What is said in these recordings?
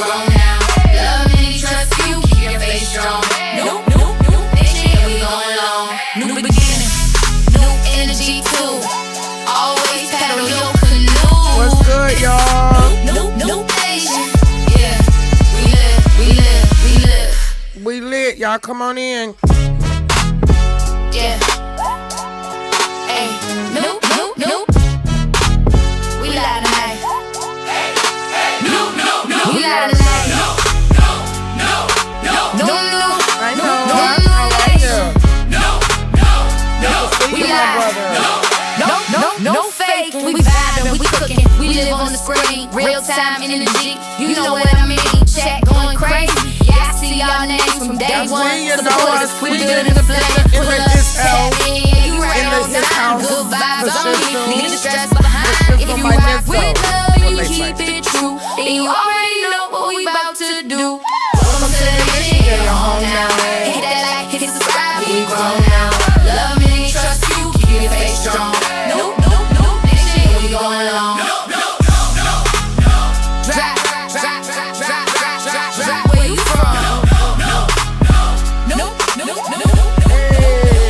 grown now. Love and trust you, keep your face strong. Nope, nope, nope, this shit, we going long. New beginning, new energy too. Always paddle your canoe. What's good, y'all? Nope, patient. Yeah, we live. We lit, y'all. Come on in. Yeah. Hey, nope. We live tonight. No. We live tonight. No. I know. I like you. We live. No fake. We vibing, we cooking. We live on the screen. Real time energy. You know what I mean. Chat going crazy. Yeah, I see y'all names from day one. Support us. We good in the flame. Pull up, tap in. You right on time. Good vibes only. Need the stress behind. If you rock with love and you keep it true, then you already know what we about to do. Welcome to the mission. You're home now. Hit that like, hit subscribe. We grown now. Love and trust you. Keep your face strong. Nope. This shit, we going long. Drop. Where you from? Nope.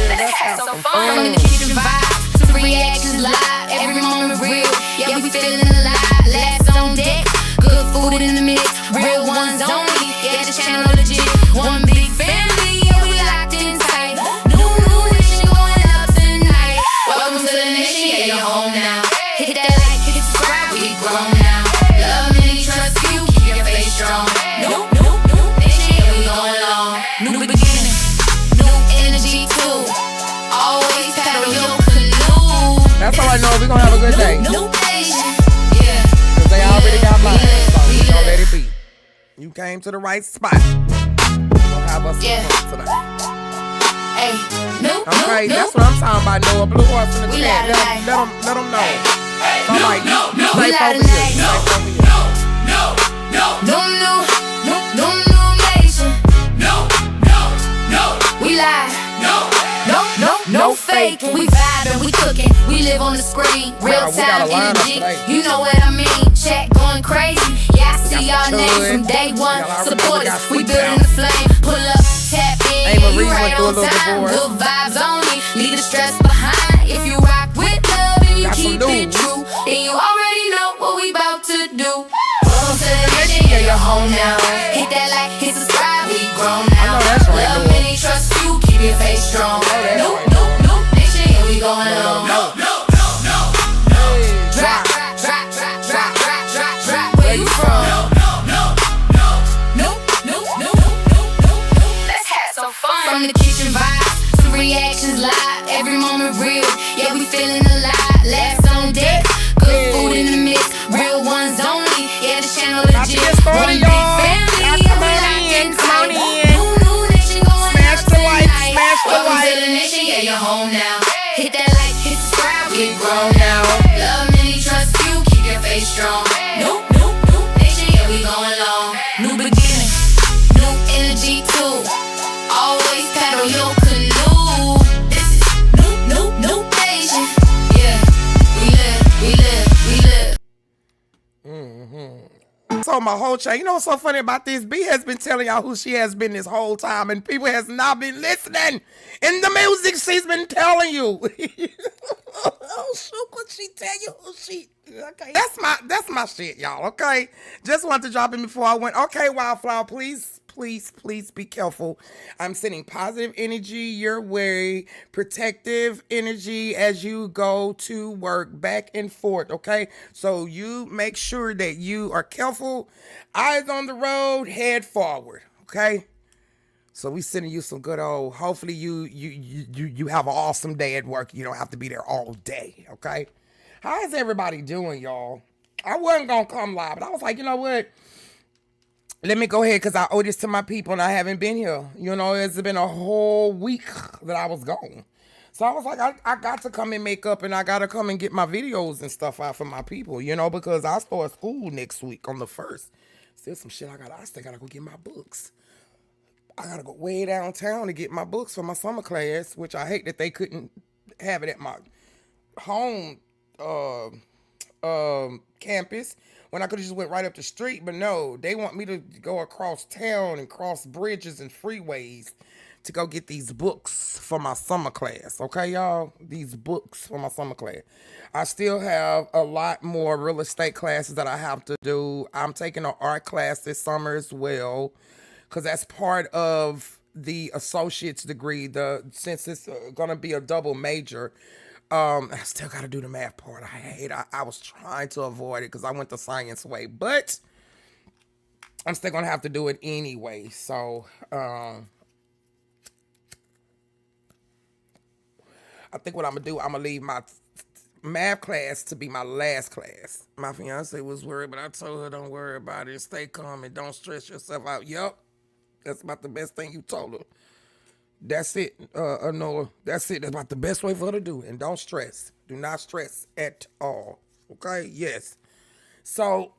Let's have some fun. From the kitchen vibes to reactions live. Every moment real. Yeah, we feeling alive. Last on deck. Good food in the mix. Real ones only. Yeah, the channel legit. One big family. Yeah, we locked in tight. New nation going up tonight. Welcome to the nation. Yeah, you're home now. Hit that like, hit subscribe. We grown now. Love and trust you. Keep your face strong. Nope. This shit, we going long. New beginning. New energy too. Always paddle your canoe. That's how I know we're gonna have a good day. No patient. Yeah. Cause they already got mine. So we gonna let it be. You came to the right spot. We'll have us some fun tonight. Hey, Okay, that's what I'm talking about. Noah Blue Horse in the chat. Let them know. So I'm like, stay focused here. No nation. We live. No fake. We vibing, we cooking. We live on the screen. Real time energy. You know what I mean. Chat going crazy. Yeah, I see y'all names from day one. Support us. We building the flame. Pull up, tap in. You right on time. Good vibes only. Leave the stress behind. If you rock with love and you keep it true, then you already know what we about to do. Welcome to the mission. Yeah, you're home now. Hit that like, hit subscribe. We grown now. Love and trust you. Keep your face strong. Nope. This shit, we going on. Drop. Where you from? Nope. Let's have some fun. From the kitchen vibes to reactions live. Every moment real. Yeah, we feeling alive. Last on deck. Good food in the mix. Real ones only. Yeah, the channel legit. One big family. Yeah, we locked in tight. New nation going up tonight. Welcome to the nation. Yeah, you're home now. Hit that like, hit subscribe. We grown now. Love and trust you. Keep your face strong. Nope. Nation, yeah, we going long. New beginning. New energy too. Always paddle your canoe. This is no patient. Yeah, we live. So my whole chat, you know what's so funny about this? B has been telling y'all who she has been this whole time, and people has not been listening. In the music, she's been telling you. Oh shoot, what she tell you? Who she? Okay, that's my shit, y'all. Okay, just wanted to drop in before I went. Okay, Wildflower, please be careful. I'm sending positive energy your way, protective energy as you go to work, back and forth, okay? So you make sure that you are careful, eyes on the road, head forward, okay? So we sending you some good old, hopefully you have an awesome day at work. You don't have to be there all day, okay? How is everybody doing, y'all? I wasn't gonna come live, but I was like, you know what? Let me go ahead because I owe this to my people and I haven't been here. You know, it's been a whole week that I was gone. So I was like, I got to come and make up and I got to come and get my videos and stuff out for my people, you know, because I start school next week on the 1st. Still some shit I still got to go get my books. I got to go way downtown to get my books for my summer class, which I hate that they couldn't have it at my home campus when I could have just went right up the street. But no, they want me to go across town and cross bridges and freeways to go get these books for my summer class. Okay, y'all? These books for my summer class. I still have a lot more real estate classes that I have to do. I'm taking an art class this summer as well, because that's part of the associate's degree. Since it's gonna be a double major, I still gotta do the math part. I was trying to avoid it because I went the science way, but I'm still gonna have to do it anyway. So I think what I'm gonna do, I'm gonna leave my math class to be my last class. My fiance was worried, but I told her, don't worry about it. Stay calm and don't stress yourself out. Yup. That's about the best thing you told her. That's it, Noah. That's it. That's about the best way for her to do it. And don't stress. Do not stress at all. Okay? Yes. So,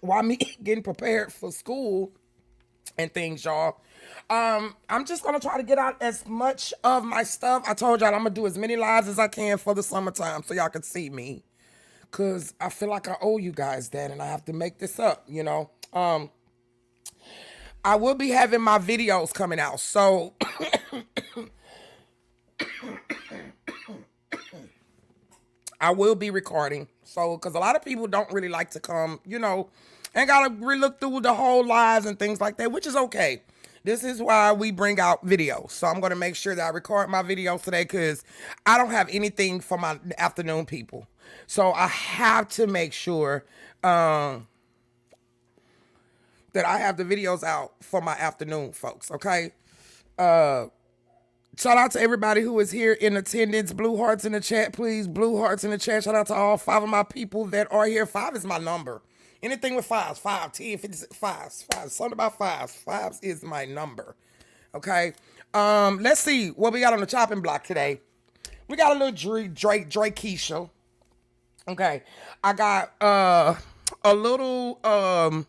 while me getting prepared for school and things, y'all, I'm just going to try to get out as much of my stuff. I told y'all I'm going to do as many lives as I can for the summertime so y'all can see me. Because I feel like I owe you guys that and I have to make this up, you know. I will be having my videos coming out, so I will be recording. So, because a lot of people don't really like to come, you know, and gotta look through the whole lives and things like that, which is okay. This is why we bring out videos. So I'm going to make sure that I record my videos today because I don't have anything for my afternoon people. So I have to make sure that I have the videos out for my afternoon folks, okay? Shout out to everybody who is here in attendance. Blue hearts in the chat, please. Blue hearts in the chat. Shout out to all 5 of my people that are here. 5 is my number. Anything with 5s, 5, 10, 50, 5s, 5s. Something about 5s. 5s is my number, okay? Let's see what we got on the chopping block today. We got a little Drake Keisha. Okay, I got a little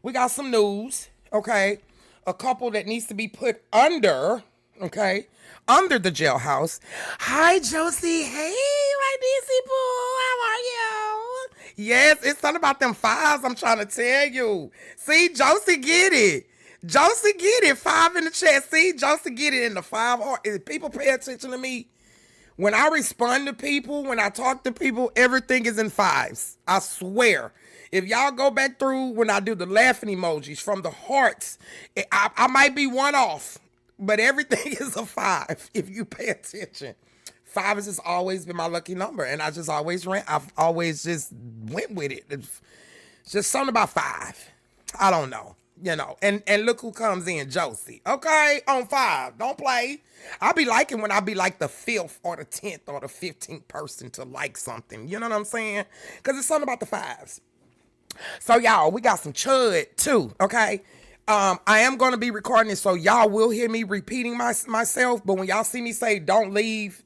we got some news, okay? A couple that needs to be put under, okay? Under the jailhouse. Hi, Josie. Hey, my DC boo. How are you? Yes, it's something about them 5s I'm trying to tell you. See, Josie get it. Josie get it. 5 in the chat. See, Josie get it in the 5 heart. If people pay attention to me, when I respond to people, when I talk to people, everything is in 5s. I swear. If y'all go back through when I do the laughing emojis from the hearts, I might be one off, but everything is a 5 if you pay attention. 5 has just always been my lucky number, and I've always just went with it. It's just something about 5. I don't know, you know. And look who comes in, Josie. Okay, on 5. Don't play. I be liking when I be like the 5th or the 10th or the 15th person to like something. You know what I'm saying? Because it's something about the 5s. So, y'all, we got some Chud, too, okay? I am going to be recording this, so y'all will hear me repeating myself. But when y'all see me say, don't leave,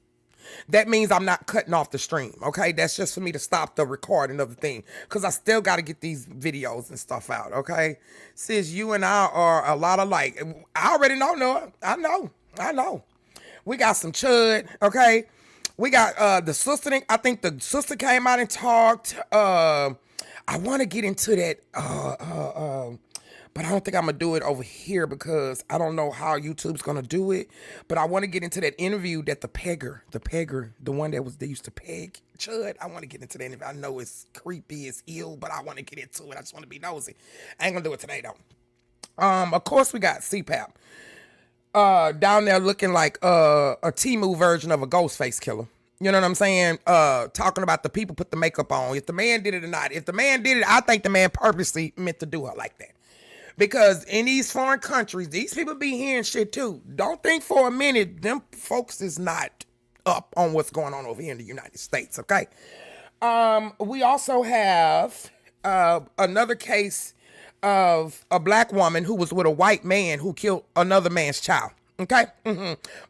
that means I'm not cutting off the stream, okay? That's just for me to stop the recording of the thing. Because I still got to get these videos and stuff out, okay? Sis, you and I are a lot alike. I already know, Noah. I know. We got some Chud, okay? We got the sister. I think the sister came out and talked. I want to get into that, but I don't think I'm going to do it over here because I don't know how YouTube's going to do it. But I want to get into that interview that the pegger, the one that used to peg Chud. I want to get into that interview. I know it's creepy, it's ill, but I want to get into it. I just want to be nosy. I ain't going to do it today, though. Of course, we got Cpap down there looking like a Temu version of a Ghostface killer. You know what I'm saying? Talking about the people put the makeup on. If the man did it or not. If the man did it, I think the man purposely meant to do her like that. Because in these foreign countries, these people be hearing shit too. Don't think for a minute them folks is not up on what's going on over here in the United States, okay? We also have another case of a black woman who was with a white man who killed another man's child, okay?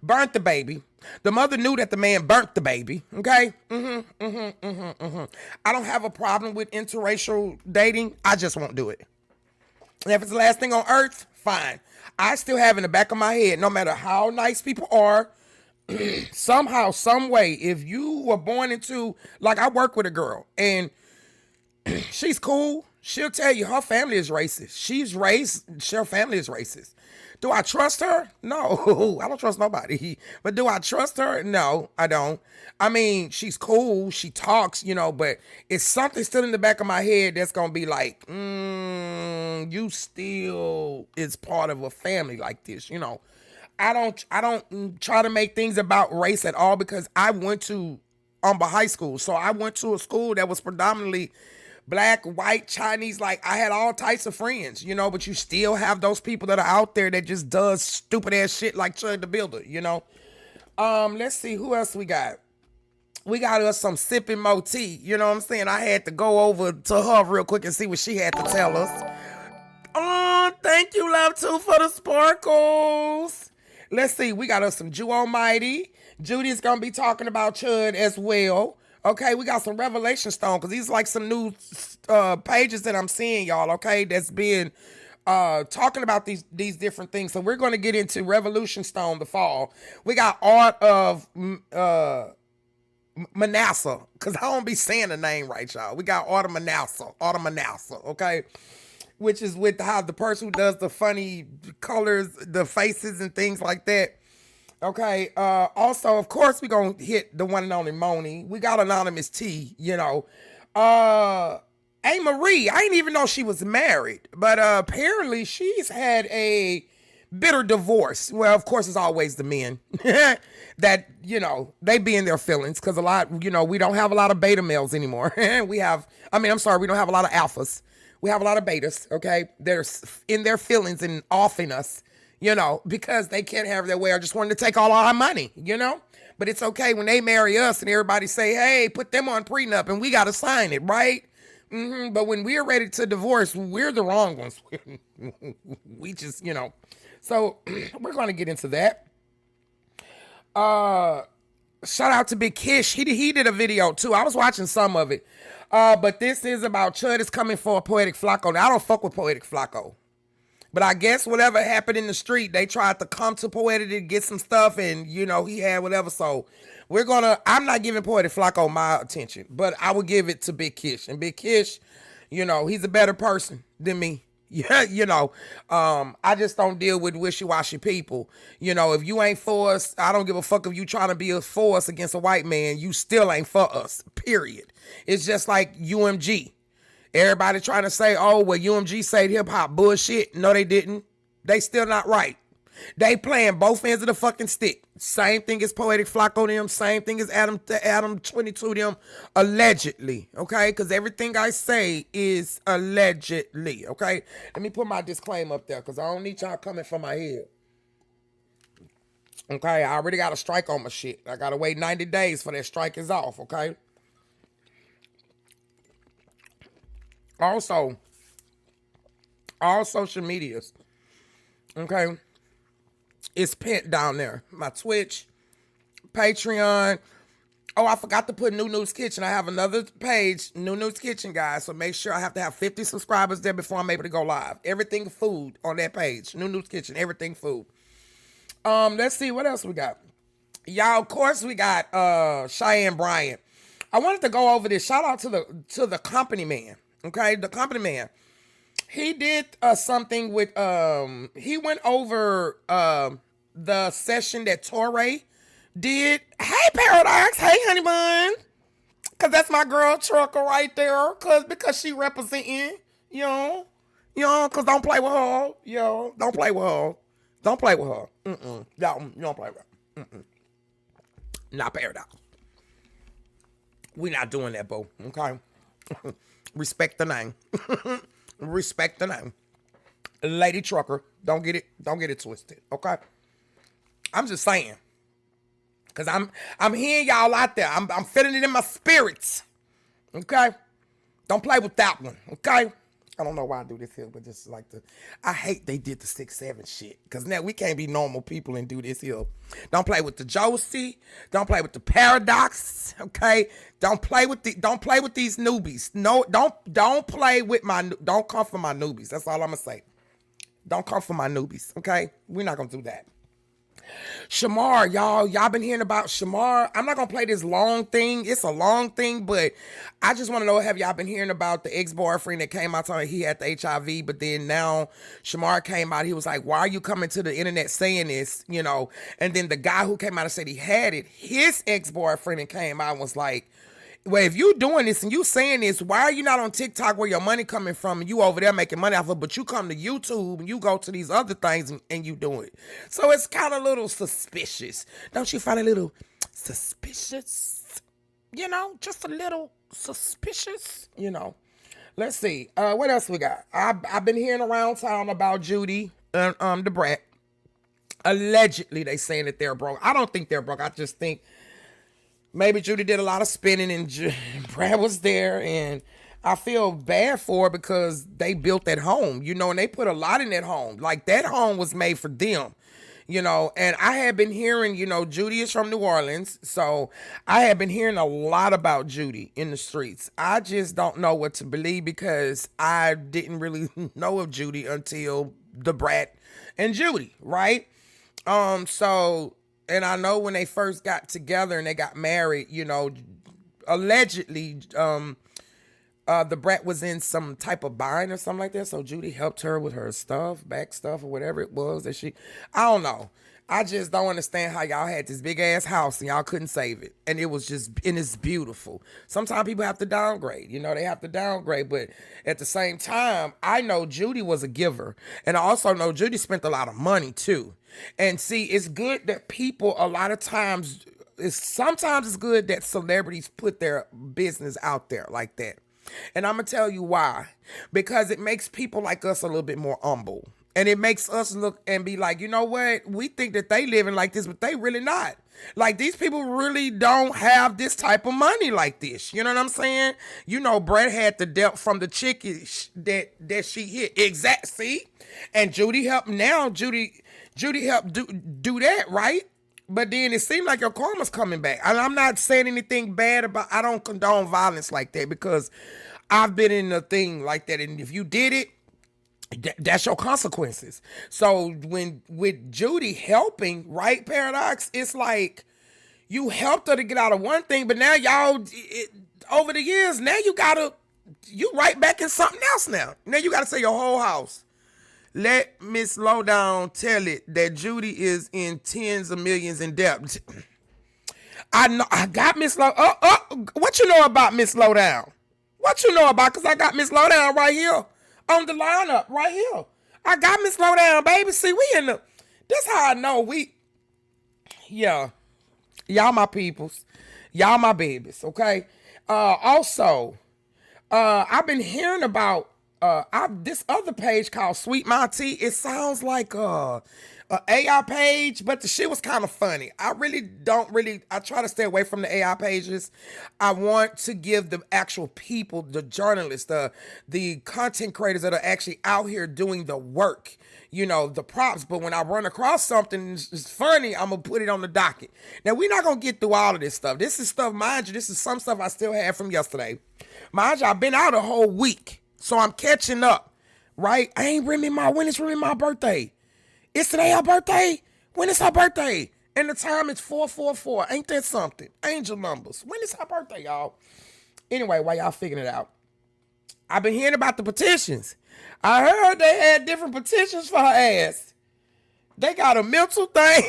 Burnt the baby. The mother knew that the man burnt the baby, okay? I don't have a problem with interracial dating. I just won't do it. And if it's the last thing on earth, fine. I still have in the back of my head, no matter how nice people are, somehow, some way, if you were born into, like, I work with a girl and she's cool. She'll tell you her family is racist. Her family is racist. Do I trust her? No, I don't trust nobody. But do I trust her? No, I don't. I mean, she's cool. She talks, but it's something still in the back of my head that's going to be like, you still is part of a family like this, I don't try to make things about race at all because I went to Umber High School. So I went to a school that was predominantly black, white, Chinese. Like, I had all types of friends, but you still have those people that are out there that just does stupid ass shit like Chud the Builder, Let's see who else we got. We got us some sipping more tea. You know what I'm saying? I had to go over to her real quick and see what she had to tell us. Oh, thank you, Love Too, for the sparkles. Let's see. We got us some Jew Almighty. Judy's going to be talking about Chud as well. Okay, we got some Revelation Stone because these like some new pages that I'm seeing, y'all, okay, that's been talking about these different things. So we're going to get into Revolution Stone the fall. We got Art of Manasseh, because I don't be saying the name right, y'all. We got Art of Manasseh, okay, which is with how the person who does the funny colors, the faces and things like that. Okay, also, of course, we're going to hit the one and only Moni. We got Anonymous T, Hey, Marie, I didn't even know she was married, but apparently she's had a bitter divorce. Well, of course, it's always the men that, they be in their feelings because a lot, we don't have a lot of beta males anymore. We don't have a lot of alphas. We have a lot of betas, okay? They're in their feelings and offing us. Because they can't have their way. I just wanted to take all our money, But it's okay when they marry us and everybody say, hey, put them on prenup and we got to sign it, right? But when we're ready to divorce, we're the wrong ones. We just, So we're going to get into that. Shout out to Big Kish. He did a video too. I was watching some of it. But this is about Chud is coming for a Poetic Flacco. Now, I don't fuck with Poetic Flacco. But I guess whatever happened in the street, they tried to come to Poetic to get some stuff and, he had whatever. So I'm not giving Poetic Flacco my attention, but I would give it to Big Kish. And Big Kish, he's a better person than me. Yeah, I just don't deal with wishy-washy people. If you ain't for us, I don't give a fuck if you trying to be a for us against a white man. You still ain't for us, period. It's just like UMG. Everybody trying to say, oh, well, UMG said hip-hop bullshit. No, they didn't. They still not right. They playing both ends of the fucking stick. Same thing as Poetic Flacco them. Same thing as Adam 22 them. Allegedly, okay? Because everything I say is allegedly, okay? Let me put my disclaimer up there because I don't need y'all coming from my head. Okay, I already got a strike on my shit. I got to wait 90 days for that strike is off, okay? Also, all social medias, okay, it's pinned down there. My Twitch, Patreon. Oh, I forgot to put New News Kitchen. I have another page, New News Kitchen, guys. So make sure I have to have 50 subscribers there before I'm able to go live. Everything food on that page. New News Kitchen, everything food. Let's see what else we got. Y'all, of course, we got Cheyenne Bryant. I wanted to go over this. Shout out to the company man. Okay, the company man. He did something with he went over the session that Torre did. Hey Paradox, hey honey bun. Cause that's my girl Trucker right there. Because she representing, cause don't play with her. Don't play with her. Don't play with her. You don't play with her. Not Paradox. We not doing that, boo. Okay. Respect the name. Respect the name. Lady Trucker. Don't get it twisted. Okay. I'm just saying. Cause I'm hearing y'all out there. I'm feeling it in my spirits. Okay. Don't play with that one. Okay. I don't know why I do this here, but just like I hate they did the 6-7 shit. Cause now we can't be normal people and do this here. Don't play with the Josie. Don't play with the Paradox. Okay. Don't play with these newbies. No, don't play with don't come for my newbies. That's all I'm gonna say. Don't come for my newbies. Okay. We're not gonna do that. Shamar, y'all been hearing about Shamar. I'm not gonna play this long thing. It's a long thing, but I just want to know, have y'all been hearing about the ex-boyfriend that came out telling he had the HIV, but then now Shamar came out, he was like, why are you coming to the internet saying this? You know, and then the guy who came out and said he had it, his ex-boyfriend, and came out and was like, well, if you doing this and you saying this, why are you not on TikTok where your money coming from and you over there making money off of it, but you come to YouTube and you go to these other things and you do it. So it's kind of a little suspicious. Don't you find it a little suspicious? You know, just a little suspicious, you know. Let's see. What else we got? I've been hearing around town about Judy, the brat. Allegedly, they saying that they're broke. I don't think they're broke. I just think maybe Judy did a lot of spinning and Brad was there, and I feel bad for her because they built that home, you know, and they put a lot in that home. Like, that home was made for them, you know, and I had been hearing, you know, Judy is from New Orleans, so I had been hearing a lot about Judy in the streets. I just don't know what to believe because I didn't really know of Judy until the brat and Judy, right? So... And I know when they first got together and they got married, you know, allegedly, the brat was in some type of bind or something like that. So Judy helped her with her stuff, back stuff or whatever it was that I don't know. I just don't understand how y'all had this big ass house and y'all couldn't save it. And it's beautiful. Sometimes people have to downgrade, you know, they have to downgrade. But at the same time, I know Judy was a giver. And I also know Judy spent a lot of money too. And see, it's good that people, a lot of times, sometimes it's good that celebrities put their business out there like that. And I'm going to tell you why. Because it makes people like us a little bit more humble. And it makes us look and be like, you know what? We think that they living like this, but they really not. Like, these people really don't have this type of money like this. You know what I'm saying? You know, Brett had the debt from the chick that she hit. See? And Judy helped now. Judy helped do that, right? But then it seemed like your karma's coming back. And I'm not saying anything bad I don't condone violence like that because I've been in a thing like that. And if you did it, that's your consequences. So with Judy helping, right, Paradox, it's like you helped her to get out of one thing, but now y'all, over the years, now you right back in something else now. Now you got to say your whole house. Let Miss Lowdown tell it that Judy is in tens of millions in debt. I know. I got Miss Low. What you know about Miss Lowdown? What you know about? Because I got Miss Lowdown right here on the lineup right here. I got Miss Lowdown, baby. See, we in the. That's how I know yeah. Y'all my peoples. Y'all my babies, okay? Also, I've been hearing about this other page called Sweet My Tea. It sounds like a AI page, but the shit was kind of funny. I try to stay away from the AI pages. I want to give the actual people, the journalists, the content creators that are actually out here doing the work, you know, the props. But when I run across something it's funny, I'm going to put it on the docket. Now, we're not going to get through all of this stuff. This is stuff, mind you, this is some stuff I still have from yesterday. Mind you, I've been out a whole week. So I'm catching up, right? When is really my birthday? Is today her birthday? When is her birthday? And the time is 444. Ain't that something? Angel numbers. When is her birthday, y'all? Anyway, while y'all figuring it out, I've been hearing about the petitions. I heard they had different petitions for her ass. They got a mental thing.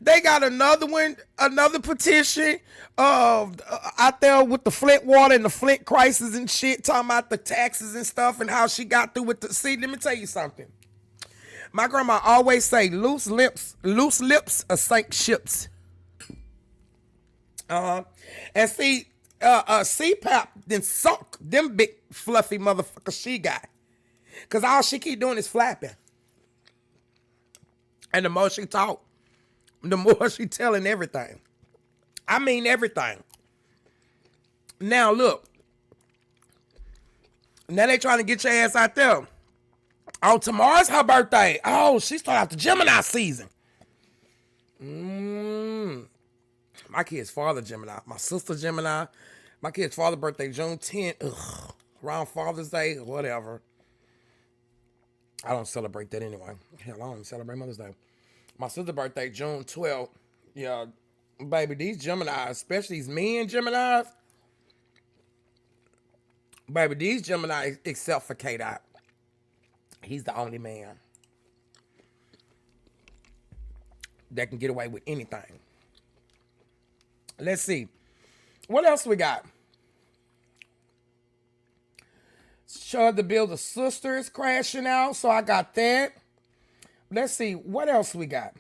They got another petition out there with the Flint water and the Flint crisis and shit, talking about the taxes and stuff and how she got through with the. See, let me tell you something. My grandma always say, loose lips sink ships. And see, Cpap then sunk them big fluffy motherfuckers she got. Cause all she keep doing is flapping. And the more she talk, the more she telling everything. I mean everything. Now look. Now they trying to get your ass out there. Oh, tomorrow's her birthday. Oh, she started out the Gemini season. My kid's father Gemini. My sister Gemini. My kid's father's birthday June 10th. Around Father's Day, whatever. I don't celebrate that anyway. Hell, I don't even celebrate Mother's Day. My sister's birthday, June 12th. Yeah, baby, these Geminis, especially these men Geminis, baby, these Geminis, except for K-Dot, he's the only man that can get away with anything. Let's see. What else we got? Chud, the Builder Sisters crashing out, so I got that. Let's see. What else we got?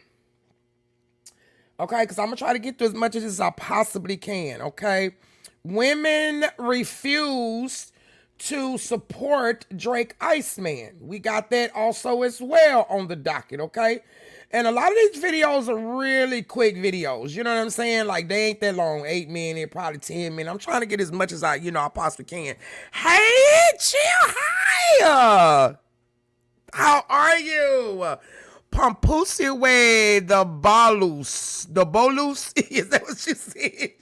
Okay, because I'm going to try to get through as much of this as I possibly can, okay? Women refuse to support Drake Iceman. We got that also as well on the docket, okay? And a lot of these videos are really quick videos. You know what I'm saying? Like, they ain't that long. 8 minutes, probably 10 minutes. I'm trying to get as much as I possibly can. Hey, chill. Hi. How are you? Papoose way the bolus. The bolus? Is that what you said?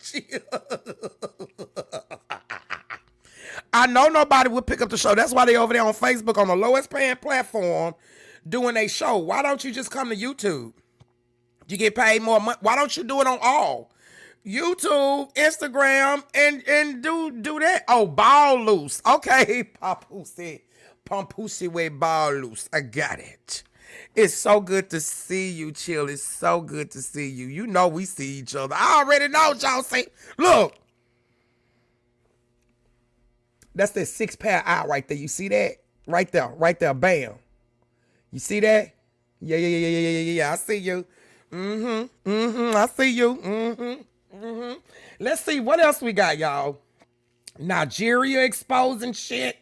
I know nobody would pick up the show. That's why they over there on Facebook on the lowest paying platform doing a show. Why don't you just come to YouTube? You get paid more money. Why don't you do it on all? YouTube, Instagram, and do that. Oh, ball loose. Okay, Papoose way ball loose. I got it. It's so good to see you, Chill. It's so good to see you. You know we see each other. I already know y'all say, look. That's that 6-pair eye right there. You see that? Right there. Bam. You see that? Yeah. I see you. I see you. Let's see what else we got, y'all. Nigeria exposing shit.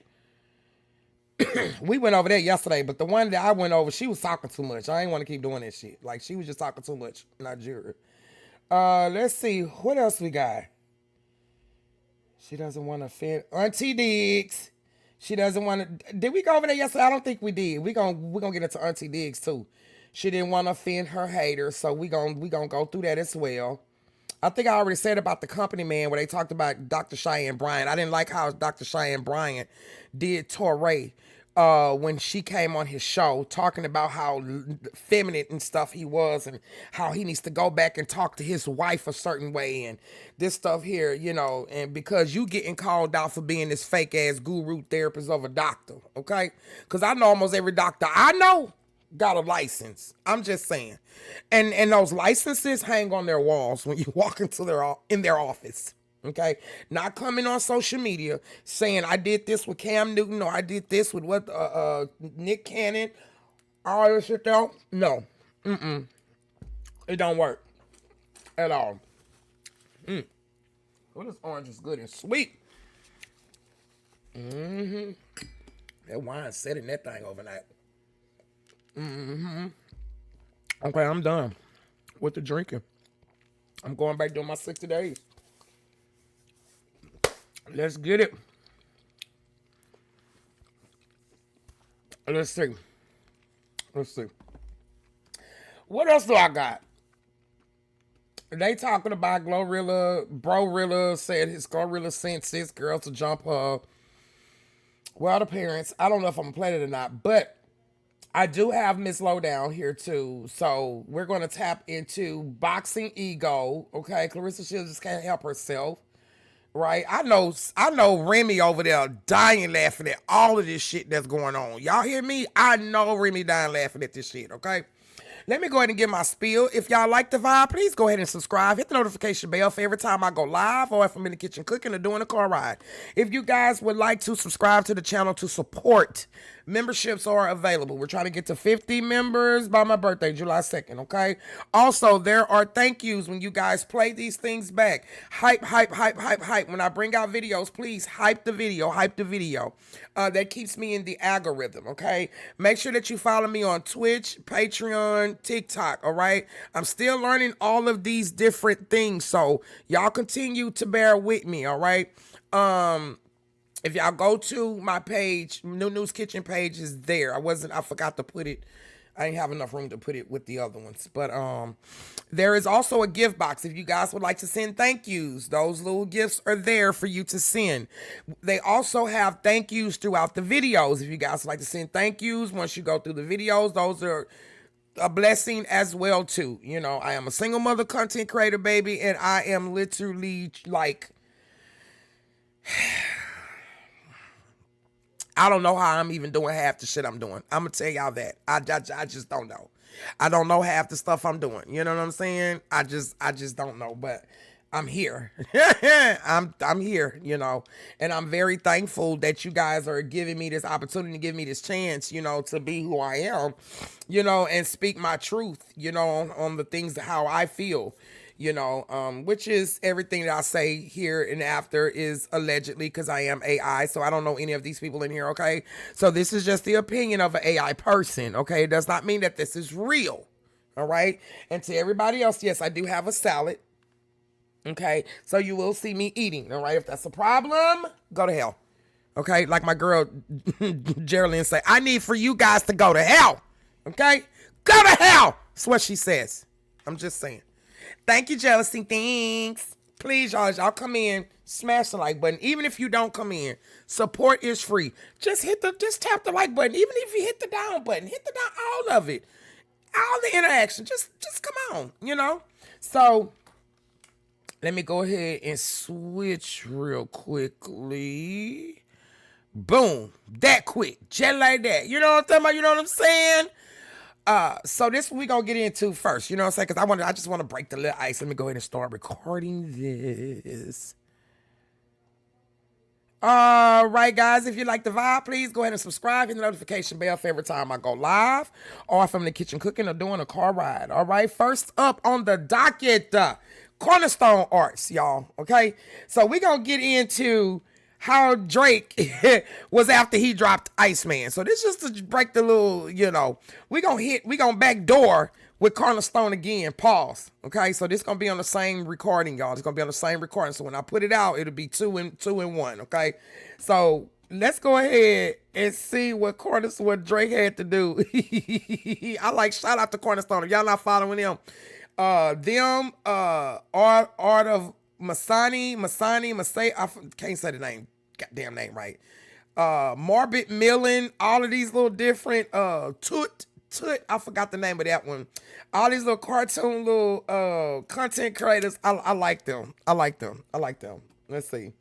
We went over there yesterday, but the one that I went over, she was talking too much. I ain't want to keep doing that shit. Like, she was just talking too much. Nigeria. Let's see. What else we got? She doesn't want to offend Auntie Diggs. She doesn't want to. Did we go over there yesterday? I don't think we did. We're gonna get into Auntie Diggs too. She didn't want to offend her haters, so we gonna go through that as well. I think I already said about the company man where they talked about Dr. Cheyenne Bryant. I didn't like how Dr. Cheyenne Bryant did Torrey when she came on his show talking about how feminine and stuff he was and how he needs to go back and talk to his wife a certain way and this stuff here, you know, and because you getting called out for being this fake ass guru therapist of a doctor, okay? Because I know almost every doctor I know got a license. I'm just saying. And those licenses hang on their walls when you walk into their office. Okay, not coming on social media saying I did this with Cam Newton or I did this with Nick Cannon, all this shit though. No, it don't work at all. Well, this orange is good and sweet. That wine set in that thing overnight. Okay, I'm done with the drinking. I'm going back doing my 60 days. Let's get it. Let's see. What else do I got? They talking about Glorilla. Brorilla said his Glorilla sent 6 girls to jump her. Well, the parents. I don't know if I'm going to play it or not, but I do have Miss Lowdown here too. So we're going to tap into boxing ego. Okay, Claressa Shields just can't help herself. Right? I know Remy over there dying laughing at all of this shit that's going on. Y'all hear me? I know Remy dying laughing at this shit, okay? Let me go ahead and get my spiel. If y'all like the vibe, please go ahead and subscribe. Hit the notification bell for every time I go live or if I'm in the kitchen cooking or doing a car ride. If you guys would like to subscribe to the channel to support, memberships are available. We're trying to get to 50 members by my birthday, July 2nd, okay? Also, there are thank yous when you guys play these things back. Hype. When I bring out videos, please hype the video. That keeps me in the algorithm, okay? Make sure that you follow me on Twitch, Patreon, TikTok, all right? I'm still learning all of these different things, so y'all continue to bear with me, all right? If y'all go to my page, New News Kitchen page is there. I forgot to put it. I didn't have enough room to put it with the other ones. But there is also a gift box if you guys would like to send thank yous. Those little gifts are there for you to send. They also have thank yous throughout the videos. If you guys would like to send thank yous once you go through the videos, those are a blessing as well too. You know, I am a single mother content creator, baby, and I am literally like, I don't know how I'm even doing half the shit I'm doing. I'm gonna tell y'all that. I just don't know. I don't know half the stuff I'm doing. You know what I'm saying? I just don't know. But I'm here. I'm here, you know, and I'm very thankful that you guys are giving me this opportunity, to give me this chance, you know, to be who I am, you know, and speak my truth, you know, on the things, how I feel, you know, which is everything that I say here and after is allegedly, because I am AI. So I don't know any of these people in here. Okay. So this is just the opinion of an AI person. Okay. It does not mean that this is real. All right. And to everybody else, yes, I do have a salad. Okay, so you will see me eating, all right? If that's a problem, go to hell. Okay, like my girl Geraldine say, I need for you guys to go to hell. Okay, go to hell. That's what she says. I'm just saying. Thank you, Jealousy. Thanks. Please, y'all come in, smash the like button. Even if you don't come in, support is free. Just tap the like button. Even if you hit the down button, hit the down, all of it, all the interaction. Just come on, you know. So let me go ahead and switch real quickly. Boom. That quick. Just like that. You know what I'm talking about? You know what I'm saying? So this we gonna get into first. You know what I'm saying? Because I just want to break the little ice. Let me go ahead and start recording this. All right, guys. If you like the vibe, please go ahead and subscribe. Hit the notification bell for every time I go live, or if I'm in the kitchen cooking or doing a car ride. All right. First up on the docket, Cornerstone Arts, y'all. Okay, so we're gonna get into how Drake was after he dropped Iceman. So this just to break the little, you know, we gonna backdoor with Cornerstone again. Pause. Okay, so this gonna be on the same recording, y'all. It's gonna be on the same recording. So when I put it out, it'll be two and one. Okay, so let's go ahead and see what Drake had to do. I like, shout out to Cornerstone. If y'all not following them. Art of Masani, I can't say the name, goddamn name right. Morbid Millen, all of these little different, Toot, I forgot the name of that one. All these little cartoon, little, content creators, I like them. I like them. Let's see.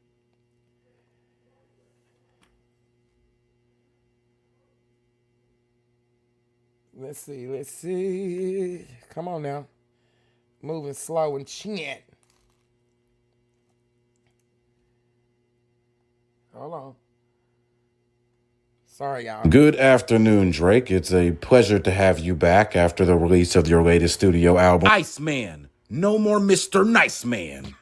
Let's see. Come on now. Moving slow and chant. Hold on. Sorry, y'all. Good afternoon, Drake. It's a pleasure to have you back after the release of your latest studio album, Iceman. No more Mr. Nice Man.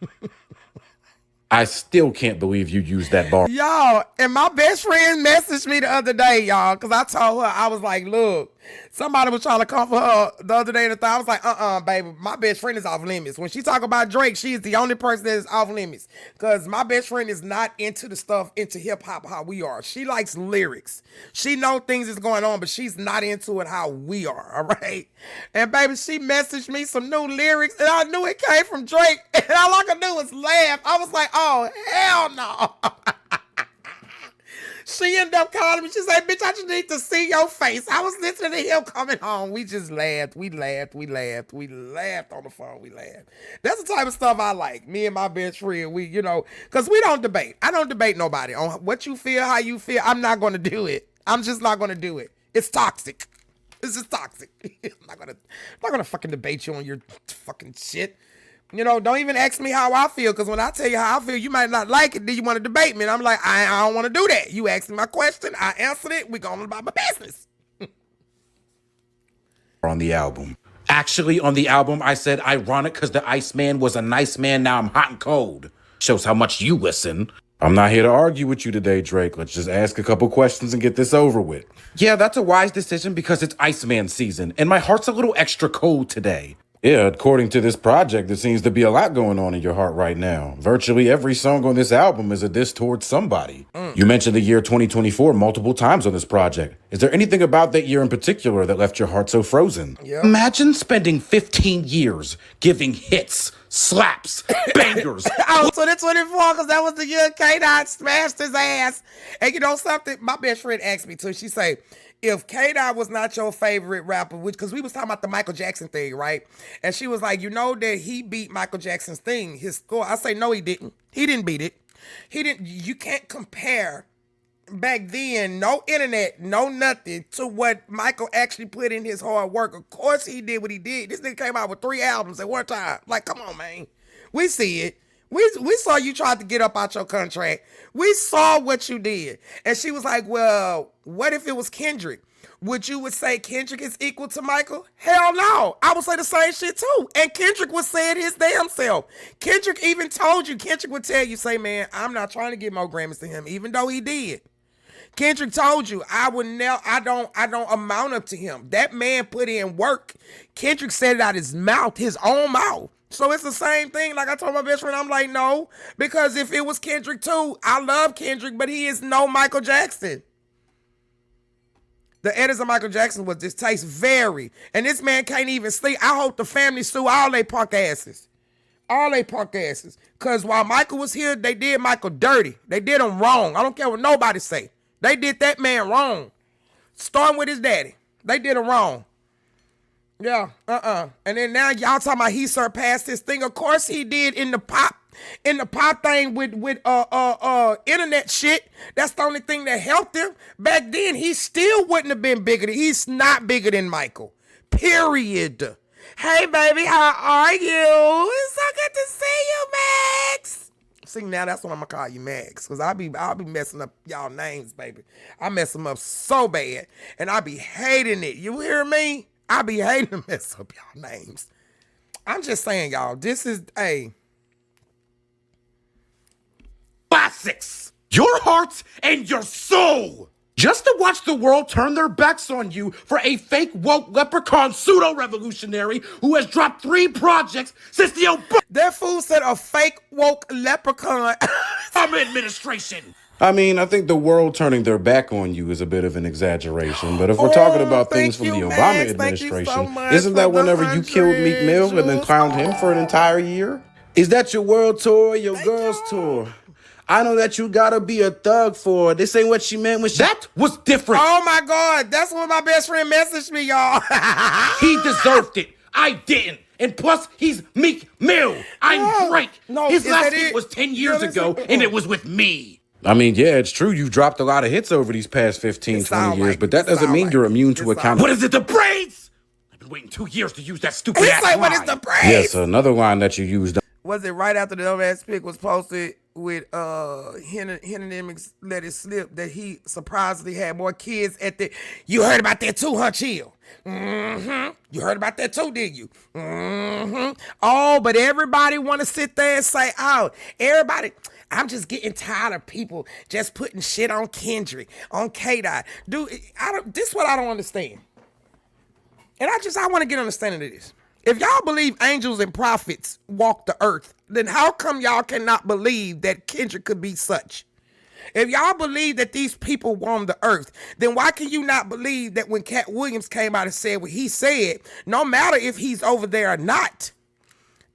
I still can't believe you used that bar. Y'all, and my best friend messaged me the other day, y'all, because I told her, I was like, look, somebody was trying to come for her the other day. And I was like, baby, my best friend is off limits. When she talk about Drake, she is the only person that is off limits, because my best friend is not into the stuff, into hip-hop how we are. She likes lyrics. She know things is going on, but she's not into it how we are, all right? And baby, she messaged me some new lyrics, and I knew it came from Drake, and all I could do was laugh. I was like, oh, hell no. She ended up calling me. She said, bitch, I just need to see your face. I was listening to him coming home. We just laughed. We laughed on the phone. We laughed. That's the type of stuff I like. Me and my best friend, we, you know, because we don't debate. I don't debate nobody on what you feel, how you feel. I'm not going to do it. I'm just not going to do it. It's toxic. It's just toxic. I'm not gonna fucking debate you on your fucking shit. You know, don't even ask me how I feel, because when I tell you how I feel, you might not like it. Then you want to debate me. And I'm like, I don't want to do that. You asked me my question. I answered it. We going about my business. On the album. Actually, on the album, I said ironic because the Iceman was a nice man. Now I'm hot and cold. Shows how much you listen. I'm not here to argue with you today, Drake. Let's just ask a couple questions and get this over with. Yeah, that's a wise decision because it's Iceman season, and my heart's a little extra cold today. Yeah, according to this project, there seems to be a lot going on in your heart right now. Virtually every song on this album is a diss towards somebody. You mentioned the year 2024 multiple times on this project. Is there anything about that year in particular that left your heart so frozen? Yeah. Imagine spending 15 years giving hits, slaps, bangers. Oh, 2024, because that was the year K-Dot smashed his ass. And you know something? My best friend asked me too. She say, if K-Dot was not your favorite rapper, because we was talking about the Michael Jackson thing, right? And she was like, you know that he beat Michael Jackson's thing, his score. I say, no, he didn't. He didn't beat it. He didn't. You can't compare back then, no internet, no nothing, to what Michael actually put in his hard work. Of course he did what he did. This nigga came out with 3 albums at one time. Like, come on, man. We see it. We saw you tried to get up out your contract. We saw what you did. And she was like, well, what if it was Kendrick? Would you say Kendrick is equal to Michael? Hell no. I would say the same shit too. And Kendrick was saying his damn self. Kendrick even told you, Kendrick would tell you, say, man, I'm not trying to get more Grammys than him, even though he did. Kendrick told you, I don't amount up to him. That man put in work. Kendrick said it out his mouth, his own mouth. So it's the same thing. Like I told my best friend, I'm like, no, because if it was Kendrick too, I love Kendrick, but he is no Michael Jackson. The editors of Michael Jackson was distaste very. And this man can't even sleep. I hope the family sue all they punk asses. All they punk asses. Because while Michael was here, they did Michael dirty. They did him wrong. I don't care what nobody say. They did that man wrong. Starting with his daddy. They did him wrong. Yeah, And then now y'all talking about he surpassed his thing. Of course he did in the pop thing with internet shit. That's the only thing that helped him. Back then, he still wouldn't have been bigger. He's not bigger than Michael. Period. Hey baby, how are you? It's so good to see you, Max. See, now that's what I'm gonna call you, Max, because I'll be messing up y'all names, baby. I mess them up so bad, and I be hating it. You hear me? I be hating to mess up y'all names. I'm just saying, y'all, this is classics. Your heart and your soul. Just to watch the world turn their backs on you for a fake woke leprechaun pseudo-revolutionary who has dropped 3 projects since the Obama that fool said a fake woke leprechaun administration. I mean, I think the world turning their back on you is a bit of an exaggeration. But if we're talking about things from the Obama administration, isn't that whenever you killed Meek Mill and then clowned him for an entire year? Is that your world tour or your girls tour? I know that you gotta be a thug for it. This ain't what she meant when she... That was different. Oh my God, that's when my best friend messaged me, y'all. He deserved it. I didn't. And plus, he's Meek Mill. I'm Drake. No, his last hit was 10 years ago, and it was with me. I mean, yeah, it's true. You've dropped a lot of hits over these past 15, 20 years, but that doesn't mean you're immune to account. What is it, the braids? I've been waiting 2 years to use that stupid ass line. What is the braids? Yes, another line that you used. Was it right after the dumbass pic was posted with Hennonemics let it slip that he surprisingly had more kids at the... You heard about that too, huh, Chill? Mm-hmm. You heard about that too, did you? Mm-hmm. Oh, but everybody want to sit there and say, oh, everybody... I'm just getting tired of people just putting shit on Kendrick, on K-Dot. Dude, this is what I don't understand. And I want to get understanding of this. If y'all believe angels and prophets walk the earth, then how come y'all cannot believe that Kendrick could be such? If y'all believe that these people warm the earth, then why can you not believe that when Cat Williams came out and said what he said, no matter if he's over there or not,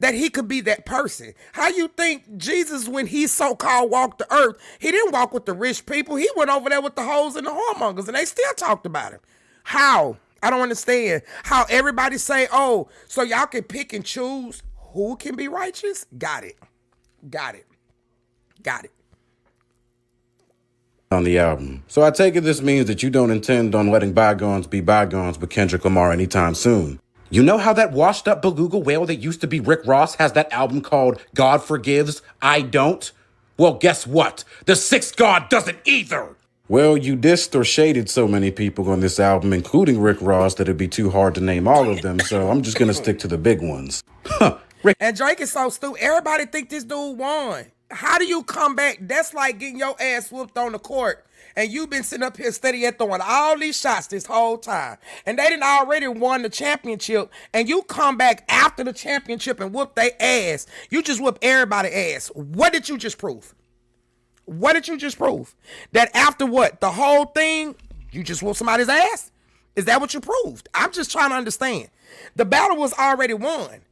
that he could be that person? How you think Jesus, when he so-called walked the earth, he didn't walk with the rich people. He went over there with the hoes and the whoremongers, and they still talked about him. How? I don't understand how everybody say, oh, so y'all can pick and choose who can be righteous? Got it. On the album. So I take it this means that you don't intend on letting bygones be bygones with Kendrick Lamar anytime soon. You know how that washed up beluga whale that used to be Rick Ross has that album called God Forgives, I Don't? Well, guess what? The sixth God doesn't either. Well, you dissed or shaded so many people on this album, including Rick Ross, that it'd be too hard to name all of them, so I'm just gonna stick to the big ones. And Drake is so stupid. Everybody think this dude won. How do you come back? That's like getting your ass whooped on the court. And you've been sitting up here steady at throwing all these shots this whole time. And they didn't already won the championship. And you come back after the championship and whoop their ass. You just whoop everybody's ass. What did you just prove? What did you just prove? That after what? The whole thing, you just whoop somebody's ass? Is that what you proved? I'm just trying to understand. The battle was already won.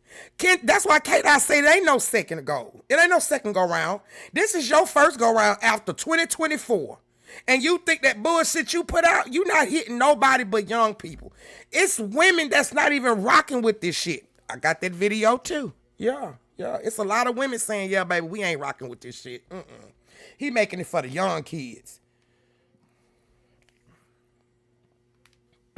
That's why I say there ain't no second go. It ain't no second go round. This is your first go round after 2024. And you think that bullshit you put out, you not hitting nobody but young people. It's women that's not even rocking with this shit. I got that video too. Yeah. It's a lot of women saying, yeah, baby, we ain't rocking with this shit. He making it for the young kids.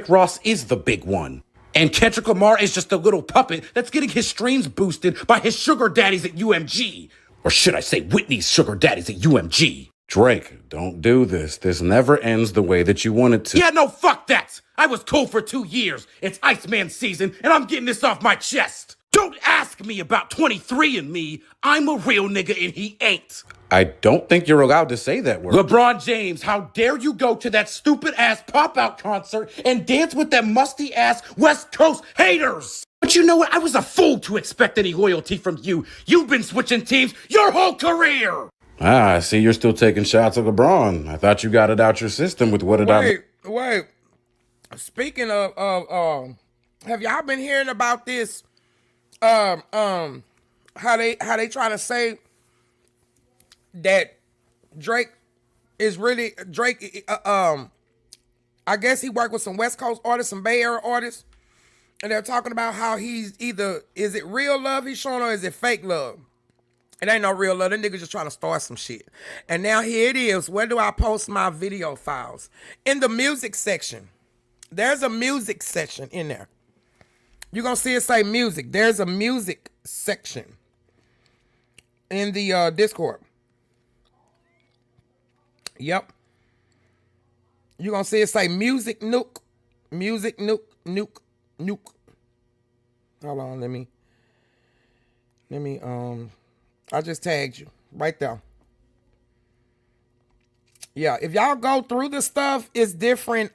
Ross is the big one. And Kendrick Lamar is just a little puppet that's getting his streams boosted by his sugar daddies at UMG. Or should I say Whitney's sugar daddies at UMG. Drake, don't do this. This never ends the way that you want it to. Yeah, no, fuck that. I was cool for 2 years. It's Iceman season, and I'm getting this off my chest. Don't ask me about 23andMe. I'm a real nigga and he ain't. I don't think you're allowed to say that word. LeBron James, how dare you go to that stupid-ass pop-out concert and dance with them musty-ass West Coast haters? But you know what? I was a fool to expect any loyalty from you. You've been switching teams your whole career. I see you're still taking shots at LeBron. I thought you got it out your system with what did Wait. Speaking of, have y'all been hearing about this? How they trying to say that Drake is really I guess he worked with some West Coast artists, some Bay Area artists, and they're talking about how he's either, is it real love he's showing or is it fake love? It ain't no real love. That nigga just trying to start some shit. And now here it is. Where do I post my video files? In the music section. There's a music section in there. You're going to see it say music. There's a music section in the Discord. Yep. You're going to see it say music nuke. Music nuke. Hold on, let me I just tagged you right there. Yeah, if y'all go through the stuff, it's different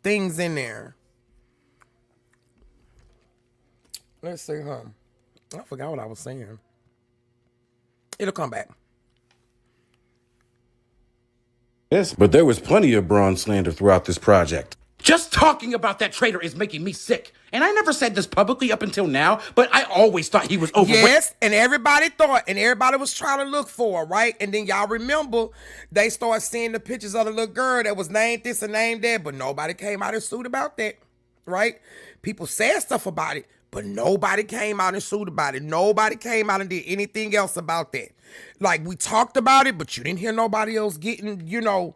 things in there. Let's see, I forgot what I was saying. It'll come back. Yes, but there was plenty of Braun slander throughout this project. Just talking about that traitor is making me sick. And I never said this publicly up until now, but I always thought he was overweight. Yes, and everybody thought, and everybody was trying to look for, right? And then y'all remember, they started seeing the pictures of the little girl that was named this and named that, but nobody came out and sued about that, right? People said stuff about it, but nobody came out and sued about it. Nobody came out and did anything else about that. Like, we talked about it, but you didn't hear nobody else getting,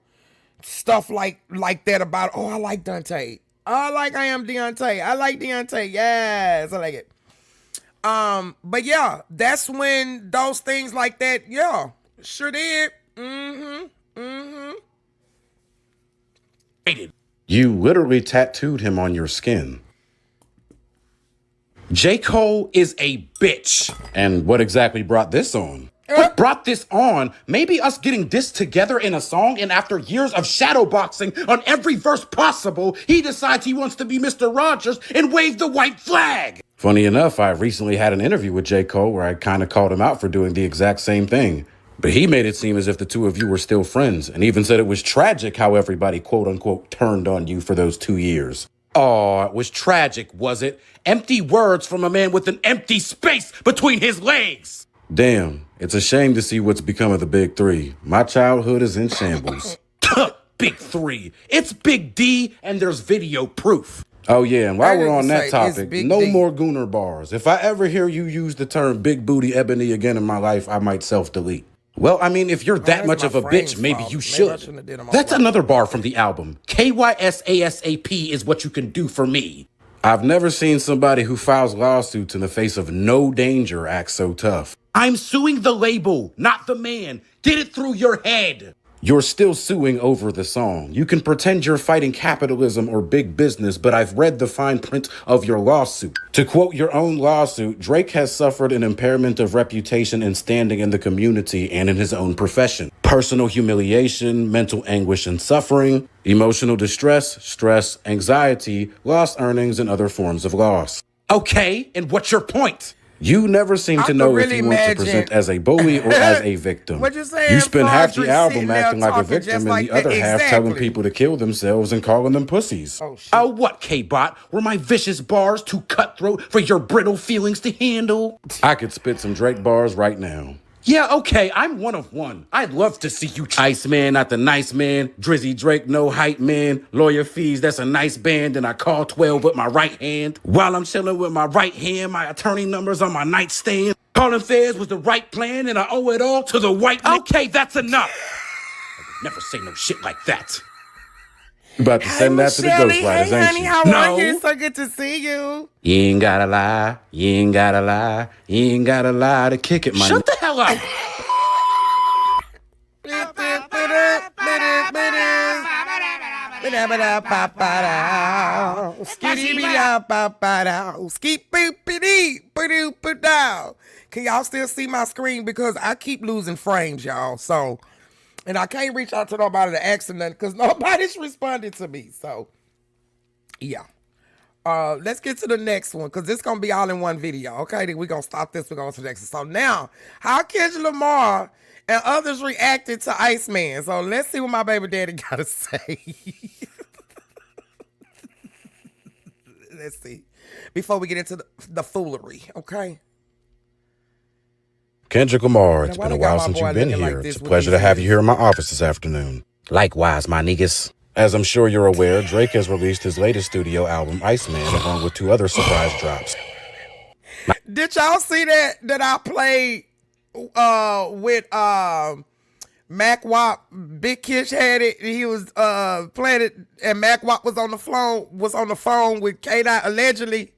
stuff like that about, oh, I like Dante. I am Deontay. I like Deontay. Yes, I like it. But yeah, that's when those things like that, yeah, sure did. You literally tattooed him on your skin. J. Cole is a bitch. And what exactly brought this on? What brought this on? Maybe us getting this together in a song, and after years of shadowboxing on every verse possible, he decides he wants to be Mr. Rogers and wave the white flag. Funny enough, I recently had an interview with J. Cole where I kind of called him out for doing the exact same thing. But he made it seem as if the two of you were still friends, and even said it was tragic how everybody quote-unquote turned on you for those 2 years. Oh, it was tragic, was it? Empty words from a man with an empty space between his legs. Damn, it's a shame to see what's become of the Big Three. My childhood is in shambles. Big Three. It's Big D, and there's video proof. Oh, yeah, and while we're on that topic, no more Gooner bars. If I ever hear you use the term Big Booty Ebony again in my life, I might self-delete. Well, I mean, if you're that much of a bitch, maybe you should. That's another bar from the album. KYSASAP is what you can do for me. I've never seen somebody who files lawsuits in the face of no danger act so tough. I'm suing the label, not the man. Get it through your head. You're still suing over the song. You can pretend you're fighting capitalism or big business, but I've read the fine print of your lawsuit. To quote your own lawsuit, Drake has suffered an impairment of reputation and standing in the community and in his own profession. Personal humiliation, mental anguish and suffering, emotional distress, stress, anxiety, lost earnings, and other forms of loss. Okay, and what's your point? You never seem to know if you want to present as a bully or as a victim. What you saying? You spend half the Farge album sitting there acting like a talking victim just and like the other that. half telling Exactly. people to kill themselves and calling them pussies. Oh, shit. Oh, what, K-Bot? Were my vicious bars too cutthroat for your brittle feelings to handle? I could spit some Drake bars right now. Yeah, okay, I'm one of one. I'd love to see you. Iceman, not the nice man. Drizzy Drake, no hype man. Lawyer fees, that's a nice band. And I call 12 with my right hand. While I'm chilling with my right hand, my attorney number's on my nightstand. Calling feds was the right plan, and I owe it all to the white man. Okay, that's enough. I would never say no shit like that. You about to send that to the Shelly, ghostwriters, hey, ain't honey, you? how No. are you? So good to see you. You ain't gotta lie, you ain't gotta lie, you ain't gotta lie to kick it, man. Shut the hell up! Can y'all still see my screen? Because I keep losing frames, y'all. So, and I can't reach out to nobody to ask them nothing because nobody's responding to me. So, yeah. Let's get to the next one because this gonna be all in one video. Okay, then we're gonna stop this. We're going to the next one. So now, how Kendrick Lamar and others reacted to Iceman. So let's see what my baby daddy gotta say. Let's see. Before we get into the foolery, okay? Kendrick Lamar, it's Now, why been a they got while my since boy you've been looking like here. this It's a with pleasure these to have you ears? here in my office this afternoon. Likewise, my niggas. As I'm sure you're aware, Drake has released his latest studio album, Iceman, along with 2 other surprise drops. Did y'all see that I played with Mac Wop? Big Kish had it. He was playing it, and Mac Wop was on the phone with K-Dot allegedly,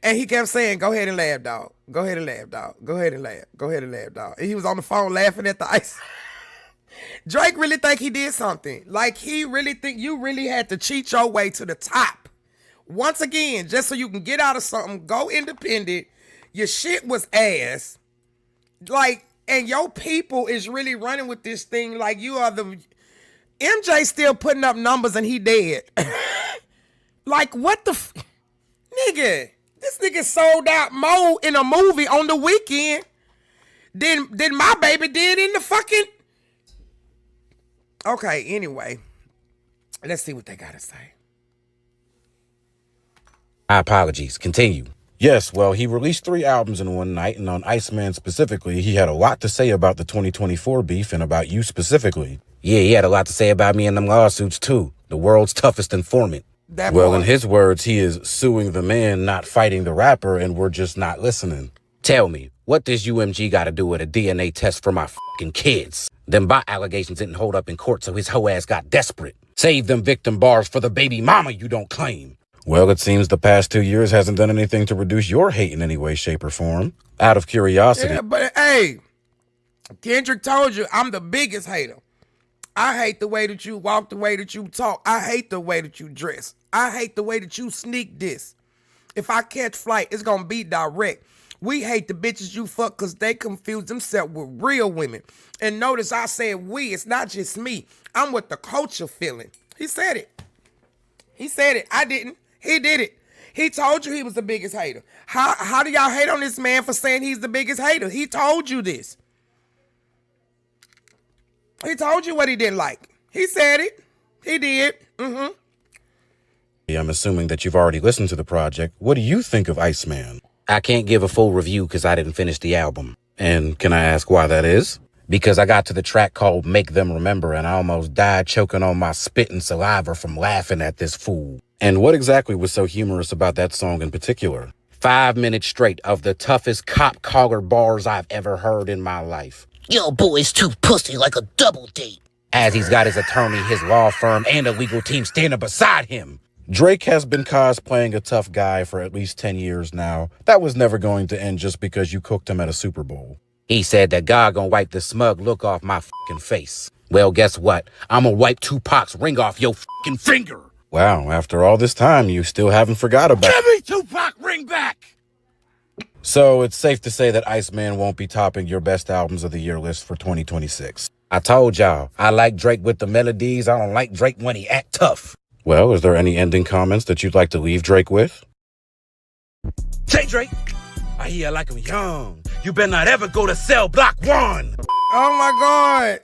and he kept saying, "Go ahead and laugh, dog. Go ahead and laugh, dog. Go ahead and laugh. Go ahead and laugh, dog." And he was on the phone laughing at the ice. Drake really think he did something. Like, he really think you really had to cheat your way to the top. Once again, just so you can get out of something, go independent. Your shit was ass. Like, and your people is really running with this thing like you are the... MJ still putting up numbers and he dead. Like, what the... Nigga, this nigga sold out more in a movie on the weekend than my baby did in the fucking... Okay, anyway. Let's see what they gotta say. My apologies. Continue. Yes, well, he released 3 albums in one night, and on Iceman specifically, he had a lot to say about the 2024 beef and about you specifically. Yeah, he had a lot to say about me in them lawsuits, too. The world's toughest informant. Well, in his words, he is suing the man, not fighting the rapper, and we're just not listening. Tell me, what does UMG got to do with a DNA test for my fucking kids? Them bot allegations didn't hold up in court, so his hoe ass got desperate. Save them victim bars for the baby mama you don't claim. Well, it seems the past 2 years hasn't done anything to reduce your hate in any way, shape, or form. Out of curiosity. Yeah, but hey, Kendrick told you I'm the biggest hater. I hate the way that you walk, the way that you talk. I hate the way that you dress. I hate the way that you sneak this. If I catch flight, it's gonna be direct. We hate the bitches you fuck because they confuse themselves with real women. And notice I said we, it's not just me. I'm with the culture feeling. He said it. He said it. I didn't. He did it. He told you he was the biggest hater. How do y'all hate on this man for saying he's the biggest hater? He told you this. He told you what he didn't like. He said it. He did. Mm-hmm. I'm assuming that you've already listened to the project. What do you think of Iceman? I can't give a full review because I didn't finish the album. And can I ask why that is? Because I got to the track called Make Them Remember and I almost died choking on my spit and saliva from laughing at this fool. And what exactly was so humorous about that song in particular? 5 minutes straight of the toughest cop collar bars I've ever heard in my life. Yo, boy's too pussy like a double date. As he's got his attorney, his law firm, and a legal team standing beside him. Drake has been cosplaying a tough guy for at least 10 years now. That was never going to end just because you cooked him at a Super Bowl. He said that God gonna wipe the smug look off my fucking face. Well, guess what? I'ma wipe Tupac's ring off your fucking finger. Wow, after all this time, you still haven't forgot about it. Give me Tupac ring back! So it's safe to say that Iceman won't be topping your best albums of the year list for 2026. I told y'all, I like Drake with the melodies. I don't like Drake when he act tough. Well, is there any ending comments that you'd like to leave Drake with? Say, Drake, I hear I like him young. You better not ever go to cell block 1. Oh my God.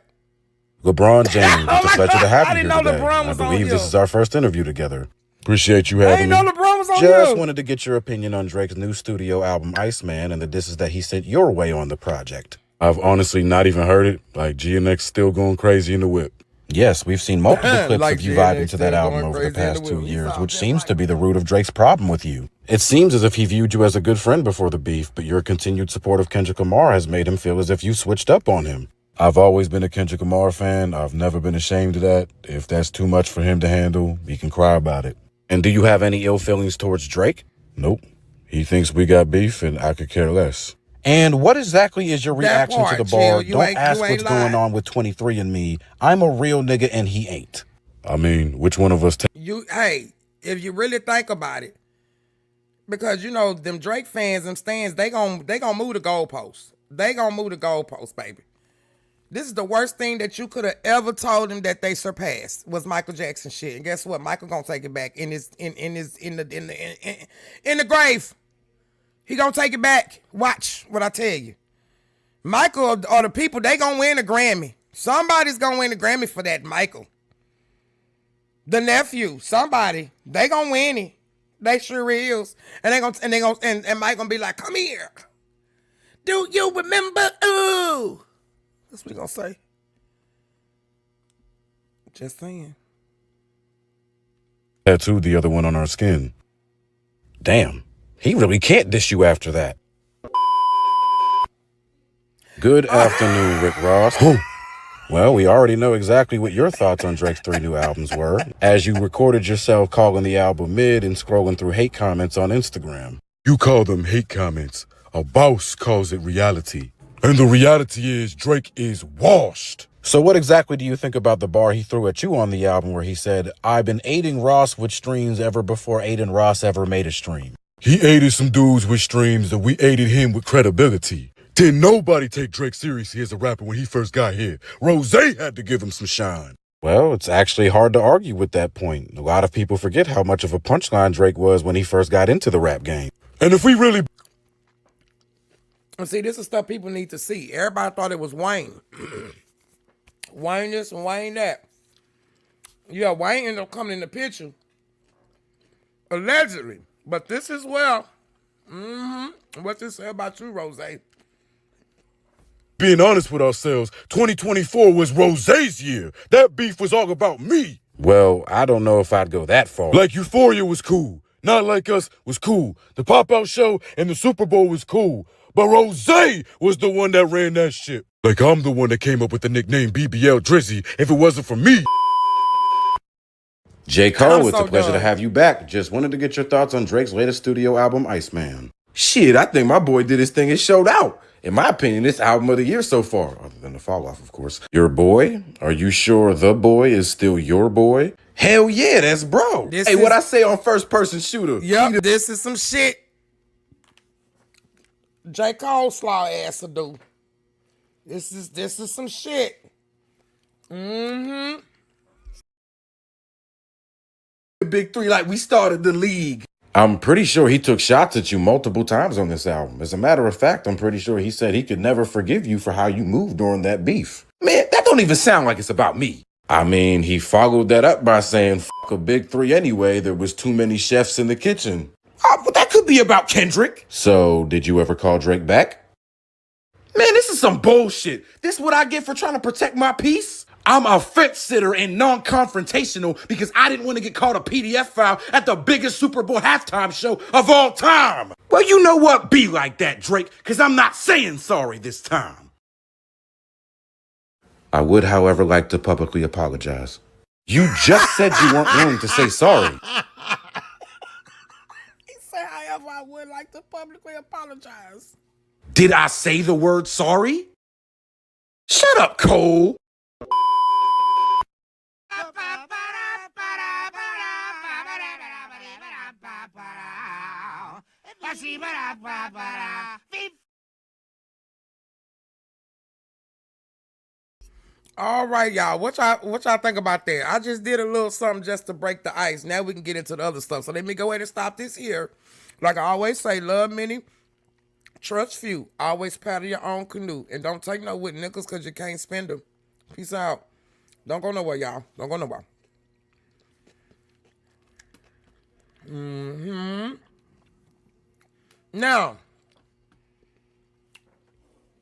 LeBron James, it's a pleasure to have you here know today. LeBron was I believe on this here. is our first interview together. Appreciate you having me. I didn't know LeBron was on Just here. wanted to get your opinion on Drake's new studio album, Iceman, and the disses that he sent your way on the project. I've honestly not even heard it. Like, GNX still going crazy in the whip. Yes, we've seen multiple clips Like of you GNX vibing to that still album going over the crazy in the past 2 whip. He years, sounds which just seems like to be the root of Drake's problem with you. It seems as if he viewed you as a good friend before the beef, but your continued support of Kendrick Lamar has made him feel as if you switched up on him. I've always been a Kendrick Lamar fan. I've never been ashamed of that. If that's too much for him to handle, he can cry about it. And do you have any ill feelings towards Drake? Nope. He thinks we got beef and I could care less. And what exactly is your reaction part, to the bar? chill. You Don't ain't ask what's going lying. on with 23andMe. I'm a real nigga and he ain't. I mean, which one of us? Hey, if you really think about it, because you know them Drake fans, them stands, they gonna move the goalposts. They gonna move the goalposts, baby. This is the worst thing that you could have ever told them that they surpassed was Michael Jackson shit. And guess what? Michael gonna take it back in the grave. He gonna take it back. Watch what I tell you. Michael or the people, they gonna win a Grammy. Somebody's gonna win a Grammy for that, Michael. The nephew, somebody, they gonna win it. They sure is. And Mike gonna be like, come here. Do you remember? Ooh. That's what he gonna say. Just saying. Tattooed the other one on our skin. Damn, he really can't dish you after that. Good afternoon, Rick Ross. Well, we already know exactly what your thoughts on Drake's 3 new albums were, as you recorded yourself calling the album mid and scrolling through hate comments on Instagram. You call them hate comments. A boss calls it reality. And the reality is Drake is washed. So what exactly do you think about the bar he threw at you on the album where he said, I've been aiding Ross with streams ever before Aiden Ross ever made a stream? He aided some dudes with streams and we aided him with credibility. Didn't nobody take Drake seriously as a rapper when he first got here. Rose had to give him some shine. Well, it's actually hard to argue with that point. A lot of people forget how much of a punchline Drake was when he first got into the rap game. And if we really... And see, this is stuff people need to see. Everybody thought it was Wayne. Wayne this and Wayne that. Yeah, Wayne ended up coming in the picture. Allegedly. But this is well. What this say about you, Rose? Being honest with ourselves, 2024 was Rose's year. That beef was all about me. Well, I don't know if I'd go that far. Like Euphoria was cool. Not Like Us was cool. The Pop-Out Show and the Super Bowl was cool. But Rose was the one that ran that shit. Like I'm the one that came up with the nickname BBL Drizzy if it wasn't for me. J. Cole, it's so a pleasure to done. have you back. Just wanted to get your thoughts on Drake's latest studio album, Iceman. Shit, I think my boy did his thing and showed out. In my opinion, this album of the year so far, other than the fall off, of course. Your boy? Are you sure the boy is still your boy? Hell yeah, that's bro. What I say on first person shooter? Yep, this is some shit. J. Cole slaw ass to do. This is some shit. The big three, like we started the league. I'm pretty sure he took shots at you multiple times on this album. As a matter of fact, I'm pretty sure he said he could never forgive you for how you moved during that beef. Man, that don't even sound like it's about me. I mean, he followed that up by saying, fuck a big three anyway, there was too many chefs in the kitchen. But that could be about Kendrick. So, did you ever call Drake back? Man, this is some bullshit. This is what I get for trying to protect my peace? I'm a fence sitter and non-confrontational because I didn't want to get called a PDF file at the biggest Super Bowl halftime show of all time. Well, you know what? Be like that, Drake, because I'm not saying sorry this time. I would, however, like to publicly apologize. You just said you weren't willing to say sorry. He said, however, I would like to publicly apologize. Did I say the word sorry? Shut up, Cole. All right, y'all. What y'all think about that? I just did a little something just to break the ice. Now we can get into the other stuff. So let me go ahead and stop this here. Like I always say, love many, trust few. Always paddle your own canoe. And don't take no with nickels because you can't spend them. Peace out. Don't go nowhere, y'all. Don't go nowhere. Now,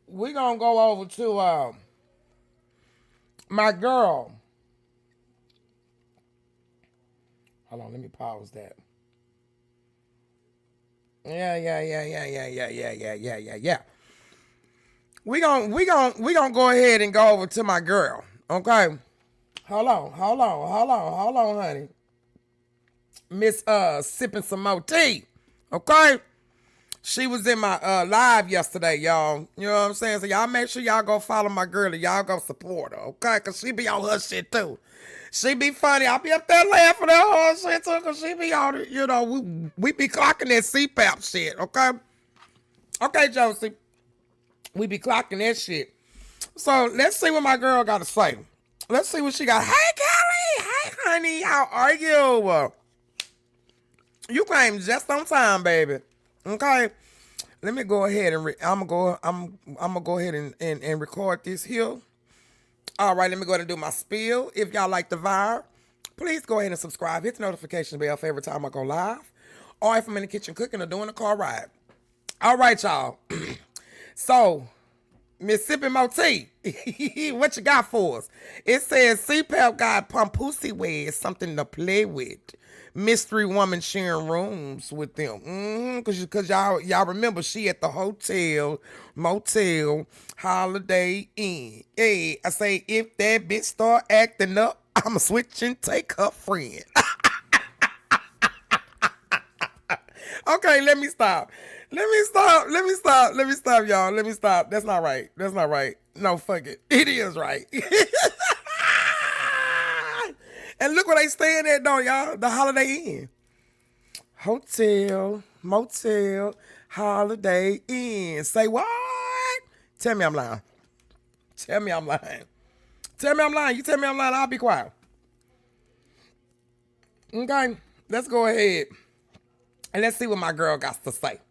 we're going to go over to my girl. Hold on, let me pause that. Yeah. We gonna go ahead and go over to my girl. Okay. Hold on, honey. Miss sipping some more tea. Okay. She was in my live yesterday, y'all. You know what I'm saying? So y'all make sure y'all go follow my girl and y'all go support her, okay? Because she be on her shit, too. She be funny. I be up there laughing at her shit, too, because she be on it. You know, we be clocking that Cpap shit, okay? Okay, Josie. We be clocking that shit. So let's see what my girl got to say. Let's see what she got. Hey, Kelly. Hey, honey. How are you? You came just on time, baby. Okay, let me go ahead and I'm gonna go ahead and record this here. All right, let me go ahead and do my spiel. If y'all like the vibe, please go ahead and subscribe. Hit the notification bell for every time I go live, or if I'm in the kitchen cooking or doing a car ride. All right, y'all. So, Miss Sipping Mo Tea, what you got for us? It says Cpap got papoose wear, something to play with. Mystery woman sharing rooms with them. Cause y'all remember she at the hotel, motel, Holiday Inn. Hey, I say if that bitch start acting up, I'ma switch and take her friend. Okay, let me stop. Let me stop, y'all. Let me stop. That's not right. No, fuck it. It is right. And look where they staying at, though, y'all. The Holiday Inn. Hotel, motel, Holiday Inn. Say what? Tell me I'm lying. You tell me I'm lying, I'll be quiet. Okay, let's go ahead. And let's see what my girl got to say.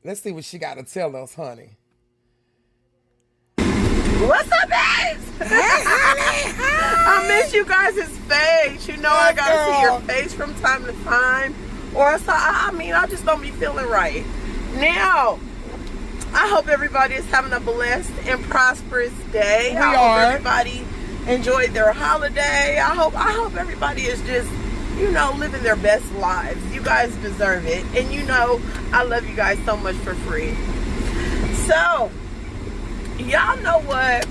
Let's see what she got to tell us, honey. What's up, babes? Hey, honey. I miss you guys' face. You know, I gotta girl. see your face from time to time. Or else I just don't be feeling right. Now, I hope everybody is having a blessed and prosperous day. I hope everybody enjoyed their holiday. I hope everybody is just, you know, living their best lives. You guys deserve it. And you know, I love you guys so much for free. So, y'all know what?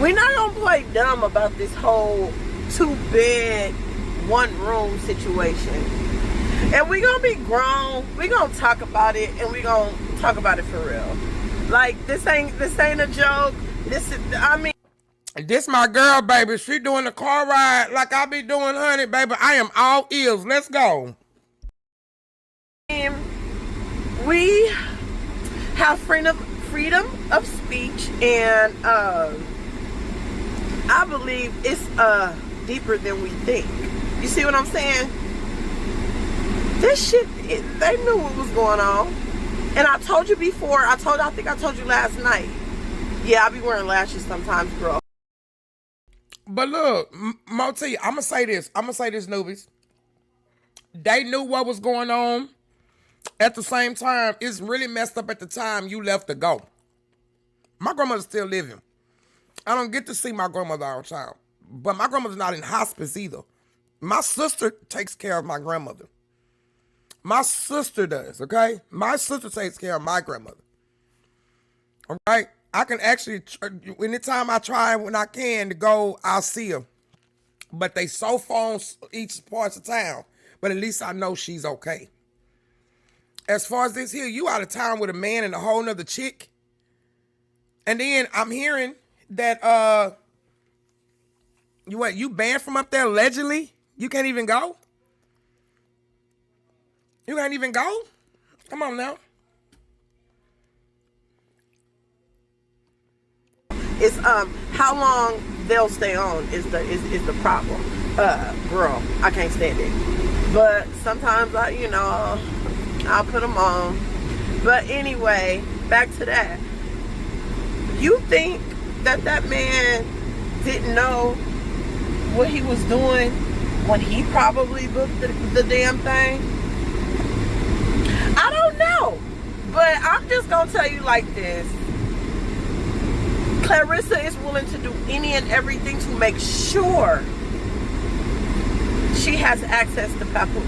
We're not gonna play dumb about this whole 2-bed, 1-room situation. And we're gonna be grown. We're gonna talk about it, and we're gonna talk about it for real. Like, this ain't a joke. This my girl, baby. She doing the car ride like I be doing, honey, baby. I am all ears. Let's go. We have freedom of speech, and I believe it's deeper than we think. You see what I'm saying? This shit, they knew what was going on. And I told you before, I think I told you last night. Yeah, I be wearing lashes sometimes, bro. But look, Moti, I'm gonna say this, newbies. They knew what was going on. At the same time, it's really messed up at the time you left to go. My grandmother's still living. I don't get to see my grandmother all the time. But my grandmother's not in hospice either. My sister takes care of my grandmother. My sister does, okay? My sister takes care of my grandmother. All right? I can actually, anytime I try when I can to go, I'll see her. But they so far on each part of town. But at least I know she's okay. As far as this here, you out of town with a man and a whole nother chick. And then I'm hearing that you banned from up there allegedly? You can't even go? You can't even go? Come on now. It's how long they'll stay on is the problem. Girl, I can't stand it. But sometimes I'll put them on. But anyway, back to that. You think that man didn't know what he was doing when he probably booked the damn thing? I don't know. But I'm just gonna tell you like this. Clarissa is willing to do any and everything to make sure she has access to papoose.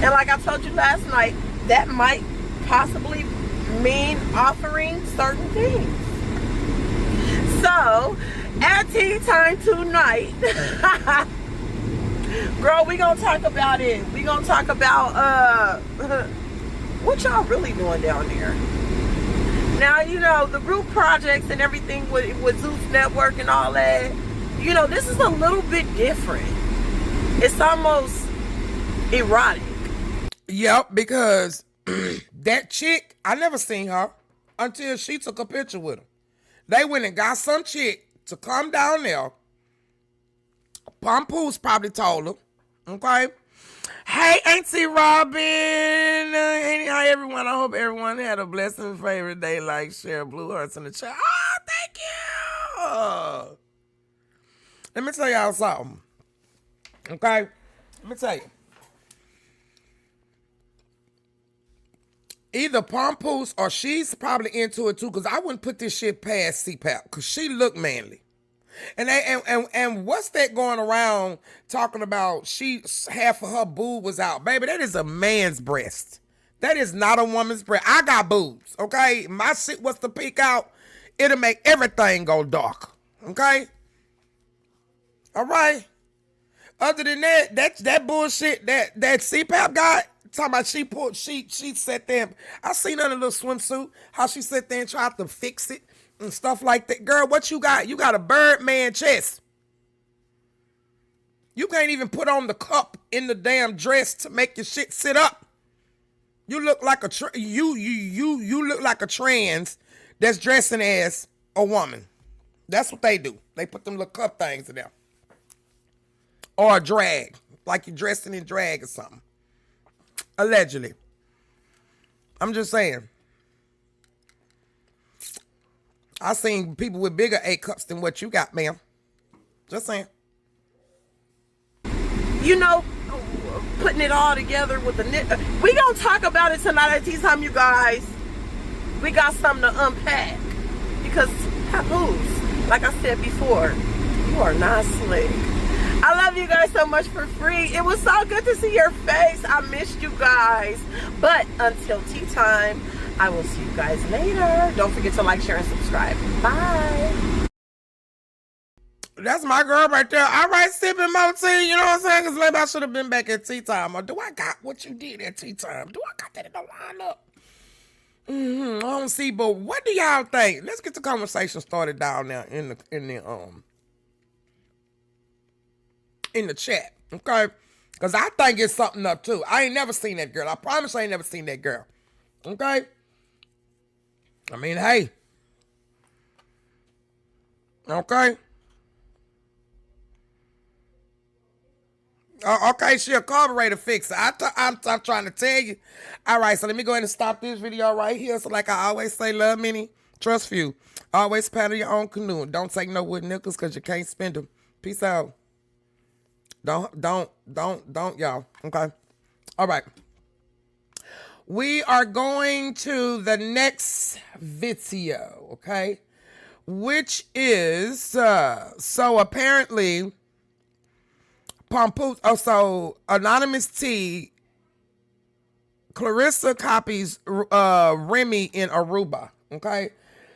And like I told you last night, that might possibly mean offering certain things. So, at tea time tonight, girl, we gonna talk about it. We gonna talk about what y'all really doing down there. Now, the group projects and everything with Zeus Network and all that, this is a little bit different. It's almost erotic. Yep, because that chick, I never seen her until she took a picture with him. They went and got some chick to come down there. Papoose probably told her, okay? Hey, Auntie Robin. Hi, everyone. I hope everyone had a blessed and favorite day. Like, share, blue hearts in the chat. Oh, thank you. Let me tell y'all something. Okay? Let me tell you. Either Papoose or she's probably into it too, because I wouldn't put this shit past Cpap, because she looked manly. And what's that going around talking about half of her boob was out? Baby, that is a man's breast. That is not a woman's breast. I got boobs, okay? My shit was to peek out, it'll make everything go dark, okay? All right? Other than that bullshit that Cpap got, talking about she sat there, I seen her in a little swimsuit, how she sat there and tried to fix it and stuff like that. Girl, what you got? You got a Birdman chest. You can't even put on the cup in the damn dress to make your shit sit up. You look like you look like a trans that's dressing as a woman. That's what they do. They put them little cup things in there. Or a drag, like you're dressing in drag or something. Allegedly. I'm just saying. I seen people with bigger A cups than what you got, ma'am. Just saying. Putting it all together with the knit. We gonna talk about it tonight at tea time, you guys. We got something to unpack. Because papoose, like I said before, you are not slick. I love you guys so much for free. It was so good to see your face. I missed you guys. But until tea time, I will see you guys later. Don't forget to like, share, and subscribe. Bye. That's my girl right there. All right, sipping more tea. You know what I'm saying? Because maybe I should have been back at tea time. Or do I got what you did at tea time? Do I got that in the lineup? I don't see, but what do y'all think? Let's get the conversation started down there in the chat, okay? Because I think it's something up too. I ain't never seen that girl. I promise I ain't never seen that girl, okay? I mean, hey, okay? Okay, she a carburetor fixer. I'm trying to tell you. All right, so let me go ahead and stop this video right here. So like I always say, love many, trust few. Always paddle your own canoe. Don't take no wood nickels because you can't spend them. Peace out. Don't, y'all. Okay. All right. We are going to the next video, okay? Which is, so apparently, Papoose, so Anonymous T, Clarissa copies Remy in Aruba, okay?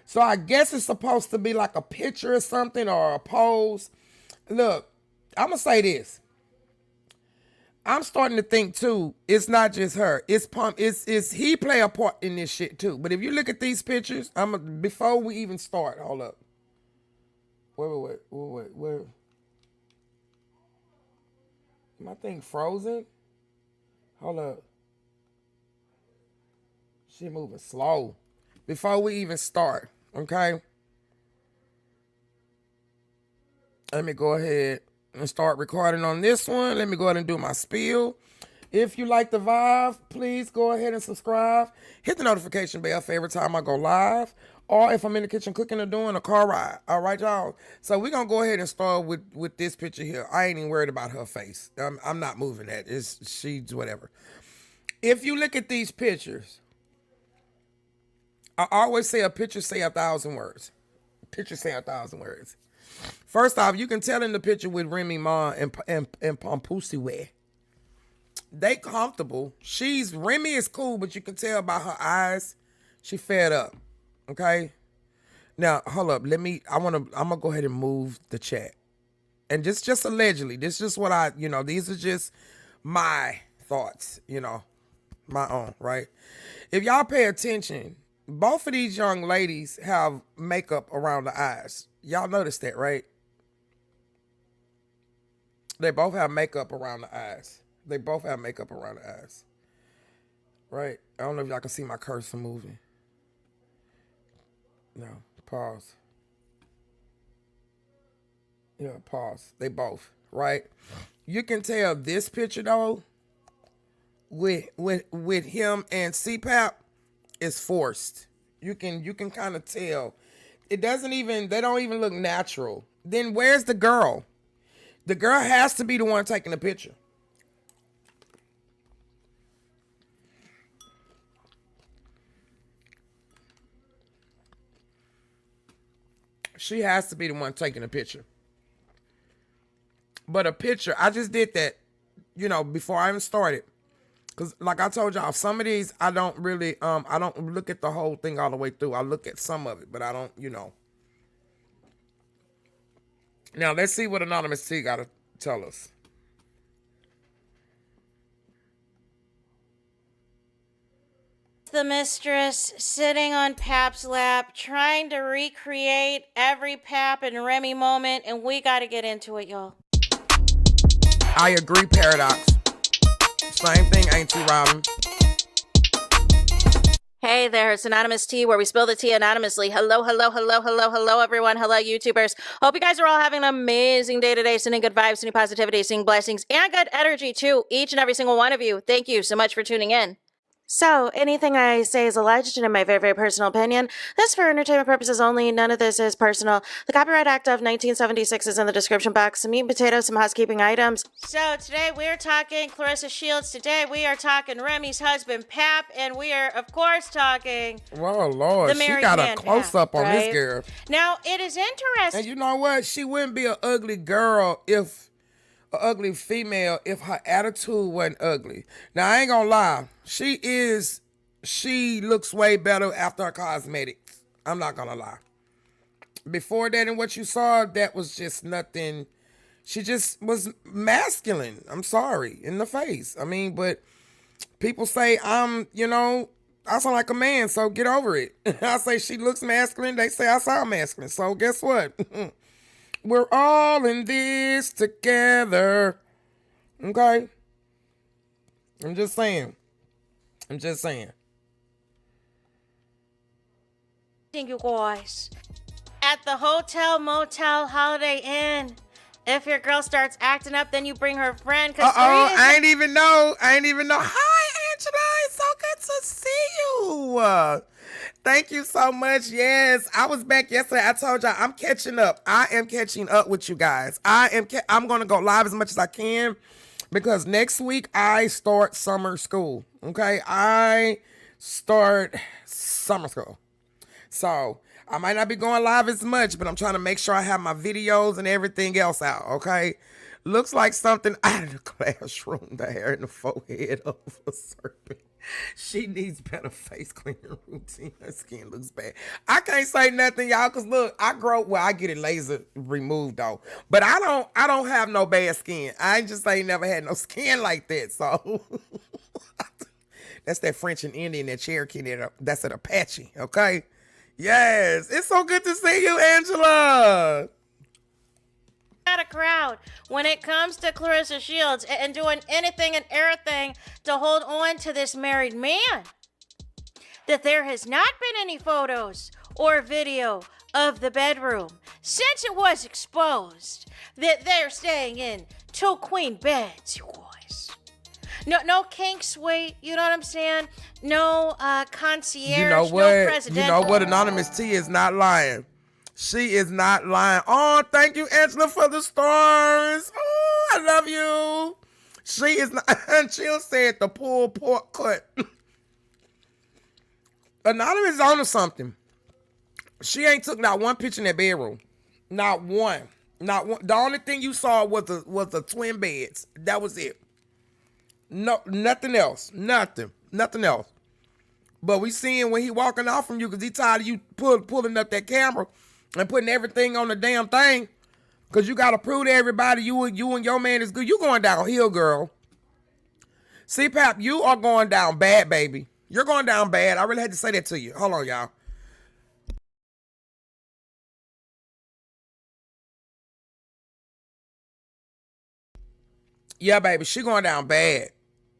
So I guess it's supposed to be like a picture or something or a pose. Look, I'm going to say this. I'm starting to think too, it's not just her. It's he play a part in this shit too. But if you look at these pictures, before we even start, hold up. Wait. My thing frozen? Hold up. She moving slow. Before we even start, okay? Let me go ahead and start recording on this one. Let me go ahead and do my spiel. If you like the vibe, please go ahead and subscribe. Hit the notification bell for every time I go live. Or if I'm in the kitchen cooking or doing a car ride. All right, y'all? So we're going to go ahead and start with this picture here. I ain't even worried about her face. I'm not moving that. She's whatever. If you look at these pictures, I always say a picture say 1,000 words. Picture say 1,000 words. First off, you can tell in the picture with remyma and papoose wear. They comfortable. Remy is cool, but you can tell by her eyes, she fed up. Okay? Now, hold up. I'm gonna go ahead and move the chat. And just allegedly, this is just what these are just my thoughts, my own, right? If y'all pay attention, both of these young ladies have makeup around the eyes. Y'all notice that, right? They both have makeup around the eyes. They both have makeup around the eyes. Right? I don't know if y'all can see my cursor moving. No. Pause. Yeah, pause. They both. Right? You can tell this picture, though, with him and Cpap is forced. You can kind of tell. They don't even look natural. Then where's the girl? The girl has to be the one taking the picture. She has to be the one taking the picture. But a picture, I just did that, before I even started. Because like I told y'all, some of these, I don't really, I don't look at the whole thing all the way through. I look at some of it, but I don't, Now, let's see what Anonymous T got to tell us. The mistress sitting on Pap's lap, trying to recreate every Pap and Remy moment, and we got to get into it, y'all. I agree, Paradox. Same thing, ain't you, Robin? Hey there, it's Anonymous T, where we spill the tea anonymously. Hello, everyone. Hello, YouTubers. Hope you guys are all having an amazing day today, sending good vibes, sending positivity, sending blessings, and good energy to each and every single one of you. Thank you so much for tuning in. So, anything I say is alleged and in my very, very personal opinion. This for entertainment purposes only. None of this is personal. The Copyright Act of 1976 is in the description box. Some meat and potatoes, some housekeeping items. So, today we're talking claressashields. Today we are talking Remy's husband, Pap. And we are, of course, talking... Whoa, Lord. She got a close-up on this girl. Now, it is interesting... And you know what? She wouldn't be an ugly girl ugly female if her attitude wasn't ugly. Now, I ain't gonna lie. She looks way better after her cosmetics. I'm not gonna lie. Before that and what you saw, that was just nothing. She just was masculine. I'm sorry. In the face. I mean, but people say I sound like a man, so get over it. I say she looks masculine. They say I sound masculine. So guess what? We're all in this together. Okay? I'm just saying. You guys. At the hotel, motel, Holiday Inn. If your girl starts acting up, then you bring her friend. I ain't even know. Hi, Angela. It's so good to see you. Thank you so much. Yes, I was back yesterday. I told y'all I'm catching up. I am catching up with you guys. I'm going to go live as much as I can because next week I start summer school. Okay, I start summer school. So I might not be going live as much, but I'm trying to make sure I have my videos and everything else out. Okay, looks like something out of the classroom. The hair and the forehead of a serpent. She needs better face cleaning routine. Her skin looks bad. I can't say nothing, y'all, because look, I get it laser removed though. But I don't have no bad skin. I just ain't never had no skin like that. So that's that French and Indian, that Cherokee, that's an Apache, okay? Yes. It's so good to see you, Angela. Not a crowd when it comes to claressashields and doing anything and everything to hold on to this married man. that there has not been any photos or video of the bedroom since it was exposed that they're staying in 2 queen beds, you guys. No king suite, you know what I'm saying? No concierge, You know what? no presidential. You know what? Anonymous T is not lying. She is not lying. Oh, thank you, Angela, for the stars. Oh, I love you. She is not. She'll say it, the pulled pork cut. Anonymous is on to something. She ain't took not one picture in that bedroom. Not one. Not one. The only thing you saw was the twin beds. That was it. No, nothing else. Nothing else. But we seeing when he walking off from you because he tired of you pulling up that camera and putting everything on the damn thing. Because you got to prove to everybody you and your man is good. You going downhill, girl. Cpap, you are going down bad, baby. You're going down bad. I really had to say that to you. Hold on, y'all. Yeah, baby, she going down bad.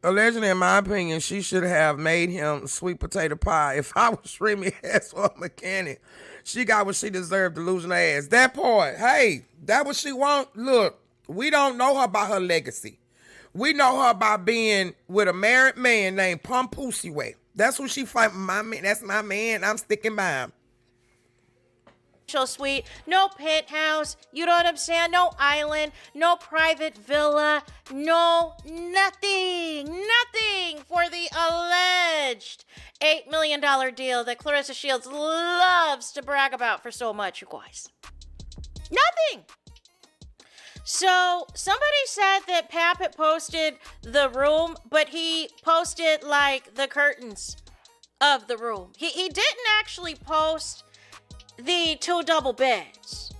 Allegedly, in my opinion, she should have made him sweet potato pie. If I was Remy ass or a mechanic, she got what she deserved to losing her ass. That part, hey, that what she want. Look, we don't know her by her legacy. We know her by being with a married man named Papoose. That's who she fight. My man, that's my man. I'm sticking by him. Suite, no penthouse, you know what I'm saying? No island, no private villa, no nothing for the alleged $8 million deal that ClaressaShields loves to brag about for so much, you guys. Nothing. So somebody said that Pap had posted the room, but he posted like the curtains of the room. He didn't actually post the 2 double beds.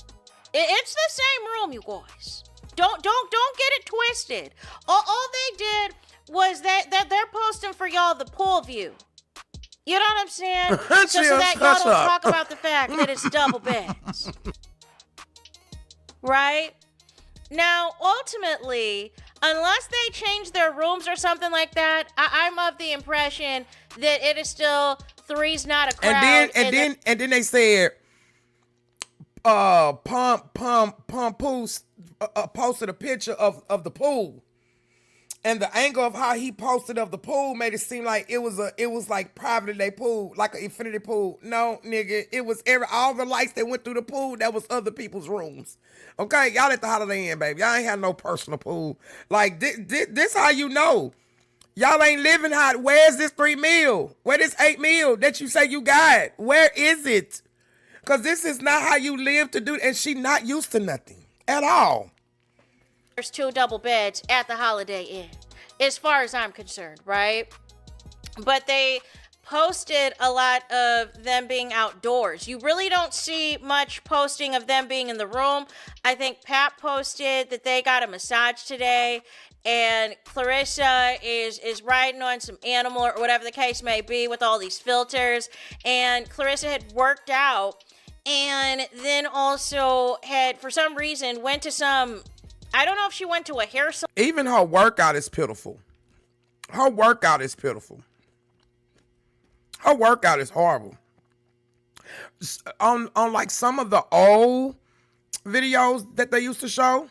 It's the same room, you guys. Don't get it twisted. All they did was that they're posting for y'all the pool view. You know what I'm saying? so that y'all don't talk about the fact that it's double beds. Right? Now, ultimately, unless they change their rooms or something like that, I'm of the impression that it is still 3's not a crowd. And then they said Papoose posted a picture of the pool, and the angle of how he posted of the pool made it seem like it was like private day pool, like an infinity pool. No, nigga, it was all the lights that went through the pool. That was other people's rooms. Okay, y'all at the Holiday Inn, baby. Y'all ain't have no personal pool. Like this how you know y'all ain't living hot. Where's this 3 mil? Where this 8 mil that you say you got? Where is it? Because this is not how you live to do it. And she not used to nothing at all. There's 2 double beds at the Holiday Inn, as far as I'm concerned, right? But they posted a lot of them being outdoors. You really don't see much posting of them being in the room. I think Pat posted that they got a massage today, and Clarissa is riding on some animal or whatever the case may be with all these filters. And Clarissa had worked out and then also had, for some reason, went to some, I don't know if she went to a hair salon. Even her workout is pitiful. Her workout is pitiful. Her workout is horrible. On like some of the old videos that they used to show,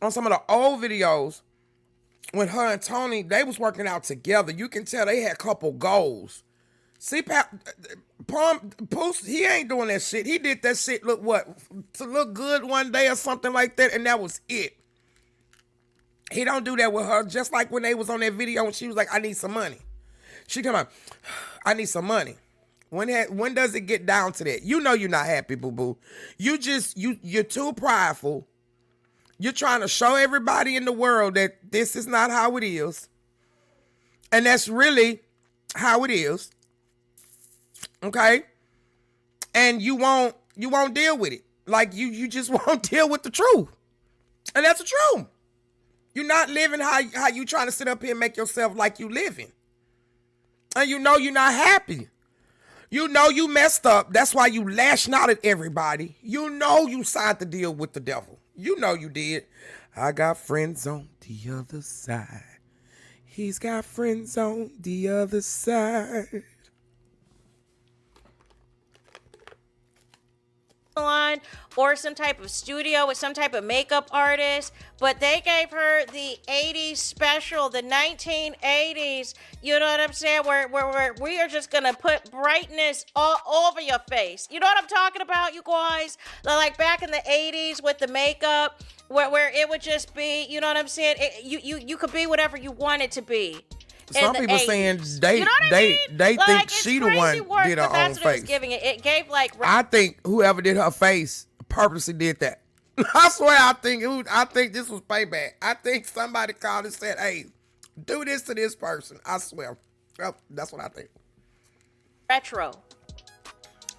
on some of the old videos, when her and Tony, they was working out together, you can tell they had a couple goals. Cpap, Papoose, he ain't doing that shit. He did that shit to look good one day or something like that, and that was it. He don't do that with her. Just like when they was on that video and she was like, I need some money. She come out, I need some money. When does it get down to that? You know you're not happy, boo-boo. You're too prideful. You're trying to show everybody in the world that this is not how it is. And that's really how it is. Okay? And you won't deal with it. Like you just won't deal with the truth. And that's the truth. You're not living how you trying to sit up here and make yourself like you living. And you know you're not happy. You know you messed up. That's why you lashing out at everybody. You know you signed the deal with the devil. You know you did. I got friends on the other side. He's got friends on the other side. salon or some type of studio with some type of makeup artist, but they gave her the 80s special, the 1980s, you know what I'm saying, where we are just gonna put brightness all over your face. You know what I'm talking about, you guys? Like back in the 80s with the makeup, where it would just be, you know what I'm saying, you could be whatever you wanted to be. Some people saying they Like, think she the one did her own face. face. It gave like. I think whoever did her face purposely did that. I swear, I think this was payback. I think somebody called and said, "Hey, do this to this person." I swear, that's what I think. Retro.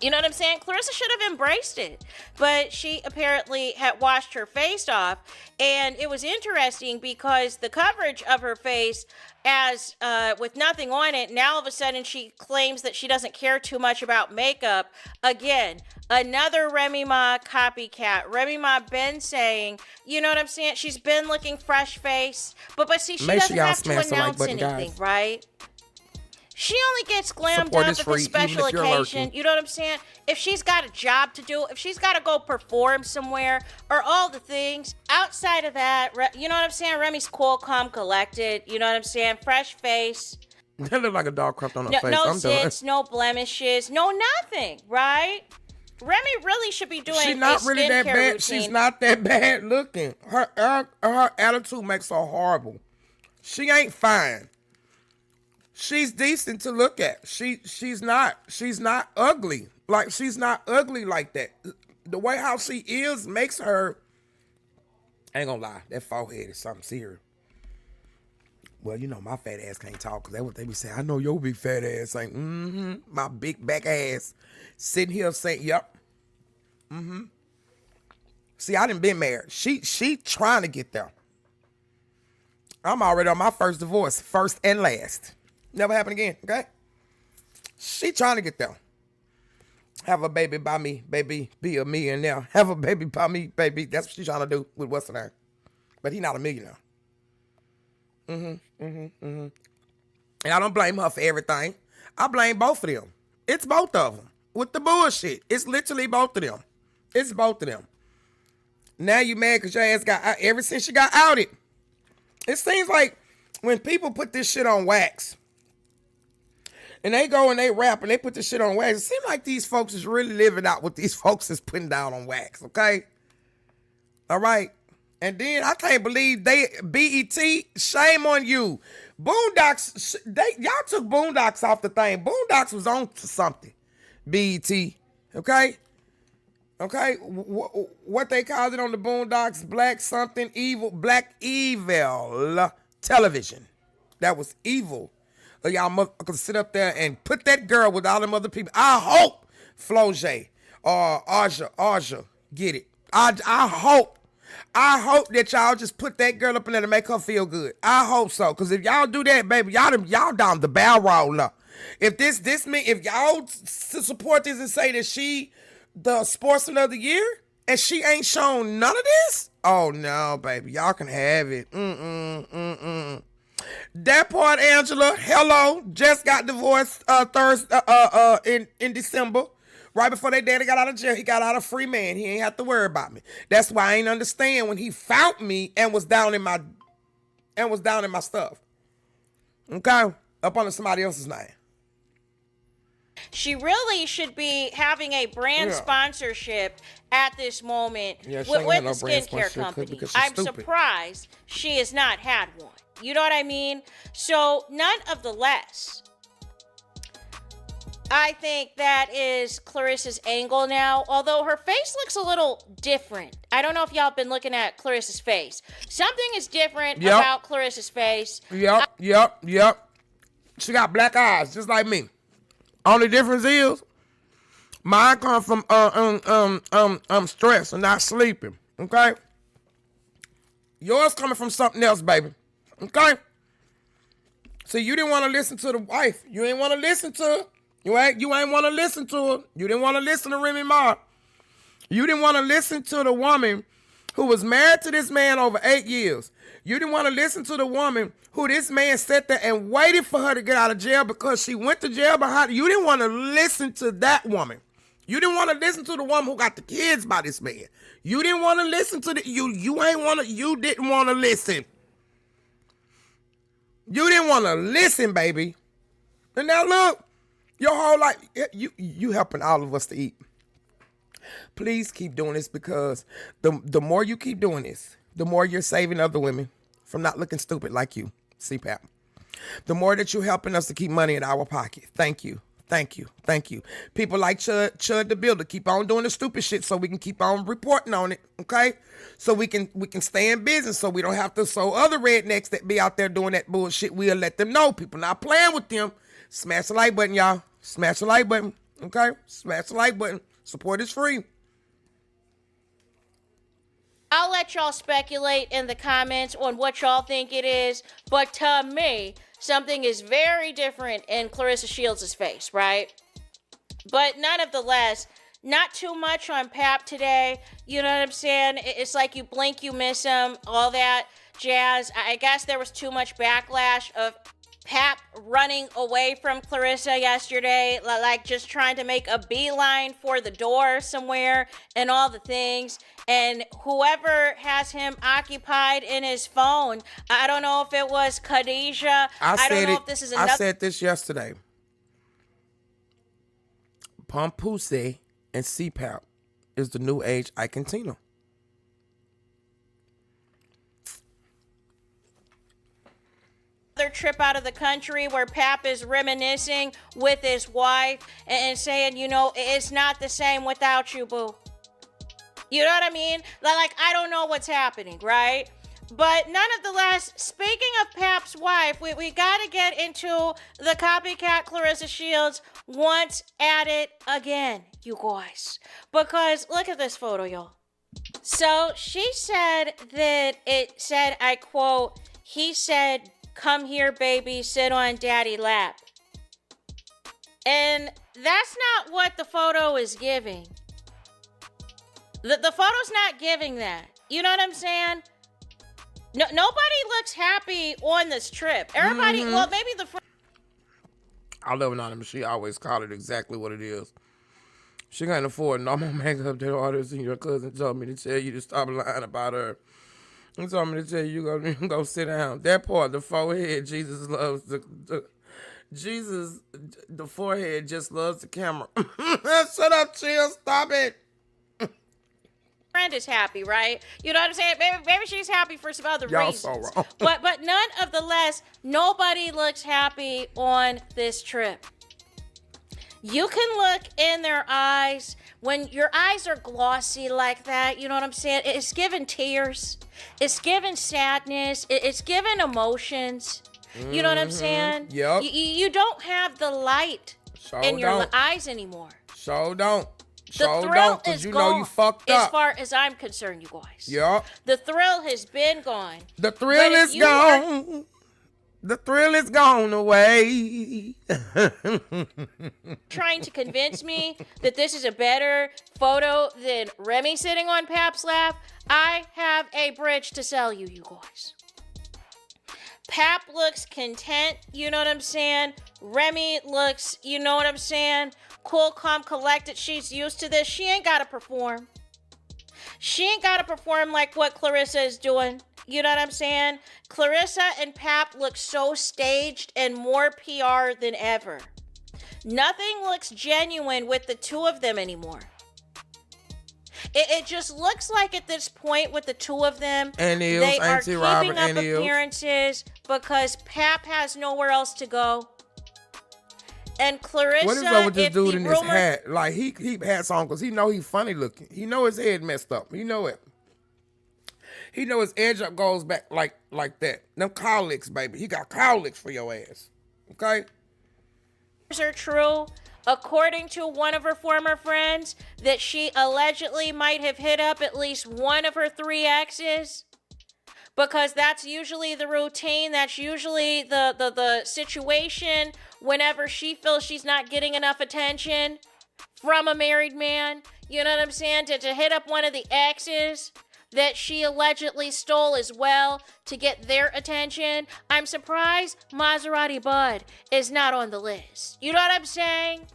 You know what I'm saying? Claressa should have embraced it, but she apparently had washed her face off, and it was interesting because the coverage of her face, as with nothing on it, now all of a sudden she claims that she doesn't care too much about makeup. Again, another remyma copycat. Remyma been saying, you know what I'm saying? She's been looking fresh face, but see, she doesn't have to announce anything, right? She only gets glammed up at the special occasion. You know what I'm saying? If she's got a job to do, if she's got to go perform somewhere, or all the things. Outside of that, you know what I'm saying? Remy's cool, calm, collected. You know what I'm saying? Fresh face. That look like a dog crept on her face. No I'm zits, no blemishes, no nothing, right? Remy really should be doing She's not really that bad. Routine. She's not that bad looking. Her attitude makes her horrible. She ain't fine. She's decent to look at. She's not ugly. Like, she's not ugly like that. The way how she is makes her, I ain't gonna lie, that forehead is something serious. Well, you know, my fat ass can't talk because that's what they be saying. I know your big fat ass ain't, my big back ass sitting here saying, yep. See, I done been married. She trying to get there. I'm already on my first divorce, first and last. Never happen again, okay? She trying to get there. Have a baby by me, baby. Be a millionaire. Have a baby by me, baby. That's what she's trying to do with what's her name. But he not a millionaire. And I don't blame her for everything. I blame both of them. It's both of them. With the bullshit. It's literally both of them. It's both of them. Now you mad because your ass got out ever since you got outed. It seems like when people put this shit on wax, and they go and they rap and they put this shit on wax, it seems like these folks is really living out what these folks is putting down on wax, okay? All right? And then I can't believe BET, shame on you. Boondocks, y'all took Boondocks off the thing. Boondocks was on to something. BET, okay? Okay? What they called it on the Boondocks, black evil television. That was evil. Y'all could sit up there and put that girl with all them other people. I hope Flau'jae or Aja get it. I hope that y'all just put that girl up in there to make her feel good. I hope so. Because if y'all do that, baby, y'all down the barrel roller. If if y'all support this and say that she the sportsman of the year and she ain't shown none of this, oh no, baby, y'all can have it. That part, Angela, hello, just got divorced Thursday in December. Right before their daddy got out of jail, he got out a free man. He ain't have to worry about me. That's why I ain't understand when he found me and was down in my stuff. Okay? Up under somebody else's name. She really should be having a brand sponsorship at this moment with the skincare company. I'm surprised she has not had one. You know what I mean? So, none of the less, I think that is Claressa's angle now, although her face looks a little different. I don't know if y'all have been looking at Claressa's face. Something is different about Claressa's face. Yep. She got black eyes, just like me. Only difference is, mine come from stress and not sleeping, okay? Yours coming from something else, baby. Okay? So you didn't want to listen to the wife. You ain't want to listen to her. You ain't want to listen to her. You didn't want to listen to remyma. You didn't want to listen to the woman who was married to this man over 8 years. You didn't want to listen to the woman who this man sat there and waited for her to get out of jail because she went to jail behind. You didn't want to listen to that woman. You didn't want to listen to the woman who got the kids by this man. You didn't want to listen to you didn't want to listen. You didn't want to listen, baby. And now look, your whole life, you helping all of us to eat. Please keep doing this, because the more you keep doing this, the more you're saving other women from not looking stupid like you, Cpap. The more that you're helping us to keep money in our pocket. Thank you. Thank you. Thank you. People like Chud the Builder, keep on doing the stupid shit so we can keep on reporting on it, okay? So we can stay in business, so we don't have to, so other rednecks that be out there doing that bullshit, we'll let them know. People not playing with them. Smash the like button, y'all. Smash the like button, okay? Smash the like button. Support is free. I'll let y'all speculate in the comments on what y'all think it is, but to me, something is very different in Claressa Shields' face, right? But nonetheless, not too much on Pap today. You know what I'm saying? It's like you blink, you miss him, all that jazz. I guess there was too much backlash of Pap running away from Claressa yesterday, like just trying to make a beeline for the door somewhere and all the things. And whoever has him occupied in his phone, I don't know if it was Khadijah. I don't know if this is another. I said this yesterday. Papoose and Cpap is the new age Icantino. Trip out of the country where Pap is reminiscing with his wife and saying, you know, it's not the same without you, boo. You know what I mean? Like, I don't know what's happening, right? But nonetheless, speaking of Pap's wife, we got to get into the copycat Claressa Shields once at it again, you guys. Because look at this photo, y'all. So she said that it said, I quote, he said, "Come here, baby, sit on daddy lap." And that's not what the photo is giving. The photo's not giving that. You know what I'm saying? No, nobody looks happy on this trip. Everybody, well, maybe the I love Anonymous. She always call it exactly what it is. She can't afford normal makeup that artists, and your cousin told me to tell you to stop lying about her. He told me to tell you go sit down. That part, the forehead, Jesus loves the forehead just loves the camera. Shut up, chill, stop it. friend is happy, right? You know what I'm saying? Maybe she's happy for some other Y'all reasons. so wrong. But none of the less, nobody looks happy on this trip. You can look in their eyes. When your eyes are glossy like that, you know what I'm saying? It's giving tears. It's giving sadness. It's giving emotions. You know what I'm saying? Yep. You don't have the light in your eyes anymore. So don't. The thrill is you gone. know you fucked up. As far as I'm concerned, you guys. Yep. The thrill has been gone. The thrill is gone. The thrill is gone away. Trying to convince me that this is a better photo than Remy sitting on Pap's lap. I have a bridge to sell you, you guys. Pap looks content, you know what I'm saying? Remy looks, you know what I'm saying? Cool, calm, collected. She's used to this. She ain't got to perform. She ain't got to perform like what Claressa is doing. You know what I'm saying? Claressa and Pap look so staged and more PR than ever. Nothing looks genuine with the two of them anymore. It just looks like at this point with the two of them, they are keeping up appearances because Pap has nowhere else to go. And Claressa, what is up with this dude in his hat? Like he hats on because he know he's funny looking. He know his head messed up. He know it. He know his edge up goes back like that. Them cowlicks, baby. He got cowlicks for your ass. Okay? Are true, according to one of her former friends, that she allegedly might have hit up at least one of her 3 exes. Because that's usually the routine. That's usually the situation whenever she feels she's not getting enough attention from a married man. You know what I'm saying? To hit up one of the exes that she allegedly stole as well to get their attention. I'm surprised Maserati Bud is not on the list. You know what I'm saying?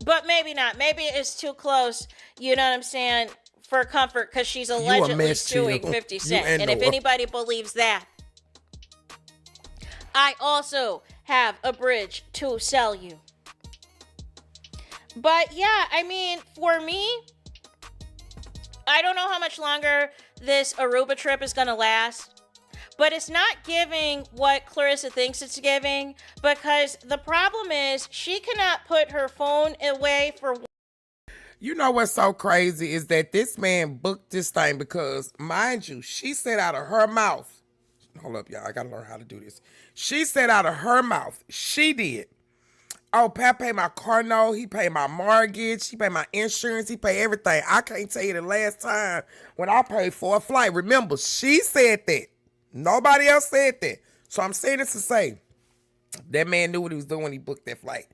But maybe not. Maybe it's too close, you know what I'm saying, for comfort, because she's allegedly suing 50 Cent. And if anybody believes that, I also have a bridge to sell you. But yeah, I mean, for me, I don't know how much longer this Aruba trip is going to last. But it's not giving what Clarissa thinks it's giving, because the problem is she cannot put her phone away for. You know what's so crazy is that this man booked this thing because, mind you, she said out of her mouth. Hold up, y'all. I got to learn how to do this. She said out of her mouth. She did. Oh, Pap paid my car note. He paid my mortgage. He paid my insurance. He paid everything. I can't tell you the last time when I paid for a flight. Remember, she said that. Nobody else said that. So I'm saying this to say, that man knew what he was doing when he booked that flight.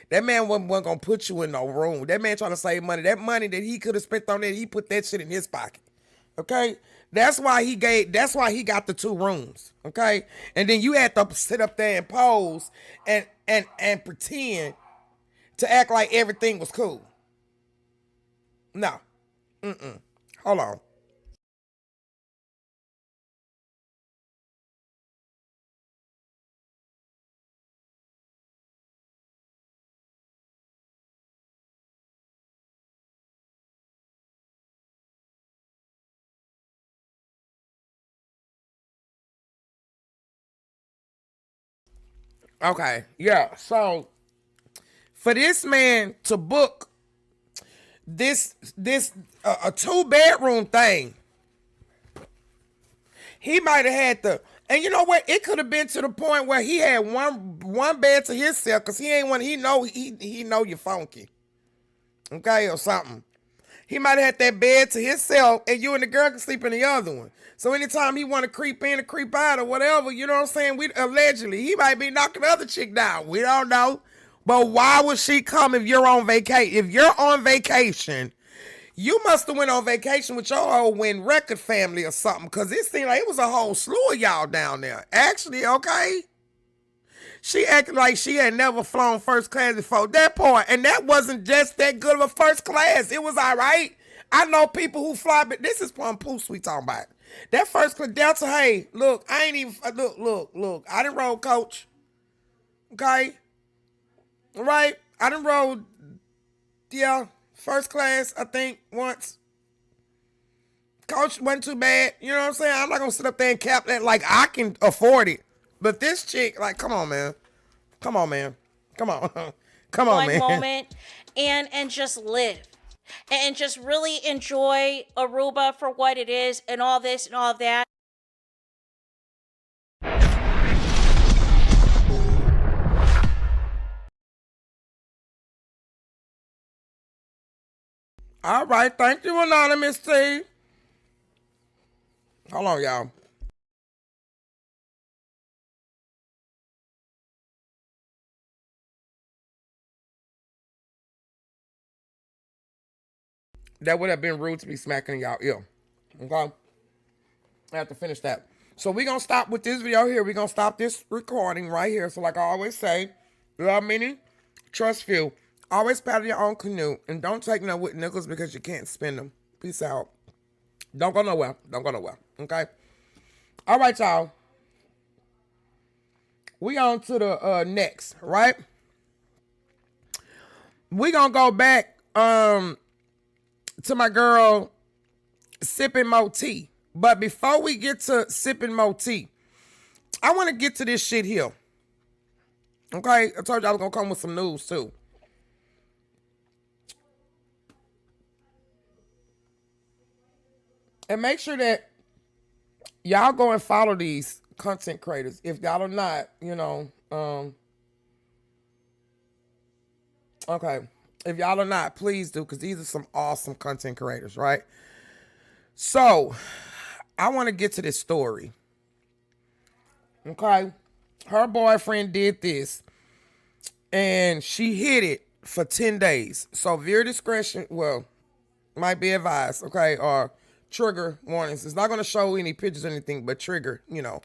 That man wasn't going to put you in no room. That man trying to save money. That money that he could have spent on that, he put that shit in his pocket. Okay? That's why he got the 2 rooms. Okay? And then you had to sit up there and pose and pretend to act like everything was cool. No. Hold on. Okay, yeah. So for this man to book this a 2-bedroom thing, he might have had to. And you know what? It could have been to the point where he had one bed to himself, because he ain't one. He know you're funky, okay, or something. He might have had that bed to himself, and you and the girl can sleep in the other one. So anytime he want to creep in or creep out or whatever, you know what I'm saying? Allegedly, he might be knocking the other chick down. We don't know. But why would she come if you're on vacation? If you're on vacation, you must have went on vacation with your old Win Record family or something, because it seemed like it was a whole slew of y'all down there. Actually, okay? She acted like she had never flown first class before that point. And that wasn't just that good of a first class. It was all right. I know people who fly, but this is papoose we talking about. That first class Delta, hey, look, I ain't even, look. I done rode coach. Okay? All right? I done rode, yeah, first class, I think, once. Coach wasn't too bad. You know what I'm saying? I'm not going to sit up there and cap that like I can afford it. But this chick, like, come on, man. Come on, man. Come on. Come on, man. One moment and just live. And just really enjoy Aruba for what it is, and all this and all that. All right. Thank you, Anonymous T. Hold on, y'all. That would have been rude to be smacking y'all ear. Okay? I have to finish that. So we're going to stop with this video here. We're going to stop this recording right here. So like I always say, love many, trust few. Always paddle your own canoe. And don't take no with nickels because you can't spend them. Peace out. Don't go nowhere. Don't go nowhere. Okay? All right, y'all. We on to the next, right? We going to go back to my girl sipping more tea. But before we get to sipping more tea, I want to get to this shit here. Okay? I told you I was going to come with some news too. And make sure that y'all go and follow these content creators. If y'all are not, you know, okay. If y'all are not, please do, because these are some awesome content creators, right? So, I want to get to this story. Okay? Her boyfriend did this, and she hid it for 10 days. So, viewer discretion, well, might be advised, okay? Or trigger warnings. It's not going to show any pictures or anything, but trigger, you know,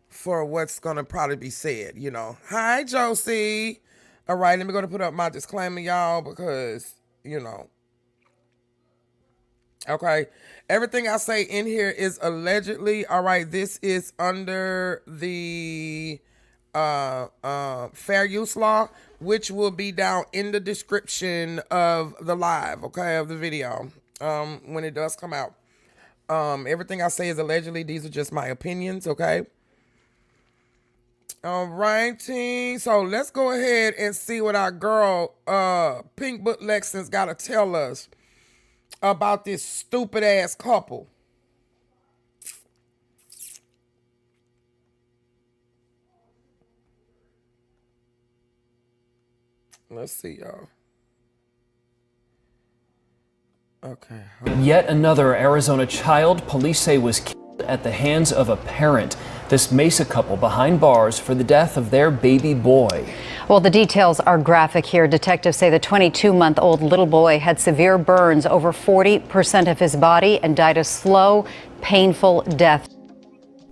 for what's going to probably be said, you know. Hi, Josie. All right, let me go to put up my disclaimer, y'all, because, you know. Okay, everything I say in here is allegedly. All right, this is under the fair use law, which will be down in the description of the live, okay, of the video, when it does come out. Everything I say is allegedly. These are just my opinions, okay? All righty, so let's go ahead and see what our girl, Pink Book Lexington's got to tell us about this stupid ass couple. Let's see, y'all. Okay. Yet another Arizona child police say was killed at the hands of a parent. This Mesa couple behind bars for the death of their baby boy. Well, the details are graphic here. Detectives say the 22-month-old little boy had severe burns over 40% of his body and died a slow, painful death.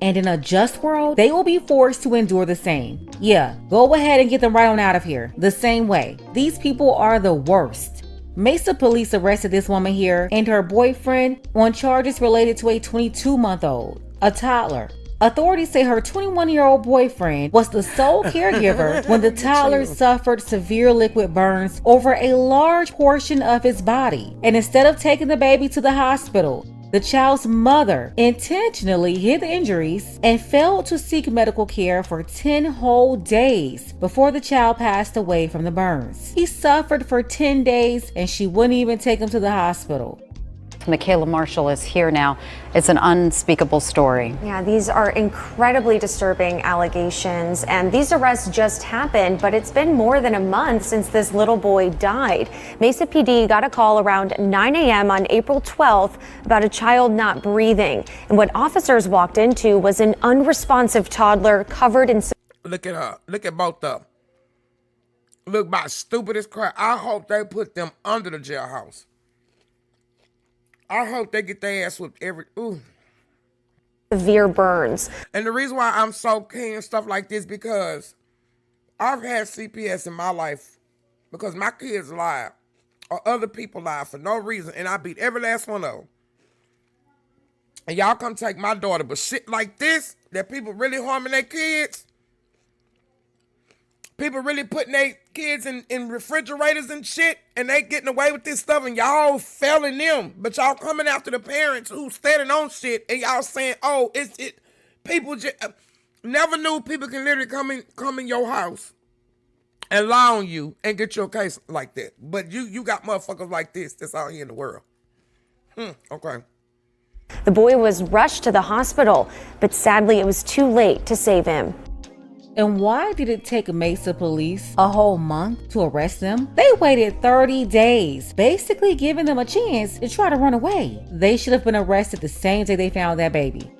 And in a just world, they will be forced to endure the same. Yeah, go ahead and get them right on out of here. The same way. These people are the worst. Mesa police arrested this woman here and her boyfriend on charges related to a 22-month-old, a toddler. Authorities say her 21-year-old boyfriend was the sole caregiver when the toddler suffered severe liquid burns over a large portion of his body. And instead of taking the baby to the hospital, the child's mother intentionally hid the injuries and failed to seek medical care for 10 whole days before the child passed away from the burns. He suffered for 10 days and she wouldn't even take him to the hospital. Michaela Marshall is here now. It's an unspeakable story. Yeah, these are incredibly disturbing allegations, and these arrests just happened, but it's been more than a month since this little boy died. Mesa PD got a call around 9 a.m. on April 12th about a child not breathing, and what officers walked into was an unresponsive toddler covered in... Look at her. Look at both of them. Look about stupid as crap. I hope they put them under the jailhouse. I hope they get their ass whipped every... Ooh. severe burns. And the reason why I'm so keen and stuff like this, because I've had CPS in my life because my kids lied or other people lied for no reason, and I beat every last one of them. And y'all come take my daughter, but shit like this, that people really harming their kids, people really putting their kids in refrigerators and shit, and they getting away with this stuff, and y'all failing them. But y'all coming after the parents who standing on shit, and y'all saying, oh, people just never knew people can literally come in your house and lie on you and get your case like that. But you got motherfuckers like this that's out here in the world. Okay. The boy was rushed to the hospital, but sadly it was too late to save him. And why did it take Mesa police a whole month to arrest them? They waited 30 days, basically giving them a chance to try to run away. They should have been arrested the same day they found that baby.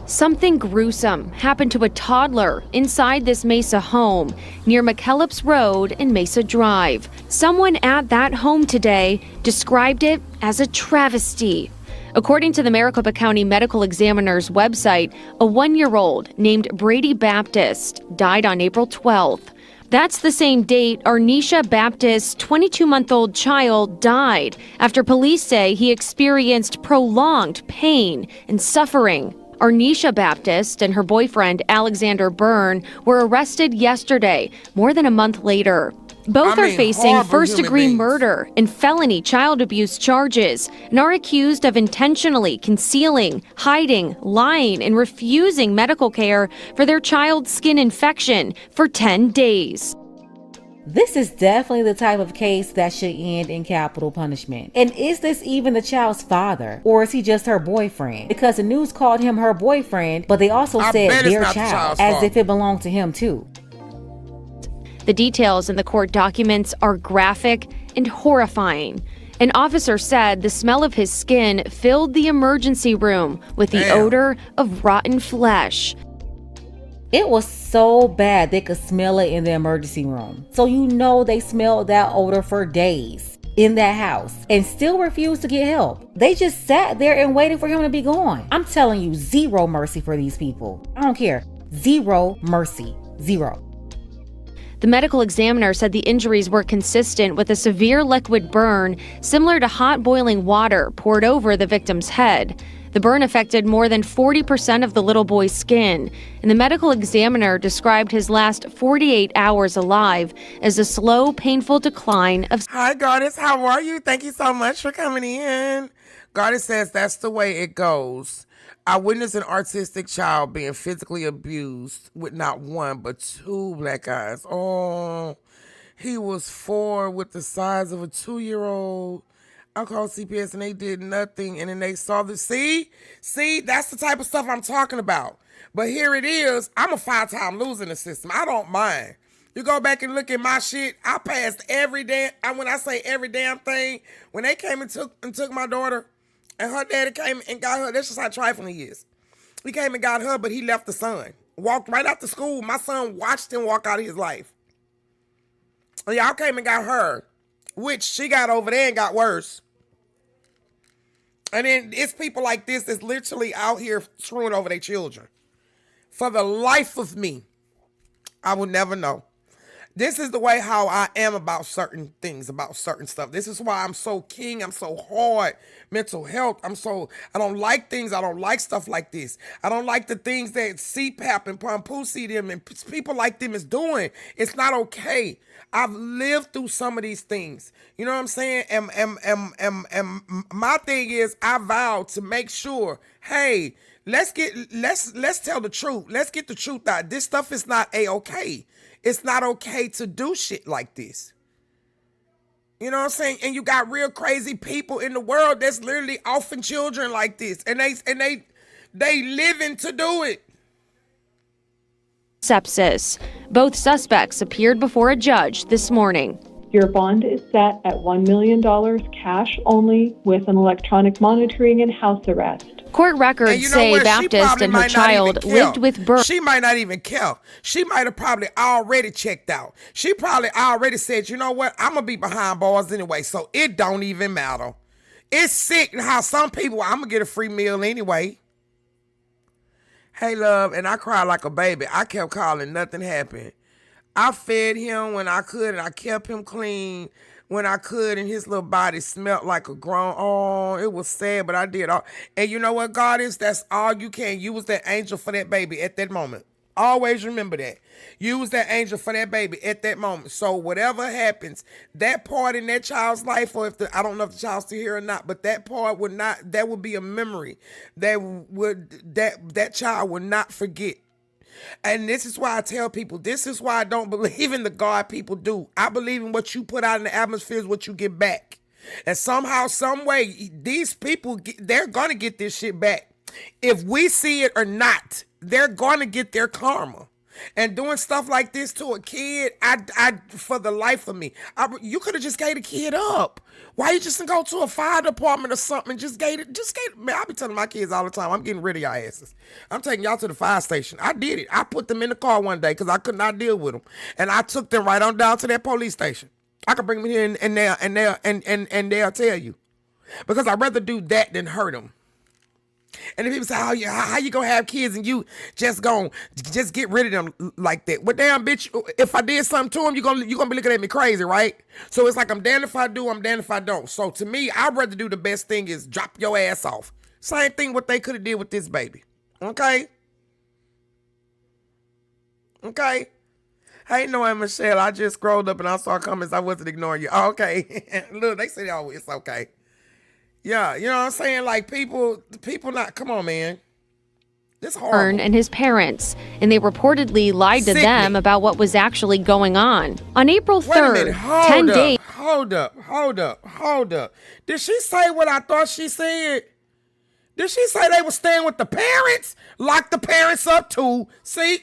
Something gruesome happened to a toddler inside this Mesa home near McKellips Road and Mesa Drive. Someone at that home today described it as a travesty. According to the Maricopa County Medical Examiner's website, a 1-year-old named Brady Baptist died on April 12th. That's the same date Arnisha Baptist's 22-month-old child died after police say he experienced prolonged pain and suffering. Arnisha Baptist and her boyfriend Alexander Byrne were arrested yesterday, more than a month later. Both are facing first-degree murder and felony child abuse charges and are accused of intentionally concealing, hiding, lying, and refusing medical care for their child's skin infection for 10 days. This is definitely the type of case that should end in capital punishment. And is this even the child's father? Or is he just her boyfriend? Because the news called him her boyfriend, but they also said their child, as if it belonged to him too. The details in the court documents are graphic and horrifying. An officer said the smell of his skin filled the emergency room with the odor of rotten flesh. It was so bad they could smell it in the emergency room. So you know they smelled that odor for days in that house and still refused to get help. They just sat there and waited for him to be gone. I'm telling you, zero mercy for these people. I don't care. Zero mercy. Zero. The medical examiner said the injuries were consistent with a severe liquid burn similar to hot boiling water poured over the victim's head. The burn affected more than 40% of the little boy's skin, and the medical examiner described his last 48 hours alive as a slow, painful decline of... Hi, Goddess. How are you? Thank you so much for coming in. Goddess says that's the way it goes. I witnessed an autistic child being physically abused with not one but two black eyes. Oh, he was 4 with the size of a 2-year-old. I called CPS and they did nothing, and then they saw the see, that's the type of stuff I'm talking about. But here it is. I'm a 5-time loser in the system. I don't mind. You go back and look at my shit. I passed every damn. When I say every damn thing, when they came and took my daughter, and her daddy came and got her. That's just how trifling he is. He came and got her, but he left the son. Walked right out to school. My son watched him walk out of his life. And y'all came and got her, which she got over there and got worse. And then it's people like this that's literally out here screwing over their children. For the life of me, I will never know. This is the way how I am about certain things, about certain stuff. This is why I'm so king. I'm so hard. Mental health. I don't like things. I don't like stuff like this. I don't like the things that Cpap and papoose them and people like them is doing. It's not okay. I've lived through some of these things. You know what I'm saying? And my thing is, I vow to make sure, hey, let's tell the truth. Let's get the truth out. This stuff is not A-okay. It's not okay to do shit like this. You know what I'm saying? And you got real crazy people in the world that's literally offing children like this. And they living to do it. Sepsis. Both suspects appeared before a judge this morning. Your bond is set at $1 million cash only with an electronic monitoring and house arrest. Court records say Baptist and her child lived with birth. She might not even care. She might have probably already checked out. She probably already said, you know what? I'm going to be behind bars anyway, so it don't even matter. It's sick how some people, I'm going to get a free meal anyway. Hey, love, and I cried like a baby. I kept calling. Nothing happened. I fed him when I could, and I kept him clean when I could, and his little body smelled like a grown. Oh, it was sad, but I did all. And you know what, God is? That's all you can. You was that angel for that baby at that moment. Always remember that. You was that angel for that baby at that moment. So whatever happens, that part in that child's life, or I don't know if the child's still here or not, but that part would not. That would be a memory that child would not forget. And this is why I tell people, this is why I don't believe in the God people do. I believe in what you put out in the atmosphere is what you get back. And somehow, some way, these people, they're going to get this shit back. If we see it or not, they're going to get their karma. And doing stuff like this to a kid, I for the life of me, you could have just gave the kid up. Why you just didn't go to a fire department or something and just gave it, man, I be telling my kids all the time, I'm getting rid of y'all asses. I'm taking y'all to the fire station. I did it. I put them in the car one day because I could not deal with them. And I took them right on down to that police station. I could bring them here and they'll tell you. Because I'd rather do that than hurt them. And then people say, how you gonna have kids and you just get rid of them like that? Well, damn, bitch, if I did something to them, you're gonna be looking at me crazy, right? So it's like I'm damned if I do, I'm damned if I don't. So to me, I'd rather do the best thing is drop your ass off. Same thing what they could have did with this baby. Okay? Okay? Hey, Noah Michelle, I just scrolled up and I saw comments. I wasn't ignoring you. Oh, okay. Look, they say, oh, it's okay. Yeah, you know what I'm saying? Like, people not, come on, man. This horrible. And his parents, and they reportedly lied to them about what was actually going on. On April 3rd, 10 days. Hold up. Did she say what I thought she said? Did she say they were staying with the parents? Lock the parents up too. See?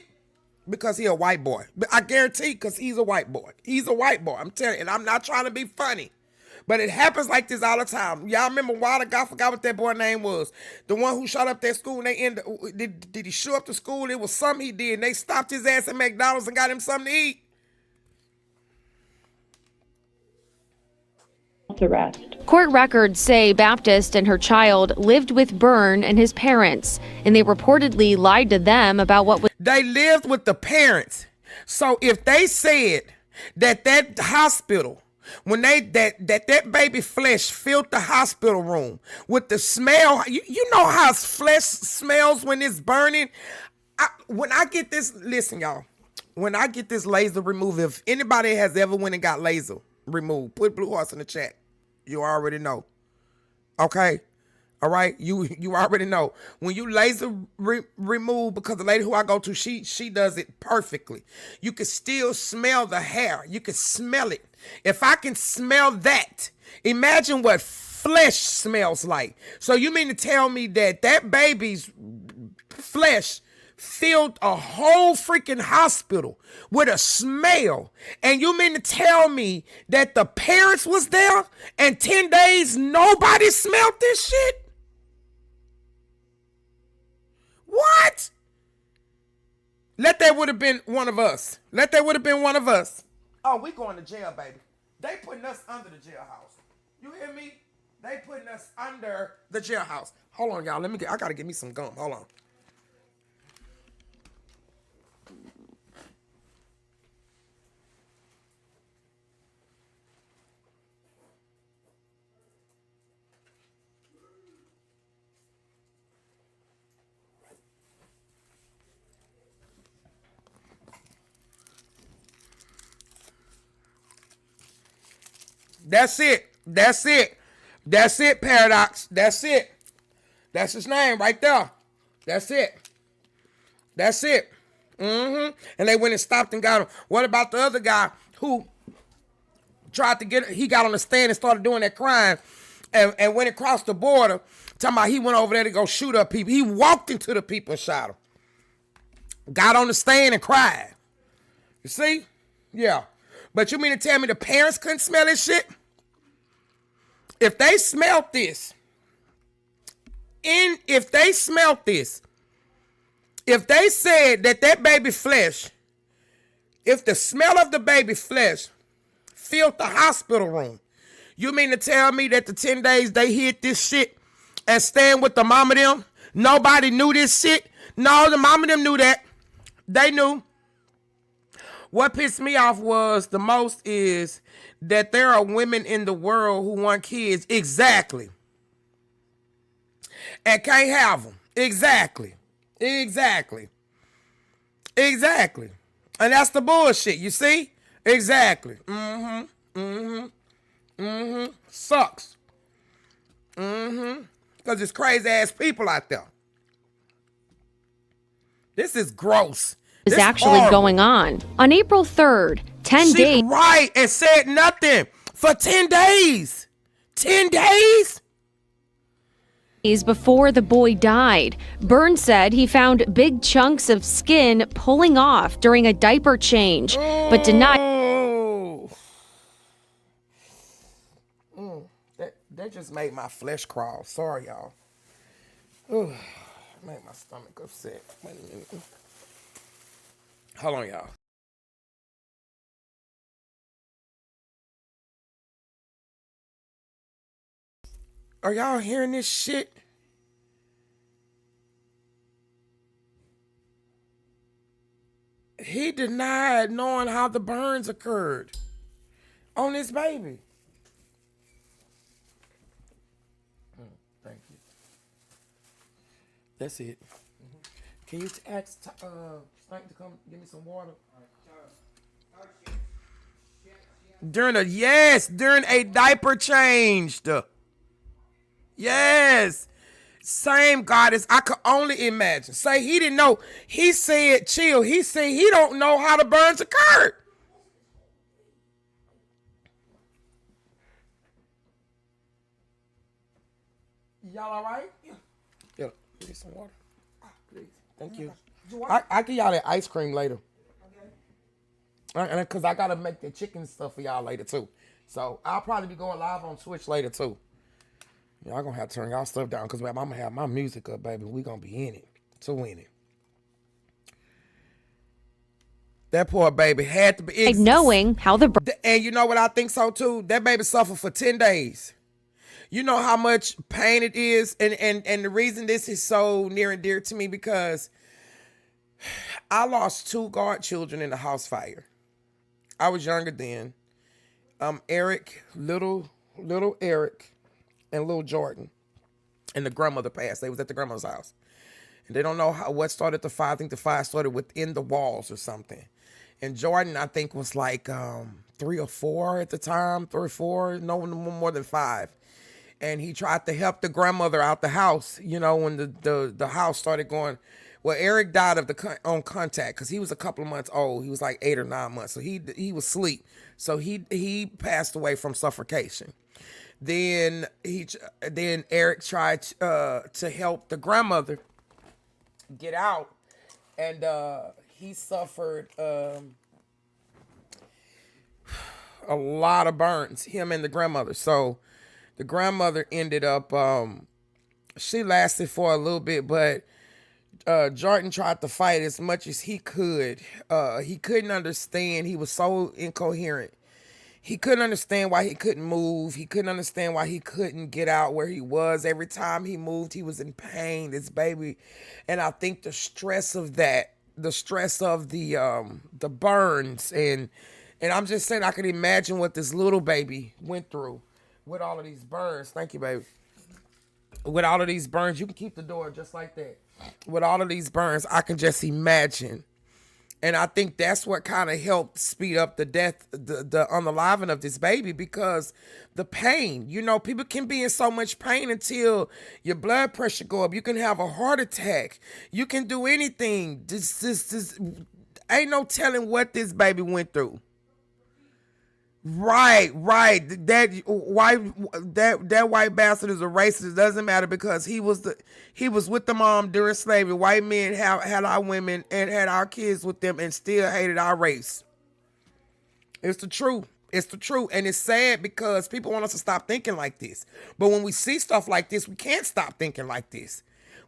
Because he a white boy. I guarantee, because he's a white boy. He's a white boy. I'm telling you, and I'm not trying to be funny. But it happens like this all the time. Y'all remember a while ago, I forgot what that boy name was. The one who shot up that school and did he show up to school? It was something he did. And they stopped his ass at McDonald's and got him something to eat. Arrest. Court records say Baptist and her child lived with Byrne and his parents, and they reportedly lied to them about what was. They lived with the parents. So if they said that hospital, when that baby flesh filled the hospital room with the smell, you know how flesh smells when it's burning. When I get this, listen, y'all. When I get this laser removed, if anybody has ever went and got laser removed, put blue hearts in the chat. You already know. Okay. All right, you already know. When you laser remove, because the lady who I go to, she does it perfectly. You can still smell the hair. You can smell it. If I can smell that, imagine what flesh smells like. So you mean to tell me that baby's flesh filled a whole freaking hospital with a smell, and you mean to tell me that the parents was there and 10 days nobody smelled this shit? What? Let that would have been one of us. Let that would have been one of us. Oh, we going to jail, baby. They putting us under the jailhouse. You hear me? They putting us under the jailhouse. Hold on, y'all. I gotta get me some gum. Hold on. That's it. That's it. That's it, Paradox. That's it. That's his name right there. That's it. That's it. And they went and stopped and got him. What about the other guy who tried to he got on the stand and started doing that crime and went across the border, talking about he went over there to go shoot up people. He walked into the people and shot them. Got on the stand and cried. You see? Yeah. But you mean to tell me the parents couldn't smell this shit? If they smelt this, if they said that baby flesh, if the smell of the baby flesh filled the hospital room, you mean to tell me that the 10 days they hid this shit and staying with the mama them, nobody knew this shit? No, the mama them knew that. They knew. What pissed me off was the most is that there are women in the world who want kids. Exactly. And can't have them. Exactly. And that's the bullshit, you see? Exactly. Sucks. Because it's crazy ass people out there. This is gross. Is actually going on. On April 3rd, 10 days. Right, and said nothing for 10 days. 10 days? Before the boy died, Burns said he found big chunks of skin pulling off during a diaper change, but denied. That just made my flesh crawl. Sorry, y'all. Made my stomach upset. Wait a minute. Hold on, y'all. Are y'all hearing this shit? He denied knowing how the burns occurred on this baby. Thank you. That's it. Can you ask Stank to come give me some water? During a diaper change. Yes. Same goddess. I could only imagine. Say he didn't know. He said, chill. He said he don't know how the burns occurred. Y'all all right? Yeah. Give me some water. Please. Thank you. I give y'all that ice cream later. Okay. Because I got to make the chicken stuff for y'all later, too. So I'll probably be going live on Twitch later, too. Y'all going to have to turn y'all stuff down because I'm going to have my music up, baby. We going to be in it to win it. That poor baby had to be... knowing how the... And you know what I think so, too? That baby suffered for 10 days. You know how much pain it is? And the reason this is so near and dear to me because I lost 2 godchildren in the house fire. I was younger then. Eric, little Eric, and little Jordan. And the grandmother passed. They was at the grandmother's house. And they don't know what started the fire. I think the fire started within the walls or something. And Jordan, I think, was like 3 or 4 at the time. 3 or 4, no more than 5. And he tried to help the grandmother out the house, you know, when the house started going. Well, Eric died of on contact because he was a couple of months old. He was like 8 or 9 months. So he was asleep. So he passed away from suffocation. Then Eric tried to help the grandmother get out, and he suffered a lot of burns, him and the grandmother. So the grandmother ended up, she lasted for a little bit, but Jordan tried to fight as much as he could. He couldn't understand. He was so incoherent. He couldn't understand why he couldn't move. He couldn't understand why he couldn't get out where he was. Every time he moved, he was in pain, this baby. And I think the stress of that, the stress of the burns, and I'm just saying, I can imagine what this little baby went through with all of these burns. Thank you, baby. With all of these burns, you can keep the door just like that. With all of these burns, I can just imagine. And I think that's what kind of helped speed up the death, the unaliving of this baby, because the pain, you know, people can be in so much pain until your blood pressure go up. You can have a heart attack. You can do anything. This ain't no telling what this baby went through. Right. That white bastard is a racist. It doesn't matter because he was with the mom during slavery. White men had our women and had our kids with them and still hated our race. It's the truth. It's the truth. And it's sad because people want us to stop thinking like this. But when we see stuff like this, we can't stop thinking like this.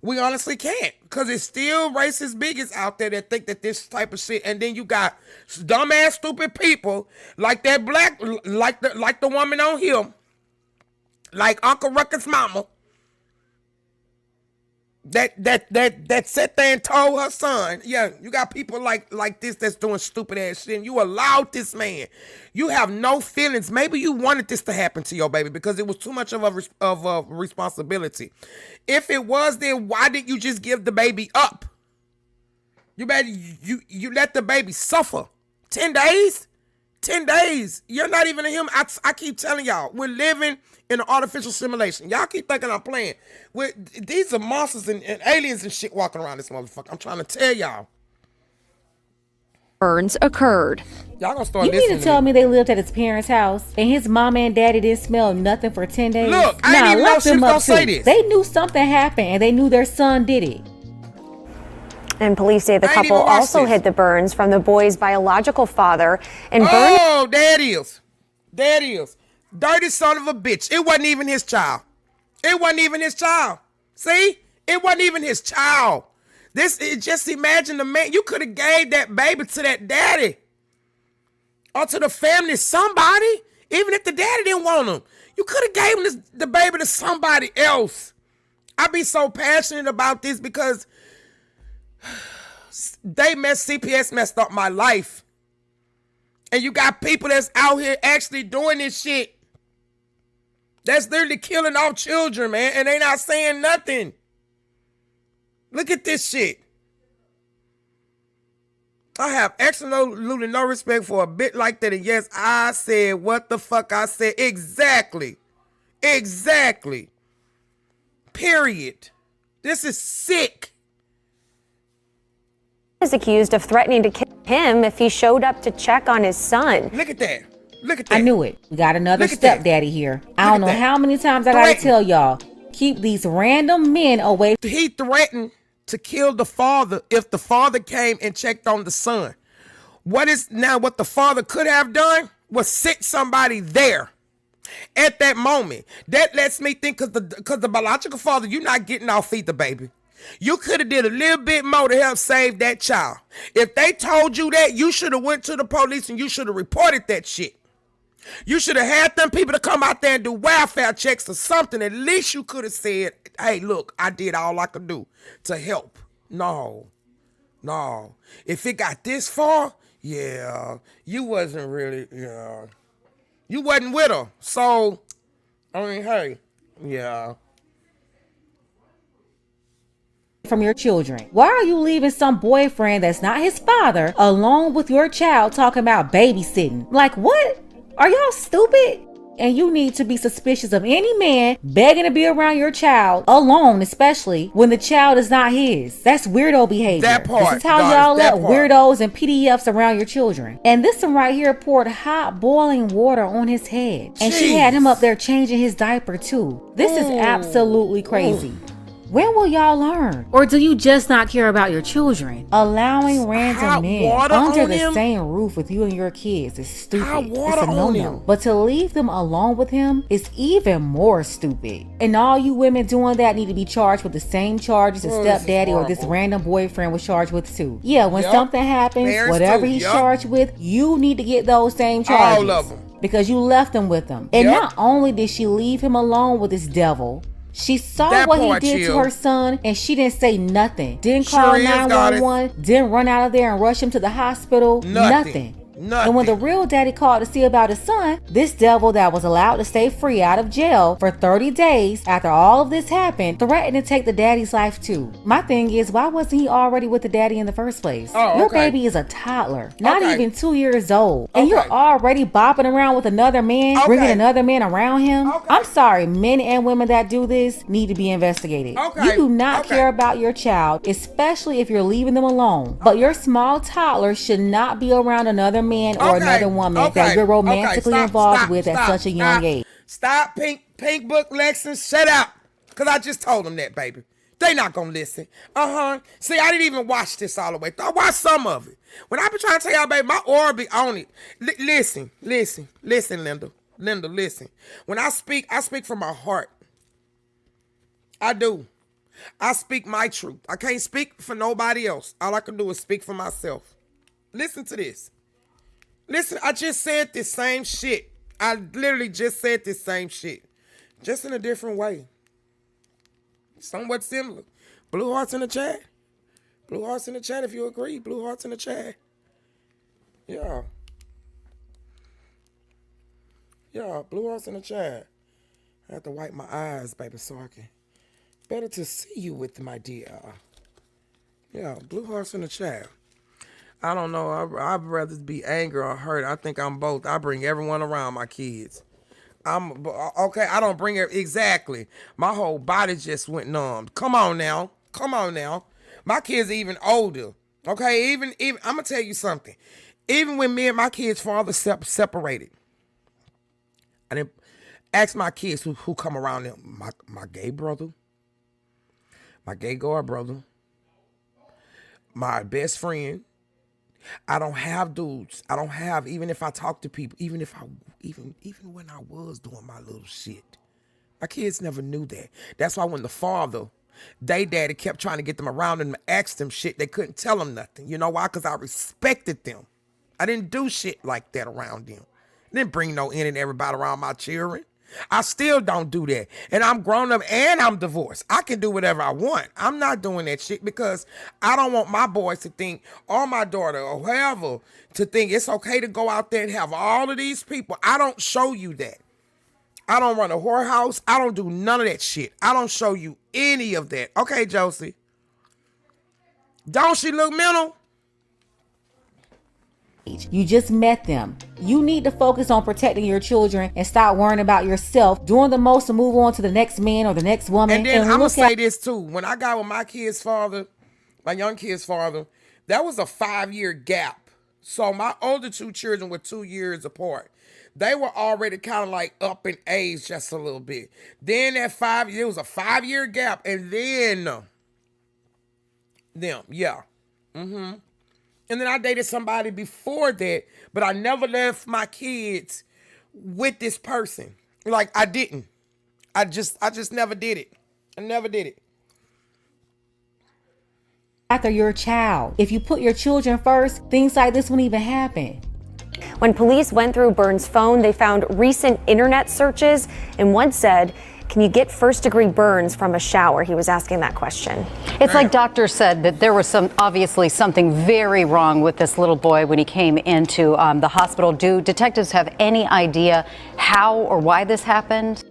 We honestly can't, because it's still racist bigots out there that think that this type of shit. And then you got dumbass, stupid people like that like the woman on here, like Uncle Ruckus' mama, that sat there and told her son. Yeah, you got people like this that's doing stupid ass shit. And you allowed this man. You have no feelings. Maybe you wanted this to happen to your baby because it was too much of a responsibility. If it was, then why didn't you just give the baby up? You let the baby suffer 10 days. 10 days. You're not even a human. I keep telling y'all, we're living in an artificial simulation. Y'all keep thinking I'm playing. These are monsters and aliens and shit walking around this motherfucker. I'm trying to tell y'all. Burns occurred. Y'all gonna start listening. You mean to tell me they lived at his parents' house and his mama and daddy didn't smell nothing for 10 days? Look, I didn't even know she was gonna say this. They knew something happened and they knew their son did it. And police say the couple also hid the burns from the boy's biological father. And oh, there it is. There it is. Dirty son of a bitch. It wasn't even his child. It wasn't even his child. See? It wasn't even his child. Just imagine the man. You could have gave that baby to that daddy. Or to the family, somebody. Even if the daddy didn't want him. You could have gave the baby to somebody else. I be so passionate about this because CPS messed up my life. And you got people that's out here actually doing this shit. That's literally killing our children, man. And they not saying nothing. Look at this shit. I have absolutely no respect for a bit like that. And yes, I said what the fuck I said. Exactly. Period. This is sick. Is accused of threatening to kill him if he showed up to check on his son. Look at that. I knew it. We got another stepdaddy here. I don't know how many times I gotta tell y'all. Keep these random men away. He threatened to kill the father if the father came and checked on the son. What the father could have done was sit somebody there at that moment. That lets me think, because the biological father, you're not getting off either, baby. You could have did a little bit more to help save that child. If they told you that, you should have went to the police and you should have reported that shit. You should have had them people to come out there and do welfare checks or something. At least you could have said, hey, look, I did all I could do to help. No. No. If it got this far, yeah, you wasn't really, yeah. You wasn't with her. So, I mean, hey, yeah. From your children. Why are you leaving some boyfriend that's not his father alone with your child talking about babysitting? Like, what? Are y'all stupid? And you need to be suspicious of any man begging to be around your child alone, especially when the child is not his. That's weirdo behavior. That part. This is how y'all let weirdos and PDFs around your children. And this one right here poured hot boiling water on his head. And she had him up there changing his diaper too. This is absolutely crazy. When will y'all learn? Or do you just not care about your children? Allowing random men under the same roof with you and your kids is stupid. It's a no-no. But to leave them alone with him is even more stupid. And all you women doing that need to be charged with the same charges as stepdaddy or this random boyfriend was charged with too. Yeah, when something happens, whatever he's charged with, you need to get those same charges. All of them. Because you left him with them. And not only did she leave him alone with this devil, she saw what he did to her son and she didn't say nothing. Didn't call 911, didn't run out of there and rush him to the hospital. Nothing. And when the real daddy called to see about his son, this devil that was allowed to stay free out of jail for 30 days after all of this happened, threatened to take the daddy's life too. My thing is, why wasn't he already with the daddy in the first place? Your baby is a toddler, not even 2 years old. And you're already bopping around with another man, bringing another man around him. I'm sorry, men and women that do this need to be investigated. You do not care about your child, especially if you're leaving them alone. But your small toddler should not be around another man or another woman that you're romantically involved with at such a young age. Stop, Pink Book Lexus. Shut up. Because I just told them that, baby. They not going to listen. See, I didn't even watch this all the way. I watched some of it. When I be trying to tell y'all, baby, my aura be on it. Listen, Linda. Linda, listen. When I speak from my heart. I do. I speak my truth. I can't speak for nobody else. All I can do is speak for myself. Listen to this. Listen, I just said this same shit. I literally just said this same shit. Just in a different way. Somewhat similar. Blue hearts in the chat. Blue hearts in the chat if you agree. Blue hearts in the chat. Yeah. Yeah, blue hearts in the chat. I have to wipe my eyes, baby, so I can. Better to see you with, my dear. Yeah, blue hearts in the chat. I don't know. I'd rather be angry or hurt. I think I'm both. I bring everyone around my kids. Okay. I don't bring it exactly. My whole body just went numb. Come on now. My kids are even older. Okay. Even I'm gonna tell you something. Even when me and my kids' father separated, I didn't ask my kids who come around them. My gay brother, my gay guard brother, my best friend. I don't have dudes. I don't have, even if I talk to people, even when I was doing my little shit. My kids never knew that. That's why when the father, they daddy kept trying to get them around and ask them shit, they couldn't tell them nothing. You know why? Because I respected them. I didn't do shit like that around them. I didn't bring no in and everybody around my children. I still don't do that. And I'm grown up and I'm divorced. I can do whatever I want. I'm not doing that shit because I don't want my boys to think, or my daughter or whoever, to think it's okay to go out there and have all of these people. I don't show you that. I don't run a whorehouse. I don't do none of that shit. I don't show you any of that. Okay, Josie. Don't she look mental? You just met them. You need to focus on protecting your children and stop worrying about yourself, doing the most to move on to the next man or the next woman. And then I'm going to say this too. When I got with my kid's father, my young kid's father, that was a 5-year gap. So my older two children were 2 years apart. They were already kind of like up in age just a little bit. Then that it was a 5-year gap. And then them, yeah. Mm-hmm. And then I dated somebody before that, but I never left my kids with this person. Like, I didn't. I just never did it. I never did it. After your child. If you put your children first, things like this wouldn't even happen. When police went through Burns' phone, they found recent internet searches, and one said Can you get first-degree burns from a shower? He was asking that question. It's like doctors said that there was obviously something very wrong with this little boy when he came into the hospital. Do detectives have any idea how or why this happened?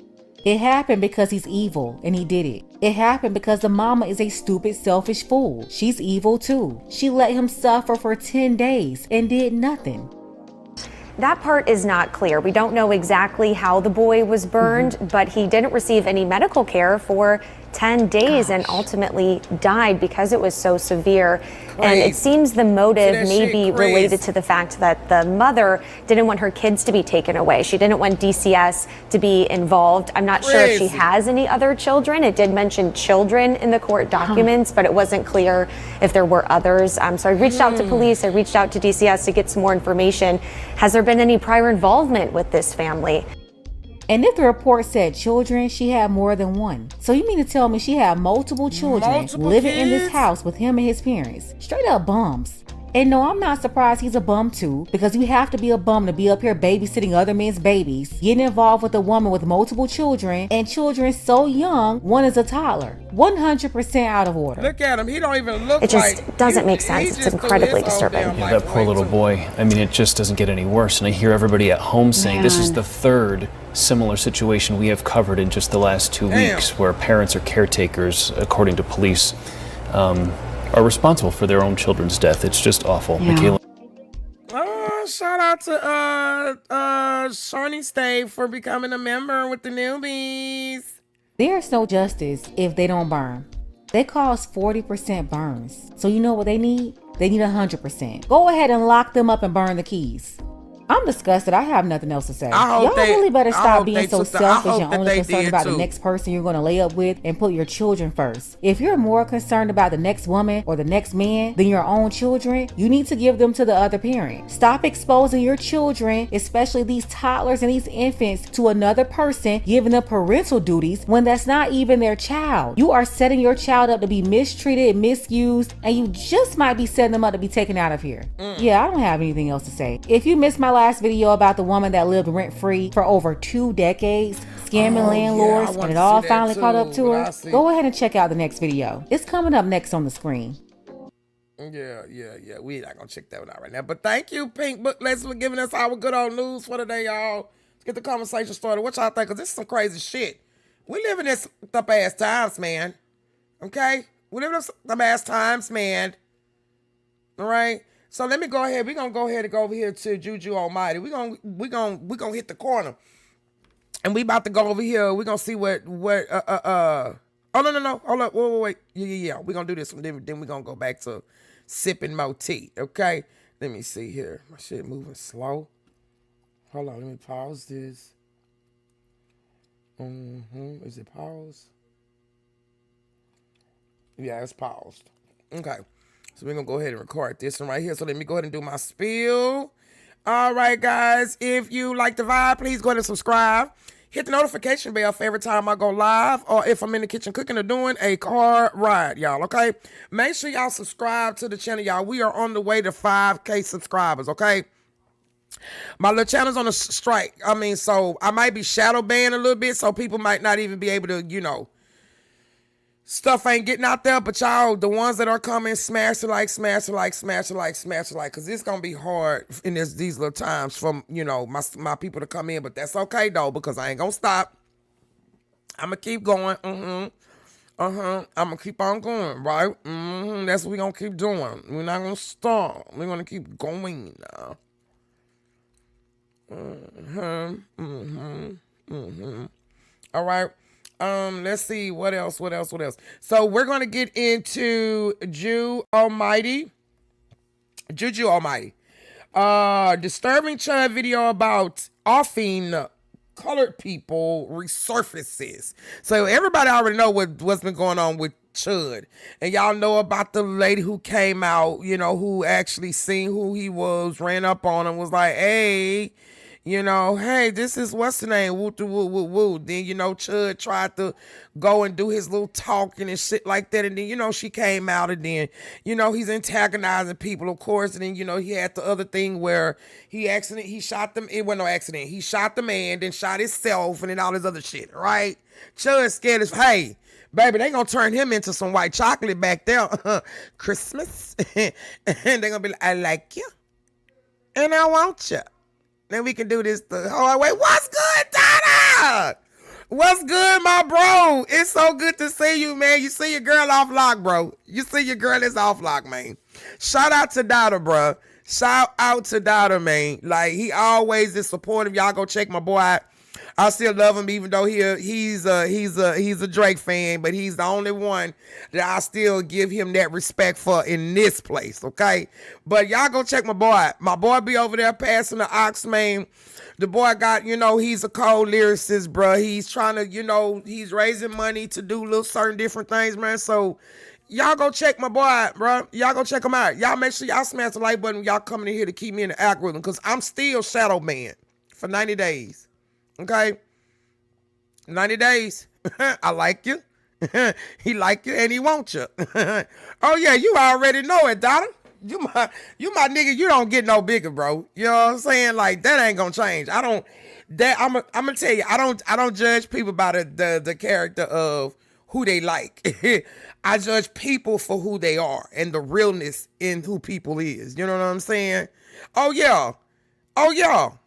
It happened because he's evil and he did it. It happened because the mama is a stupid, selfish fool. She's evil too. She let him suffer for 10 days and did nothing. That part is not clear. We don't know exactly how the boy was burned, but he didn't receive any medical care for 10 days and ultimately died because it was so severe. And it seems the motive may be related to the fact that the mother didn't want her kids to be taken away. She didn't want DCS to be involved. I'm not sure if she has any other children. It did mention children in the court documents, but it wasn't clear if there were others. So I reached out to police. I reached out to DCS to get some more information. Has there been any prior involvement with this family? And if the report said children, she had more than one. So you mean to tell me she had multiple children living in this house with him and his parents? Straight up bums. And no, I'm not surprised he's a bum too, because you have to be a bum to be up here babysitting other men's babies, getting involved with a woman with multiple children, and children so young, one is a toddler. 100% out of order. Look at him. He don't even look like... It just doesn't make sense. It's incredibly disturbing. Yeah, that poor little boy. I mean, it just doesn't get any worse. And I hear everybody at home saying this is the third similar situation we have covered in just the last 2 weeks, where parents or caretakers, according to police, are responsible for their own children's death. It's just awful. Michaela. Shout out to Shawnee State for becoming a member with the newbies. There's no justice if they don't burn. They cause 40% burns. So you know what they need? They need 100%. Go ahead and lock them up and burn the keys. I'm disgusted. I have nothing else to say. Y'all really better stop being so selfish and only concerned about the next person you're going to lay up with and put your children first. If you're more concerned about the next woman or the next man than your own children, you need to give them to the other parent. Stop exposing your children, especially these toddlers and these infants, to another person, giving them parental duties when that's not even their child. You are setting your child up to be mistreated, misused, and you just might be setting them up to be taken out of here. Yeah, I don't have anything else to say. If you missed my last video about the woman that lived rent-free for over 2 decades, scamming landlords, and it all finally caught up to her, go ahead and check out the next video. It's coming up next on the screen. Yeah. We're not going to check that one out right now. But thank you, Pink Booklets, for giving us our good old news for today, y'all. Let's get the conversation started. What y'all think? Because this is some crazy shit. We live in this up-ass times, man. Okay? We live in this up-ass times, man. All right? So let me go ahead. We're gonna go ahead and go over here to Juju Almighty. We're gonna hit the corner. And we about to go over here. We're gonna see what oh no. Hold up. Wait. Yeah. We're gonna do this one. Then we're gonna go back to sipping more tea. Okay? Let me see here. My shit moving slow. Hold on, let me pause this. Is it paused? Yeah, it's paused. Okay. So we're going to go ahead and record this one right here. So let me go ahead and do my spiel. All right, guys. If you like the vibe, please go ahead and subscribe. Hit the notification bell for every time I go live or if I'm in the kitchen cooking or doing a car ride, y'all, okay? Make sure y'all subscribe to the channel, y'all. We are on the way to 5K subscribers, okay? My little channel's on a strike. I mean, so I might be shadow banned a little bit, so people might not even be able to, stuff ain't getting out there, but y'all, the ones that are coming, smash the like, because it's gonna be hard in these little times from my people to come in, but that's okay though, because I ain't gonna stop. I'm gonna keep going. I'm gonna keep on going, right? That's what we gonna keep doing. We're not gonna stop. We're gonna keep going now. All right. Let's see what else. So we're gonna get into Juju Almighty. Disturbing Chud video about offing colored people resurfaces. So everybody already know what's been going on with Chud, and y'all know about the lady who came out, who actually seen who he was, ran up on him, was like, hey, you know, hey, this is what's the name, woo woo woo woo. Then, you know, Chud tried to go and do his little talking and shit like that. And then, you know, she came out and then, you know, he's antagonizing people, of course. And then, you know, he had the other thing where he shot them. It wasn't no accident. He shot the man, then shot himself and then all this other shit, right? Chud scared as, hey, baby, they gonna turn him into some white chocolate back there. Christmas. And they gonna be like, I like you. And I want you. Then we can do this the whole way. What's good, Donna? What's good, my bro? It's so good to see you, man. You see your girl off lock, bro. You see your girl is off lock, man. Shout out to Donna, bro. Shout out to Donna, man. Like, he always is supportive. Y'all go check my boy out. I still love him, even though he's a Drake fan, but he's the only one that I still give him that respect for in this place, okay? But y'all go check my boy. My boy be over there passing the ox, man. The boy got, you know, he's a cold lyricist, bro. He's trying to, you know, he's raising money to do little certain different things, man. So y'all go check my boy out, bro. Y'all go check him out. Y'all make sure y'all smash the like button when y'all coming in here to keep me in the algorithm, because I'm still shadow banned for 90 days. Okay, 90 days. I like you. He like you and he want you. Oh yeah, you already know it, Donna. You my nigga. You don't get no bigger, bro. You know what I'm saying? Like, that ain't gonna change. I'm gonna tell you. I don't judge people by the character of who they like. I judge people for who they are and the realness in who people is. You know what I'm saying? Oh yeah.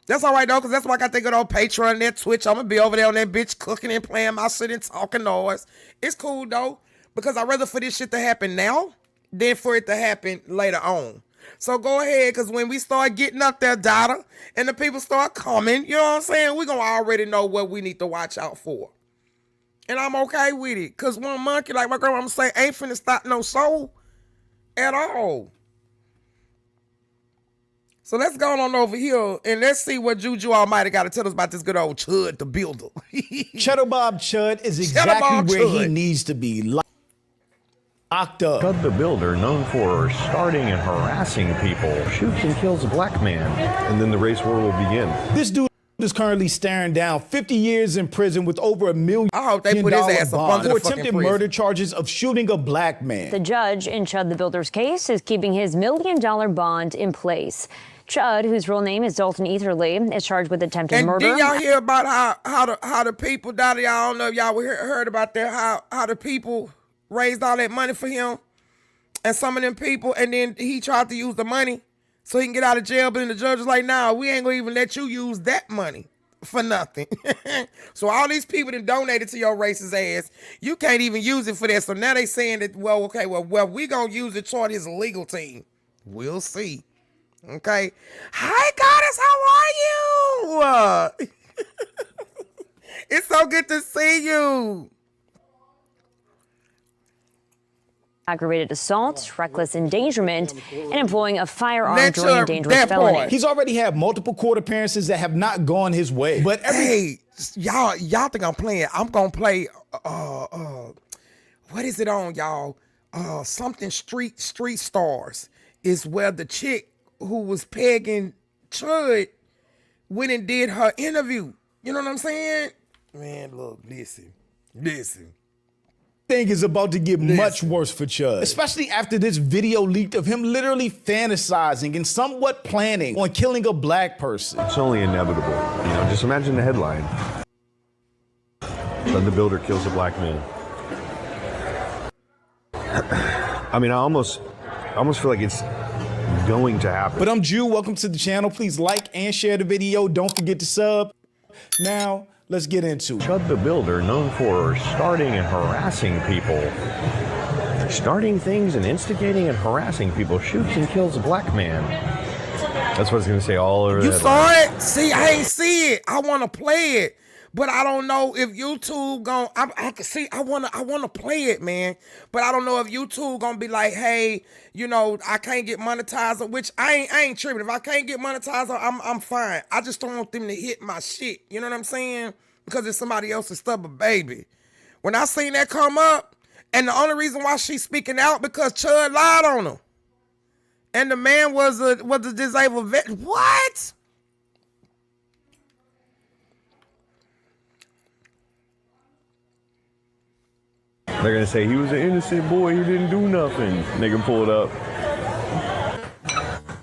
That's all right, though, because that's why I got to go on Patreon and that Twitch. I'm going to be over there on that bitch cooking and playing my shit and talking noise. It's cool, though, because I'd rather for this shit to happen now than for it to happen later on. So go ahead, because when we start getting up there, Dada, and the people start coming, you know what I'm saying, we're going to already know what we need to watch out for. And I'm okay with it, because one monkey, like my grandma say, ain't finna stop no soul at all. So let's go on over here and let's see what Juju Almighty got to tell us about this good old Chud the Builder. Cheddar Bob Chud is exactly where he needs to be, locked up. Chud the Builder, known for starting and harassing people, shoots and kills a black man, and then the race war will begin. This dude is currently staring down 50 years in prison with over $1 million I hope they put his ass up under for the fucking attempted murder charges of shooting a black man. The judge in Chud the Builder's case is keeping his $1 million bond in place. Chud, whose real name is Dalton Etherly, is charged with attempted murder. And did y'all hear about how the people, Dada, y'all don't know if y'all heard about that, how the people raised all that money for him and some of them people, and then he tried to use the money so he can get out of jail, but then the judge was like, nah, we ain't gonna even let you use that money for nothing. So all these people that donated to your racist ass, you can't even use it for that. So now they saying that, well, we gonna use it toward his legal team. We'll see. Okay. Hi, Goddess. How are you? It's so good to see you. Aggravated assault, reckless endangerment, and employing a firearm during a dangerous felony. He's already had multiple court appearances that have not gone his way. But hey, y'all think I'm playing? I'm gonna play. What is it on, y'all? Something Street Stars is where the chick who was pegging Chud went and did her interview. You know what I'm saying? Man, look, listen. Thing is about to get much worse for Chud, especially after this video leaked of him literally fantasizing and somewhat planning on killing a black person. It's only inevitable. You know, just imagine the headline. Then the builder kills a black man. I mean, I almost feel like it's going to happen. But I'm Jew. Welcome to the channel. Please like and share the video. Don't forget to sub. Now, let's get into it. Chud the Builder, known for starting and harassing people. Starting things and instigating and harassing people, shoots and kills a black man. That's what it's going to say all over You that saw line. it? See, I ain't see it. I want to play it. But I don't know if YouTube gon' I can see I wanna play it, man. But I don't know if YouTube gonna be like, hey, you know, I can't get monetized, which I ain't tripping. If I can't get monetized, I'm fine. I just don't want them to hit my shit. You know what I'm saying? Because it's somebody else's stuff, but baby. When I seen that come up, and the only reason why she's speaking out because Chud lied on her. And the man was a disabled vet. What? They're gonna say he was an innocent boy, he didn't do nothing. They can pull it up.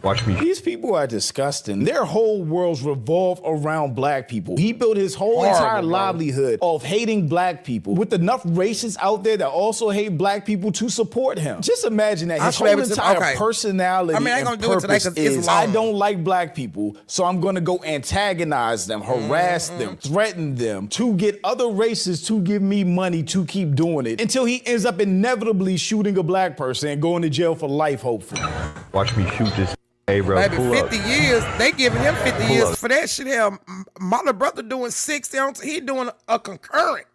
Watch me. These people are disgusting. Their whole worlds revolve around black people. He built his whole entire livelihood off hating black people, with enough racists out there that also hate black people to support him. Just imagine that his whole entire personality and purpose is, I don't like black people, so I'm gonna go antagonize them, harass them, threaten them, to get other races to give me money to keep doing it, until he ends up inevitably shooting a black person and going to jail for life, hopefully. Watch me shoot this. Hey, bro, maybe 50 years. They giving him 50 years for that shit. Hell, my little brother doing 60. He doing a concurrent.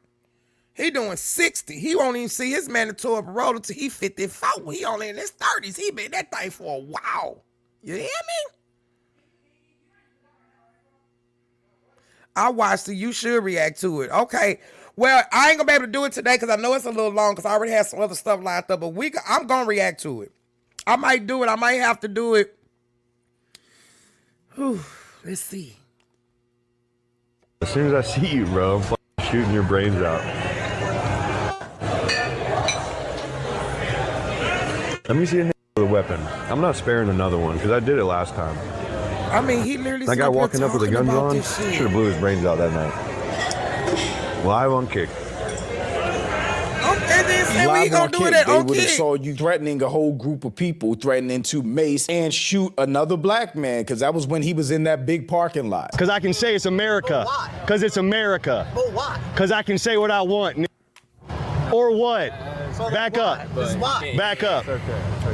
He doing 60. He won't even see his mandatory parole until he 54. He only in his 30s. He been that thing for a while. You hear me? I watched it. You should react to it. Okay. Well, I ain't gonna be able to do it today because I know it's a little long because I already have some other stuff lined up. But I'm gonna react to it. I might do it. I might have to do it. Whew, let's see. As soon as I see you, bro, I'm shooting your brains out. Let me see a nigga with a weapon. I'm not sparing another one because I did it last time. I mean, he literally. That guy walking up with a gun drawn should have blew his brains out that night. Live on Kick. Live on Kick, they would have saw you threatening a whole group of people, threatening to mace and shoot another black man, because that was when he was in that big parking lot. Because I can say it's America. Because it's America. But why? Because I can say what I want. Or what? Back up. Back up.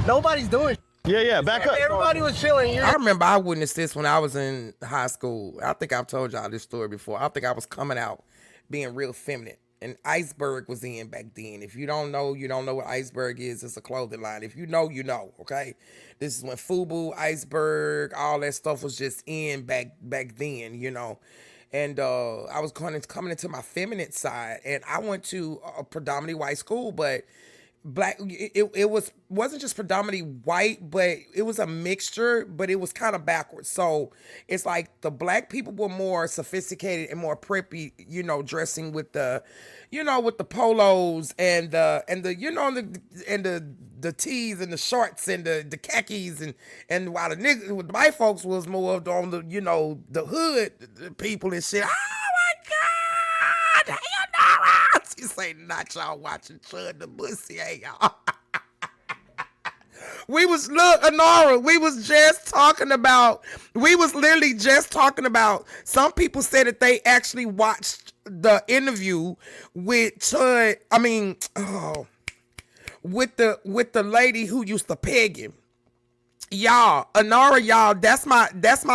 Nobody's doing. Yeah, back up. Everybody was chilling. I remember I witnessed this when I was in high school. I think I've told y'all this story before. I think I was coming out being real feminine. And Iceberg was in back then. If you don't know, you don't know what Iceberg is. It's a clothing line. If you know, you know, okay? This is when FUBU, Iceberg, all that stuff was just in back then, you know? And I was coming into my feminine side. And I went to a predominantly white school, but black, it wasn't just predominantly white, but it was a mixture, but it was kind of backwards. So it's like the black people were more sophisticated and more preppy, you know, dressing with the, you know, with the polos and the you know, the tees and the shorts and the khakis and while the white folks was more on the, you know, the hood people and shit. Oh my God, hell no. You say not y'all watching Chud the Bussy, ain't y'all? Anara, we was literally just talking about, some people said that they actually watched the interview with Chud, with the lady who used to peg him. Y'all, Anara, y'all, that's my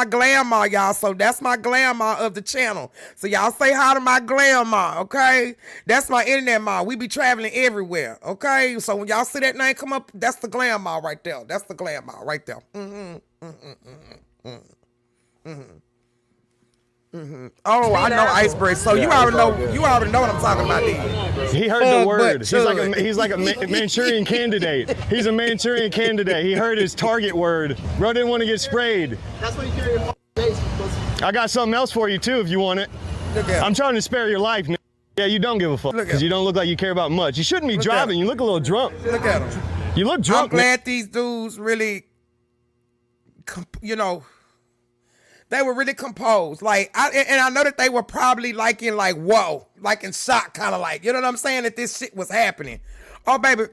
grandma, y'all. So that's my grandma of the channel. So y'all say hi to my grandma, okay? That's my internet mom. We be traveling everywhere, okay? So when y'all see that name come up, that's the grandma right there. That's the grandma right there. Oh, I know Iceberg. So you already know what I'm talking about, then. He heard the word. He's like a Manchurian candidate. He's a Manchurian candidate. He heard his target word. Bro didn't want to get sprayed. That's what you carry your face. I got something else for you too if you want it. I'm trying to spare your life, man. Yeah, you don't give a fuck because you don't look like you care about much. You shouldn't be driving. You look a little drunk. Look at him. You look drunk. I'm glad these dudes really, you know, they were really composed. Like, I know that they were probably whoa, like in shock, kind of like, you know what I'm saying, that this shit was happening. Oh, baby,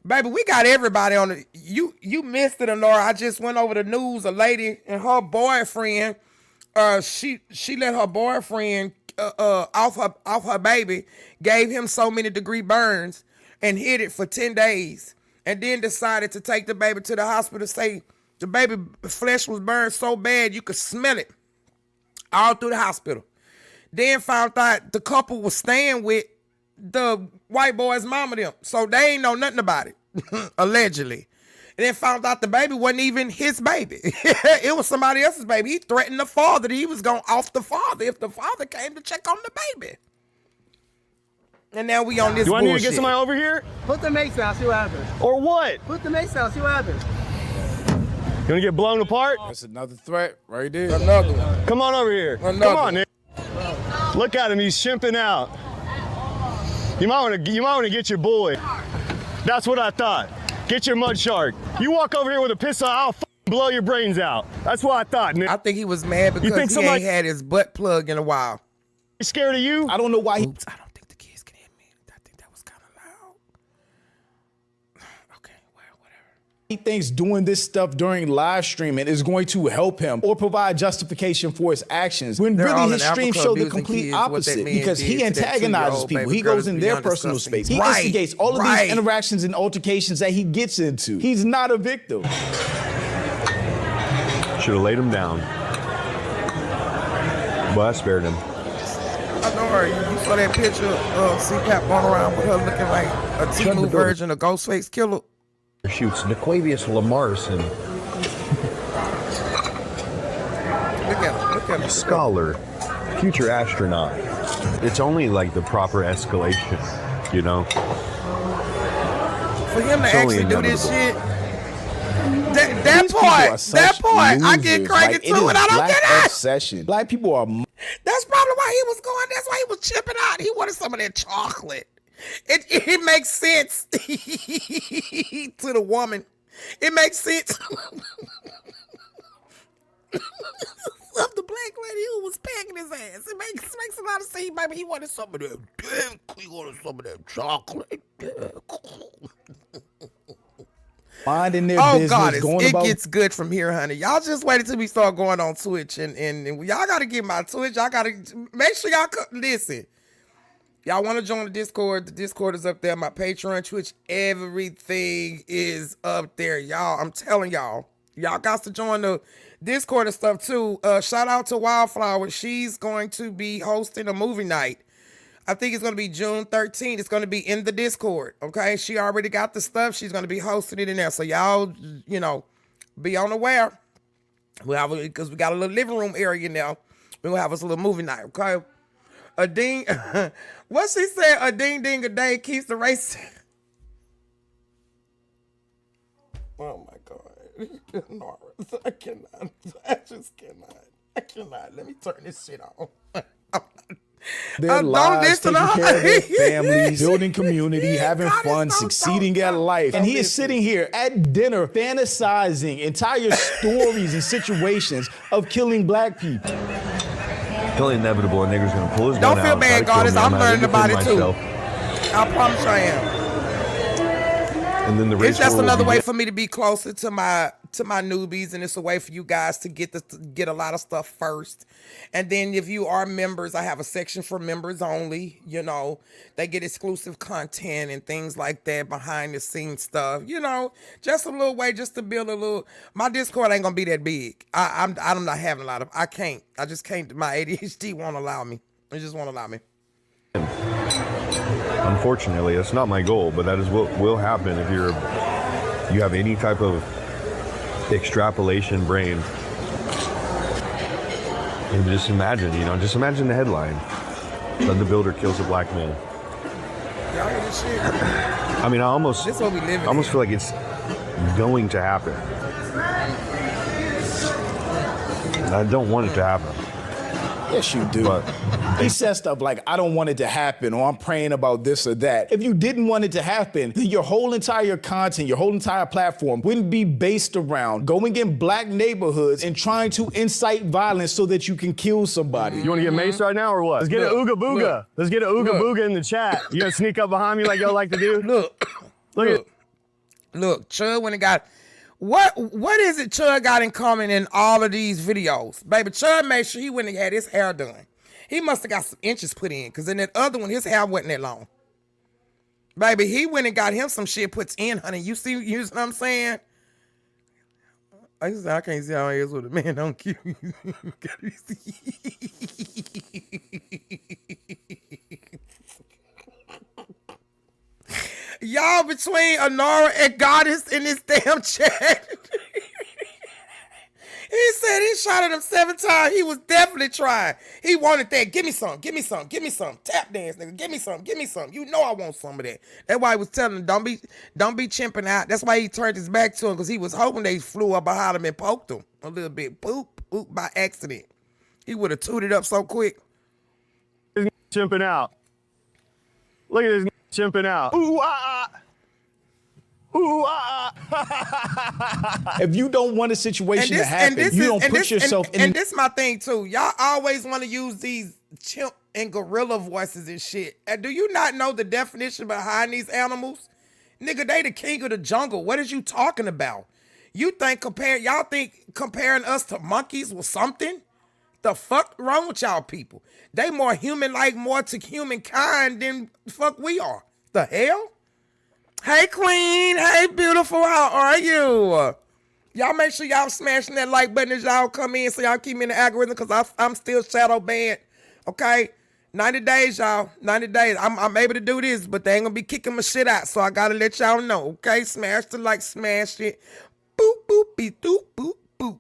we got everybody on it. You missed it, Honora. I just went over the news. A lady and her boyfriend, she let her boyfriend off her baby, gave him so many degree burns and hid it for 10 days, and then decided to take the baby to the hospital. Say the baby flesh was burned so bad you could smell it all through the hospital. Then found out the couple was staying with the white boy's mama them, so they ain't know nothing about it, allegedly. And then found out the baby wasn't even his baby. It was somebody else's baby. He threatened the father that he was going off the father if the father came to check on the baby. And now we on this bullshit. Do I need to get somebody over here? Put the mace down, see what happens. Or what? Put the mace down, see what happens. You gonna get blown apart? That's another threat right there. Another one. Come on over here. Another. Come on, Nick. Look at him, he's shimping out. You might want to get your boy. That's what I thought. Get your mud shark. You walk over here with a pistol, I'll blow your brains out. That's what I thought, man. I think he was mad because he ain't had his butt plug in a while. You scared of you? I don't know why. Oops, I don't think the kids can hear me. I think that was kind of loud. Okay, well, whatever. He thinks doing this stuff during live streaming is going to help him or provide justification for his actions, when really his streams show the complete opposite, because he antagonizes people. He goes in their personal space. He instigates all of these interactions and altercations that he gets into. He's not a victim. Should have laid him down. But I spared him. I know her. You saw that picture of Cpap going around with her looking like a Timu version of Ghostface Killer. Shoots Naquavius Lamarson. Look at him. Scholar, future astronaut. It's only like the proper escalation, you know? For him to actually do this shit. That part, I get cranky too, and I don't get it. Obsession. Black people are. That's probably why he was going. That's why he was chipping out. He wanted some of that chocolate. It makes sense to the woman. It makes sense of the black lady who was packing his ass. It makes a lot of sense, baby. He wanted some of that. He wanted some of that chocolate. Minding their business, God, going it gets good from here, honey. Y'all just wait until we start going on Twitch, and y'all gotta get my Twitch. Y'all gotta make sure y'all listen. Y'all want to join the Discord? The Discord is up there. My Patreon, Twitch, everything is up there, y'all. I'm telling y'all got to join the Discord and stuff too. Shout out to Wildflower. She's going to be hosting a movie night. I think it's going to be June 13th. It's going to be in the Discord, okay? She already got the stuff. She's going to be hosting it in there. So y'all, be on the wire. Because we got a little living room area now. We're going to have us a little movie night, okay? A ding, what she said, a ding ding a day keeps the race. Oh my God. Nora, I cannot. I just cannot. I cannot. Let me turn this shit on. Their lives, taking care of their families, building community, having fun, succeeding at life. And he is sitting here at dinner fantasizing entire stories and situations of killing black people. Totally inevitable. A nigger's gonna pull his gun out. Don't feel bad, Goddess. I'm learning about it too. I promise I am. And then the race. It's just another way for me to be closer to my newbies, and it's a way for you guys to get a lot of stuff first. And then if you are members, I have a section for members only. They get exclusive content and things like that, behind the scenes stuff. Just a little way just to build a little. My Discord ain't gonna be that big. I'm not having a lot of. I can't. I just can't. My ADHD won't allow me. It just won't allow me. Unfortunately, that's not my goal, but that is what will happen if you have any type of extrapolation brain. And just imagine the headline: "Then the builder kills a black man." Y'all hear this shit? I mean, I almost feel like it's going to happen. And I don't want it to happen. Yes, you do. But he says stuff like, I don't want it to happen, or I'm praying about this or that. If you didn't want it to happen, then your whole entire content, your whole entire platform wouldn't be based around going in black neighborhoods and trying to incite violence so that you can kill somebody. You want to get maced right now or what? Let's get an ooga booga. Let's get an ooga booga in the chat. You gonna sneak up behind me like y'all like to do? Look, Chud when it got. What is it Chud got in common in all of these videos? Baby, Chud made sure he went and had his hair done. He must have got some inches put in, because in that other one, his hair wasn't that long. Baby, he went and got him some shit put in, honey. You know what I'm saying? I can't see how it is with a man. Don't kill you. Y'all between Honora and Goddess in this damn chat. He said he shot at him 7 times. He was definitely trying. He wanted that. Give me some. Give me some. Give me some. Tap dance, nigga. Give me some. Give me some. You know I want some of that. That's why he was telling him, don't be chimping out. That's why he turned his back to him, because he was hoping they flew up behind him and poked him a little bit. Boop, boop, by accident. He would have tooted up so quick. Chimping out. Look at this chimping out. Ooh, ah, ah. Ooh, ah, ah. If you don't want a situation to happen, you don't put yourself in. And this is my thing too. Y'all always want to use these chimp and gorilla voices and shit. And do you not know the definition behind these animals? Nigga, they the king of the jungle. What is you talking about? You think y'all think comparing us to monkeys was something? The fuck wrong with y'all people? They more human-like, more to humankind than the fuck we are. The hell? Hey, queen. Hey, beautiful. How are you? Y'all make sure y'all smashing that like button as y'all come in so y'all keep me in the algorithm because I'm still shadow banned. Okay? 90 days, y'all. 90 days. I'm able to do this, but they ain't gonna be kicking my shit out, so I gotta let y'all know. Okay? Smash the like, smash it. Boop, boop, beep, doop, boop, boop.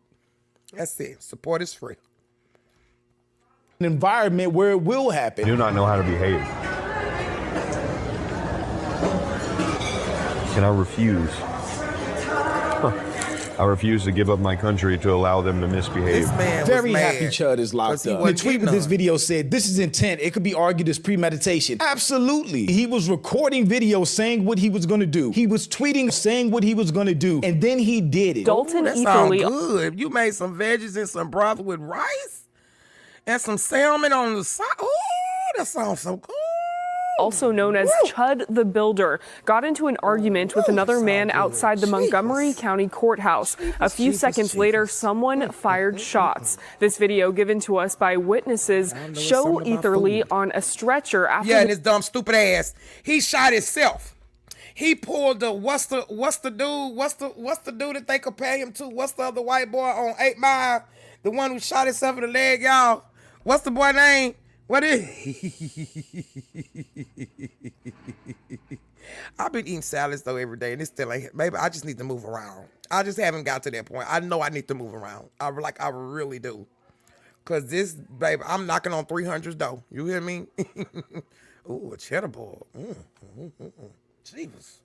That's it. Support is free. An environment where it will happen. Do not know how to behave. And I refuse. I refuse to give up my country to allow them to misbehave. Very happy Chud is locked up. The tweet with this video said, this is intent. It could be argued as premeditation. Absolutely. He was recording videos saying what he was going to do. He was tweeting saying what he was going to do. And then he did it. Dalton that sounds good. You made some veggies and some broth with rice and some salmon on the side. Oh, that sounds so good. Also known as Chud the Builder, got into an argument with another man outside the Montgomery County Courthouse. A few seconds later, someone fired shots. This video given to us by witnesses show Etherly on a stretcher after and his dumb stupid ass. He shot himself. He pulled the what's the dude that they compare him to? What's the other white boy on 8 Mile? The one who shot himself in the leg, y'all. What's the boy name? What is I've been eating salads though every day and it's still ain't. Maybe I just need to move around. I just haven't got to that point. I know I need to move around. I really do. Cause this, baby, I'm knocking on 300s though. You hear me? Ooh, a cheddar ball. Jesus.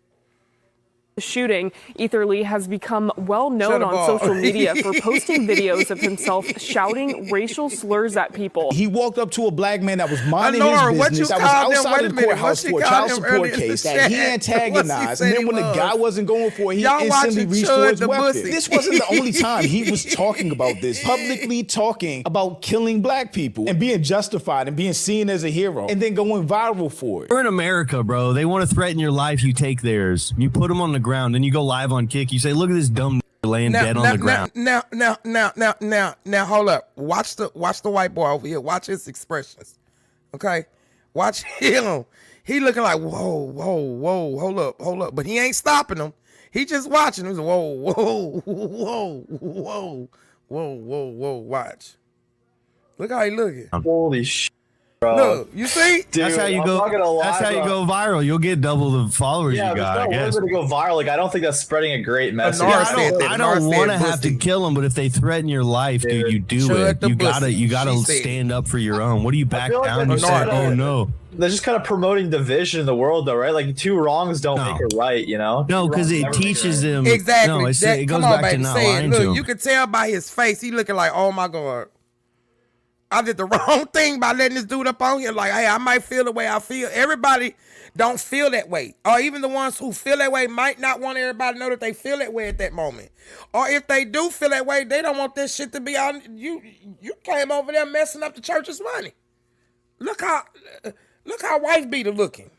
shooting. Etherly has become well known on social media for posting videos of himself shouting racial slurs at people. He walked up to a black man that was minding his business, that was outside of the courthouse for a child support case that he antagonized, and then when the guy wasn't going for it, he instantly reached for his weapon. This wasn't the only time he was talking about this, publicly talking about killing black people and being justified and being seen as a hero and then going viral for it. We're in America, bro. They want to threaten your life, you take theirs. You put them on the ground, then you go live on Kick. You say, look at this dumb laying dead on the ground. Now, hold up. Watch the white boy over here. Watch his expressions. Okay? Watch him. He looking like, whoa, hold up. But he ain't stopping him. He just watching him. He's whoa, watch. Look how he looking. Holy shit. Bro. Look, you see? Dude, that's how you go. That's how you go viral. You'll get double the followers you got. I guess. To go viral. Like I don't think that's spreading a great message. I don't want to have to kill them, but if they threaten your life, dude, you do it. You gotta stand up for your own. What do you back down? You say, oh no. They're just kind of promoting division in the world, though, right? Like two wrongs don't make it right, you know? No, because it teaches them. Exactly. No, it goes back to not lying to them. You can tell by his face. He looking like, oh my God. I did the wrong thing by letting this dude up on here. Like, hey, I might feel the way I feel. Everybody don't feel that way. Or even the ones who feel that way might not want everybody to know that they feel that way at that moment. Or if they do feel that way, they don't want this shit to be on. You came over there messing up the church's money. Look how wife beater looking.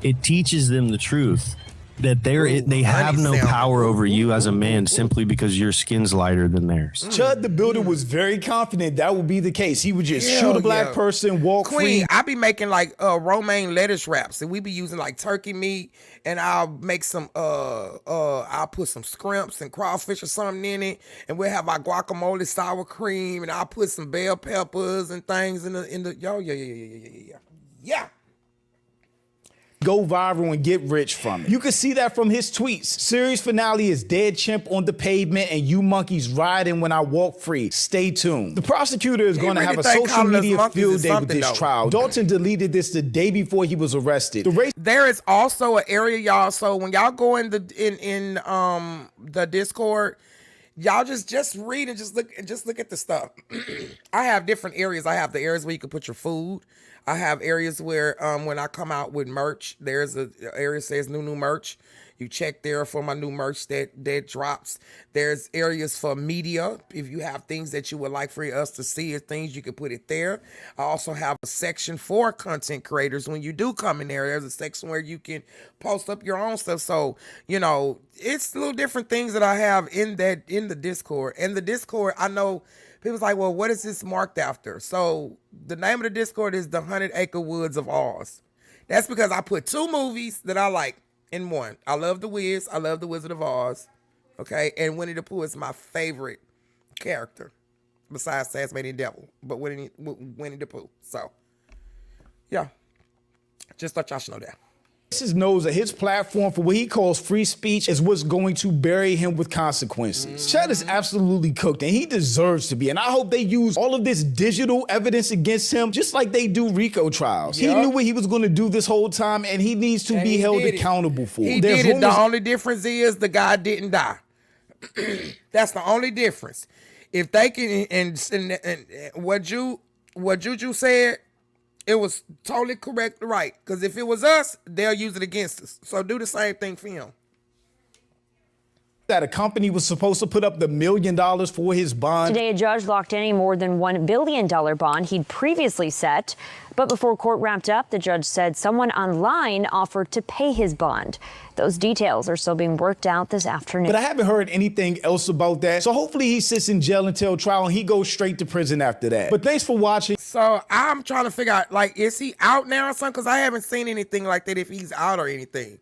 It teaches them the truth. That they have no power over you as a man simply because your skin's lighter than theirs. Chud the Builder was very confident that would be the case. He would just shoot a black person, walk free. I be making like romaine lettuce wraps, and we be using like turkey meat, and I'll make some I'll put some scrimps and crawfish or something in it, and we'll have our guacamole sour cream, and I'll put some bell peppers and things in the yeah. Go viral and get rich from it. You can see that from his tweets. Series finale is dead chimp on the pavement and you monkeys riding when I walk free. Stay tuned. The prosecutor is going to have a social media field day with this trial. Dalton deleted this the day before he was arrested. There is also an area, y'all. So when y'all go in the Discord, Y'all just read and just look at the stuff. I have different areas. I have the areas where you can put your food. I have areas where when I come out with merch, there's a area that says new merch. You check there for my new merch that drops. There's areas for media. If you have things that you would like for us to see or things, you can put it there. I also have a section for content creators. When you do come in there, there's a section where you can post up your own stuff. So, you know, it's little different things that I have in the Discord. And the Discord, I know people's like, well, what is this marked after? So the name of the Discord is the 100 Acre Woods of Oz. That's because I put 2 movies that I like in one. I love The Wiz. I love The Wizard of Oz. Okay. And Winnie the Pooh is my favorite character besides Tasmanian Devil, but Winnie the Pooh. So, yeah. Just thought y'all should know that. He knows that his platform for what he calls free speech is what's going to bury him with consequences. Chud is absolutely cooked, and he deserves to be. And I hope they use all of this digital evidence against him, just like they do RICO trials. Yep. He knew what he was going to do this whole time, and he needs to be held accountable for it. He did it. The only difference is the guy didn't die. That's the only difference. If they can, and what Juju said, it was totally correct, right? Because if it was us, they'll use it against us. So do the same thing for him. That a company was supposed to put up the $1 million for his bond. Today, a judge locked in a more than $1 billion bond he'd previously set. But before court wrapped up, the judge said someone online offered to pay his bond. Those details are still being worked out this afternoon. But I haven't heard anything else about that. So hopefully he sits in jail until trial and he goes straight to prison after that. But thanks for watching. So I'm trying to figure out, like, is he out now or something? Because I haven't seen anything like that if he's out or anything.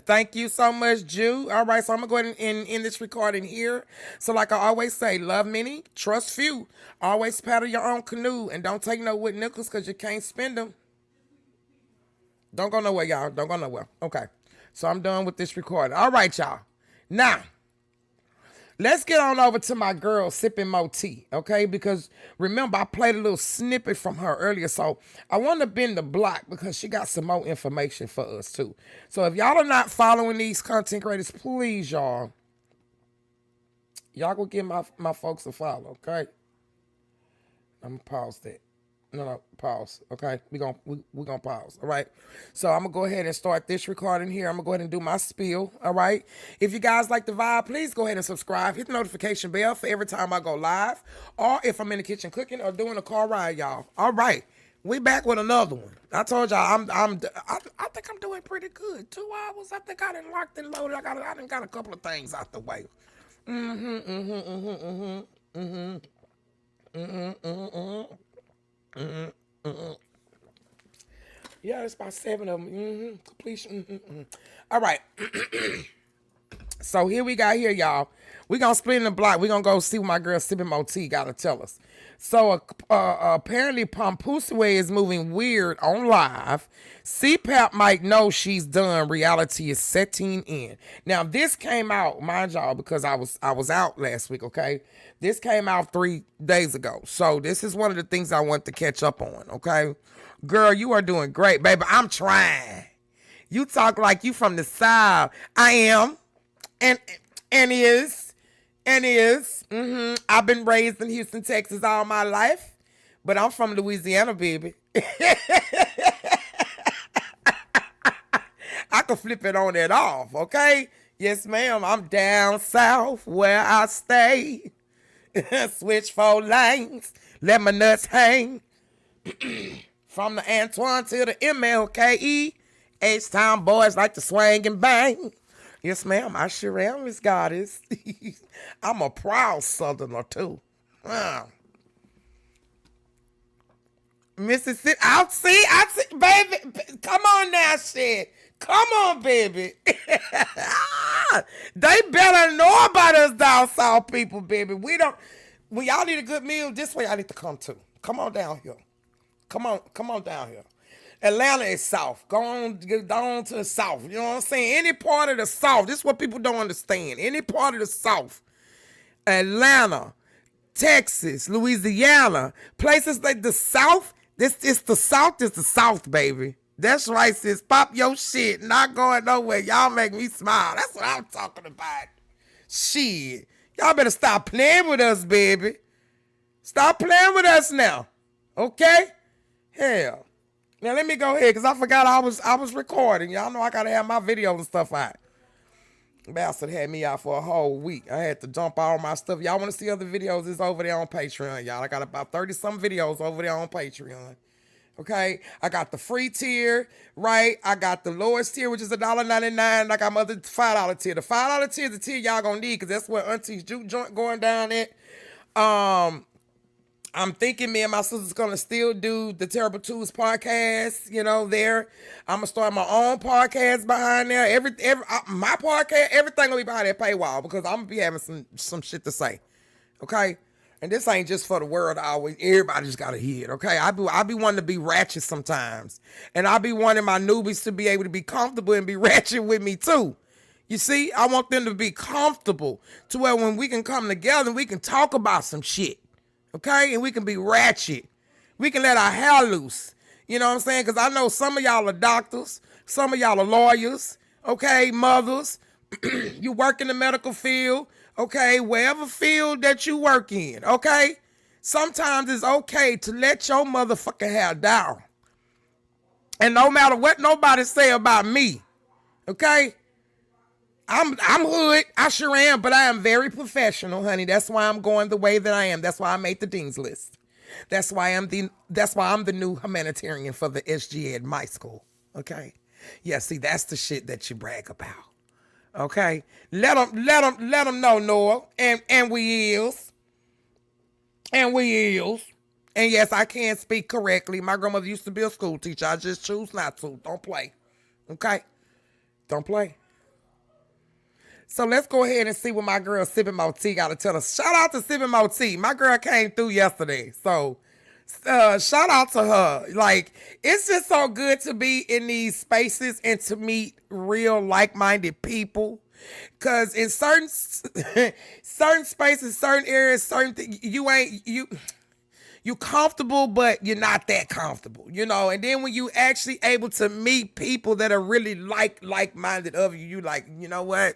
Thank you so much, Jew. All right, so I'm going to go ahead and end this recording here. So like I always say, love many, trust few. Always paddle your own canoe and don't take no wood nickels because you can't spend them. Don't go nowhere, y'all. Don't go nowhere. Okay, so I'm done with this recording. All right, y'all. Now, let's get on over to my girl sipping more tea, okay? Because remember, I played a little snippet from her earlier, so I want to bend the block because she got some more information for us too. So if y'all are not following these content creators, please, y'all go give my folks a follow, okay? I'm gonna pause that. No, pause. Okay, we're gonna pause. All right. So I'm gonna go ahead and start this recording here. I'm gonna go ahead and do my spiel. All right. If you guys like the vibe, please go ahead and subscribe. Hit the notification bell for every time I go live, or if I'm in the kitchen cooking or doing a car ride, y'all. All right. We back with another one. I told y'all I think I'm doing pretty good. 2 hours. I think I done locked and loaded. I done got a couple of things out the way. Yeah, it's about 7 of them. Completion. All right. So here we got here, y'all. We gonna split in the block. We gonna go see what my girl sipping more tea gotta tell us. So apparently Papoose is moving weird on live. Cpap might know she's done. Reality is setting in. Now this came out, mind y'all, because I was out last week. Okay, this came out 3 days ago. So this is one of the things I want to catch up on. Okay, girl, you are doing great, baby. I'm trying. You talk like you from the South. I am, and is. I've been raised in Houston, Texas all my life, but I'm from Louisiana, baby. I can flip it on and off, okay? Yes, ma'am. I'm down south where I stay. Switch 4 lanes, let my nuts hang. From the Antoine to the MLKE, H-Town boys like to swing and bang. Yes, ma'am, I sure am, Miss Goddess. I'm a proud Southerner, too. Mississippi, I see, baby. Come on now, shit. Come on, baby. They better know about us down south people, baby. When y'all need a good meal, this way I need to come to. Come on down here. Come on down here. Atlanta is south. Go on to the south. You know what I'm saying? Any part of the south. This is what people don't understand. Any part of the south. Atlanta, Texas, Louisiana, places like the south. It's the south, baby. That's right, sis. Pop your shit. Not going nowhere. Y'all make me smile. That's what I'm talking about. Shit. Y'all better stop playing with us, baby. Stop playing with us now. Okay? Hell. Now let me go ahead, because I forgot I was recording. Y'all know I gotta have my videos and stuff out. Bastard had me out for a whole week. I had to dump all my stuff. Y'all want to see other videos? It's over there on Patreon, y'all. I got about 30-some videos over there on Patreon. Okay? I got the free tier, right? I got the lowest tier, which is $1.99. I got my other $5 tier. The $5 tier is the tier y'all gonna need, because that's where Auntie's juke joint going down at. I'm thinking me and my sister's gonna still do the Terrible Twos podcast, you know, there. I'm gonna start my own podcast behind there. My podcast, everything gonna be behind that paywall, because I'm gonna be having some shit to say. Okay? And this ain't just for the world always. Everybody just gotta hear it, okay? I be wanting to be ratchet sometimes. And I be wanting my newbies to be able to be comfortable and be ratchet with me too. You see, I want them to be comfortable to where when we can come together, we can talk about some shit. Okay? And we can be ratchet. We can let our hair loose. You know what I'm saying? Because I know some of y'all are doctors. Some of y'all are lawyers. Okay? Mothers. You work in the medical field. Okay? Wherever field that you work in. Okay? Sometimes it's okay to let your motherfucking hair down. And no matter what nobody say about me. Okay? I'm hood. I sure am, but I am very professional, honey. That's why I'm going the way that I am. That's why I made the dean's list. That's why I'm the new humanitarian for the SG at my school. Okay? Yeah, see, that's the shit that you brag about. Okay? Let them know, Noah. And we is. And we is. And yes, I can speak correctly. My grandmother used to be a school teacher. I just choose not to. Don't play. Okay? Don't play. So let's go ahead and see what my girl Sippin' Mo Tea got to tell us. Shout out to Sippin' Mo Tea. My girl came through yesterday. So shout out to her. Like, it's just so good to be in these spaces and to meet real like-minded people. Because in certain spaces, certain areas, certain things, you comfortable, but you're not that comfortable, you know. And then when you actually able to meet people that are really like-minded of you, you like, you know what?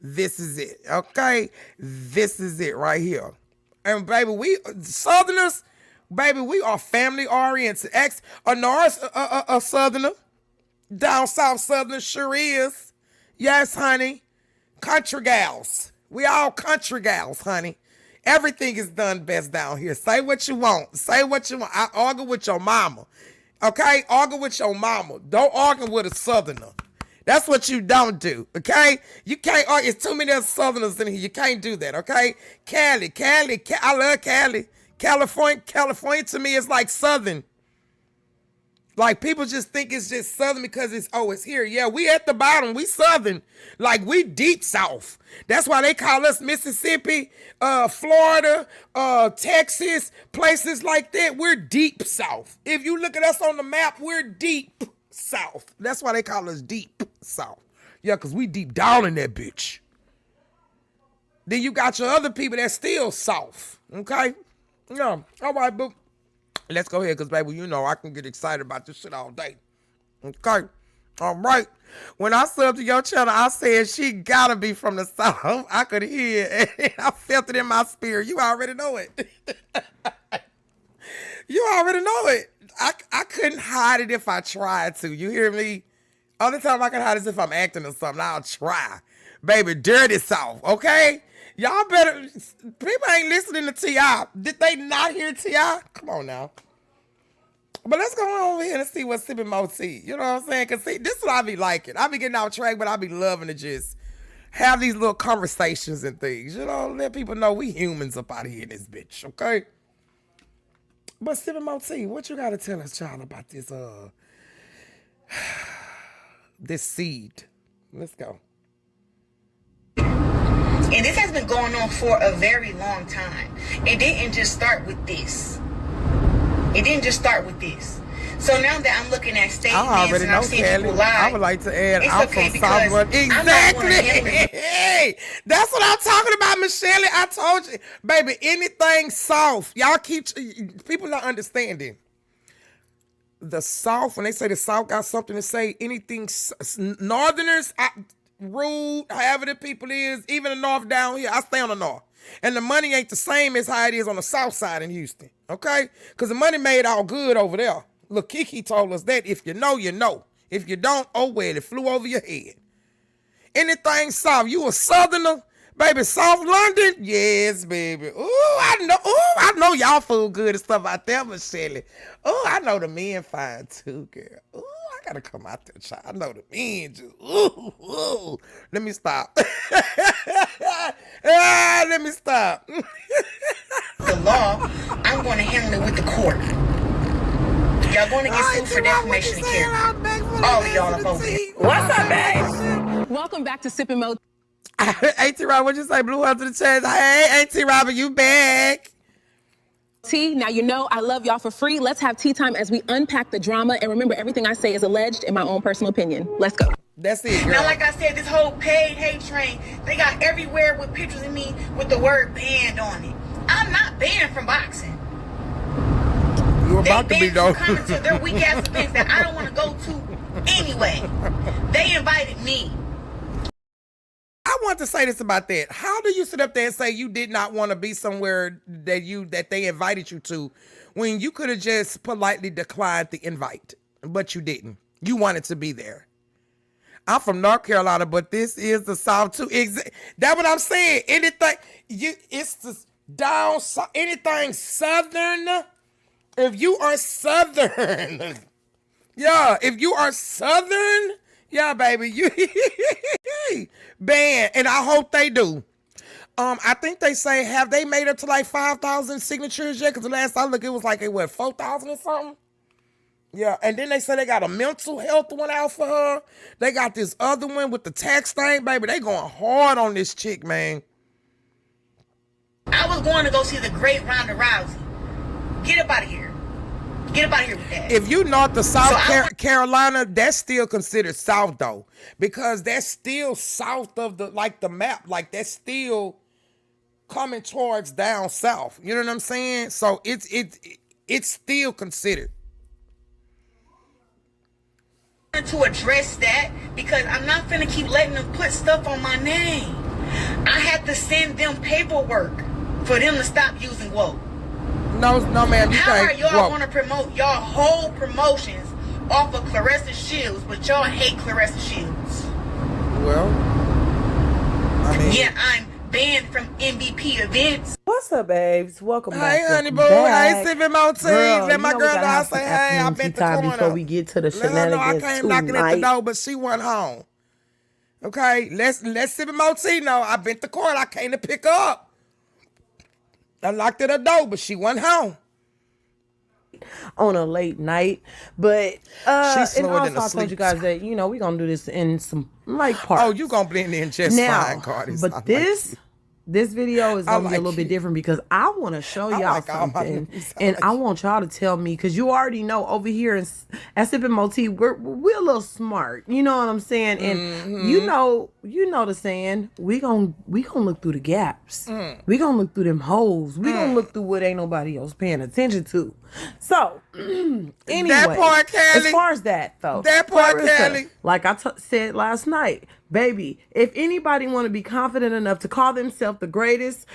This is it, okay? This is it right here. And baby, we Southerners, baby, we are family-oriented. A Southerner, down south Southerner sure is. Yes, honey. Country gals. We all country gals, honey. Everything is done best down here. Say what you want. Say what you want. I argue with your mama. Okay? Argue with your mama. Don't argue with a Southerner. That's what you don't do. Okay? You can't argue. It's too many other Southerners in here. You can't do that. Okay? Cali. I love Cali. California to me is like Southern. Like, people just think it's just Southern because it's here. Yeah, we at the bottom. We Southern. Like, we deep South. That's why they call us Mississippi, Florida, Texas, places like that. We're deep South. If you look at us on the map, we're deep South. That's why they call us deep South. Yeah, because we deep down in that bitch. Then you got your other people that's still South. Okay? Yeah. All right, boo. Let's go ahead, because, baby, you know I can get excited about this shit all day. Okay? All right. When I subbed to your channel, I said she gotta be from the South. I could hear it. I felt it in my spirit. You already know it. You already know it. I couldn't hide it if I tried to. You hear me? Only time I can hide is if I'm acting or something. I'll try. Baby, dirty South, okay? Y'all better, people ain't listening to T.I. Did they not hear T.I.? Come on now. But let's go on over here and see what's Sippin' Mo Tea. You know what I'm saying? Because see, this is what I be liking. I be getting off track, but I be loving to just have these little conversations and things. You know, let people know we humans up out here in this bitch, okay? But Sippin' Mo Tea, what you got to tell us, child, about this, this seed? Let's go. And this has been going on for a very long time. It didn't just start with this. It didn't just start with this. So now that I'm looking at statements and I'm seeing people lie, I would like to add, I'm from Southwood. Exactly. Hey, that's what I'm talking about, Michelle. I told you, baby, anything South. Y'all people not understanding. The South, when they say the South got something to say, anything Northerners, rude, however the people is, even the north down here, I stay on the north. And the money ain't the same as how it is on the south side in Houston, okay? Because the money made all good over there. Look, Kiki told us that if you know, you know. If you don't, oh well, it flew over your head. Anything south, you a southerner? Baby, South London? Yes, baby. Ooh, I know y'all food good and stuff out there, but Shelly. Ooh, I know the men fine too, girl. Ooh, I gotta come out there, child. I know the men just, ooh. Let me stop. Let me stop. The law, I'm going to handle it with the court. Y'all going to get sued for defamation of character. All of y'all up over there. What's up, babe? Welcome back to Sippin' Mo. Auntie Rob, what'd you say? Blew up to the chest. Hey, Auntie Robin, you back? Tea, now you know I love y'all for free. Let's have tea time as we unpack the drama. And remember, everything I say is alleged in my own personal opinion. Let's go. That's it, girl. Now, like I said, this whole paid hate train, they got everywhere with pictures of me with the word banned on it. I'm not banned from boxing. You're about to be, though. They banned from coming to their weak-ass events that I don't want to go to anyway. They invited me. I want to say this about that. How do you sit up there and say you did not want to be somewhere that they invited you to when you could have just politely declined the invite, but you didn't? You wanted to be there. I'm from North Carolina, but this is the South too. That's what I'm saying. It's the down south. Anything Southern. If you are Southern, yeah. If you are Southern. Yeah, baby, you banned, and I hope they do. I think they say, have they made it to like 5,000 signatures yet? Because the last I looked, it was like 4,000 or something. Yeah, and then they say they got a mental health one out for her. They got this other one with the tax thing, baby. They going hard on this chick, man. I was going to go see the great Ronda Rousey. Get up out of here. Get up out of here with that. If you north to South Carolina, that's still considered South though, because that's still south of the map. Like that's still coming towards down south. You know what I'm saying? So it's still considered. To address that because I'm not finna keep letting them put stuff on my name. I had to send them paperwork for them to stop using woke. No, ma'am. How are y'all want to promote y'all whole promotions off of Shields, but y'all hate Shields? Well, I mean, yeah, I'm banned from MVP events. What's up, babes? Welcome back. Hey, honey boo. Hey, sipping more tea. Let my girl know I say, hey, I been to the corner. Before we get to the shenanigans I came knocking at the door, but she went home. Okay, let's sip more tea now. I been to court. I came to pick her up. I locked at her door, but she went home. On a late night, but she's and slower also than a I told you guys that we're gonna do this in some parts. Oh, you gonna blend in just fine, Cardi. But this video is gonna be a little bit different because I want to show y'all something, and I want y'all to tell me because you already know over here at Sippin' Moti we're a little smart. You know what I'm saying? And you know the saying we gonna look through the gaps. We gonna look through them holes. We gonna look through what ain't nobody else paying attention to. So anyway, that part, Kelly. As far as that though, that part, Kelly. Like I said last night. Baby, if anybody want to be confident enough to call themselves the greatest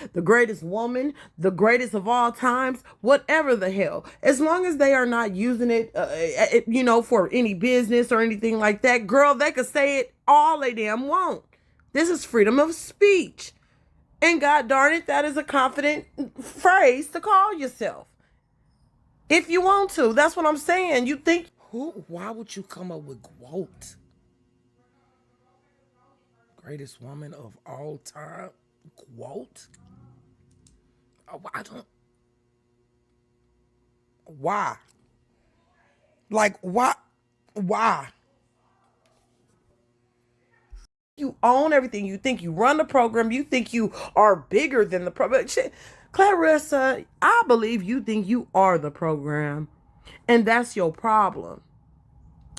woman, the greatest of all times, whatever the hell, as long as they are not using it, for any business or anything like that, girl, they could say it all they damn want. This is freedom of speech. And God darn it, that is a confident phrase to call yourself. If you want to, that's what I'm saying. You think, why would you come up with quote? Greatest woman of all time, quote? I don't. Why? Like, why? You own everything. You think you run the program. You think you are bigger than the program. Claressa, I believe you think you are the program. And that's your problem.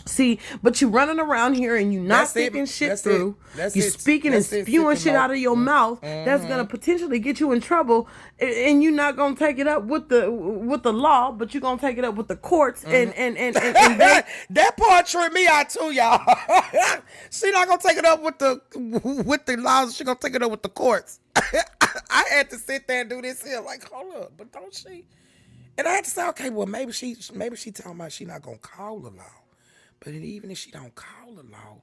See, but you running around here and you not thinking shit through. You speaking and spewing shit out of your mouth that's gonna potentially get you in trouble, and you're not gonna take it up with the law, but you're gonna take it up with the courts and that part tripped me out too, y'all. She not gonna take it up with the laws. She gonna take it up with the courts. I had to sit there and do this here, like, hold up, but don't she? And I had to say, okay, well, maybe she talking about she not gonna call the law. But even if she don't call the law,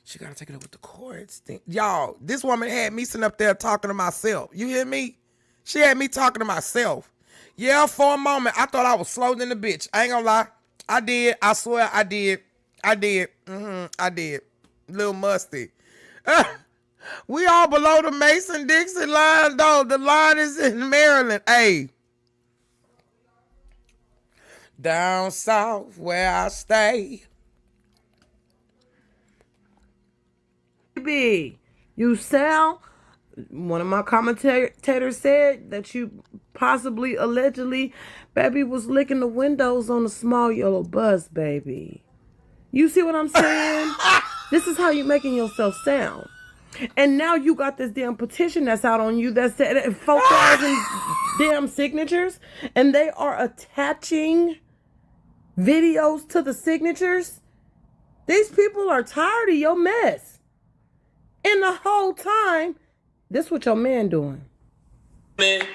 she got to take it up with the courts. Y'all, this woman had me sitting up there talking to myself. You hear me? She had me talking to myself. Yeah, for a moment, I thought I was slower than the bitch. I ain't gonna lie. I did. I swear I did. I did. I did. Little musty. We all below the Mason-Dixon line, though. The line is in Maryland. Hey. Down south where I stay. You sound, one of my commentators said that you possibly, allegedly, baby, was licking the windows on a small yellow bus, baby. You see what I'm saying? This is how you making yourself sound. And now you got this damn petition that's out on you that said 4,000 damn signatures, and they are attaching videos to the signatures. These people are tired of your mess. And the whole time, this what your man doing. Man,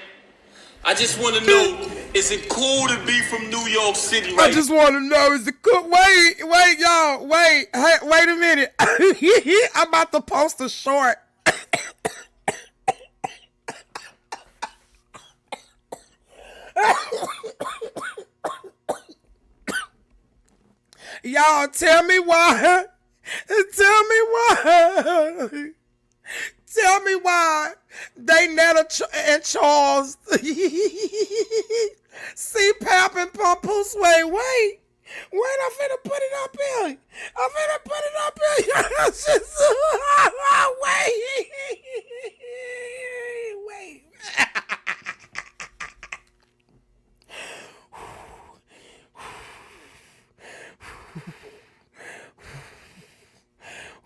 I just want to know, is it cool to be from New York City, right? I just want to know, is it cool? Wait, y'all. Wait a minute. I'm about to post a short. Y'all, tell me why. Tell me why they Netta and Charles Cpap and papoose. Wait, I'm finna put it up here. Wait.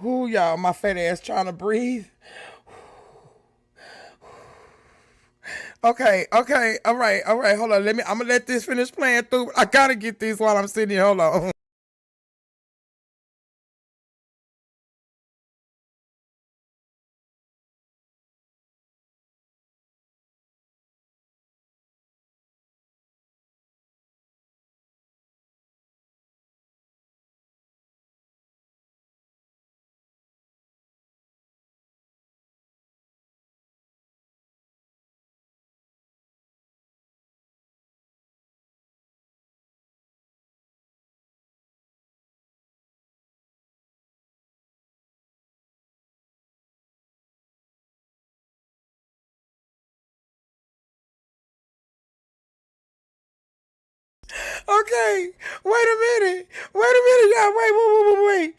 Ooh, y'all, my fat ass trying to breathe. Okay, all right, hold on. I'm gonna let this finish playing through. I gotta get these while I'm sitting here. Hold on. Okay, wait a minute, y'all. Wait.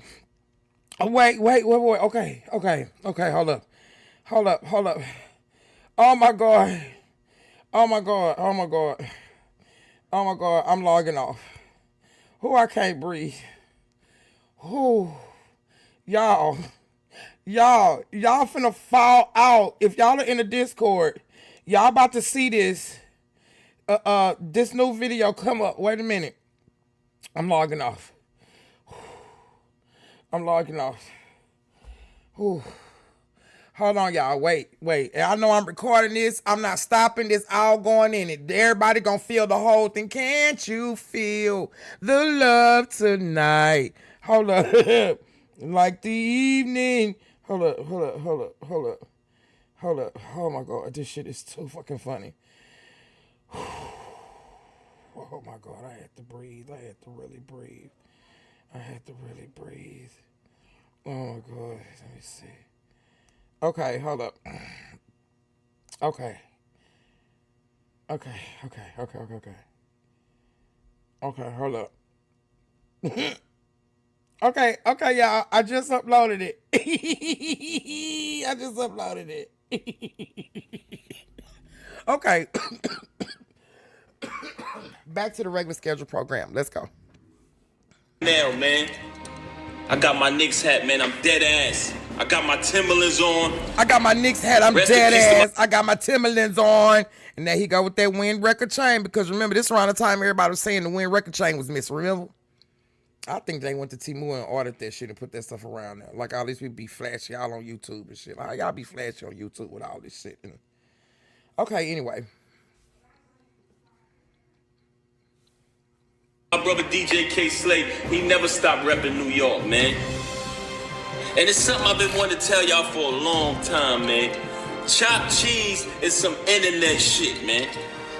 Okay, hold up. Oh my God, I'm logging off. I can't breathe. Y'all finna fall out. If y'all are in the Discord, y'all about to see this. This new video come up. Wait a minute. I'm logging off. Hold on, y'all. Wait. I know I'm recording this. I'm not stopping this. All going in it. Everybody gonna feel the whole thing. Can't you feel the love tonight? Hold up. Like the evening. Hold up. Oh my God. This shit is too fucking funny. Oh my God, I had to breathe. I had to really breathe. Oh my God, let me see. Okay, hold up. Okay, hold up. Okay, y'all, I just uploaded it. Okay. Back to the regular scheduled program. Let's go. now, man. I got my Knicks hat, man. I'm dead ass. I got my Timberlands on. I got my Knicks hat. I'm dead ass. I got my Timberlands on. And there he go with that Win record chain. Because remember, this around the time everybody was saying the Win record chain was missing. Remember? I think they went to Temu and ordered that shit and put that stuff around there. Like all these people be flashy all on YouTube and shit. Like, y'all be flashy on YouTube with all this shit. Okay, anyway. My brother DJ K Slay, he never stopped repping New York, man. And it's something I've been wanting to tell y'all for a long time, man. Chopped cheese is some internet shit, man.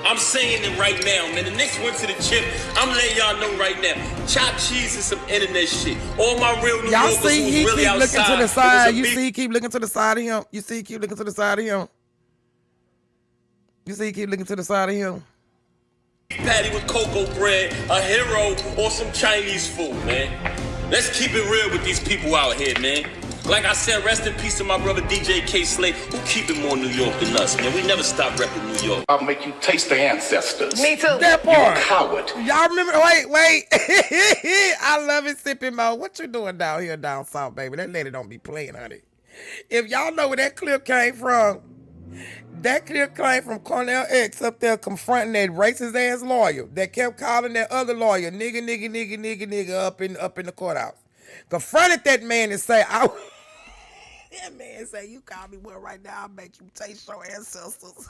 I'm saying it right now, man. The Knicks went to the chip. I'm letting y'all know right now. Chopped cheese is some internet shit. All my real New Yorkers who's really outside. Y'all see he keep looking to the side. You see he keep looking to the side of him. You see he keep looking to the side of him. You see he keep looking to the side of him. Patty with cocoa bread, a hero, or some Chinese food, man. Let's keep it real with these people out here, man. Like I said, rest in peace to my brother DJ K Slay, who keep it more New York than us, man. We never stop repping New York. I'll make you taste the ancestors. Me too. That part. You coward. Y'all remember? Wait. I love it, sipping mode. What you doing down here down south, baby? That lady don't be playing, honey. If y'all know where that clip came from, that clip came from Cornell X up there confronting that racist ass lawyer that kept calling that other lawyer nigga up in the courthouse. Confronted that man and say, that man say, you call me one right now, I'll make you taste your ancestors.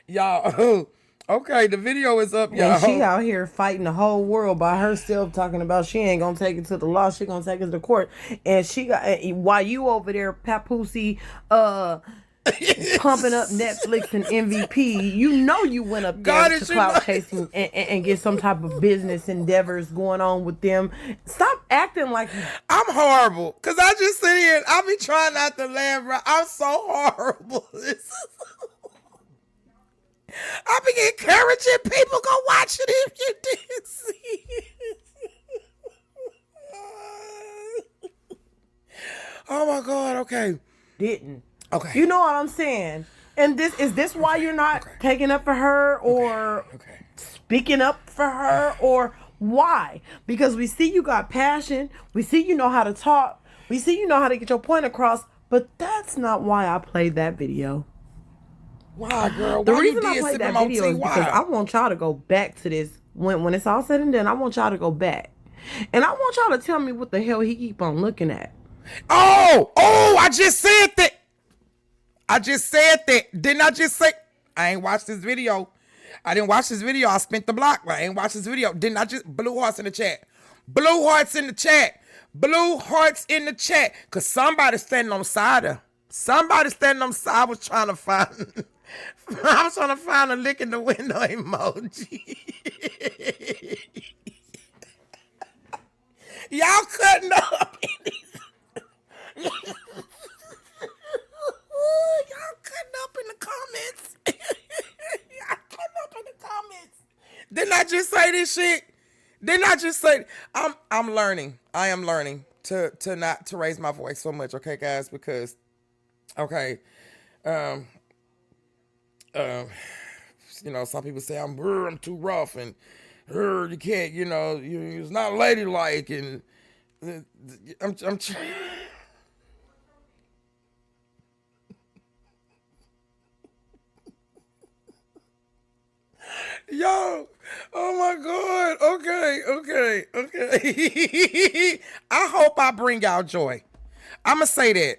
Y'all, okay, the video is up, y'all. And she out here fighting the whole world by herself, talking about she ain't gonna take it to the law, she gonna take it to court. And she got, while you over there, papoose, pumping up Netflix and MVP, you know you went up there to clout chasing and get some type of business endeavors going on with them. Stop acting like I'm horrible. Cause I just sit here and I be trying not to laugh. I'm so horrible. I be encouraging people, go watch it if you didn't see it. Oh my God, okay. Didn't. Okay. You know what I'm saying? And is this why you're not taking up for her or speaking up for her, or why? Because we see you got passion, we see you know how to talk, we see you know how to get your point across, but that's not why I played that video. Why, girl? The Why reason you I played that video is because I want y'all to go back to this. When it's all said and done, I want y'all to go back. And I want y'all to tell me what the hell he keep on looking at. Oh, I just said that. Didn't I just say? I ain't watched this video. I didn't watch this video. I spent the block. I ain't watched this video. Didn't I just? Blue hearts in the chat. Blue hearts in the chat. Blue hearts in the chat. Because somebody standing on the side of. Somebody standing on the side was trying to find. I was trying to find a lick in the window emoji. Y'all cutting up in these. Y'all cutting up in the comments. Y'all cutting up in the comments. Didn't I just say this shit? Didn't I just say? I'm learning. I am learning to not to raise my voice so much, okay, guys? Because, okay, you know, some people say I'm too rough and you can't, you know, it's not ladylike, and I'm trying. Yo, oh my God. Okay. I hope I bring y'all joy. I'ma say that.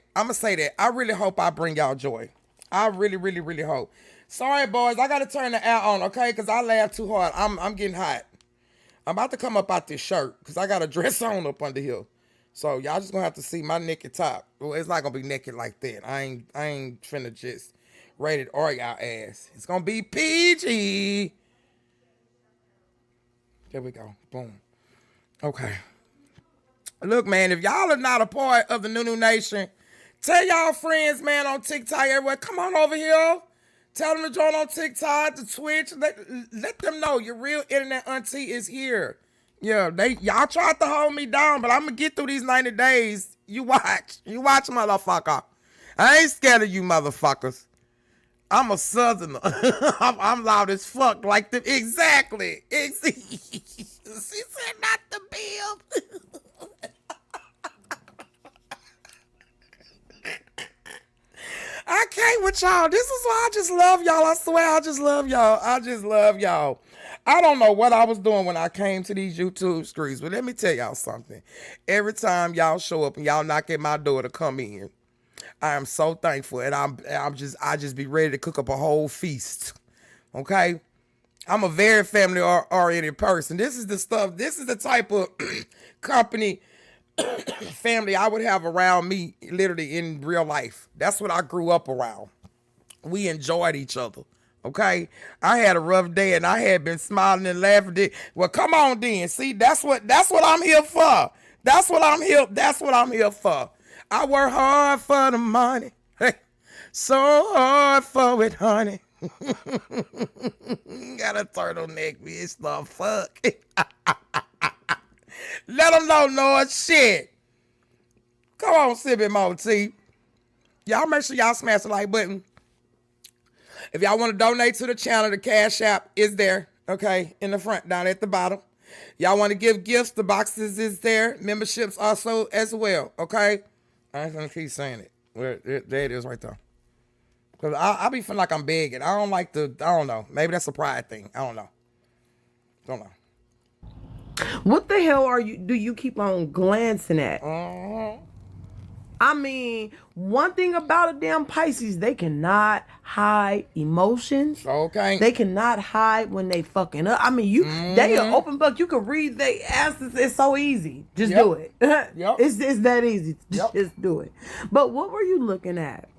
I really hope I bring y'all joy. I really hope. Sorry, boys. I gotta turn the air on, okay? Because I laugh too hard. I'm getting hot. I'm about to come up out this shirt because I got a dress on up under here. So y'all just gonna have to see my naked top. Well, it's not gonna be naked like that. I ain't finna just rated or y'all ass. It's gonna be PG. There we go. Boom. Okay. Look, man, if y'all are not a part of the New Nation, tell y'all friends, man, on TikTok, everywhere, come on over here. Tell them to join on TikTok, the Twitch. Let them know your real internet auntie is here. Yeah, y'all tried to hold me down, but I'm gonna get through these 90 days. You watch, motherfucker. I ain't scared of you, motherfuckers. I'm a Southerner. I'm loud as fuck, like the exactly. She said not the bill. I can't with y'all. This is why I just love y'all. I swear I just love y'all. I don't know what I was doing when I came to these YouTube streets, but let me tell y'all something. Every time y'all show up and y'all knock at my door to come in, I am so thankful, and I just be ready to cook up a whole feast. Okay? I'm a very family oriented person. This is the type of company family I would have around me literally in real life. That's what I grew up around. We enjoyed each other. Okay, I had a rough day and I had been smiling and laughing. Well, come on then. See, that's what I'm here for. That's what I'm here for. I work hard for the money. So hard for it, honey. Got a turtleneck, bitch. The fuck. Let them know, Lord. Shit. Come on, sip it, more tea. Y'all make sure y'all smash the like button. If y'all want to donate to the channel, the Cash App is there, okay, in the front, down at the bottom. Y'all want to give gifts, the boxes is there. Memberships also as well, okay? I ain't going to keep saying it. There it is right there. Because I be feeling like I'm begging. I don't know. Maybe that's a pride thing. I don't know. What the hell do you keep on glancing at? I mean, one thing about a damn Pisces, they cannot hide emotions. Okay. They cannot hide when they fucking up. I mean, they are open book. You can read their asses. It's so easy. Just do it. It's that easy. Just do it. But what were you looking at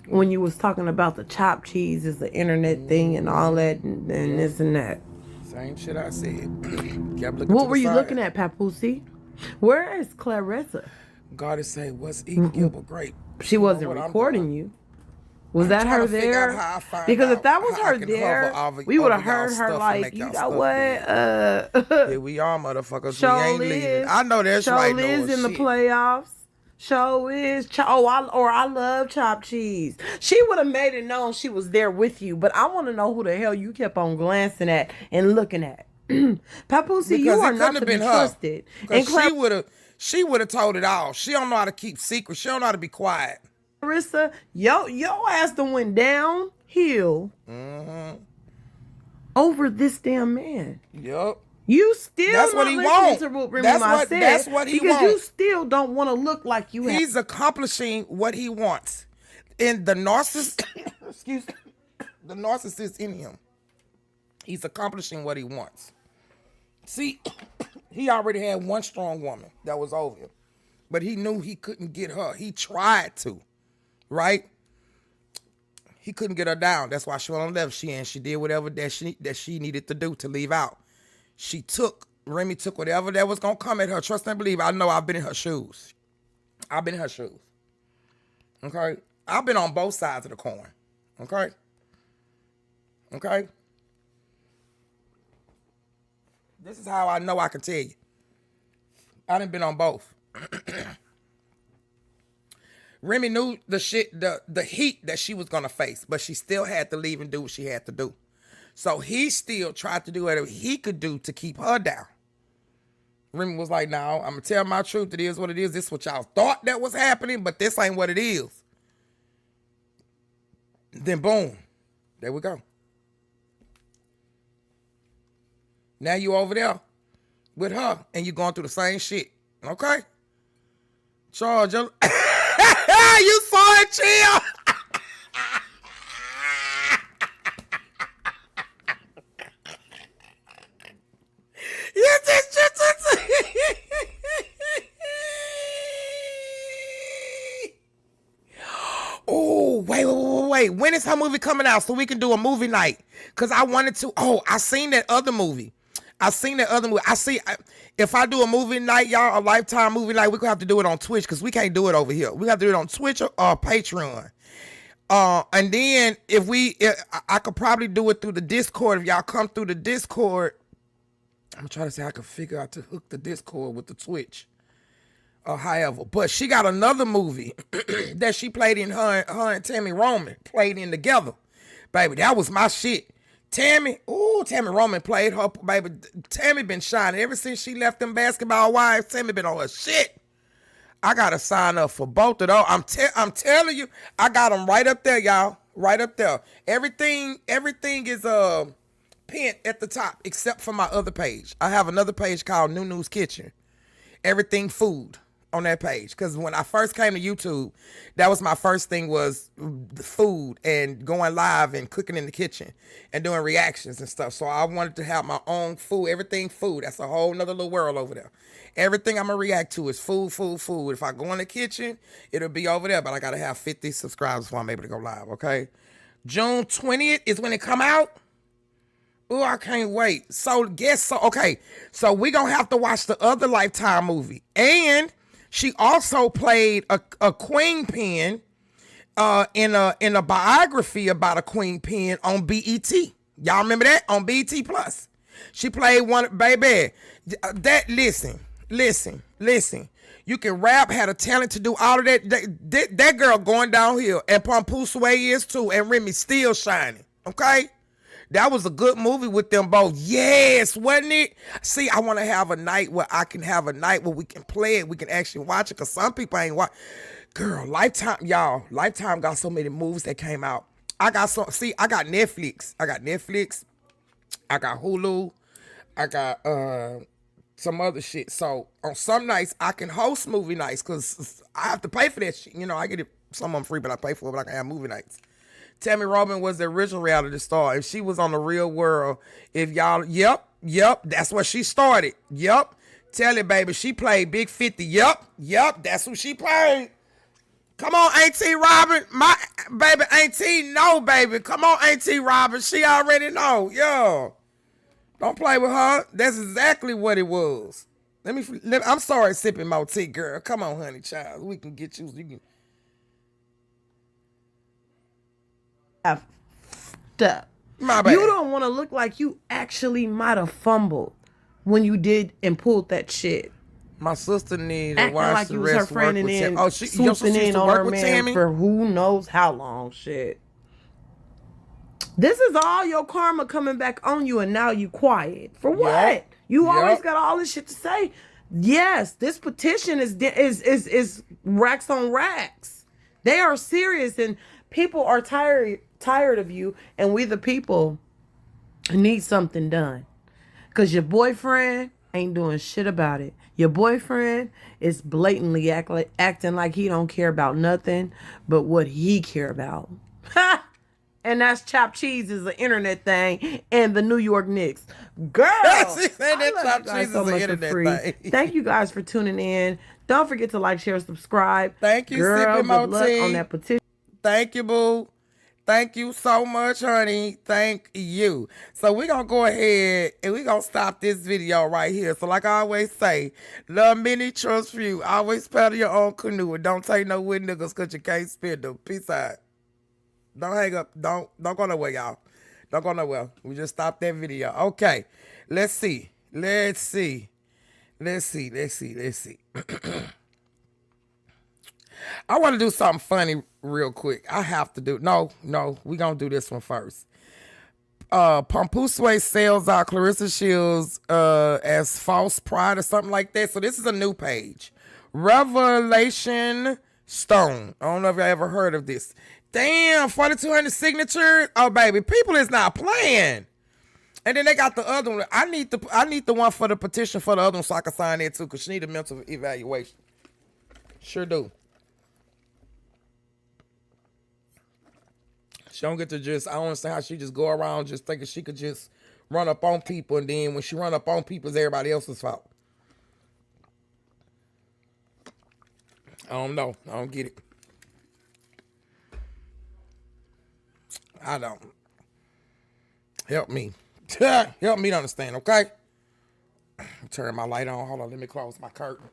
when you was talking about the chopped cheese is the internet thing and all that and this and that? Same shit I said. What were you looking at, Papoose? Where is Claressa? God is saying, what's equal but great? She wasn't recording you. Was that her there? Because if that was her there, we would have heard her like, you know what? Here we are, motherfuckers. We ain't leaving. I know that's right. Show is in the playoffs. Show is. I love chopped cheese. She would have made it known she was there with you, but I want to know who the hell you kept on glancing at and looking at. Papoose, you are not to be trusted. And she would have told it all. She don't know how to keep secrets. She don't know how to be quiet. Claressa, your ass done went downhill over this damn man. Yup. You still that's what he wants. That's what he wants. Because you still don't want to look like you have. He's accomplishing what he wants. And the narcissist, the narcissist in him. He's accomplishing what he wants. See, he already had one strong woman that was over him, but he knew he couldn't get her. He tried to, right? He couldn't get her down. That's why she went on left. She did whatever that she needed to do to leave out. Remy took whatever that was gonna come at her. Trust and believe. I know I've been in her shoes. Okay? I've been on both sides of the coin. Okay? This is how I know I can tell you. I done been on both. Remy knew the heat that she was gonna face, but she still had to leave and do what she had to do. So he still tried to do whatever he could do to keep her down. Remy was like, no, I'm gonna tell my truth. It is what it is. This is what y'all thought that was happening, but this ain't what it is. Then boom, there we go. Now you over there with her and you going through the same shit. Okay? Charge you saw it, chill. Oh, wait. When is her movie coming out so we can do a movie night? Because I wanted to. Oh, I seen that other movie. If I do a movie night, y'all, a Lifetime movie night, we're going to have to do it on Twitch because we can't do it over here. We have to do it on Twitch or Patreon. And then I could probably do it through the Discord. If y'all come through the Discord, I'm trying to say I could figure out to hook the Discord with the Twitch. However, but she got another movie that she played in, her and Tammy Roman played in together. Baby, that was my shit. Tammy Roman played her, baby. Tammy been shining ever since she left them Basketball Wives. Tammy been on her shit. I gotta sign up for both of those. I'm telling you, I got them right up there, y'all. Right up there. Everything is pinned at the top except for my other page. I have another page called Nunu's Kitchen. Everything food on that page, because when I first came to YouTube, that was my first thing, was the food and going live and cooking in the kitchen and doing reactions and stuff. So I wanted to have my own food, everything food. That's a whole nother little world over there. Everything I'm gonna react to is food. If I go in the kitchen, it'll be over there, but I gotta have 50 subscribers before I'm able to go live, okay? June 20th is when it come out. Oh, I can't wait. So we gonna have to watch the other Lifetime movie. And she also played a queen pin in a biography about a queen pin on BET. Y'all remember that? On BET Plus. She played one, baby. Listen. You can rap, had a talent to do all of that. That girl going downhill. And Papoose is too. And Remy still shining. Okay? That was a good movie with them both. Yes, wasn't it? See, I want to have a night where we can play it. We can actually watch it, because some people ain't watch. Girl, Lifetime got so many movies that came out. I got Netflix. I got Hulu. I got some other shit. So on some nights, I can host movie nights, because I have to pay for that shit. You know, I get it, some of them free, but I pay for it, but I can have movie nights. Tammy Roman was the original reality star. If she was on The Real World, yep, that's where she started. Yep, tell it, baby. She played Big 50. Yep, that's who she played. Come on, Auntie Robin. My baby, Auntie, no, baby. Come on, Auntie Robin. She already know. Yo, don't play with her. That's exactly what it was. I'm sorry, sipping more tea, girl. Come on, honey, child. We can get you. You can. My bad. You don't want to look like you actually might have fumbled when you did and pulled that shit. My sister needed to watch like the rest. Her friend and then swooping in on her man Tammy? For who knows how long. Shit. This is all your karma coming back on you, and now you quiet for what? Yep. You always got all this shit to say. Yes, this petition is racks on racks. They are serious, and people are tired of you, and we the people need something done, because your boyfriend ain't doing shit about it. Your boyfriend is blatantly acting like he don't care about nothing but what he care about. And that's chopped cheese is an internet thing, and the New York Knicks. Girl, Thank you guys for tuning in. Don't forget to like, share, subscribe. Thank you, girl. Good luck on that petition. Thank you, boo. Thank you so much, honey. Thank you. So we're going to go ahead and we're going to stop this video right here. So like I always say, love many, trust few. Always paddle your own canoe and don't take no with niggas because you can't spend them. Peace out. Don't hang up. Don't go nowhere, y'all. Don't go nowhere. We just stopped that video. Okay. Let's see. I want to do something funny real quick. I have to do. No, we gonna do this one first. Papoose sells out claressashields as false pride or something like that. So this is a new page. Revelation Stone. I don't know if y'all ever heard of this. Damn, 4,200 signatures. Oh baby, people is not playing. And then they got the other one. I need the one for the petition for the other one so I can sign it too, because she need a mental evaluation. Sure do. She don't get to just, I don't understand how she just go around just thinking she could just run up on people, and then when she run up on people, it's everybody else's fault. I don't know. I don't get it. I don't. Help me. Help me to understand, okay? Turn my light on. Hold on, let me close my curtain.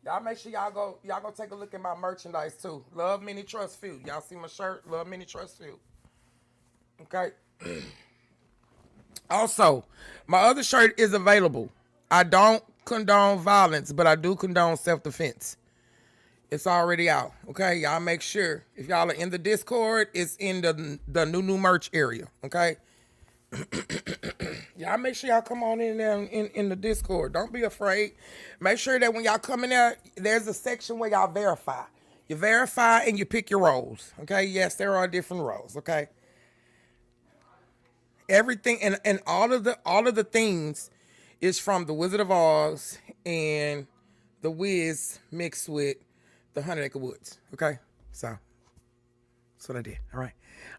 Y'all make sure y'all go take a look at my merchandise too. Love, many, trust, few. Y'all see my shirt? Love, many, trust, few. Okay. Also, my other shirt is available. I don't condone violence, but I do condone self-defense. It's already out. Okay, y'all make sure if y'all are in the Discord, it's in the new merch area. Okay. Y'all make sure y'all come on in there in the Discord. Don't be afraid. Make sure that when y'all come in there, there's a section where y'all verify. You verify and you pick your roles. Okay. Yes, there are different roles. Okay. Everything and all of the things is from the Wizard of Oz and the Wiz mixed with the 100 Acre Woods. Okay, so that's what I did. All right,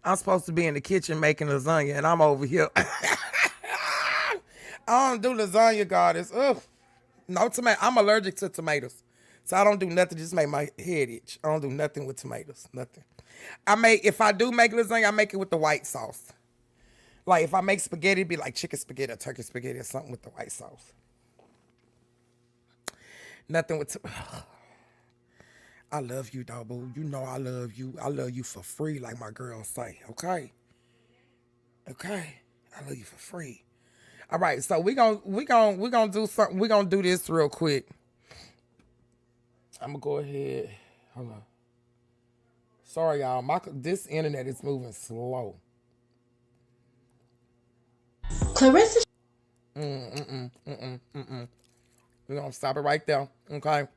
I'm supposed to be in the kitchen making lasagna, and I'm over here. I don't do lasagna, goddess. Ugh, no tomato. I'm allergic to tomatoes, so I don't do nothing. Just make my head itch. I don't do nothing with tomatoes. Nothing. If I do make lasagna, I make it with the white sauce. Like, if I make spaghetti, it'd be like chicken spaghetti or turkey spaghetti or something with the white sauce. Nothing with... I love you, dog, boo. You know I love you. I love you for free, like my girls say, okay? Okay? I love you for free. All right, so we gonna do something. We're gonna do this real quick. I'm gonna go ahead. Hold on. Sorry, y'all. This internet is moving slow. Claressa. We're gonna stop it right there. Okay.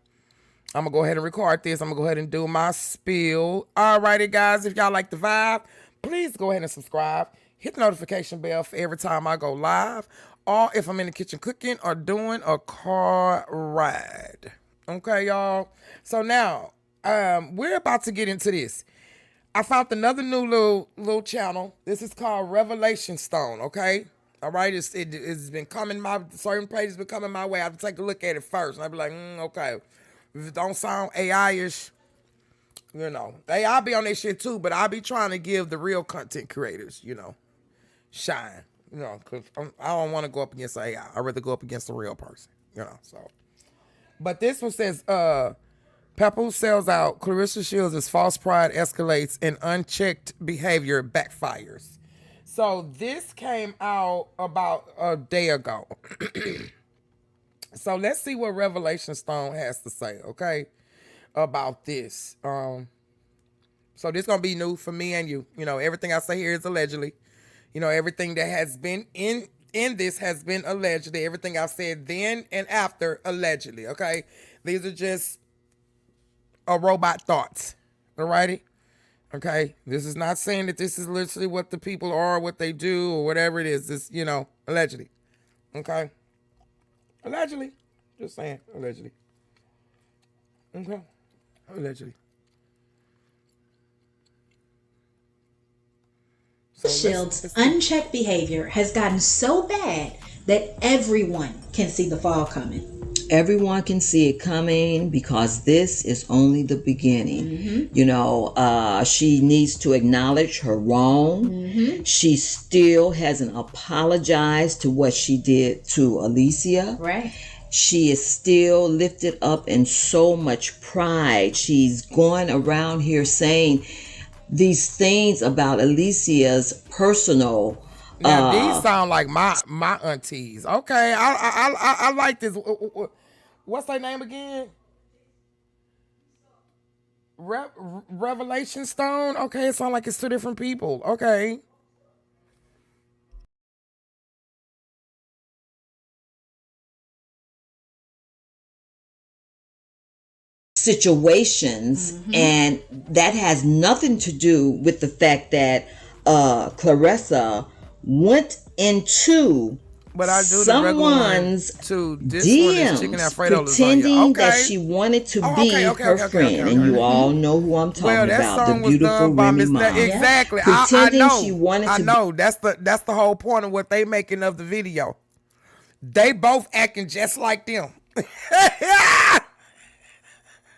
I'm gonna go ahead and record this. I'm gonna go ahead and do my spiel. Alrighty, guys. If y'all like the vibe, please go ahead and subscribe. Hit the notification bell for every time I go live, or if I'm in the kitchen cooking or doing a car ride. Okay, y'all. So now, we're about to get into this. I found another new little channel. This is called Revelation Stone. Okay. All right, it's been coming certain pages been coming my way. I have to take a look at it first. And I'll be like, okay. If it don't sound AI-ish, you know. AI be on that shit too, but I'll be trying to give the real content creators, you know, shine. You know, because I don't want to go up against AI. I'd rather go up against a real person, you know, so. But this one says, Papoose sells out, claressashields' false pride escalates, and unchecked behavior backfires. So this came out about a day ago. So let's see what Revelation Stone has to say, okay, about this. So this is going to be new for me and you. You know, everything I say here is allegedly. You know, everything that has been in this has been allegedly. Everything I've said then and after, allegedly, okay? These are just robot thoughts, all righty? Okay, this is not saying that this is literally what the people are, what they do, or whatever it is. This, you know, allegedly. Okay? Allegedly. Just saying, allegedly. Okay? Allegedly. So Shields' unchecked behavior has gotten so bad that everyone can see the fall coming. Everyone can see it coming because this is only the beginning. Mm-hmm. You know, she needs to acknowledge her wrong. Mm-hmm. She still hasn't apologized to what she did to Alicia. Right. She is still lifted up in so much pride. She's going around here saying these things about Alicia's personal. Now these sound like my aunties. Okay, I like this. What's her name again? Revelation Stone. Okay, it sounds like it's two different people. Okay. Situations, and that has nothing to do with the fact that Claressa went into someone's DMs pretending that she wanted to be her friend, and you all know who I'm talking about, the beautiful remyma. Exactly. Pretending she wanted to. I know. That's the whole point of what they making of the video. They both acting just like them.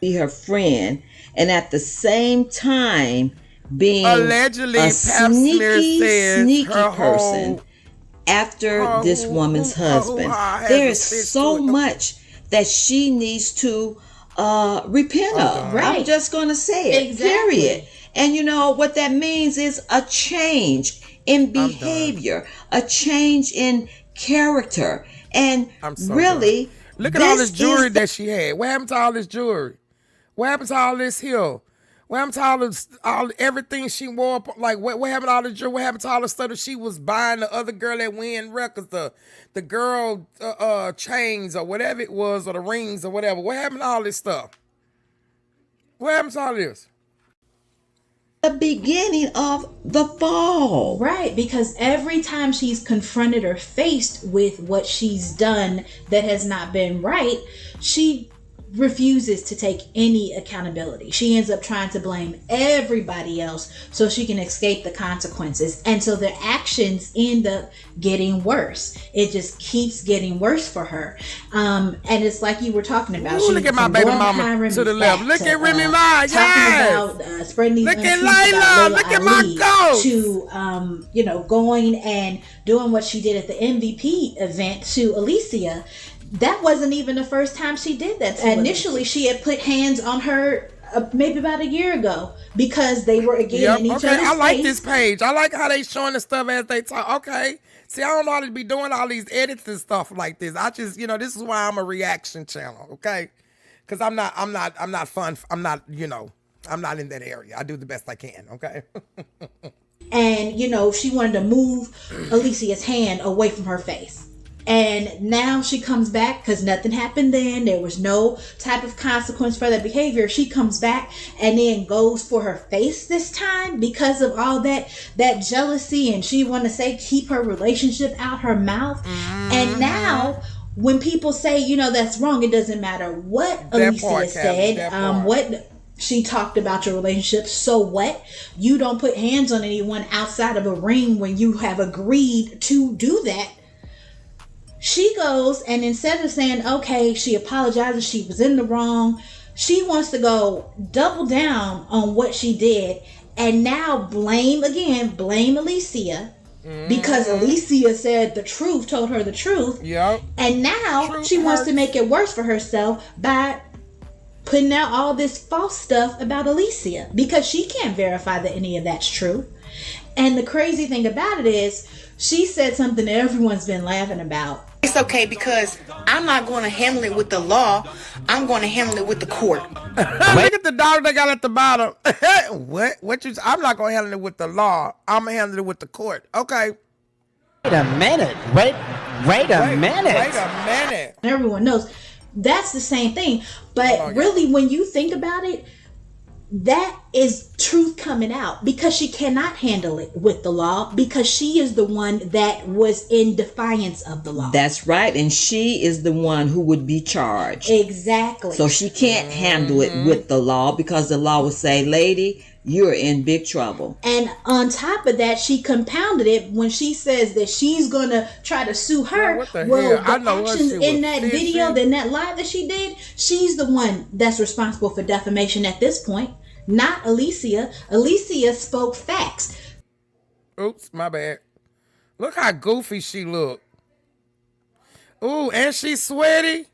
Be her friend, and at the same time being allegedly a sneaky person after this woman's husband. There is so much that she needs to repent of. Right. I'm just going to say it, period. And you know what that means is a change in behavior, a change in character. And really, look at all this jewelry that she had. What happened to all this jewelry? What happened to all this here? What happened to all everything she wore? Like what happened to all the jewelry? What happened to all the stuff that she was buying the other girl that win records, the girl chains or whatever it was, or the rings or whatever? What happened to all this stuff? What happened to all this? The beginning of the fall. Right, because every time she's confronted or faced with what she's done that has not been right, she refuses to take any accountability. She ends up trying to blame everybody else so she can escape the consequences. And so the actions end up getting worse. It just keeps getting worse for her. And it's like you were talking about. Ooh, look at my baby mama to the left. Look at remyma. Talking about spreading these look at Layla. Look at my ghost. To going and doing what she did at the MVP event to Alicia. That wasn't even the first time she did that. Initially, she had put hands on her maybe about a year ago because they were again in each other's I like face. this page. I like how they showing the stuff as they talk. Okay. See, I don't know how to be doing all these edits and stuff like this. I just, this is why I'm a reaction channel. Okay. Because I'm not fun. I'm not in that area. I do the best I can. Okay. And, she wanted to move Alicia's hand away from her face. And now she comes back because nothing happened then. There was no type of consequence for that behavior. She comes back and then goes for her face this time because of all that jealousy. And she want to keep her relationship out her mouth. And now when people say, that's wrong, it doesn't matter what Alicia said, what she talked about your relationship. So what? You don't put hands on anyone outside of a ring when you have agreed to do that. She goes and instead of saying, okay, she apologizes, she was in the wrong, she wants to go double down on what she did and now blame Alicia because Alicia said the truth, told her the truth. Yep. And now she wants to make it worse for herself by putting out all this false stuff about Alicia because she can't verify that any of that's true. And the crazy thing about it is she said something that everyone's been laughing about. It's okay because I'm not going to handle it with the law. I'm going to handle it with the court. Look at the dog they got at the bottom. I'm not going to handle it with the law. I'm going to handle it with the court. Okay. Wait a minute. Wait a minute. Everyone knows that's the same thing. But really, when you think about it, that is truth coming out because she cannot handle it with the law because she is the one that was in defiance of the law. That's right. And she is the one who would be charged. Exactly. So she can't handle it with the law because the law would say, lady, you're in big trouble. And on top of that, she compounded it when she says that she's going to try to sue her. The actions in that video, in that live that she did, she's the one that's responsible for defamation at this point. Not Alicia. Alicia spoke facts. Oops, my bad. Look how goofy she look. Ooh, and she's sweaty.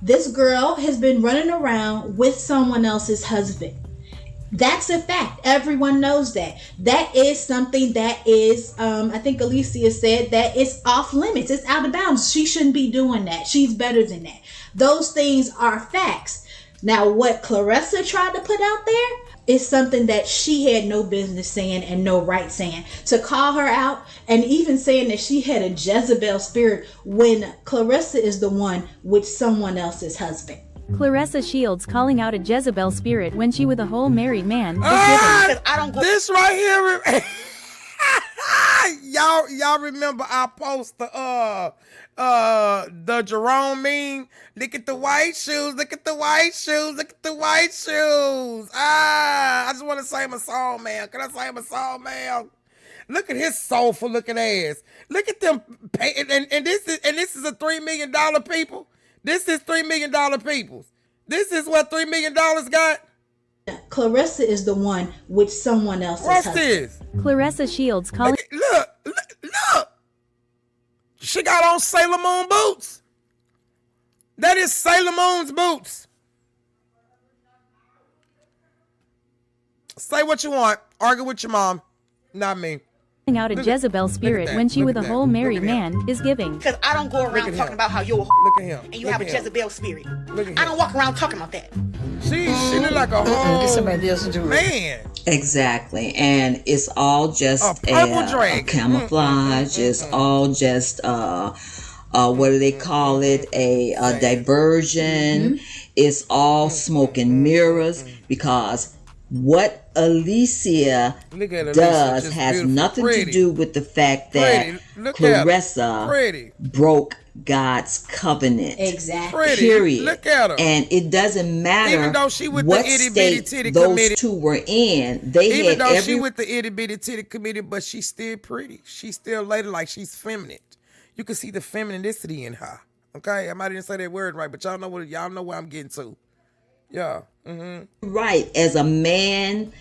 This girl has been running around with someone else's husband. That's a fact. Everyone knows that. That is something that is, I think Alicia said that it's off limits. It's out of bounds. She shouldn't be doing that. She's better than that. Those things are facts. Now, what Claressa tried to put out there is something that she had no business saying and no right saying. To call her out and even saying that she had a Jezebel spirit when Claressa is the one with someone else's husband. Claressashields calling out a Jezebel spirit when she with a whole married man. This right here. Y'all remember I post the Jerome meme? Look at the white shoes, look at the white shoes, look at the white shoes. I just want to sing a song, man. Can I sing a song, man? Look at his soulful looking ass. Look at them, and this is a $3 million people. This is $3 million people. This is what $3 million got. Claressa is the one with someone else's husband. This? Claressashields calling. Look. She got on Sailor Moon boots. That is Sailor Moon's boots. Say what you want. Argue with your mom. Not me. Out a Jezebel spirit when she with a whole married man is giving. Because I don't go around talking about how you're a Look at him. and you have a Jezebel spirit. I don't walk around talking about that. She look like a whole Get somebody else to do it. man. Exactly, and it's all just a camouflage. It's all just what do they call it? A diversion. It's all smoke and mirrors, because what Alicia does has nothing to do with the fact that Claressa broke God's covenant. Exactly. Period. Look at her. And it doesn't matter Even though she with what the itty state bitty titty those committee. two were in. They Even had though every she with the itty bitty titty committee, but she's still pretty. She's still lady like she's feminine. You can see the femininity in her. Okay, I might didn't say that word right, but y'all know where I'm getting to. Yeah. right as a man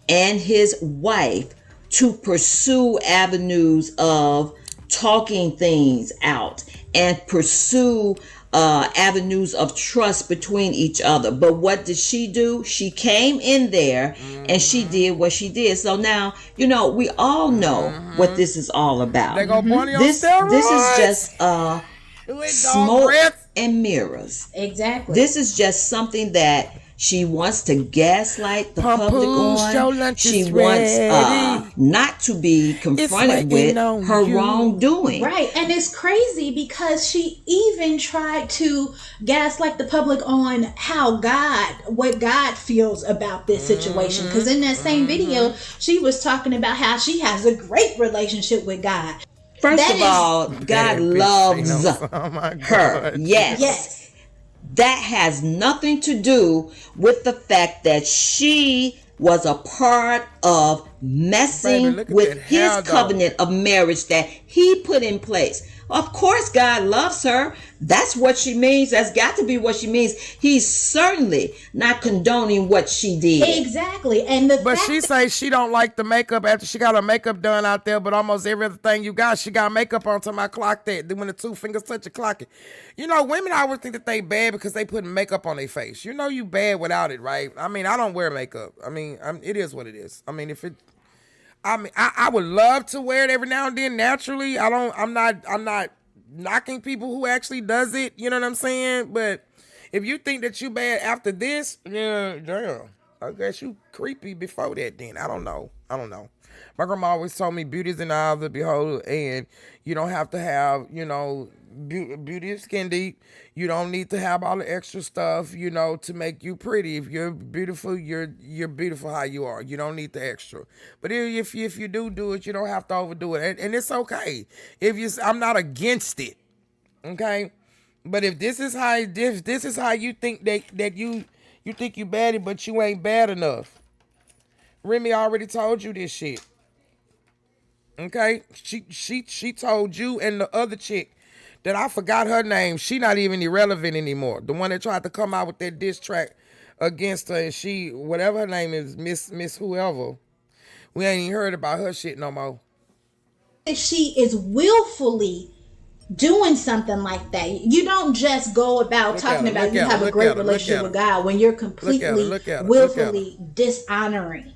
and his wife to pursue avenues of talking things out and pursue avenues of trust between each other. But what did she do? She came in there and she did what she did. So now, we all know what this is all about. They go bunny on This is just smoke and mirrors. Exactly. This is just something that she wants to gaslight the public on. She wants not to be confronted with her wrongdoing. Right, and it's crazy because she even tried to gaslight the public on what God feels about this situation. Because in that same video, she was talking about how she has a great relationship with God. First of all, God loves her. Yes. That has nothing to do with the fact that she was a part of messing with his covenant of marriage that he put in place. Of course, God loves her. That's what she means. That's got to be what she means. He's certainly not condoning what she did. Exactly. But she says she don't like the makeup after she got her makeup done out there, but almost every other thing you got, she got makeup on till I clock that. Then when the two fingers touch, you clock it. Women always think that they bad because they put makeup on their face. You bad without it, right? I mean, I don't wear makeup. I mean, it is what it is. I mean, I would love to wear it every now and then naturally. I'm not knocking people who actually does it. You know what I'm saying? But if you think that you bad after this, yeah, damn. I guess you creepy before that then. I don't know. My grandma always told me beauty is in the eye of the beholder, and you don't have to have, beauty is skin deep. You don't need to have all the extra stuff, to make you pretty. If you're beautiful, you're beautiful how you are. You don't need the extra. But if you do it, you don't have to overdo it, and it's okay. I'm not against it, okay. But if this is how you think that you think you bad, but you ain't bad enough. Remy already told you this shit. Okay, she told you and the other chick that I forgot her name. She not even irrelevant anymore. The one that tried to come out with that diss track against her, and she, whatever her name is, Miss whoever. We ain't even heard about her shit no more. She is willfully doing something like that. You don't just go about talking about you have a great relationship with God when you're completely willfully dishonoring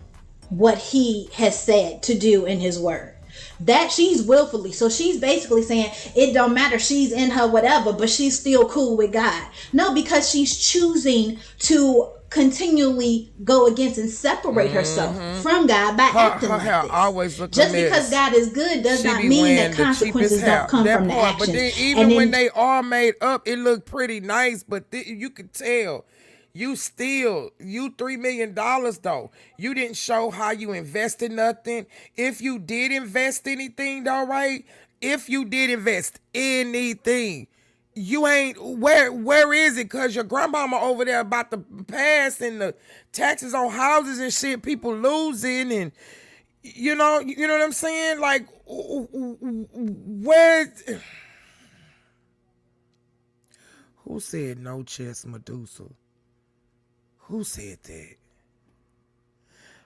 what he has said to do in his word. That she's willfully. So she's basically saying it don't matter. She's in her whatever, but she's still cool with God. No, because she's choosing to continually go against and separate herself from God by acting like this. Always just because God is good does not mean that consequences don't come from the actions. But then even when they are made up, it look pretty nice, but you could tell. You $3 million though. You didn't show how you invested nothing. If you did invest anything though, right? If you did invest anything, you ain't, where is it? Cause your grandmama over there about to pass and the taxes on houses and shit, people losing and you know what I'm saying? Like where, who said no chest Medusa? Who said that?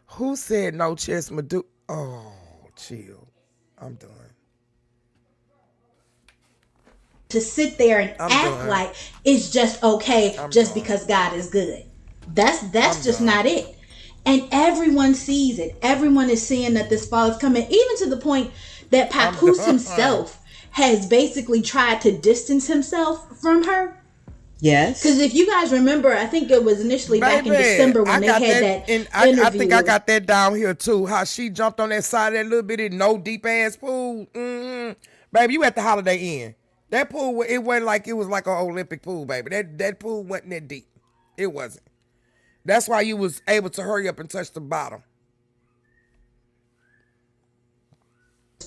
Who said no chest Medusa? Oh, chill. I'm done. To sit there and act like it's just okay because God is good. That's just not it. And everyone sees it. Everyone is seeing that this fall is coming, even to the point that Papoose himself has basically tried to distance himself from her. Yes. Because if you guys remember, I think it was initially back in December when they had that interview. I think I got that down here too. How she jumped on that side of that little bitty no deep ass pool. Baby, you at the Holiday Inn. That pool, it wasn't like it was like an Olympic pool, baby. That pool wasn't that deep. It wasn't. That's why you was able to hurry up and touch the bottom.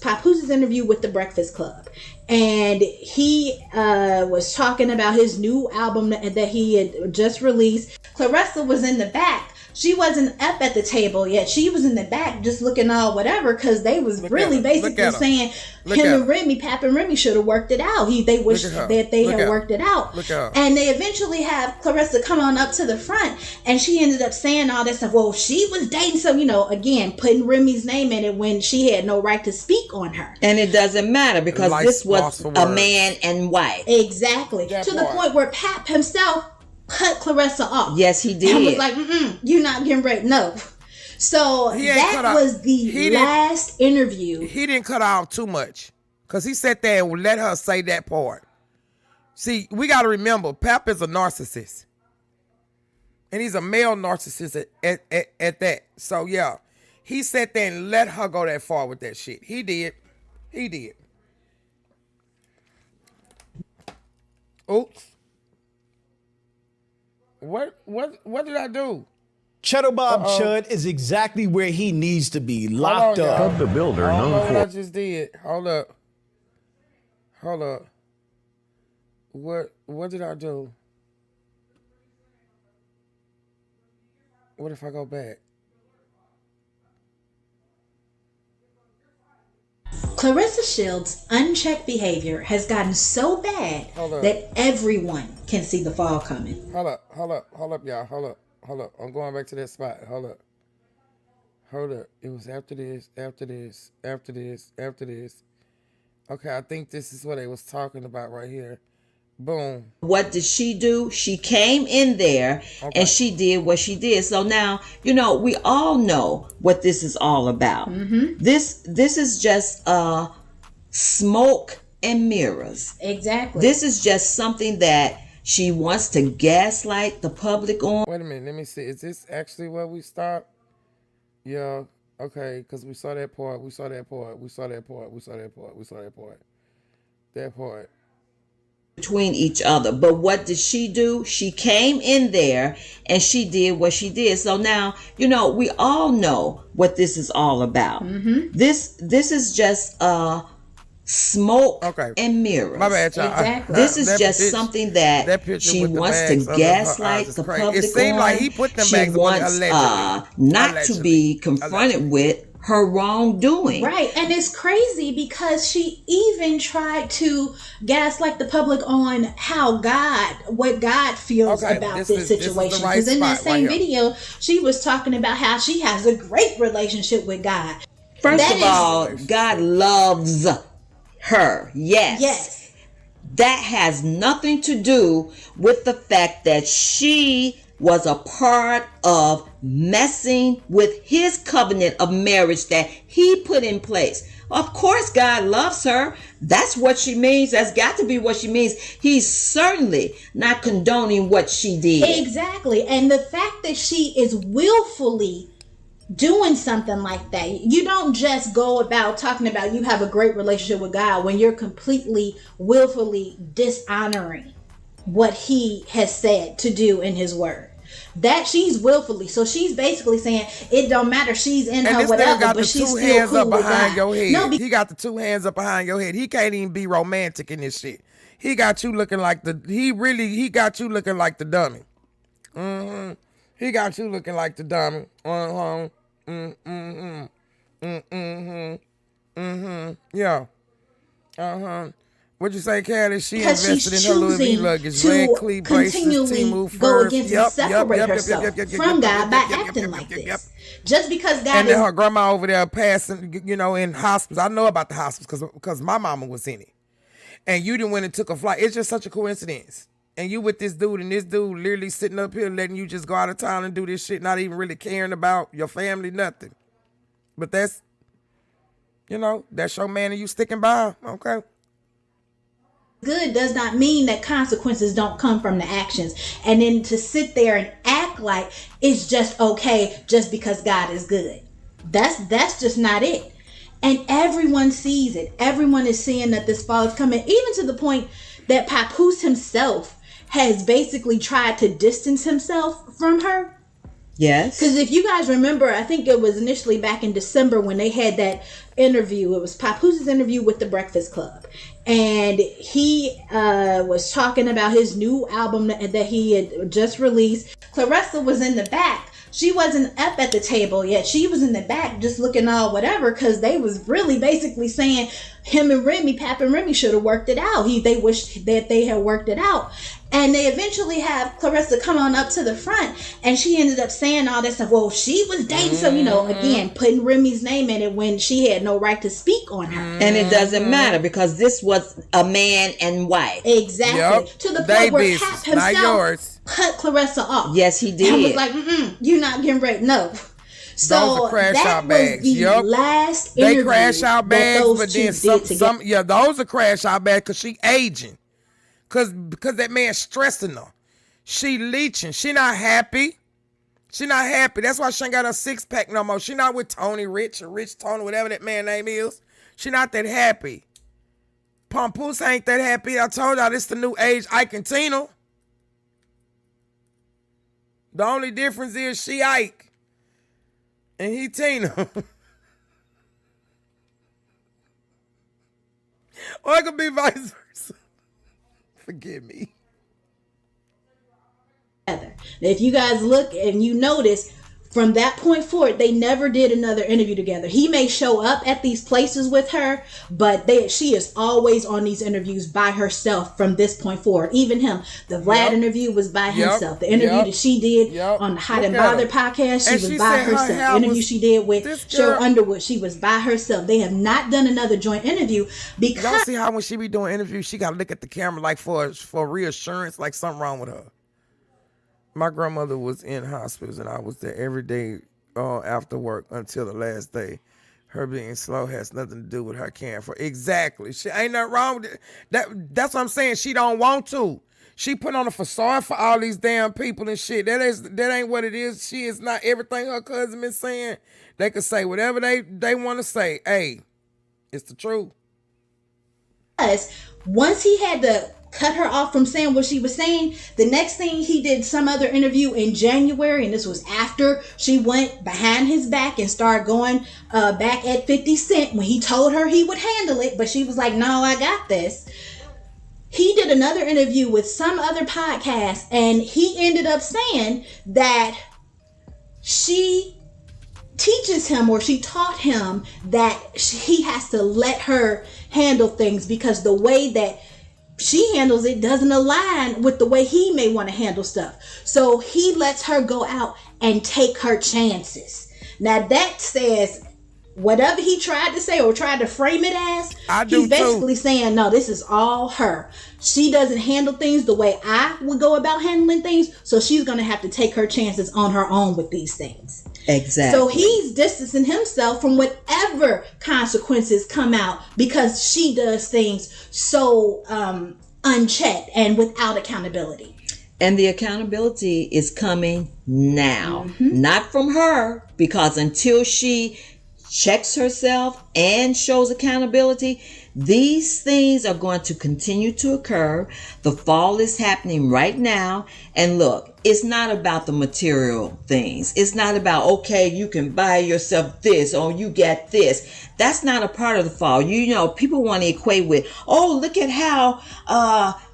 Papoose's interview with the Breakfast Club, and he was talking about his new album that he had just released. Claressa was in the back. She wasn't up at the table yet. She was in the back just looking all whatever, because they was really basically saying him and Remy, Pap and Remy should have worked it out. They wished that they had worked it out. And they eventually have Claressa come on up to the front, and she ended up saying all that stuff. Well, she was dating some, again, putting Remy's name in it when she had no right to speak on her. And it doesn't matter because this was a man and wife. Exactly. To the point where Pap himself cut Claressa off. Yes, he did. And was like, you're not getting ready. No. So that was the last interview. He didn't cut off too much, because he sat there and let her say that part. See, we got to remember, Pap is a narcissist. And he's a male narcissist at that. So, yeah, he sat there and let her go that far with that shit. He did. He did. Oops. What did I do? Cheddar Bob Chud is exactly where he needs to be, locked up. Chud the Builder, known for... I just did. Hold up. What did I do? What if I go back? ClaressaShields' unchecked behavior has gotten so bad that everyone can see the fall coming. Hold up, y'all. Hold up. I'm going back to that spot. Hold up. It was after this. Okay, I think this is what they was talking about right here. Boom. What did she do? She came in there and she did what she did. So now, we all know what this is all about. This is just smoke and mirrors. Exactly. This is just something that she wants to gaslight the public on. Wait a minute, let me see. Is this actually where we stopped? Yeah, okay, because we saw that part. That part. Between each other. But what did she do? She came in there and she did what she did. So now, we all know what this is all about. This is just smoke and mirrors. My bad, y'all. Exactly. This is just something that she wants to gaslight the public. It seemed like he put them bags. She wants not to be confronted with her wrongdoing. Right. And it's crazy because she even tried to gaslight the public on what God feels about this situation. Because in that same video, she was talking about how she has a great relationship with God. First of all, God loves her. Yes. That has nothing to do with the fact that she was a part of messing with his covenant of marriage that he put in place. Of course, God loves her. That's what she means. That's got to be what she means. He's certainly not condoning what she did. Exactly. And the fact that she is willfully doing something like that, you don't just go about talking about you have a great relationship with God when you're completely willfully dishonoring what he has said to do in his word. That she's willfully, so she's basically saying it don't matter. She's in her whatever, but she's still cool with God. No, he got the two hands up behind your head. He can't even be romantic in this shit. He got you looking like he got you looking like the dummy. He got you looking like the dummy. Yeah. What'd you say, Callie? She invested in her Louis V luggage, red cleat bracelets, Timu furs. Go against and separate herself from God by acting like this. Just because God and then her grandma over there passing, in hospice. I know about the hospice because my mama was in it. And you didn't went and took a flight. It's just such a coincidence. and you with this dude, and this dude literally sitting up here letting you just go out of town and do this shit, not even really caring about your family, nothing. But that's, that's your man and you sticking by him, okay? Good does not mean that consequences don't come from the actions. And then to sit there and act like it's just okay just because God is good. That's just not it. And everyone sees it. Everyone is seeing that this fall is coming, even to the point that Papoose himself has basically tried to distance himself from her. Yes. Because if you guys remember, I think it was initially back in December when they had that interview. It was Papoos's interview with The Breakfast Club. And he was talking about his new album that he had just released. Claressa was in the back. She wasn't up at the table yet. She was in the back just looking all whatever, because they was really basically saying him and Remy, Pap and Remy, should have worked it out. They wished that they had worked it out. And they eventually have Claressa come on up to the front, and she ended up saying all this stuff. Well, she was dating, so, again, putting Remy's name in it when she had no right to speak on her. And it doesn't matter, because this was a man and wife. Exactly. Yep. To the point where Pap himself cut Claressa off. Yes, he did. And was like, you're not getting ready. No. So those are crash out bags. The last interview they crash out bags, those but then some those are crash out bags because she aging. Because that man's stressing her. She leeching. She not happy. She not happy. That's why she ain't got a 6-pack no more. She not with Tony Rich or Rich Tony, whatever that man's name is. She not that happy. Papoose ain't that happy. I told y'all this the new age Ike and Tina. The only difference is she Ike and he Tina. Or it could be vice versa. Forgive me. If you guys look and you notice, from that point forward, they never did another interview together. He may show up at these places with her, but she is always on these interviews by herself from this point forward. Even him. The Vlad interview was by himself. The interview that she did on the Hot and Bother podcast, she was by herself. The interview she did with Cheryl Underwood, she was by herself. They have not done another joint interview because... Y'all see how when she be doing interviews, she got to look at the camera like for reassurance, like something wrong with her. My grandmother was in hospice, and I was there every day after work until the last day. Her being slow has nothing to do with her caring for. Exactly. She ain't nothing wrong with it. That's what I'm saying. She don't want to. She put on a facade for all these damn people and shit. That ain't what it is. She is not everything her cousin been saying. They can say whatever they want to say. Hey, it's the truth. Once he had to cut her off from saying what she was saying, the next thing he did some other interview in January, and this was after she went behind his back and started going back at 50 Cent when he told her he would handle it, but she was like, no, I got this. He did another interview with some other podcast, and he ended up saying that she teaches him, or she taught him, that he has to let her handle things because the way that she handles it doesn't align with the way he may want to handle stuff. So he lets her go out and take her chances. Now that says whatever he tried to say or tried to frame it as, he's basically saying, no, this is all her. She doesn't handle things the way I would go about handling things, so she's going to have to take her chances on her own with these things. Exactly. So he's distancing himself from whatever consequences come out because she does things so unchecked and without accountability. And the accountability is coming now, not from her, because until she checks herself and shows accountability, these things are going to continue to occur. The fall is happening right now. And look, it's not about the material things. It's not about, okay, you can buy yourself this or you get this. That's not a part of the fall. You know, people want to equate with, oh, look at how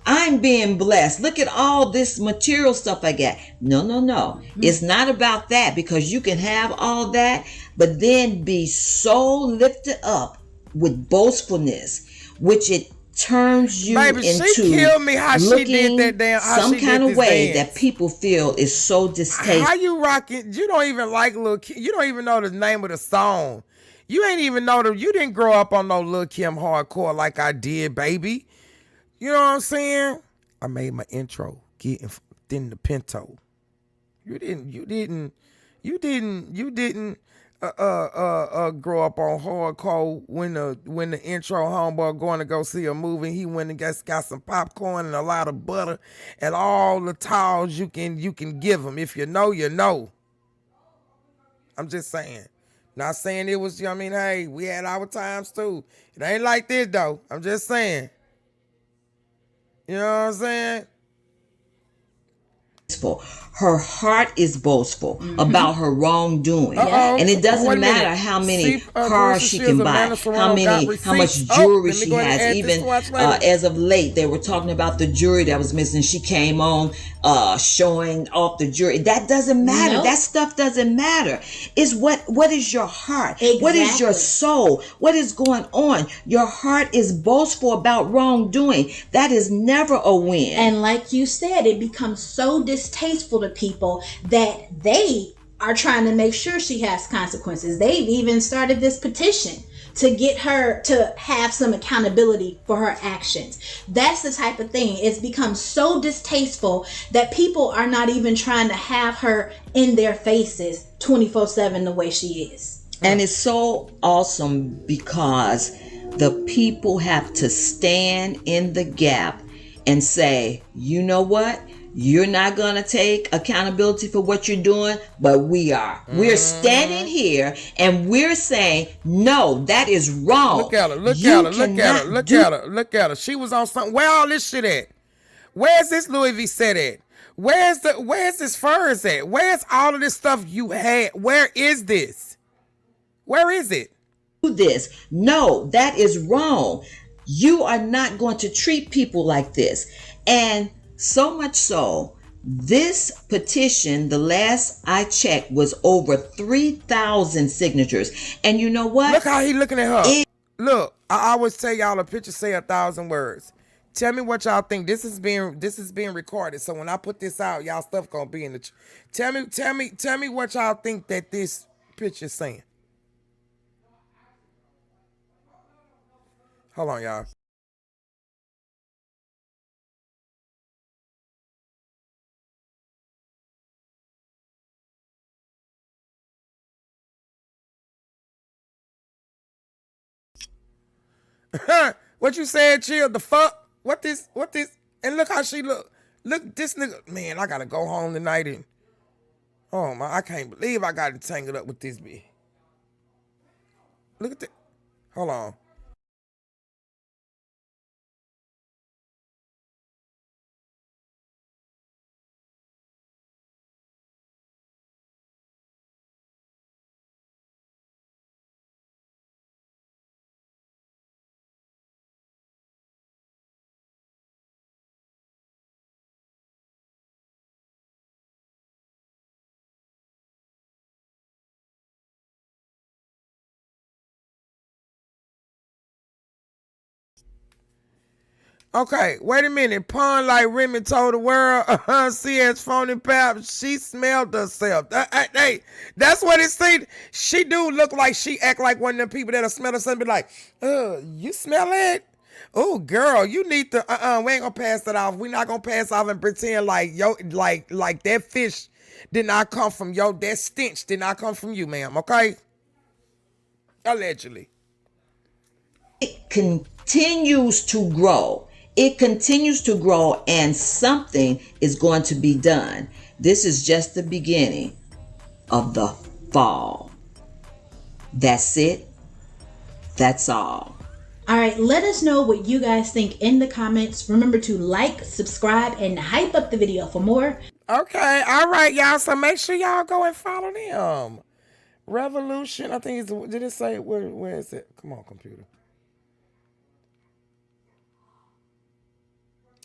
I'm being blessed. Look at all this material stuff I got. No. It's not about that, because you can have all that, but then be so lifted up with boastfulness, which it turns you into she killed me how looking she did that damn, how some she kind did of way dance. that people feel is so distasteful. How you rocking? You don't even like Lil Kim. You don't even know the name of the song. You ain't even know you didn't grow up on no Lil Kim hardcore like I did, baby. You know what I'm saying? I made my intro getting in the Pinto. You didn't grow up on hardcore when the intro homeboy going to go see a movie. He went and got some popcorn and a lot of butter and all the towels you can give him. If you know, you know. I'm just saying. Not saying it was, I mean, hey, we had our times too. It ain't like this though. I'm just saying. You know what I'm saying? Her heart is boastful about her wrongdoing, and it doesn't matter how many cars she can buy, how much jewelry she has. Even as of late, they were talking about the jewelry that was missing. She came on showing off the jewelry. That doesn't matter. Nope. That stuff doesn't matter. It's what is your heart? Exactly. What is your soul? What is going on? Your heart is boastful about wrongdoing. That is never a win. And like you said, it becomes so distasteful to people that they are trying to make sure she has consequences. They've even started this petition to get her to have some accountability for her actions. That's the type of thing. It's become so distasteful that people are not even trying to have her in their faces 24/7 the way she is. And it's so awesome because the people have to stand in the gap and say, you know what? You're not going to take accountability for what you're doing, but we are. We're standing here and we're saying, no, that is wrong. Look at her. Look at her. She was on something. Where all this shit at? Where's this Louis V set at? Where's this furs at? Where's all of this stuff you had? Where is this? Where is it? Do this. No, that is wrong. You are not going to treat people like this. And so much so, this petition, the last I checked, was over 3,000 signatures. And you know what? Look how he looking at her. Look, I always tell y'all a picture say 1,000 words. Tell me what y'all think. This is being recorded. So when I put this out, y'all stuff gonna be in the. Tell me what y'all think that this picture is saying. Hold on, y'all. What you said, Chill? The fuck? What this? And look how she look. Look, this nigga. Man, I gotta go home tonight and. Oh my, I can't believe I got tangled up with this bitch. Look at that. Hold on. Okay, wait a minute. Pun like Remy told the world, CS phony pap, she smelled herself. Hey, that's what it said. She do look like she act like one of them people that'll smell herself and be like, you smell it? Oh, girl, you need to, we ain't gonna pass that off. We're not gonna pass off and pretend like, like that fish did not come from that stench did not come from you, ma'am, okay? Allegedly. It continues to grow. It continues to grow and something is going to be done. This is just the beginning of the fall. That's it. That's all. All right, let us know what you guys think in the comments. Remember to like, subscribe, and hype up the video for more. Okay, all right, y'all. So make sure y'all go and follow them. Revolution, I think it's, did it say, where is it? Come on, computer.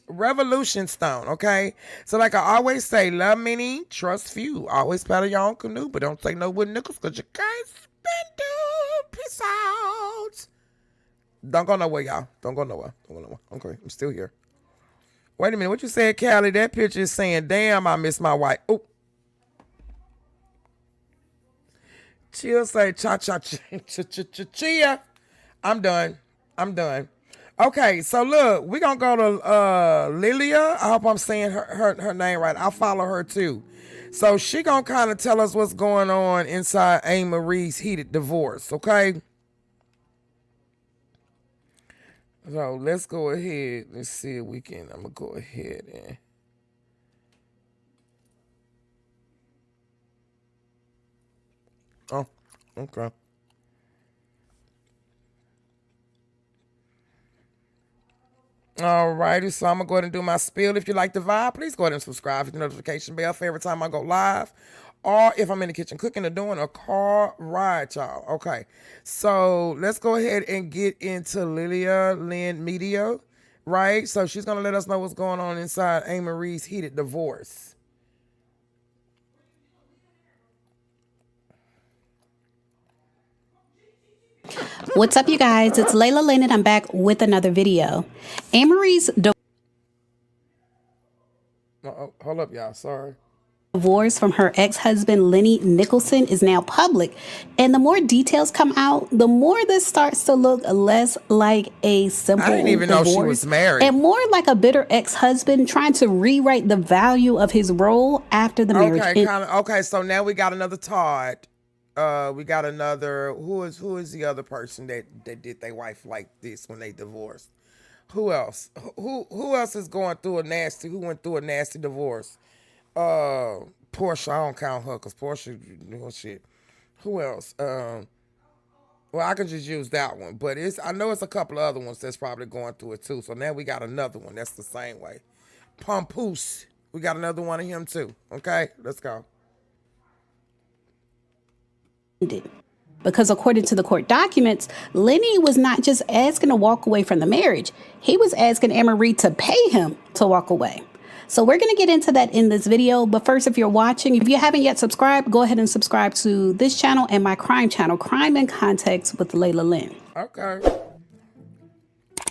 Revolution Stone, okay? So like I always say, love many, trust few. Always paddle your own canoe, but don't take no wooden nickels because you can't spend them. Peace out. Don't go nowhere, y'all. Don't go nowhere. Okay, I'm still here. Wait a minute. What you said, Callie? That picture is saying, damn, I miss my wife. Oh. Chill say, cha-cha-chia. I'm done. Okay, so look, we're gonna go to Lilia. I hope I'm saying her name right. I'll follow her too. So she gonna kind of tell us what's going on inside A. Marie's heated divorce, okay? So let's go ahead. Let's see if we can. I'm gonna go ahead and. Oh, okay. Alrighty, so I'm gonna go ahead and do my spiel. If you like the vibe, please go ahead and subscribe, hit the notification bell for every time I go live, or if I'm in the kitchen cooking or doing a car ride, y'all. Okay, so let's go ahead and get into Lilia Lynn Media, right? So she's gonna let us know what's going on inside A. Marie's heated divorce. What's up, you guys? It's Layla Lynn, and I'm back with another video. Amory's Hold up, y'all. Sorry. Divorce from her ex-husband Lenny Nicholson is now public, and the more details come out, the more this starts to look less like a simple I didn't even know she was married, and more like a bitter ex-husband trying to rewrite the value of his role after the marriage. Okay, so now we got another Todd. We got another. Who is the other person that did their wife like this when they divorced? Who else? Who else is going through a nasty? Who went through a nasty divorce? Portia. I don't count her because Portia, shit. Who else? Well, I can just use that one, but I know it's a couple of other ones that's probably going through it too. So now we got another one that's the same way. Papoose. We got another one of him too. Okay, let's go. Because according to the court documents, Lenny was not just asking to walk away from the marriage. He was asking Anne-Marie to pay him to walk away. So we're going to get into that in this video. But first, if you're watching, if you haven't yet subscribed, go ahead and subscribe to this channel and my crime channel, Crime in Context with Layla Lynn. Okay.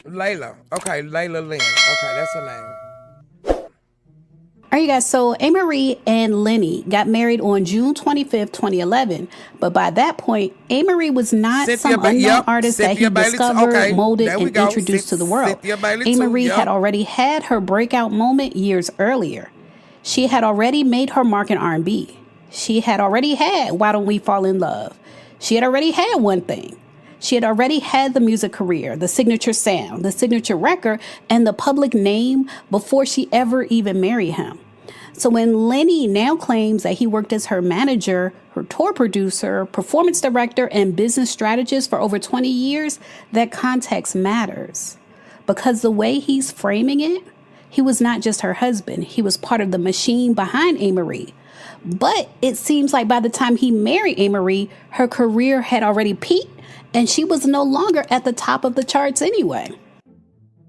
Layla. Okay, Layla Lynn. Okay, that's her name. All right, you guys, so Anne-Marie and Lenny got married on June 25th, 2011. But by that point, Anne-Marie was not some unknown artist that he discovered, molded, and introduced to the world. Anne-Marie had already had her breakout moment years earlier. She had already made her mark in R&B. She had already had Why Don't We Fall in Love? She had already had One Thing. She had already had the music career, the signature sound, the signature record, and the public name before she ever even married him. So when Lenny now claims that he worked as her manager, her tour producer, performance director, and business strategist for over 20 years, that context matters. Because the way he's framing it, he was not just her husband. He was part of the machine behind Anne-Marie. But it seems like by the time he married Anne-Marie, her career had already peaked, and she was no longer at the top of the charts anyway.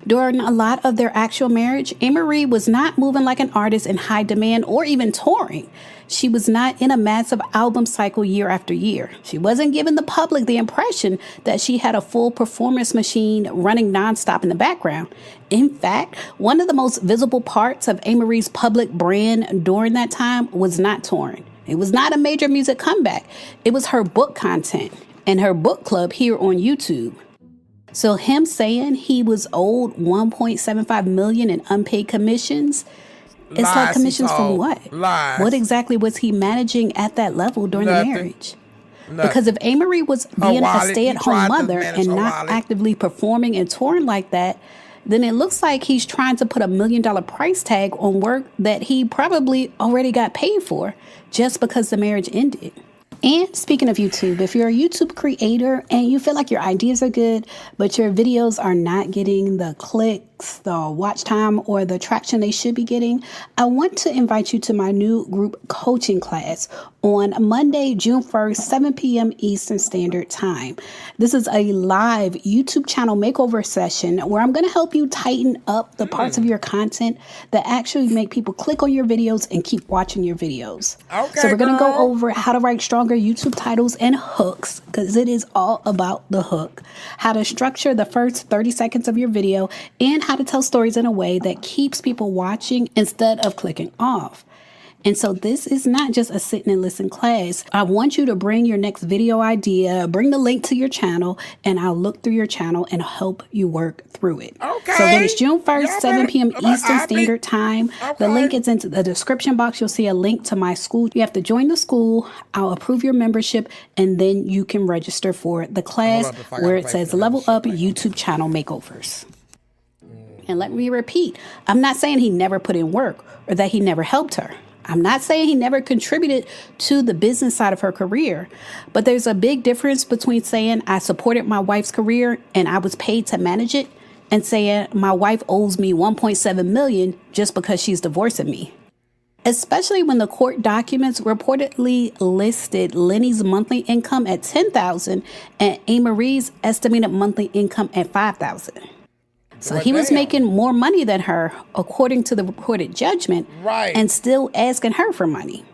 During a lot of their actual marriage, Anne-Marie was not moving like an artist in high demand or even touring. She was not in a massive album cycle year after year. She wasn't giving the public the impression that she had a full performance machine running nonstop in the background. In fact, one of the most visible parts of Anne-Marie's public brand during that time was not touring. It was not a major music comeback. It was her book content and her book club here on YouTube. So him saying he was owed $1.75 million in unpaid commissions, it's like commissions from what? Lies. What exactly was he managing at that level during the marriage? Because if Anne-Marie was being a stay-at-home mother and not actively performing and touring like that, then it looks like he's trying to put $1 million price tag on work that he probably already got paid for just because the marriage ended. And speaking of YouTube, if you're a YouTube creator and you feel like your ideas are good, but your videos are not getting the clicks, the watch time, or the traction they should be getting, I want to invite you to my new group coaching class on Monday, June 1st, 7 p.m. Eastern Standard Time. This is a live YouTube channel makeover session where I'm going to help you tighten up the parts of your content that actually make people click on your videos and keep watching your videos. Okay, so we're going to go over how to write stronger YouTube titles and hooks, because it is all about the hook, how to structure the first 30 seconds of your video, and how to tell stories in a way that keeps people watching instead of clicking off. And so this is not just a sit and listen class. I want you to bring your next video idea, bring the link to your channel, and I'll look through your channel and help you work through it. Okay. So again, it's June 1st, 7 p.m. Eastern Standard Time. Okay. The link is in the description box. You'll see a link to my school. You have to join the school. I'll approve your membership, and then you can register for the class where it says Level Up YouTube Channel Makeovers. And let me repeat, I'm not saying he never put in work or that he never helped her. I'm not saying he never contributed to the business side of her career, but there's a big difference between saying I supported my wife's career and I was paid to manage it and saying my wife owes me $1.7 million just because she's divorcing me. Especially when the court documents reportedly listed Lenny's monthly income at $10,000 and A-Marie's estimated monthly income at $5,000. So he was making more money than her, according to the reported judgment, and still asking her for money.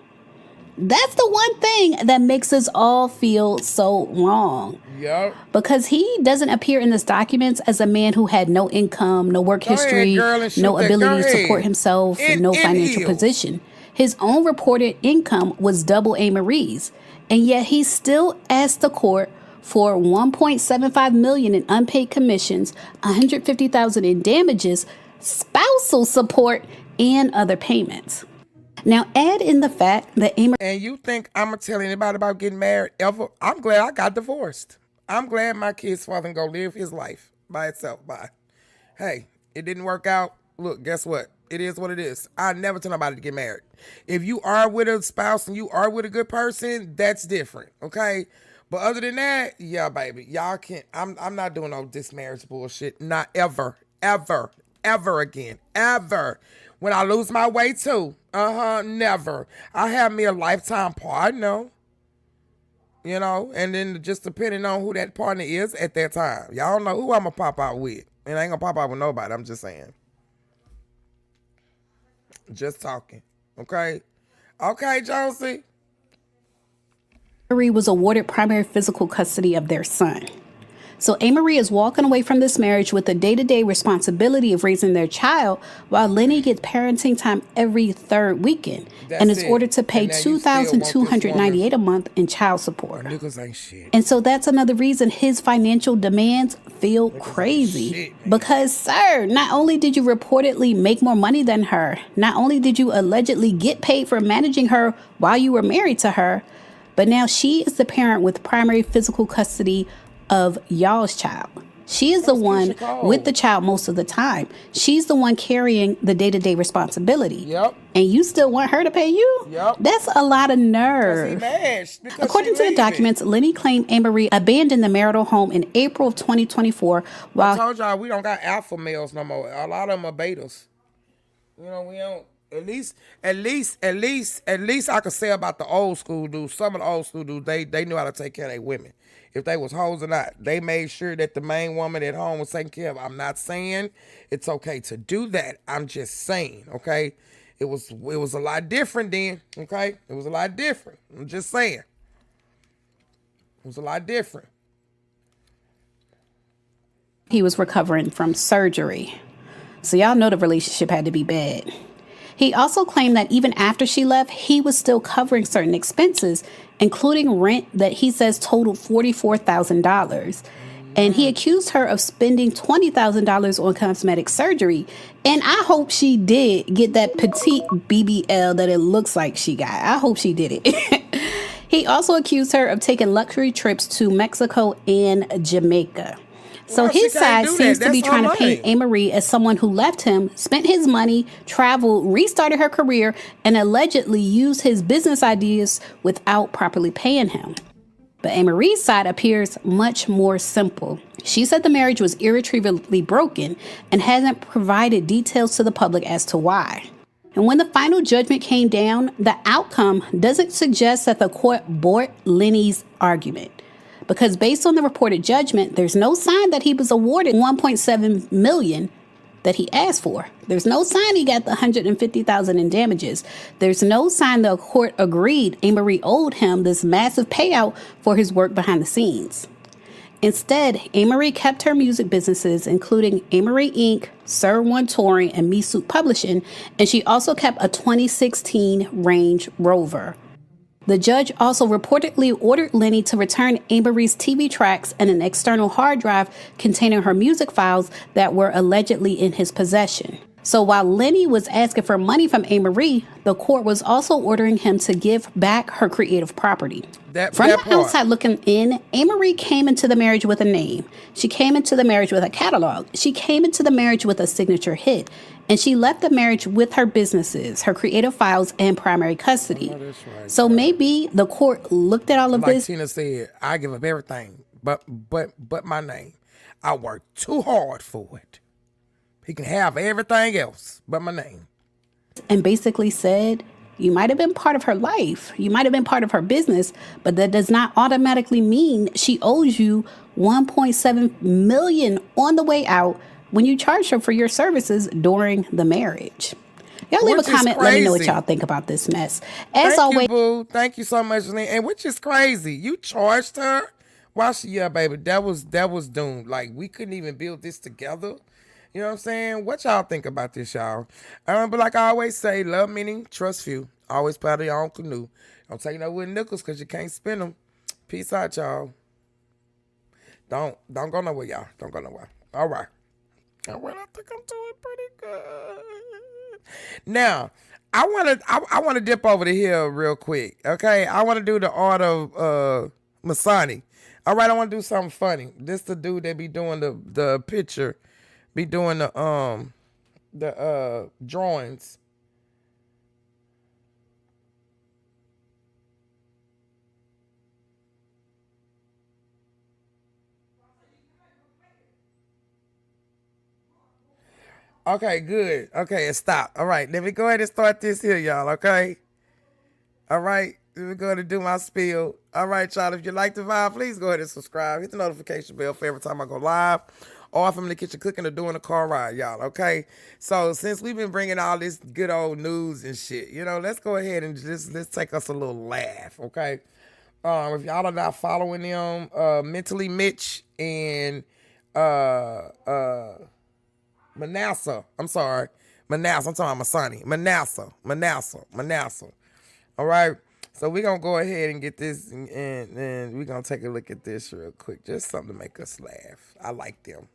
That's the one thing that makes us all feel so wrong. Yep. Because he doesn't appear in this documents as a man who had no income, no work history, no ability to support himself, and no financial position. His own reported income was double A-Marie's, and yet he still asked the court for $1.75 million in unpaid commissions, $150,000 in damages, spousal support, and other payments. Now, add in the fact that and you think I'm gonna tell anybody about getting married ever? I'm glad I got divorced. I'm glad my kid's father gonna live his life by itself. Hey, it didn't work out. Look, guess what? It is what it is. I never tell nobody to get married. If you are with a spouse and you are with a good person, that's different. Okay. But other than that, yeah, baby, y'all can't. I'm not doing no dismarriage bullshit. Not ever again. Ever. When I lose my way too. Never. I have me a lifetime partner. You know, and then just depending on who that partner is at that time. Y'all know who I'm gonna pop out with. And I ain't gonna pop out with nobody. I'm just saying. Just talking. Okay? Okay, Josie? A-Marie was awarded primary physical custody of their son. So A-Marie is walking away from this marriage with the day-to-day responsibility of raising their child, while Lenny gets parenting time every third weekend and is ordered to pay $2,298 a month in child support. And so that's another reason his financial demands feel crazy. Because, sir, not only did you reportedly make more money than her, not only did you allegedly get paid for managing her while you were married to her, but now she is the parent with primary physical custody of y'all's child. She is the one with the child most of the time. She's the one carrying the day-to-day responsibility. Yep. And you still want her to pay you? Yep. That's a lot of nerve. According to the documents, Lenny claimed A-Marie abandoned the marital home in April of 2024. While I told y'all we don't got alpha males no more. A lot of them are betas. You know, we don't. At least I could say about the old school dudes. Some of the old school dudes, they knew how to take care of their women. If they was hoes or not, they made sure that the main woman at home was taken care of. I'm not saying it's okay to do that. I'm just saying, okay? It was a lot different then, okay? It was a lot different. I'm just saying. It was a lot different. He was recovering from surgery. So y'all know the relationship had to be bad. He also claimed that even after she left, he was still covering certain expenses, including rent that he says totaled $44,000. And he accused her of spending $20,000 on cosmetic surgery. And I hope she did get that petite BBL that it looks like she got. I hope she did it. He also accused her of taking luxury trips to Mexico and Jamaica. So his side seems to be trying to paint A-Marie as someone who left him, spent his money, traveled, restarted her career, and allegedly used his business ideas without properly paying him. But A-Marie's side appears much more simple. She said the marriage was irretrievably broken and hasn't provided details to the public as to why. And when the final judgment came down, the outcome doesn't suggest that the court bought Lenny's argument. Because based on the reported judgment, there's no sign that he was awarded $1.7 million that he asked for. There's no sign he got the $150,000 in damages. There's no sign the court agreed A-Marie owed him this massive payout for his work behind the scenes. Instead, Amerie kept her music businesses, including Amerie Inc., Sir One Touring, and Me Soup Publishing, and she also kept a 2016 Range Rover. The judge also reportedly ordered Lenny to return Amerie's TV tracks and an external hard drive containing her music files that were allegedly in his possession. So while Lenny was asking for money from Amerie, the court was also ordering him to give back her creative property. From the outside looking in, Amerie came into the marriage with a name. She came into the marriage with a catalog. She came into the marriage with a signature hit. And she left the marriage with her businesses, her creative files, and primary custody. Right, so maybe the court looked at all of this. Like Tina said, I give up everything but my name. I worked too hard for it. He can have everything else but my name. And basically said, you might have been part of her life. You might have been part of her business, but that does not automatically mean she owes you $1.7 million on the way out when you charge her for your services during the marriage. Y'all leave a comment. Let me know what y'all think about this mess. As always, boo. Thank you so much, Lynn. And which is crazy. You charged her? Why she, yeah, baby, that was doomed. Like, we couldn't even build this together. You know what I'm saying? What y'all think about this, y'all? But like I always say, love many, trust few. Always paddle your own canoe. Don't take no wooden nickels because you can't spin them. Peace out, y'all. Don't go nowhere, y'all. Don't go nowhere. All right. I think I'm doing pretty good. Now, I want to dip over the hill real quick. Okay, I want to do the art of Masani. All right, I want to do something funny. This the dude that be doing the picture. Be doing the drawings. Okay, good. Okay, stop. All right, let me go ahead and start this here, y'all, okay? All right, let me go ahead and do my spiel. All right, y'all, if you like the vibe, please go ahead and subscribe. Hit the notification bell for every time I go live. Or if I'm in the kitchen cooking or doing a car ride, y'all, okay? So since we've been bringing all this good old news and shit, you know, let's go ahead and let's take us a little laugh, okay? If y'all are not following them, Mentally Mitch and Manasseh. I'm sorry. Manasseh. I'm talking about Masani. Manasseh. All right. So we're going to go ahead and get this and we're going to take a look at this real quick. Just something to make us laugh. I like them.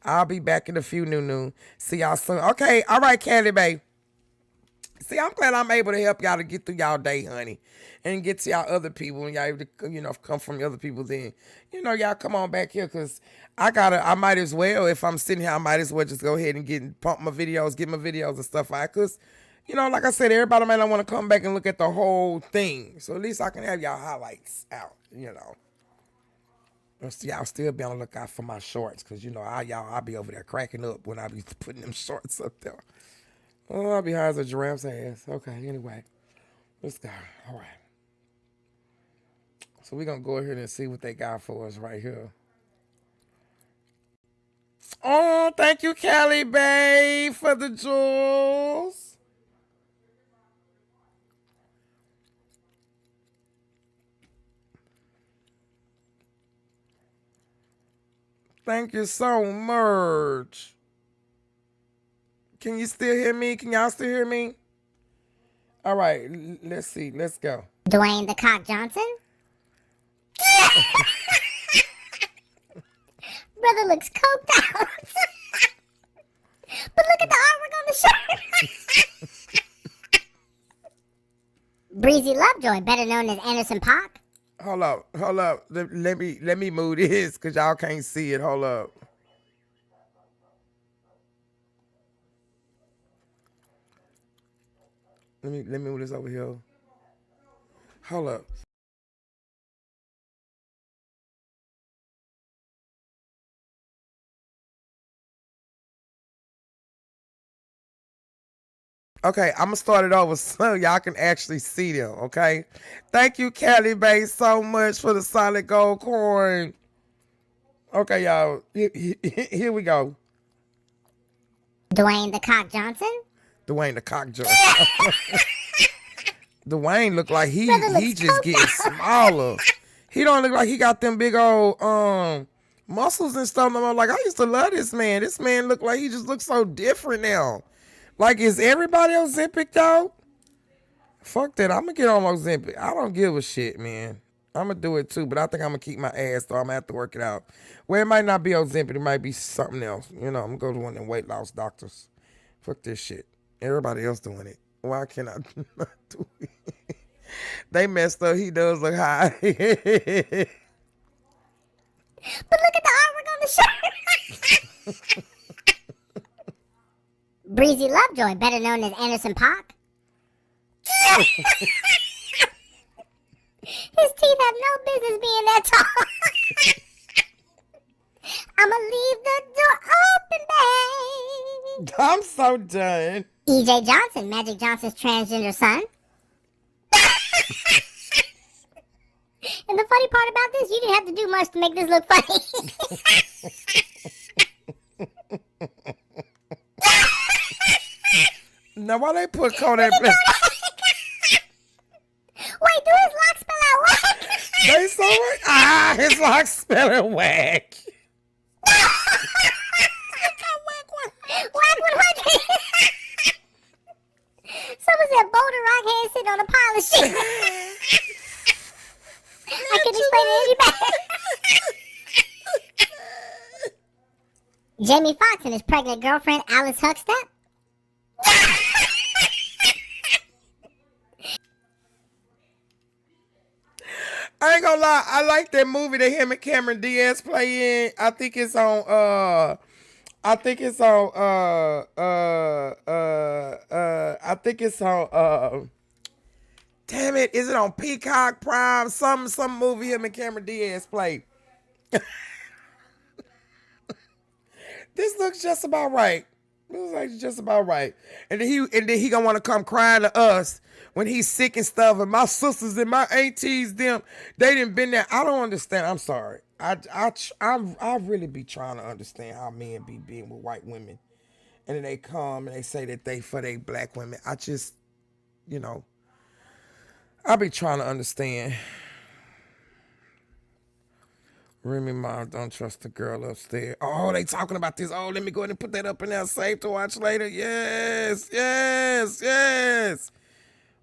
I'll be back in a few, Nunu. See y'all soon. Okay. All right, Candy Babe. See, I'm glad I'm able to help y'all to get through y'all day, honey. And get to y'all other people. And y'all able to, you know, come from other people then. You know, y'all come on back here because I might as well, if I'm sitting here, I might as well just go ahead and get my videos and stuff out. Because, you know, like I said, everybody may not want to come back and look at the whole thing. So at least I can have y'all highlights out, you know. Y'all still be on the lookout for my shorts. Because, you know, I'll be over there cracking up when I be putting them shorts up there. Oh, I'll be high as a giraffe's ass. Okay, anyway. Let's go. All right. So we're going to go ahead and see what they got for us right here. Oh, thank you, Kelly Bae, for the jewels. Thank you so much. Can you still hear me? Can y'all still hear me? All right, let's see. Let's go. Dwayne the Cock Johnson? Brother looks coked out. But look at the artwork on the shirt. Breezy Lovejoy, better known as Anderson .Paak. Hold up. Let me move this because y'all can't see it. Hold up. Let me move this over here. Hold up. Okay, I'm going to start it over so y'all can actually see them, okay? Thank you, Kelly Bae, so much for the solid gold coin. Okay, y'all, here we go. Dwayne the Cock Johnson? Dwayne the Cock Johnson. Dwayne look like he just getting smaller. He don't look like he got them big old muscles and stuff. I'm like, I used to love this man. This man look like he just looks so different now. Like, is everybody on Ozempic, though? Fuck that. I'm gonna get on Ozempic. I don't give a shit, man. I'm gonna do it too, but I think I'm gonna keep my ass, though. I'm gonna have to work it out. Well, it might not be Ozempic. It might be something else. You know, I'm gonna go to one of them weight loss doctors. Fuck this shit. Everybody else doing it. Why can't I not do it? They messed up. He does look high. But look at the artwork on the shirt. Breezy Lovejoy, better known as Anderson .Paak. His teeth have no business being that tall. I'ma leave the door open, babe. I'm so done. E.J. Johnson, Magic Johnson's transgender son. And the funny part about this, you didn't have to do much to make this look funny. Now, why they put Kodak Black? Wait, do his locks spell out whack? They so right. Ah, his locks spelling whack. Whack 100. Someone said Boulder Rock hand sitting on a pile of shit. I can explain it any better. Jamie Foxx and his pregnant girlfriend Alice Huckstep. I ain't gonna lie, I like that movie that him and Cameron Diaz play in. I think it's on damn it, is it on Peacock Prime? Some movie him and Cameron Diaz play. This looks just about right. This looks like just about right. And then he gonna want to come crying to us when he's sick and stuff. And my sisters and my aunties, they didn't been there. I don't understand. I'm sorry. I really be trying to understand how men be being with white women, and then they come and they say that they for they black women. I just, I be trying to understand. Remyma, don't trust the girl upstairs. Oh, they talking about this. Oh, let me go ahead and put that up in there. Save to watch later. Yes.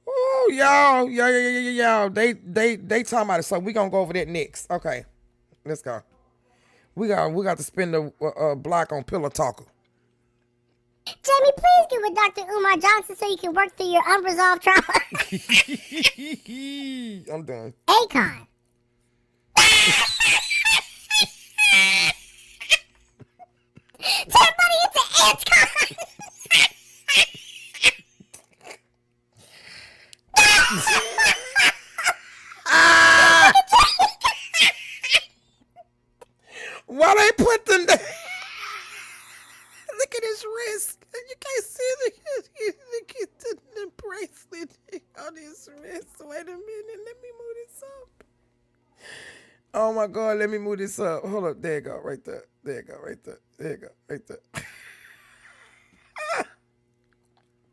Oh, y'all. They talking about it. So we gonna go over that next. Okay, let's go. We got to spend the block on Pillow Talker. Jamie, please get with Dr. Umar Johnson so you can work through your unresolved trauma. I'm done. Akon. Tell everybody it's an ant con. Why they put them there? Look at his wrist. You can't see the bracelet on his wrist. Wait a minute. Let me move this up. Oh my God, let me move this up. Hold up. There you go. Right there. There you go. Right there. There you go. Right there.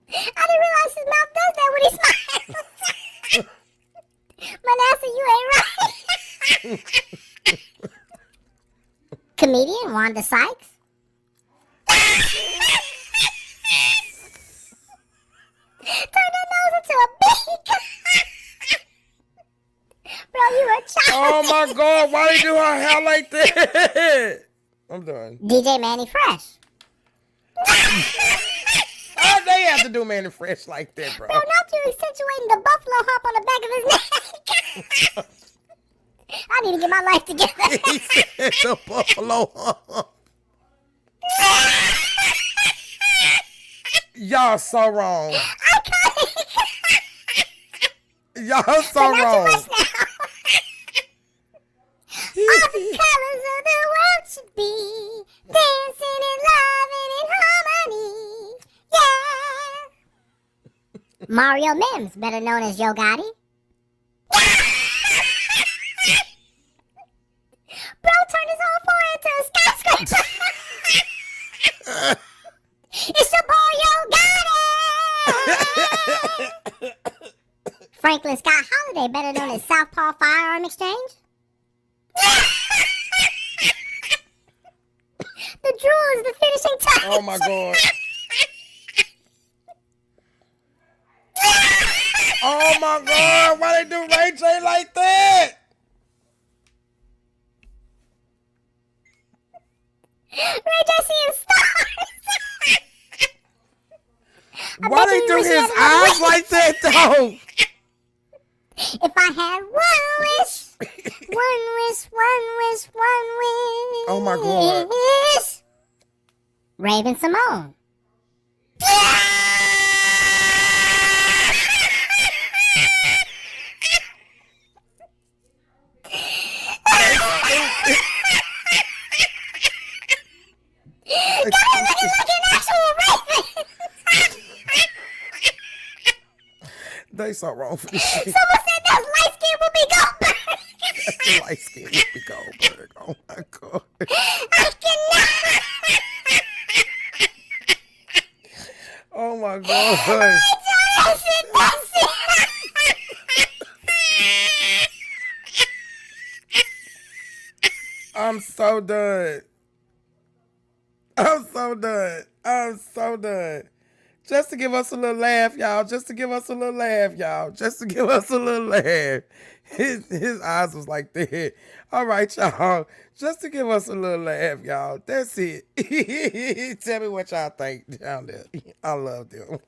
I didn't realize his mouth does that when he smiles. Manasseh, you ain't right. Comedian Wanda Sykes. Turn that nose into a beak. Bro, you a child. Oh my God, why they do her hair like that? I'm done. DJ Manny Fresh. Oh, they have to do Manny Fresh like that, bro. Bro, not you accentuating the buffalo hump on the back of his neck. I need to get my life together. He said the buffalo hump. Y'all so wrong. Y'all so wrong. All the colors of the world should be dancing and loving in harmony. Yeah. Mario Mims, better known as Yo Gotti. Bro, turn his whole forehead to a skyscraper. It's your boy Yo Gotti. Franklin Scott Holiday, better known as Southpaw Firearm Exchange. The drool is the finishing touch. Oh my God. Oh my God, why they do Ray J like that? Ray J seeing stars. Why they do his eyes like that though? If I had one wish, one wish, one wish, one wish. Oh my God. Raven Simone. They so wrong for this shit. Someone said that's light skin will be Goldberg. That's light skin will be Goldberg. Oh my God. I cannot. Oh my God. I'm so done. I'm so done. I'm so done. Just to give us a little laugh, y'all. Just to give us a little laugh, y'all. Just to give us a little laugh. His eyes was like that. All right, y'all. Just to give us a little laugh, y'all. That's it. Tell me what y'all think down there. I love them.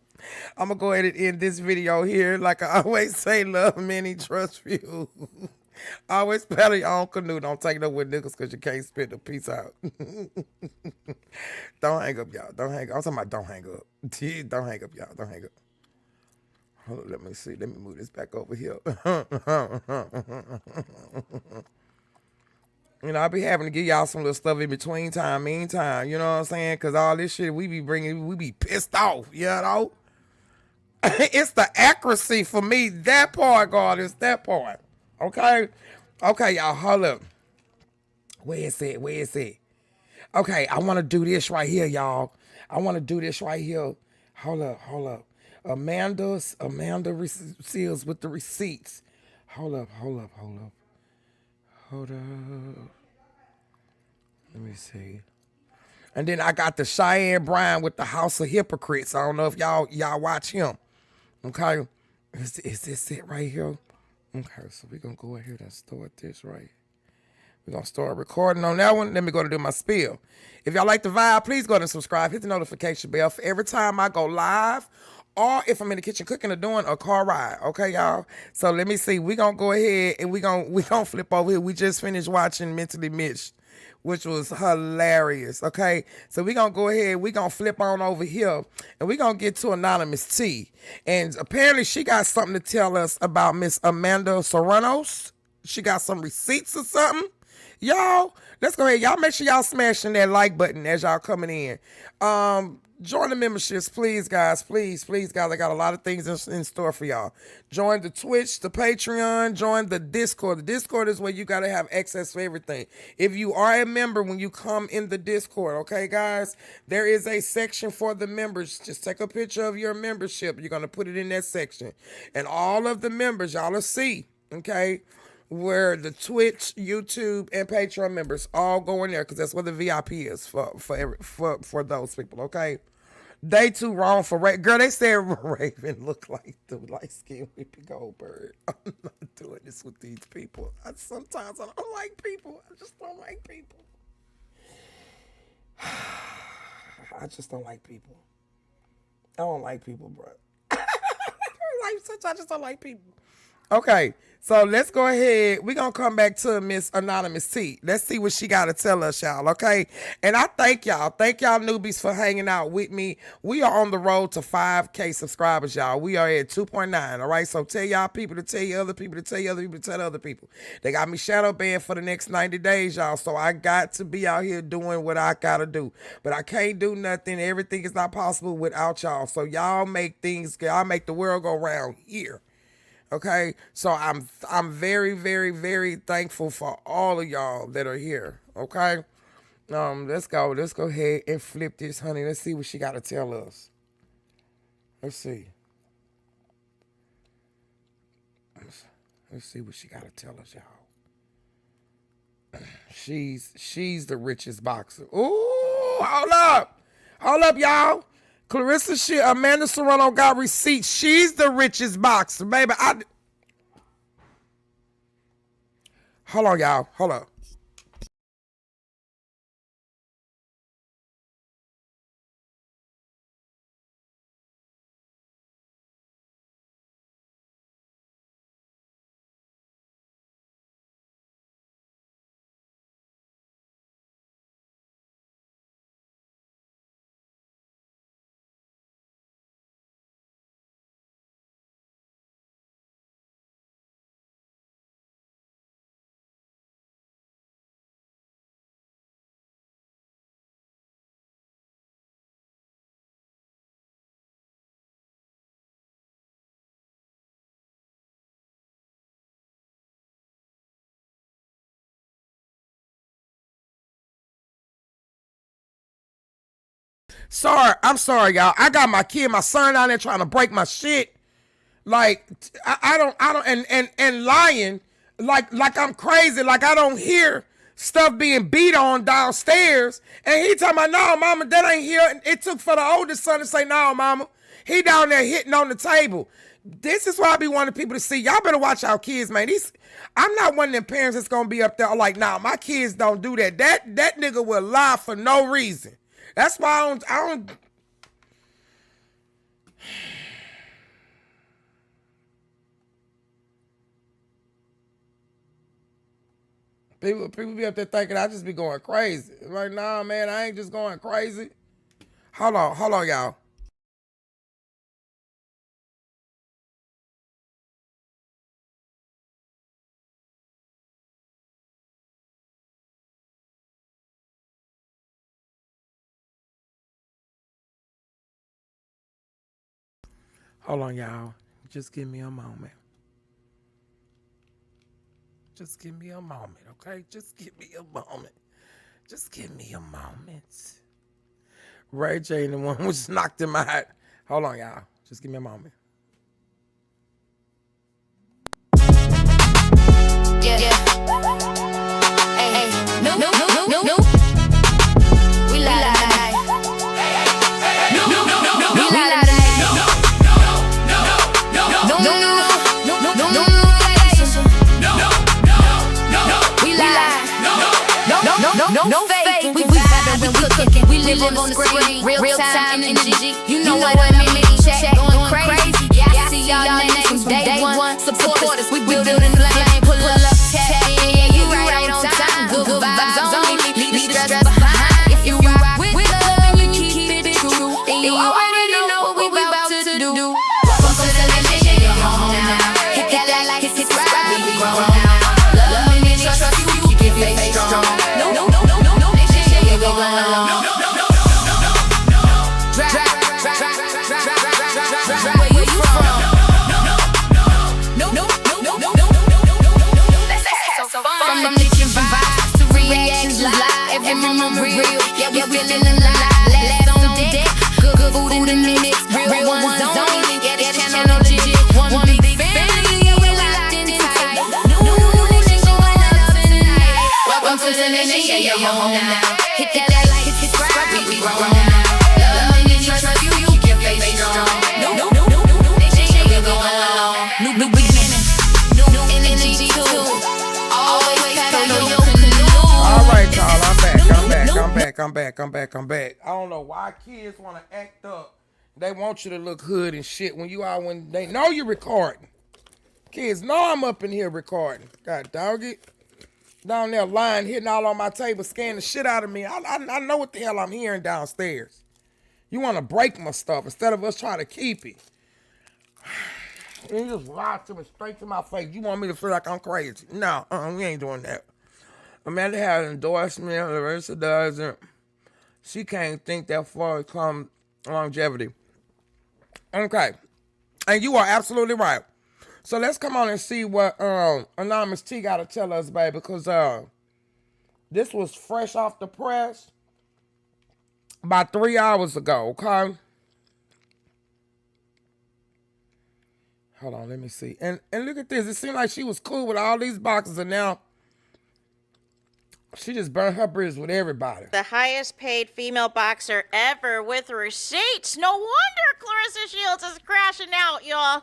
I'm going to go ahead and end this video here. Like I always say, love many, trust few. Always paddle your own canoe. Don't take no with niggas because you can't spit the piece out. Don't hang up, y'all. Don't hang up. I'm talking about don't hang up. Don't hang up, y'all. Don't hang up. Hold on, let me see. Let me move this back over here. You know, I be having to give y'all some little stuff in between time, meantime. You know what I'm saying? Because all this shit we be bringing, we be pissed off, you know? It's the accuracy for me. That part, God, is that part. Okay? Okay, y'all, hold up. Where is it? Where is it? Okay, I want to do this right here, y'all. I want to do this right here. Hold up, hold up. Amanda Seals with the receipts. Hold up, hold up, hold up. Hold up. Let me see. And then I got the Cheyenne Bryan with the House of Hypocrites. I don't know if y'all watch him. Okay? Is this it right here? Okay, so we're going to go ahead and start this right. We're going to start recording on that one. Then we're going to do my spiel. If y'all like the vibe, please go ahead and subscribe. Hit the notification bell for every time I go live or if I'm in the kitchen cooking or doing a car ride. Okay, y'all? So let me see. We're going to go ahead and we're going to flip over here. We just finished watching Mentally Mitch, which was hilarious. Okay, so we're going to go ahead. We're going to flip on over here and we're going to get to Anonymous T. And apparently she got something to tell us about Miss Amanda Serranos. She got some receipts or something. Y'all, let's go ahead. Y'all make sure y'all smashing that like button as y'all coming in. Join the memberships, please, guys. Please, guys. I got a lot of things in store for y'all. Join the Twitch, the Patreon, join the Discord. The Discord is where you got to have access to everything. If you are a member, when you come in the Discord, okay, guys, there is a section for the members. Just take a picture of your membership. You're going to put it in that section. And all of the members, y'all will see, okay, where the Twitch, YouTube, and Patreon members all go in there because that's where the VIP is for those people, okay? They too wrong for Raven. Girl, they said Raven look like the light-skinned Whoopi Goldberg. I'm not doing this with these people. Sometimes I don't like people. I just don't like people. I just don't like people. I don't like people, bro. I just don't like people. Okay, so let's go ahead. We're going to come back to Miss Anonymous T. Let's see what she got to tell us, y'all, okay? And I thank y'all. Thank y'all newbies for hanging out with me. We are on the road to 5K subscribers, y'all. We are at 2.9, all right? So tell y'all people to tell you other people to tell you other people to tell other people. They got me shadow banned for the next 90 days, y'all. So I got to be out here doing what I got to do. But I can't do nothing. Everything is not possible without y'all. So y'all make the world go round here. Okay, so I'm very, very, very thankful for all of y'all that are here. Okay, let's go ahead and flip this, honey. Let's see what she got to tell us. Let's see what she got to tell us, y'all. She's the richest boxer. Ooh, hold up, y'all. Amanda Serrano got receipts. She's the richest boxer, baby. Hold on, y'all. Hold up. I'm sorry, y'all. I got my son out there trying to break my shit. Like, I don't, and lying, like I'm crazy, like I don't hear stuff being beat on downstairs. And he talking about, no, mama, that ain't here. It took for the oldest son to say, no, mama. He down there hitting on the table. This is why I be wanting people to see. Y'all better watch our kids, man. I'm not one of them parents that's gonna be up there like, nah, my kids don't do that. That nigga will lie for no reason. That's why I don't. People be up there thinking I just be going crazy. Like, nah, man, I ain't just going crazy. Hold on, y'all. Hold on, y'all. Just give me a moment. Just give me a moment, okay? Just give me a moment. Just give me a moment. Ray J and the one who just knocked him out. Hold on, y'all. Just give me a moment. Yeah. Hey. No. We lie. No. We lie. No fake. We vibing, we cooking. We live on the screen. Real time energy. You know what I mean. Check going crazy. Yeah, I see y'all names from day one. Support us. We building the flame. Pull up, tap in. Yeah, you right on time. Good vibes only. Leave the stress behind. If you rock with love and you keep it true, then you already know what we about to do. Welcome to the nation. You're home now. Hit that like it's right. We grown now. Love and trust you. Keep your face strong. No. We going on. Drive. Where you from? No. Let's have some fun. From the vibes to reactions live. Every moment real. Yeah, we feeling alive. Last on deck. Good food in the mix. Real ones only. Yeah, this channel legit. One big family. Yeah, we locked in tight. New nation going up tonight. Welcome to the nation. Yeah, you're home now. Hit that like it's right. We grown now. Love and trust you. Keep your face strong. No. We going on. New beginning. New energy too. Always paddle your canoe. All right, y'all. I'm back. I don't know why kids want to act up. They want you to look hood and shit when they know you're recording. Kids know I'm up in here recording. God dog it. Down there lying, hitting all on my table, scaring the shit out of me. I know what the hell I'm hearing downstairs. You want to break my stuff instead of us trying to keep it. You just lie to me straight to my face. You want me to feel like I'm crazy. No, we ain't doing that. Amanda had an endorsement, Larissa doesn't. She can't think that far come longevity. Okay. And you are absolutely right. So let's come on and see what Anonymous T got to tell us, baby, because this was fresh off the press about 3 hours ago, okay? Hold on, let me see. And look at this. It seemed like she was cool with all these boxes, and now She just burnt her bridges with everybody. The highest paid female boxer ever with receipts. No wonder Claressa Shields is crashing out, y'all.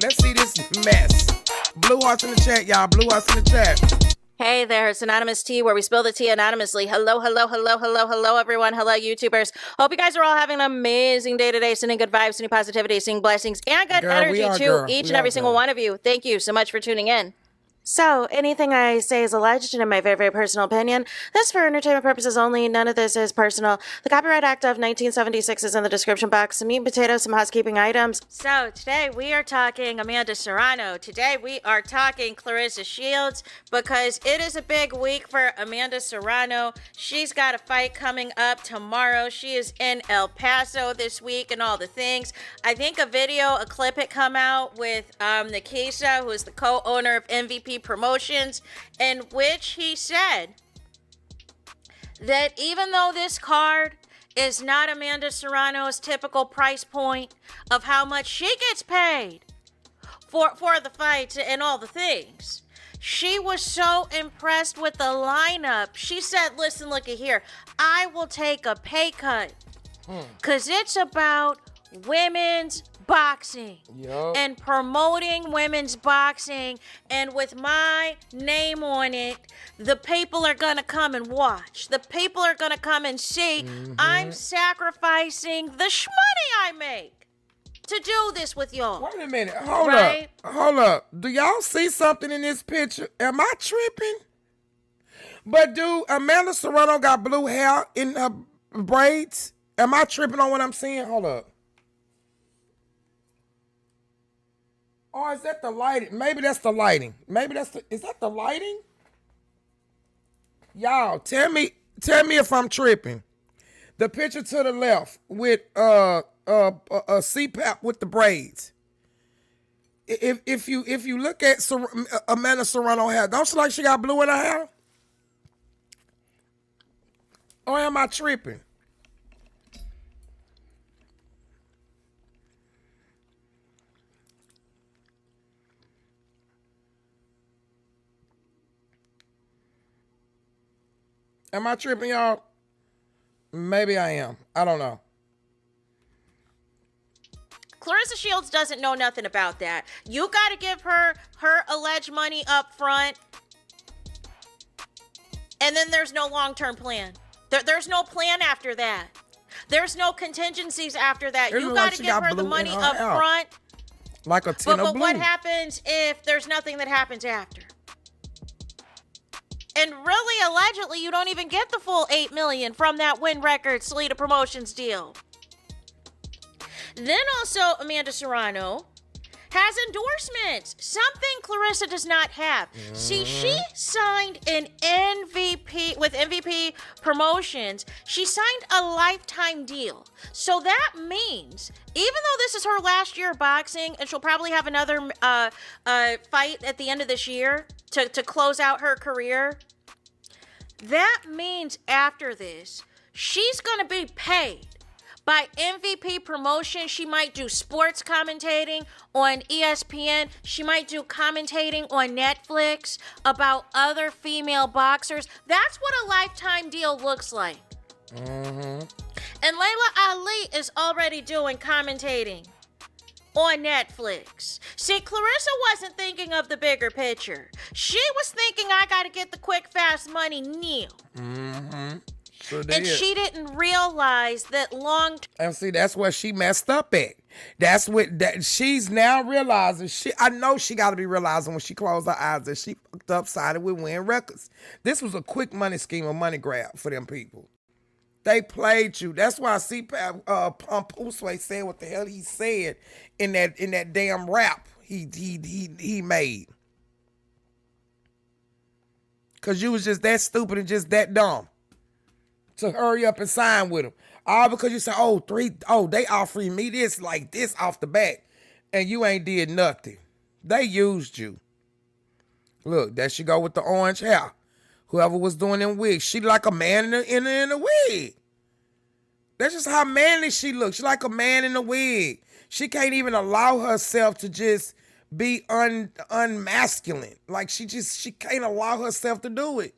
Let's see this mess. Blue hearts in the chat, y'all. Blue hearts in the chat. Hey there, it's Anonymous Tea, where we spill the tea anonymously. Hello, hello, hello, hello, hello, everyone. Hello, YouTubers. Hope you guys are all having an amazing day today. Sending good vibes, sending positivity, sending blessings, and good energy to each and every single one of you. Thank you so much for tuning in. So, anything I say is alleged and in my very, very personal opinion. This is for entertainment purposes only. None of this is personal. The Copyright Act of 1976 is in the description box. Some meat and potatoes, some housekeeping items. So, today we are talking Amanda Serrano. Today we are talking Claressa Shields because it is a big week for Amanda Serrano. She's got a fight coming up tomorrow. She is in El Paso this week and all the things. I think a clip had come out with Nikisa, who is the co-owner of MVP Promotions, in which he said that even though this card is not Amanda Serrano's typical price point of how much she gets paid for the fights and all the things, she was so impressed with the lineup. She said, listen, look at here, I will take a pay cut because it's about women's boxing and promoting women's boxing, and with my name on it, the people are gonna come and watch. The people are gonna come and see. I'm sacrificing the shmoney I make to do this with y'all. Wait a minute, hold up. Do y'all see something in this picture? Am I tripping? But dude, Amanda Serrano got blue hair in her braids. Am I tripping on what I'm seeing? Hold up. Or is that the lighting? Maybe that's the lighting. Is that the lighting? Y'all, tell me if I'm tripping. The picture to the left with a Cpap with the braids. If you look at Amanda Serrano hair, don't she like she got blue in her hair? Or am I tripping? Am I tripping, y'all? Maybe I am. I don't know. Claressa Shields doesn't know nothing about that. You got to give her alleged money up front, and then there's no long-term plan. There's no plan after that. There's no contingencies after that. You got to give her the money up front. Like a tin of blue. But what happens if there's nothing that happens after? And really, allegedly, you don't even get the full $8 million from that Win Records Salida Promotions deal. Then also, Amanda Serrano has endorsements, something Claressa does not have. See, she signed an MVP with MVP Promotions. She signed a lifetime deal. So that means, even though this is her last year of boxing, and she'll probably have another fight at the end of this year to close out her career, that means after this, she's going to be paid by MVP Promotion. She might do sports commentating on ESPN. She might do commentating on Netflix about other female boxers. That's what a lifetime deal looks like. And Layla Ali is already doing commentating on Netflix. See, Claressa wasn't thinking of the bigger picture. She was thinking, I got to get the quick, fast money now. Sure and she didn't realize that and see, that's where she messed up at. That's what she's now realizing. I know she got to be realizing when she closed her eyes that she fucked up, sided with Win Records. This was a quick money scheme, a money grab for them people. They played you. That's why Cpap papoose said what the hell he said in that damn rap he made. Cause you was just that stupid and just that dumb to hurry up and sign with them. All because you said, they offering me this like this off the bat, and you ain't did nothing. They used you. Look, there she go with the orange hair. Whoever was doing them wigs, she like a man in a wig. That's just how manly she looks. She like a man in a wig. She can't even allow herself to just be unmasculine. Like she can't allow herself to do it.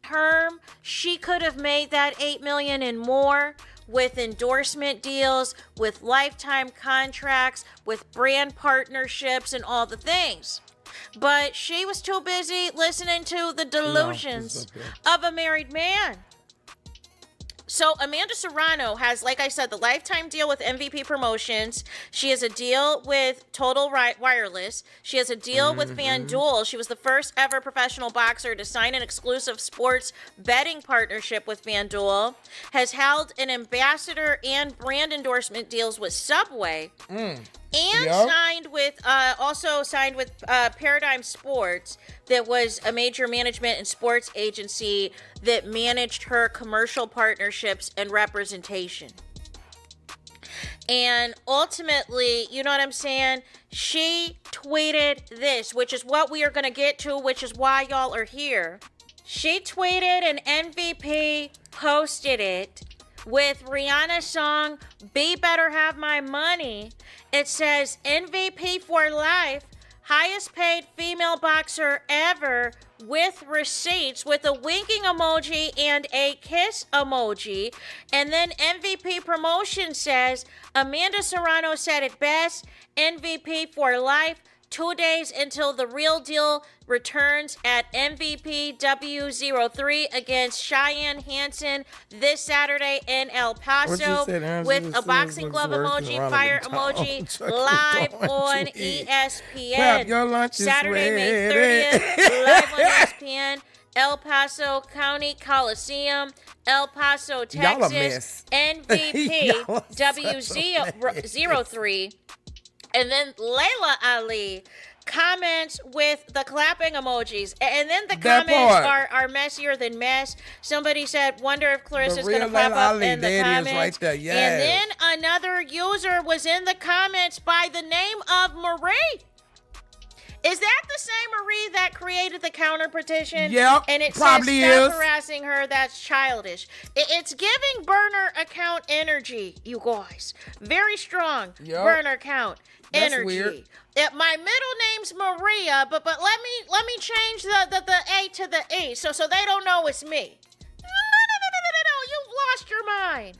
Term, she could have made that $8 million and more with endorsement deals, with lifetime contracts, with brand partnerships, and all the things. But she was too busy listening to the delusions of a married man. So Amanda Serrano has, like I said, the lifetime deal with MVP Promotions. She has a deal with Total Wireless. She has a deal with FanDuel. She was the first ever professional boxer to sign an exclusive sports betting partnership with FanDuel. Has held an ambassador and brand endorsement deals with Subway. And also signed with Paradigm Sports, that was a major management and sports agency that managed her commercial partnerships and representation. And ultimately, you know what I'm saying? She tweeted this, which is what we are going to get to, which is why y'all are here. She tweeted an MVP, posted it with Rihanna's song, Be Better Have My Money. It says, MVP for life, highest paid female boxer ever, with receipts, with a winking emoji and a kiss emoji. And then MVP Promotion says, Amanda Serrano said it best, MVP for life, 2 days until the real deal returns at MVP W03 against Cheyenne Hansen this Saturday in El Paso with a boxing glove emoji, fire emoji, live on ESPN. Saturday, May 30th, live on ESPN. El Paso County Coliseum, El Paso, Texas. MVP W03. And then Layla Ali comments with the clapping emojis. And then the comments are messier than mess. Somebody said, wonder if Clarissa's going to pop up in the comments. Right there. Yes. And then another user was in the comments by the name of Marie. Is that the same Marie that created the counter petition? Yep, and it probably says, stop is. harassing her, that's childish. It's giving burner account energy, you guys. Very strong burner account energy. That's weird. My middle name's Maria, but let me change the A to the E so they don't know it's me. No, you've lost your mind.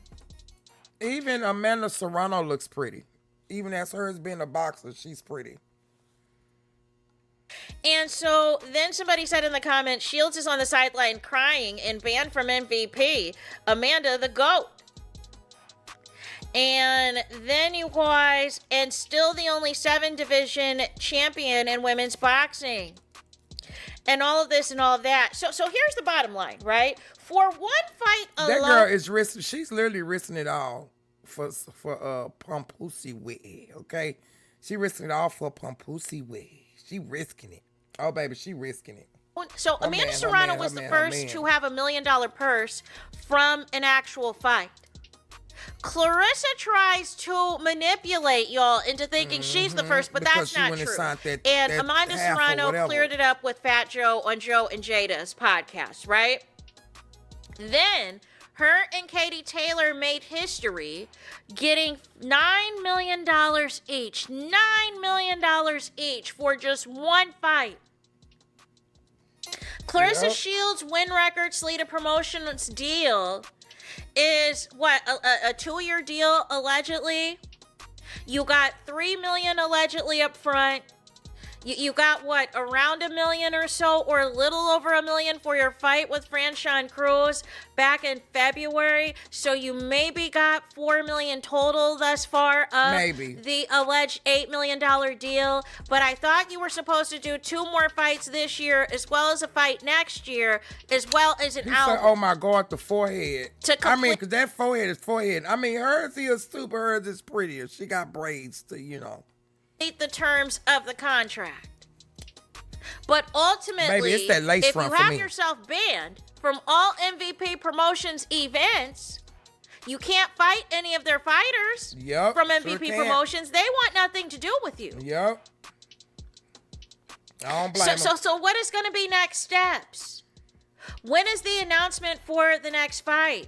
Even Amanda Serrano looks pretty. Even as her as being a boxer, she's pretty. And so then somebody said in the comments, Shields is on the sideline crying and banned from MVP. Amanda the GOAT. And then you guys, and still the only 7-division champion in women's boxing. And all of this and all of that. So here's the bottom line, right? For one fight alone. That girl is risking, she's literally risking it all for Papoose Way, okay? She risking it all for Papoose Way. She risking it. Oh, baby, she risking it. So Amanda Serrano was the first to have $1 million purse from an actual fight. Clarissa tries to manipulate y'all into thinking she's the first, but that's not true. And Amanda Serrano cleared it up with Fat Joe on Joe and Jada's podcast, right? Then her and Katie Taylor made history, getting $9 million each. $9 million each for just one fight. Claressa Shields' win record Sleeta Promotions deal is what, a 2-year deal allegedly. You got $3 million allegedly up front. You got what, around $1 million or so, or a little over $1 million for your fight with Franchon Cruz back in February. So you maybe got $4 million total thus far of the alleged $8 million deal. But I thought you were supposed to do 2 more fights this year, as well as a fight next year, as well as an album. Said, oh my God, the forehead. Because that forehead is forehead. I mean, hers is stupid, hers is prettier. She got braids to, the terms of the contract. But ultimately, baby, it's that lace if front you for have me. yourself banned from all MVP Promotions events, you can't fight any of their fighters from MVP Promotions. They want nothing to do with you. Yep. I don't blame them. So what is going to be next steps? When is the announcement for the next fight?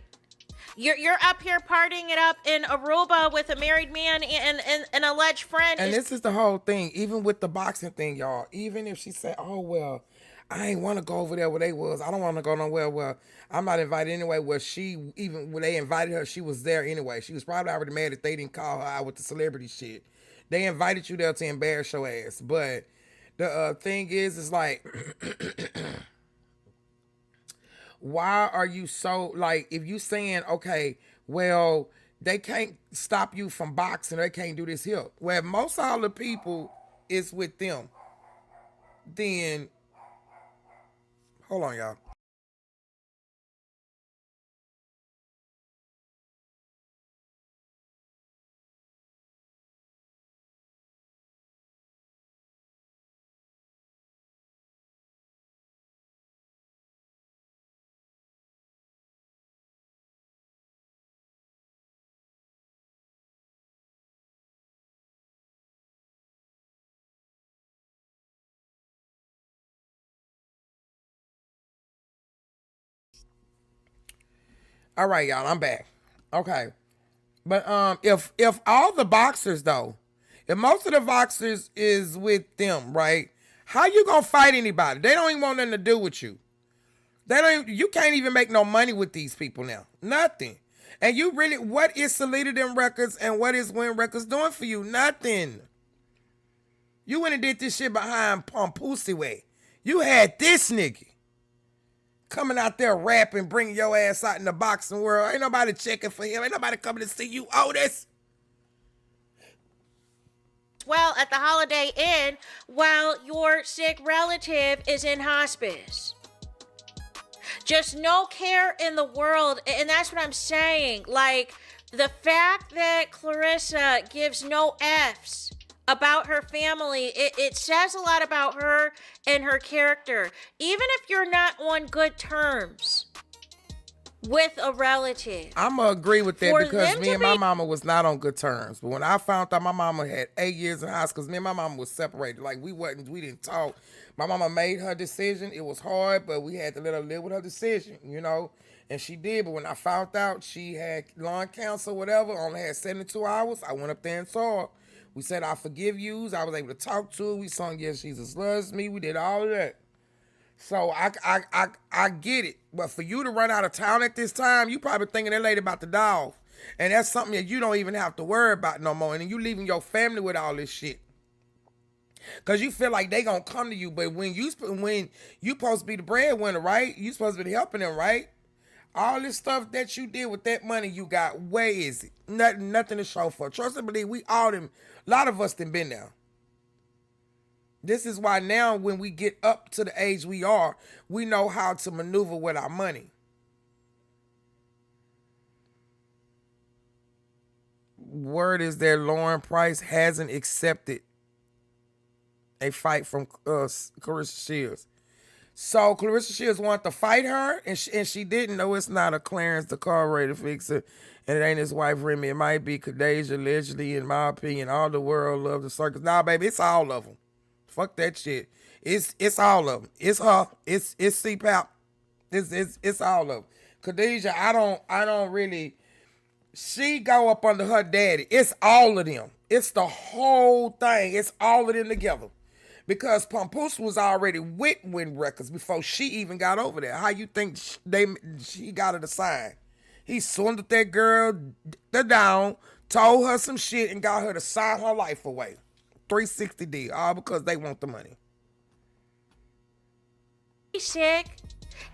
You're up here partying it up in Aruba with a married man and an alleged friend. And this is the whole thing, even with the boxing thing, y'all. Even if she said, oh, well, I ain't want to go over there where they was. I don't want to go nowhere. Well, I'm not invited anyway. Well, even when they invited her, she was there anyway. She was probably already mad that they didn't call her out with the celebrity shit. They invited you there to embarrass your ass. But the thing is like, why are you so, like, if you saying, okay, well, they can't stop you from boxing, they can't do this here. Well, if most all the people is with them, then, hold on, y'all. All right, y'all, I'm back. Okay. But if all the boxers though, if most of the boxers is with them, right? How you gonna fight anybody? They don't even want nothing to do with you. You can't even make no money with these people now. Nothing. And you really, what is Salita Them Records and what is Win Records doing for you? Nothing. You went and did this shit behind Papoose way. You had this nigga coming out there rapping, bringing your ass out in the boxing world. Ain't nobody checking for him. Ain't nobody coming to see you, Otis. Well, at the Holiday Inn while your sick relative is in hospice. Just no care in the world. And that's what I'm saying. Like, the fact that Claressa gives no F's about her family, it says a lot about her and her character. Even if you're not on good terms with a relative. I'm going to agree with that because me and my mama was not on good terms. But when I found out my mama had 8 years in hospital, because me and my mama was separated. Like, we didn't talk. My mama made her decision. It was hard, but we had to let her live with her decision, you know. And she did. But when I found out she had lung cancer, whatever, only had 72 hours, I went up there and saw her. We said, I forgive yous. I was able to talk to her. We sung Yes, Jesus Loves Me. We did all of that. So I get it. But for you to run out of town at this time, you probably thinking that lady about to die off. And that's something that you don't even have to worry about no more. And then you leaving your family with all this shit. Because you feel like they going to come to you. But when you supposed to be the breadwinner, right? You supposed to be helping them, right? All this stuff that you did with that money you got, where is it? Nothing to show for. Trust and believe, a lot of us done been there. This is why now when we get up to the age we are, we know how to maneuver with our money. Word is that Lauren Price hasn't accepted a fight from Claressa Shields. So Claressa Shields wanted to fight her, and she didn't. No, it's not a Clarence the carburetor fixer, and it ain't his wife Remy. It might be Khadijah, allegedly, in my opinion. All the world love the circus. Nah, baby, it's all of them. Fuck that shit. It's all of them. It's her. It's Cpap. It's all of them. Khadijah, I don't really. She go up under her daddy. It's all of them. It's the whole thing. It's all of them together. Because Papoose was already with Win Records before she even got over there. How you think she got her to sign? He swindled that girl down, told her some shit, and got her to sign her life away. 360 deal, all because they want the money. Sick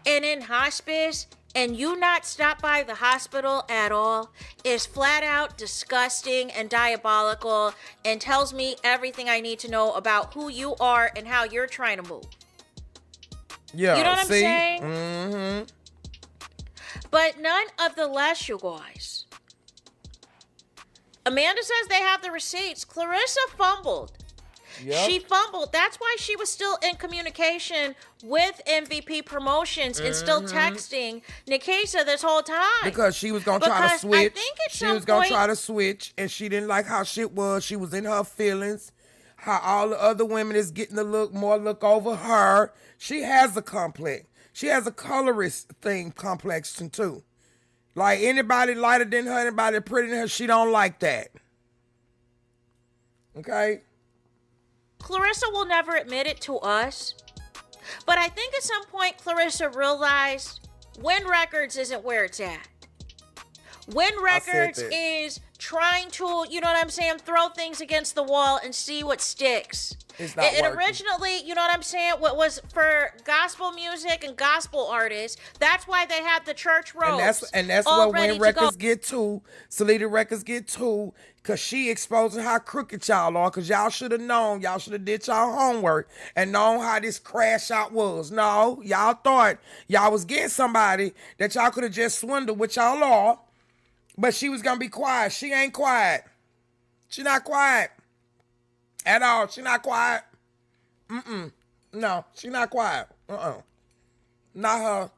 and in hospice, and you not stop by the hospital at all is flat out disgusting and diabolical, and tells me everything I need to know about who you are and how you're trying to move. Yeah, you know what I'm saying? Mm-hmm. But none of the less, you guys. Amanda says they have the receipts. Claressa fumbled. Yep. She fumbled. That's why she was still in communication with MVP Promotions and still texting Nikisa this whole time. Because she was going to try to switch. She was going to try to switch, and she didn't like how shit was. She was in her feelings. How all the other women is getting to look over her. She has a complex. She has a colorist thing complex too. Like anybody lighter than her, anybody prettier than her, she don't like that. Okay? Claressa will never admit it to us. But I think at some point Claressa realized Win Records isn't where it's at. Win Records is trying to, you know what I'm saying, throw things against the wall and see what sticks. It's not It working. originally, you know what I'm saying, what was for gospel music and gospel artists. That's why they had the church robes. And that's all what ready Win to Records go. get to. Salida Records get to. Because she exposing how crooked y'all are. Because y'all should have known. Y'all should have did y'all homework and known how this crash out was. No, y'all thought y'all was getting somebody that y'all could have just swindled, which y'all are. But she was going to be quiet. She ain't quiet. She not quiet. At all. She not quiet. No, she not quiet. Not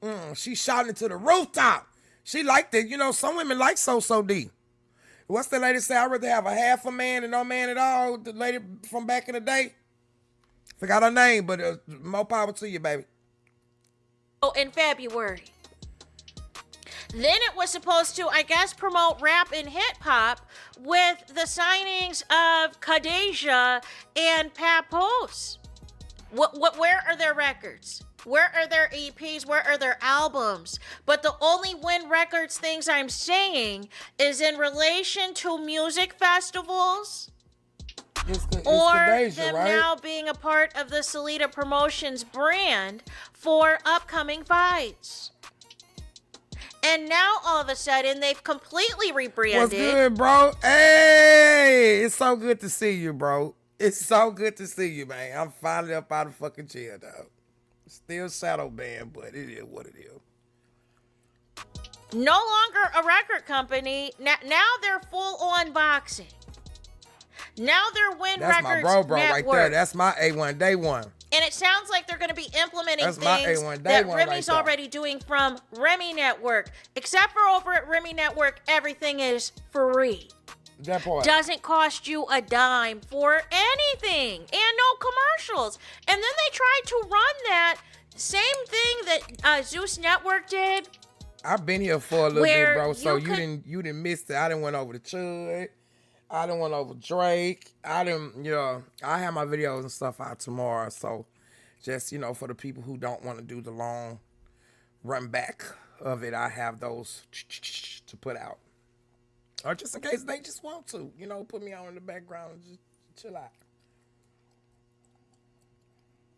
her. She shouting to the rooftop. She liked it. You know, some women like So D. What's the lady say? I'd rather have a half a man and no man at all. The lady from back in the day. Forgot her name, but more power to you, baby. Oh, in February. Then it was supposed to, I guess, promote rap and hip hop with the signings of Khadijah and Papoose. Where are their records? Where are their EPs? Where are their albums? But the only Win Records things I'm saying is in relation to music festivals or Khadijah, them right? now being a part of the Salida Promotions brand for upcoming fights. And now all of a sudden they've completely rebranded. What's good, bro? Hey, it's so good to see you, bro. It's so good to see you, man. I'm finally up out of fucking jail, dog. Still shadow banned, but it is what it is. No longer a record company. Now they're full on boxing. Now they're Win That's Records my bro Network. right there. That's my A1 day one. And it sounds like they're going to be implementing That's my things A1 day that one Remy's right there. already doing from Remy Network. Except for over at Remy Network, everything is free. That part. Doesn't cost you a dime for anything. And no commercials. And then they tried to run that same thing that Zeus Network did. I've been here for a little Where bit, bro. So you you didn't miss it. I didn't went over to Chud. I didn't went over Drake. I have my videos and stuff out tomorrow. So just, you know, for the people who don't want to do the long run back of it, I have those to put out. Or just in case they just want to, you know, put me on in the background and just chill out.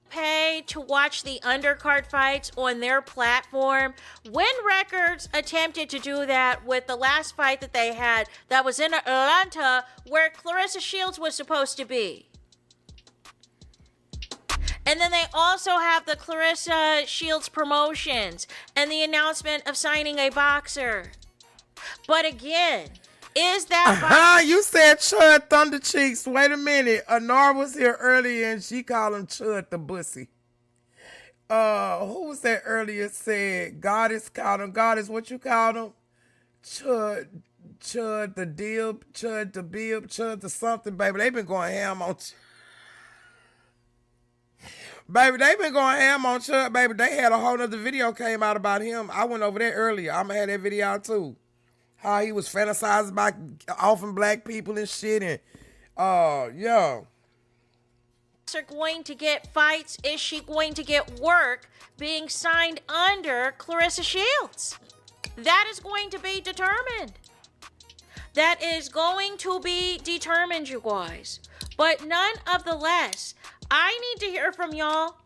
Pay to watch the undercard fights on their platform. Win Records attempted to do that with the last fight that they had that was in Atlanta where claressashields was supposed to be. And then they also have the claressashields promotions and the announcement of signing a boxer. But again, is that You said Chud Thunder Cheeks. Wait a minute. Anar was here earlier and she called him Chud the Bussy. Who was that earlier said Goddess called him? Goddess, what you called him? Chud the Dib, Chud the Bib, Chud the something, baby. They been going ham on Baby, they been going ham on Chud, baby. They had a whole nother video came out about him. I went over there earlier. I'm gonna have that video out too. How he was fantasizing about offing black people and shit. And, yeah. are going to get fights? Is she going to get work being signed under claressashields? That is going to be determined. That is going to be determined, you guys. But none of the less, I need to hear from y'all.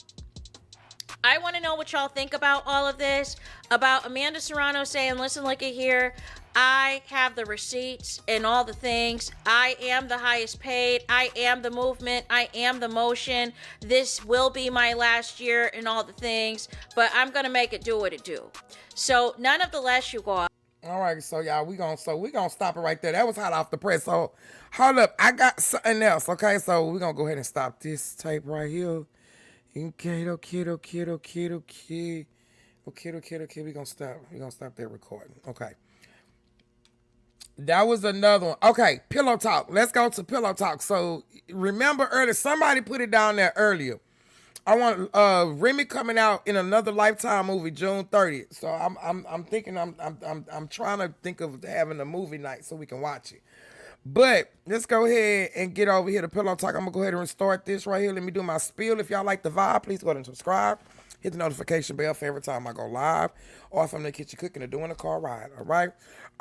I want to know what y'all think about all of this. About Amanda Serrano saying, listen, look at here. I have the receipts and all the things. I am the highest paid. I am the movement. I am the motion. This will be my last year and all the things. But I'm going to make it do what it do. So none of the less, you guys. All right, so y'all, we gonna stop it right there. That was hot off the press. So hold up, I got something else. Okay, so we're gonna go ahead and stop this tape right here. Okay. We gonna stop that recording. Okay. That was another one. Okay, Pillow Talk. Let's go to Pillow Talk. So remember earlier, somebody put it down there earlier. I want Remy coming out in another Lifetime movie June 30th. So I'm thinking I'm trying to think of having a movie night so we can watch it. But let's go ahead and get over here to Pillow Talk. I'm gonna go ahead and start this right here. Let me do my spiel. If y'all like the vibe, please go ahead and subscribe. Hit the notification bell for every time I go live, or if I'm in the kitchen cooking or doing a car ride. All right.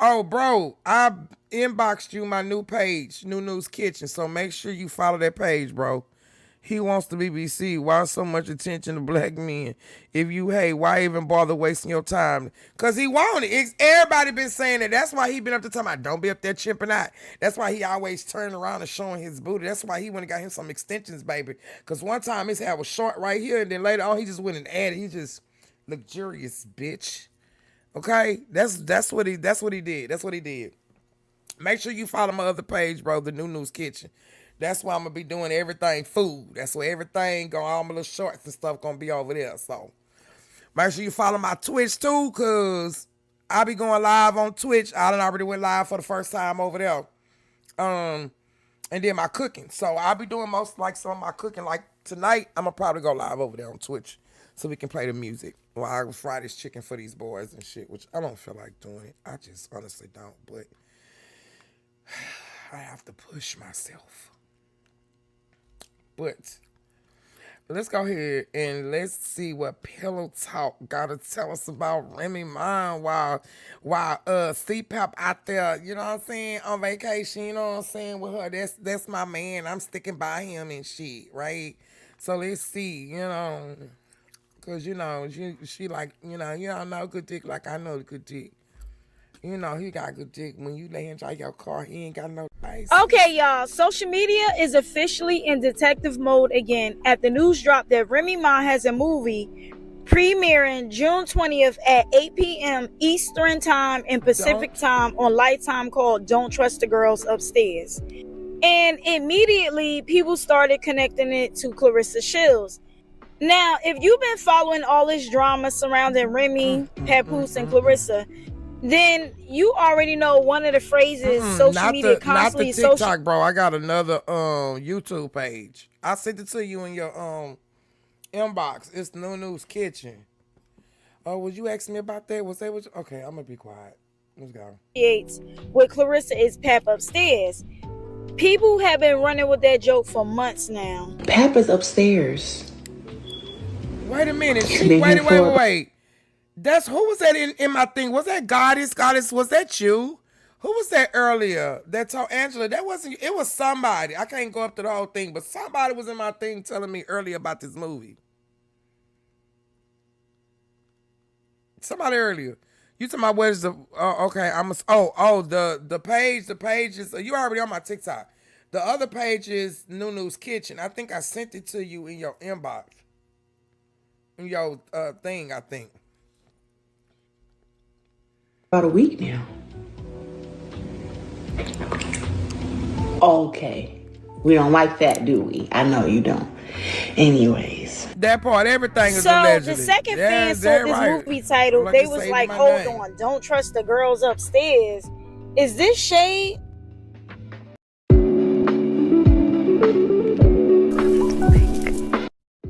Oh, bro, I inboxed you my new page, New News Kitchen. So make sure you follow that page, bro. He wants the BBC. Why so much attention to black men? If you hate, why even bother wasting your time? Because he want it. Everybody been saying that. That's why he been up to time. Don't be up there chimping out. That's why he always turning around and showing his booty. That's why he went and got him some extensions, baby. Because one time his hair was short right here, and then later on he just went and added. He just luxurious, bitch. Okay? That's what he did. That's what he did. Make sure you follow my other page, bro, the New News Kitchen. That's why I'm going to be doing everything food. That's where everything, all my little shorts and stuff going to be over there. So make sure you follow my Twitch too, because I'll be going live on Twitch. I done already went live for the first time over there. And then my cooking. So I'll be doing most like some of my cooking. Like tonight, I'm going to probably go live over there on Twitch so we can play the music while I fry this chicken for these boys and shit, which I don't feel like doing it. I just honestly don't, but I have to push myself. But let's go ahead and let's see what Pillow Talk got to tell us about remyma while Cpap out there, you know what I'm saying, on vacation, you know what I'm saying, with her. That's my man. I'm sticking by him and shit, right? So let's see, you know, because, you know, she like, you don't know good dick like I know the good dick. You know, he got good dick. When you lay inside your car, he ain't got no ice. Okay, y'all. Social media is officially in detective mode again at the news drop that remyma has a movie premiering June 20th at 8 p.m. Eastern Time and Pacific Time on Lifetime called Don't Trust the Girls Upstairs. And immediately, people started connecting it to Claressashields. Now, if you've been following all this drama surrounding Remy, Papoose, and Claressa, then you already know one of the phrases social media constantly. Not the TikTok, bro. I got another YouTube page. I sent it to you in your inbox. It's New News Kitchen. Oh, would you ask me about that? Was that what? Okay, I'm gonna be quiet. Let's go. With Claressa is Pap upstairs. People have been running with that joke for months now. Pap is upstairs. Wait a minute. Wait. That's who was that in my thing? Was that Goddess? Was that you? Who was that earlier? That told Angela? That wasn't you. It was somebody. I can't go up to the whole thing, but somebody was in my thing telling me earlier about this movie. Somebody earlier. You talking about where's the okay, the page is you already on my TikTok. The other page is New News Kitchen. I think I sent it to you in your inbox. In your thing, I think. About a week now. Okay. We don't like that, do we? I know you don't. Anyways. That part, everything is allegedly. So the second fan saw this movie title, they was like, hold on, don't trust the girls upstairs. Is this shade?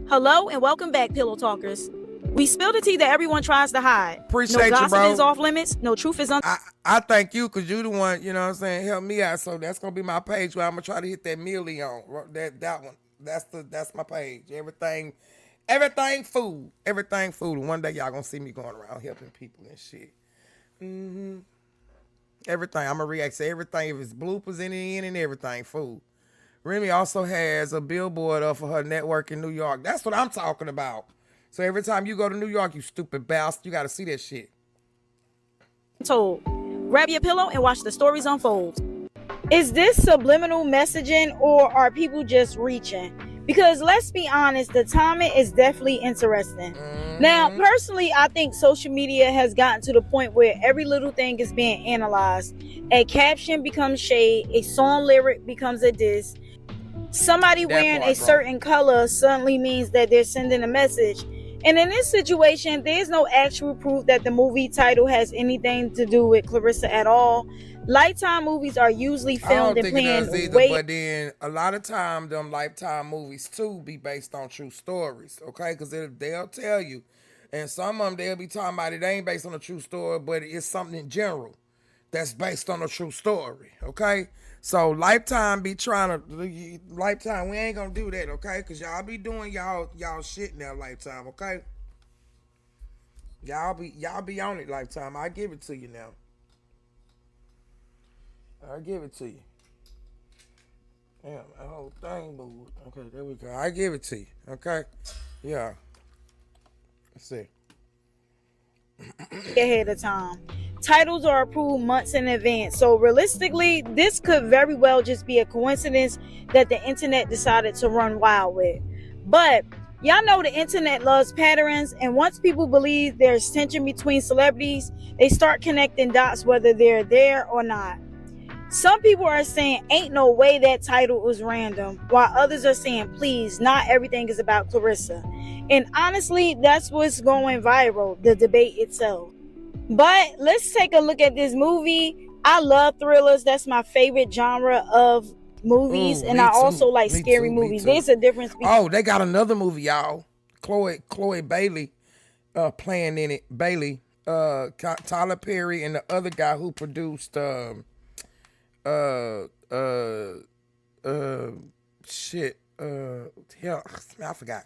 Hello and welcome back, Pillow Talkers. We spilled the tea that everyone tries to hide. Appreciate you, bro. No gossip is off limits. No truth is I thank you because you the one, you know what I'm saying, help me out. So that's going to be my page where I'm going to try to hit that million. That one. That's my page. Everything food. Everything food. And one day y'all going to see me going around helping people and shit. Everything. I'm going to react to everything. If it's bloopers in the end and everything food. Remy also has a billboard up for her network in New York. That's what I'm talking about. So every time you go to New York, you stupid bastard, you got to see that shit. Told. Grab your pillow and watch the stories unfold. Is this subliminal messaging or are people just reaching? Because let's be honest, the timing is definitely interesting. Now, personally, I think social media has gotten to the point where every little thing is being analyzed. A caption becomes shade, a song lyric becomes a diss. Somebody wearing a certain color suddenly means that they're sending a message. And in this situation, there's no actual proof that the movie title has anything to do with Claressa at all. Lifetime movies are usually filmed and planned but then a lot of time them Lifetime movies too be based on true stories, okay? Because they'll tell you, and some of them they'll be talking about it ain't based on a true story, but it's something in general that's based on a true story, okay? So Lifetime be trying to Lifetime, we ain't gonna do that, okay? Because y'all be doing y'all shit now, Lifetime, okay? Y'all be on it, Lifetime. I give it to you now. I give it to you. Damn, that whole thing moved. Okay, there we go. I give it to you. Okay? Yeah. Let's see. Ahead of time. Titles are approved months in advance. So realistically, this could very well just be a coincidence that the internet decided to run wild with. But y'all know the internet loves patterns, and once people believe there's tension between celebrities, they start connecting dots whether they're there or not. Some people are saying ain't no way that title was random, while others are saying please, not everything is about Claressa. And honestly, that's what's going viral, the debate itself. But let's take a look at this movie. I love thrillers. That's my favorite genre of movies. And I also like scary movies. There's a difference between... Oh, they got another movie, y'all. Chloe Bailey playing in it. Bailey, Tyler Perry, and the other guy who produced I forgot.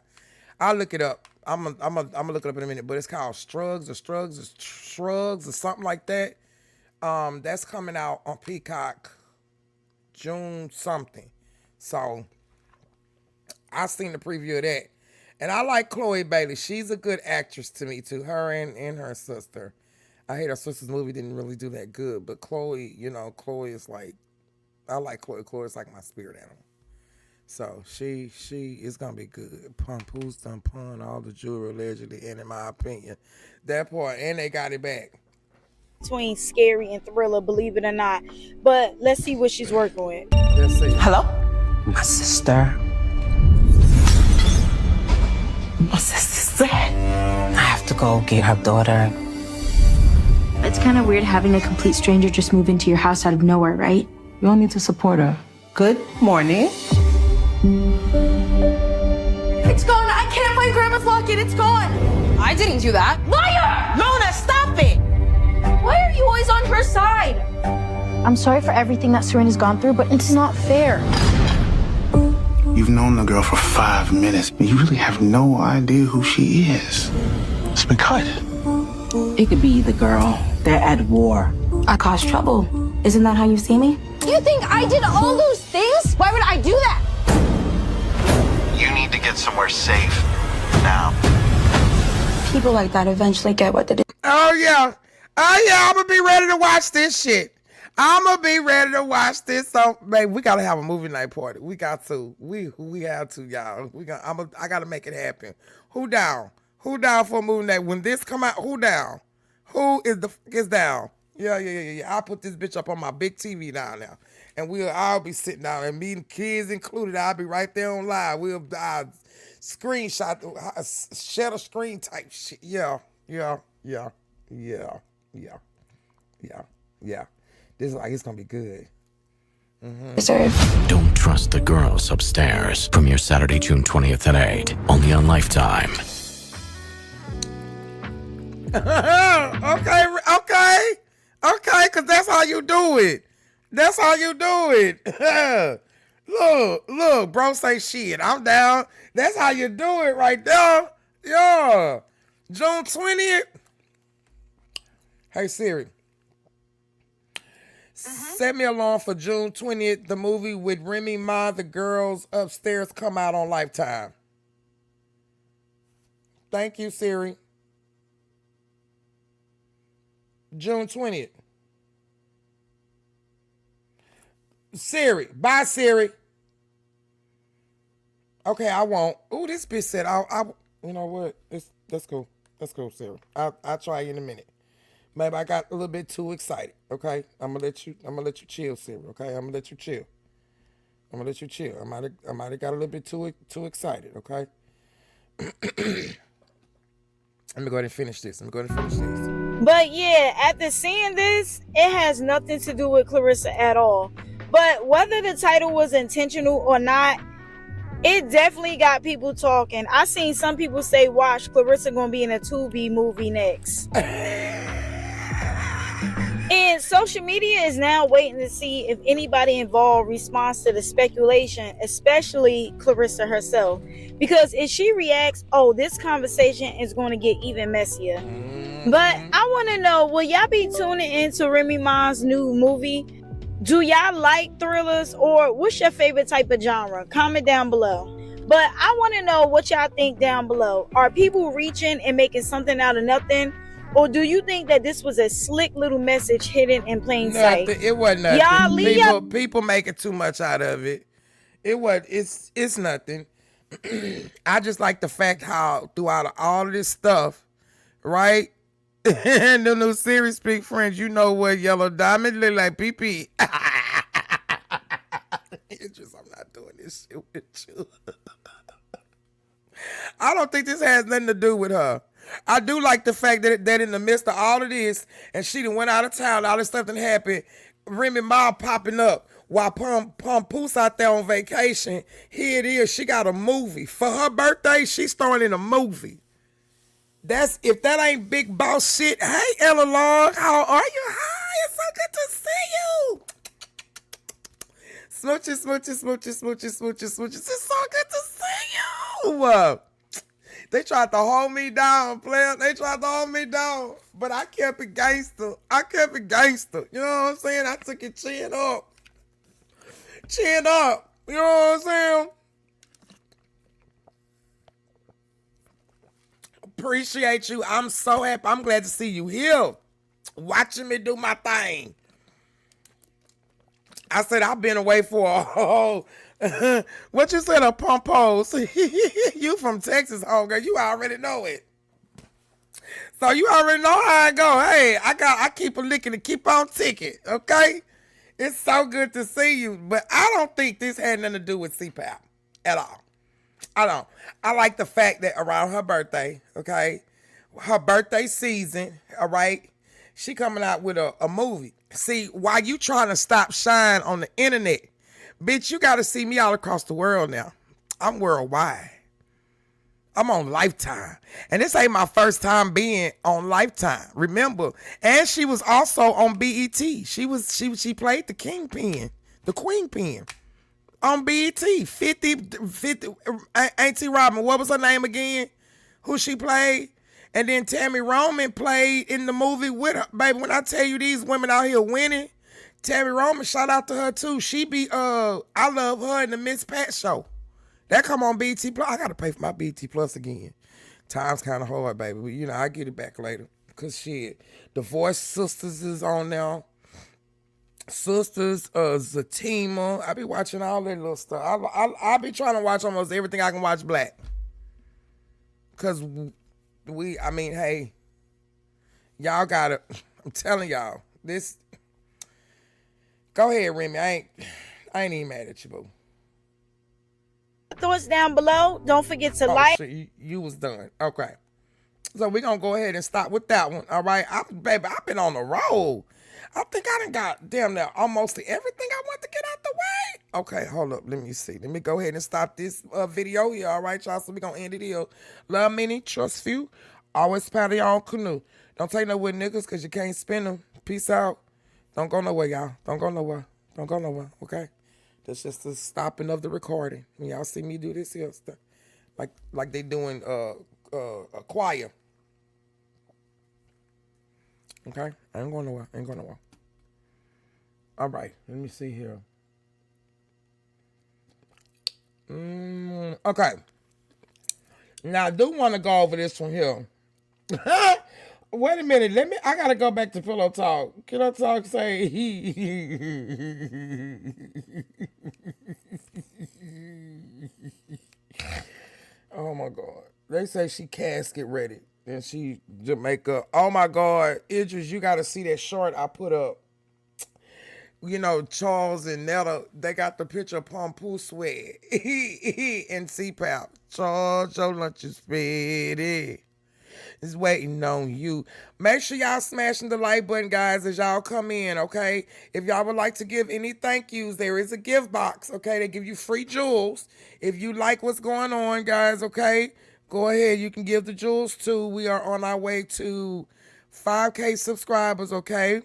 I'll look it up. I'm gonna look it up in a minute, but it's called Shrugs or something like that. That's coming out on Peacock June something. So I seen the preview of that. And I like Chloe Bailey. She's a good actress to me too. Her and her sister. I hate her sister's movie didn't really do that good, but Chloe, Chloe is like, I like Chloe. Chloe's like my spirit animal. So she is gonna be good. Papoose done pawn all the jewelry allegedly, and in my opinion, that part, and they got it back. Between scary and thriller, believe it or not. But let's see what she's working with. Let's see. Hello? My sister. My sister's dead. I have to go get her daughter. It's kind of weird having a complete stranger just move into your house out of nowhere, right? You all need to support her. Good morning. It's gone. I can't find Grandma's locket. It's gone. I didn't do that. Liar! Mona, stop it! Why are you always on her side? I'm sorry for everything that Serena's gone through, but it's not fair. You've known the girl for 5 minutes, and you really have no idea who she is. It's been cut. It could be the girl. They're at war. I caused trouble. Isn't that how you see me? You think I did all those things? Why would I do that? You need to get somewhere safe now. People like that eventually get what they do. Oh yeah, I'm gonna be ready to watch this shit. I'm gonna be ready to watch this. So, babe, we gotta have a movie night party. We got to. We have to, y'all. I gotta make it happen. Who down? Who down for a movie night? When this come out, who down? Who is down? Yeah. I'll put this bitch up on my big TV down now. And I'll be sitting down, and me and kids included, I'll be right there on live. We'll screenshot, share a screen type shit. Yeah. This is like, it's gonna be good. Don't trust the girls upstairs. Premiere Saturday, June 20th at 8. Only on Lifetime. Okay, because that's how you do it. That's how you do it. Look, bro say shit. I'm down. That's how you do it right there. Yeah. June 20th. Hey, Siri. Set me alarm for June 20th. The movie with remyma, The Girls Upstairs, come out on Lifetime. Thank you, Siri. June 20th. Siri. Bye, Siri. Okay, I won't. Ooh, this bitch said I you know what? That's cool. That's cool, Siri. I'll try you in a minute. Maybe I got a little bit too excited. Okay? I'm gonna let you chill, Siri. Okay? I'm gonna let you chill. I might have got a little bit too excited, okay? Let me go ahead and finish this. But yeah, after seeing this, it has nothing to do with Claressa at all. But whether the title was intentional or not, it definitely got people talking. I seen some people say, watch, Claressa gonna be in a Tubi movie next. And social media is now waiting to see if anybody involved responds to the speculation, especially Claressa herself. Because if she reacts, oh, this conversation is going to get even messier. But I want to know, will y'all be tuning into Remy Ma's new movie? Do y'all like thrillers, or what's your favorite type of genre? Comment down below. But I want to know what y'all think down below. Are people reaching and making something out of nothing? Or do you think that this was a slick little message hidden in plain sight? It wasn't nothing. Y'all leave people making too much out of it. It's nothing. I just like the fact how throughout all of this stuff, right? And the new series Speak French, you know what Yellow Diamond look like PP. It's just, I'm not doing this shit with you. I don't think this has nothing to do with her. I do like the fact that in the midst of all of this, and she done went out of town, all this stuff that happened, Remy Ma popping up while Papoose out there on vacation. Here it is. She got a movie. For her birthday, she's starring in a movie. If that ain't big boss shit. Hey, Ella Long, how are you? Hi, it's so good to see you. Smooches, smooches, smooches, smooches, smooches, smooches. It's so good to see you. They tried to hold me down, player. They tried to hold me down. But I kept it gangster. You know what I'm saying? I took it chin up. Chin up. You know what I'm saying? Appreciate you. I'm so happy. I'm glad to see you here. Watching me do my thing. I said I've been away for a whole... What you said, a pompose? You from Texas, oh girl. You already know it. So you already know how I go. Hey, I keep a licking and keep on ticking. Okay, it's so good to see you. But I don't think this had nothing to do with Cpap at all. I don't. I like the fact that around her birthday, okay, her birthday season, all right, she coming out with a movie. See, while you trying to stop shine on the internet, bitch, you got to see me all across the world now. I'm worldwide. I'm on Lifetime. And this ain't my first time being on Lifetime. Remember. And she was also on BET. She played the Kingpin, the Queen Pin on BET. 50, Auntie Robin, what was her name again? Who she played? And then Tammy Roman played in the movie with her. Baby, when I tell you these women out here winning, Tammy Roman, shout out to her too. She be, I love her in the Miss Pat show. That come on BT Plus. I gotta pay for my BT Plus again. Time's kind of hard, baby. But you know, I get it back later. Cause shit, The Voice Sisters is on now. Sisters, Zatima. I be watching all that little stuff. I be trying to watch almost everything I can watch black. Cause hey, y'all gotta. I'm telling y'all this. Go ahead, Remy. I ain't even mad at you, boo. Thoughts down below. Don't forget to like. So you was done. Okay. So we're going to go ahead and stop with that one. All right. Baby, I've been on the road. I think I done got damn near almost everything I want to get out the way. Okay, hold up. Let me see. Let me go ahead and stop this video here. All right, y'all. So we're going to end it here. Love many, trust few. Always paddle your own canoe. Don't take no with niggas because you can't spin them. Peace out. Don't go nowhere, y'all. Don't go nowhere. Don't go nowhere, okay? That's just the stopping of the recording. When y'all see me do this here stuff, like they doing a choir. Okay? I ain't going nowhere. All right. Let me see here. Okay. Now, I do want to go over this one here. Wait a minute. I gotta go back to Pillow Talk. Pillow Talk say oh my God. They say she casket ready. And she Jamaica. Oh my God. Idris, you gotta see that short I put up. You know, Charles and Netta, they got the picture of Papoose sweat. And Cpap. Charles, your lunch is ready. is waiting on you. Make sure y'all smashing the like button, guys, as y'all come in, okay? If y'all would like to give any thank yous, there is a gift box, okay? They give you free jewels. If you like what's going on, guys, okay? Go ahead. You can give the jewels too. We are on our way to 5K subscribers, okay?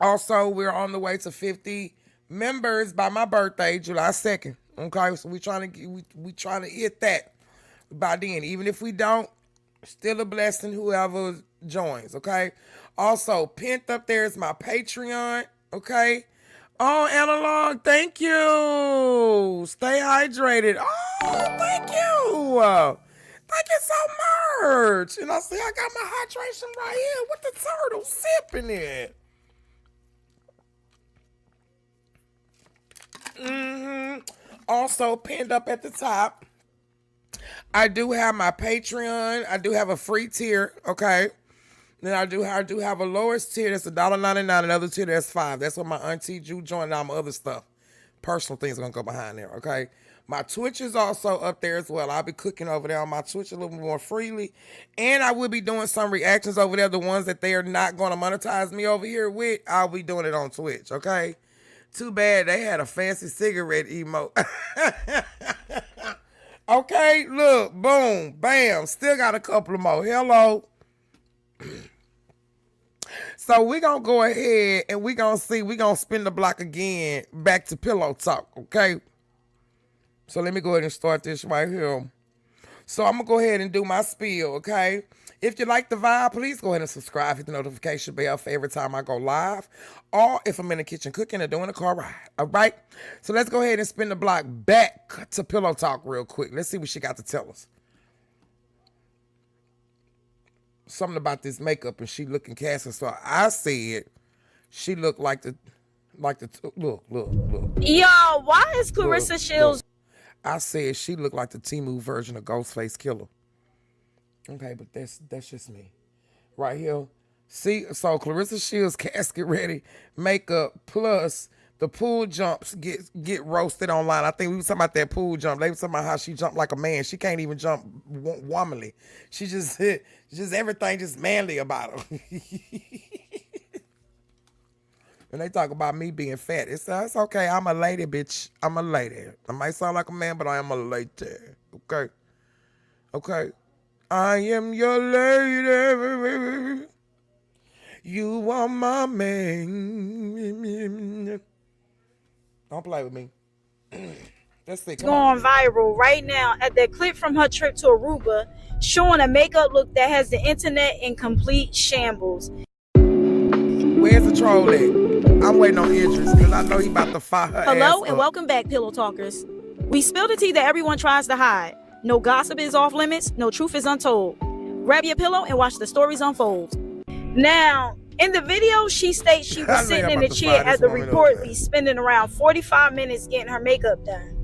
Also, we're on the way to 50 members by my birthday, July 2nd. Okay, so we trying to hit that by then. Even if we don't, still a blessing whoever joins, okay? Also, pinned up there is my Patreon, okay? Oh, Analog, thank you. Stay hydrated. Oh, thank you. Thank you so much. And I see I got my hydration right here with the turtle sipping it. Also pinned up at the top, I do have my Patreon. I do have a free tier, okay? Then I do have a lowest tier that's $1.99, another tier that's $5. That's what my auntie Ju joined, all my other stuff. Personal things are gonna go behind there, okay? My Twitch is also up there as well. I'll be cooking over there on my Twitch a little more freely. And I will be doing some reactions over there. The ones that they are not gonna monetize me over here with, I'll be doing it on Twitch, okay? Too bad they had a fancy cigarette emote. Okay, look, boom, bam. Still got a couple of more. Hello. So we're going to go ahead and we're going to spin the block again back to pillow talk, okay? So let me go ahead and start this right here. So I'm going to go ahead and do my spiel, okay? If you like the vibe, please go ahead and subscribe, hit the notification bell for every time I go live, or if I'm in the kitchen cooking or doing a car ride, all right? So let's go ahead and spin the block back to Pillow Talk real quick. Let's see what she got to tell us. Something about this makeup and she looking casting. So I said she looked like the look. Yo, why is Claressa Shields? I said she looked like the Temu version of Ghostface Killer. Okay, but that's just me. Right here. See, so Claressa Shields casket ready makeup plus the pool jumps get roasted online. I think we was talking about that pool jump. They was talking about how she jumped like a man. She can't even jump womanly. She just everything just manly about her. And they talk about me being fat. It's okay. I'm a lady, bitch. I'm a lady. I might sound like a man, but I am a lady. Okay. Okay. I am your lady. You are my man. Don't play with me. Let's see. Going viral right now at that clip from her trip to Aruba, showing a makeup look that has the internet in complete shambles. Where's the troll at? I'm waiting on Idris because I know he about to fire her. Hello and welcome back, Pillow Talkers. We spill the tea that everyone tries to hide. No gossip is off limits. No truth is untold. Grab your pillow and watch the stories unfold. Now, in the video, she states she was sitting in a chair at the reportedly spending around 45 minutes getting her makeup done.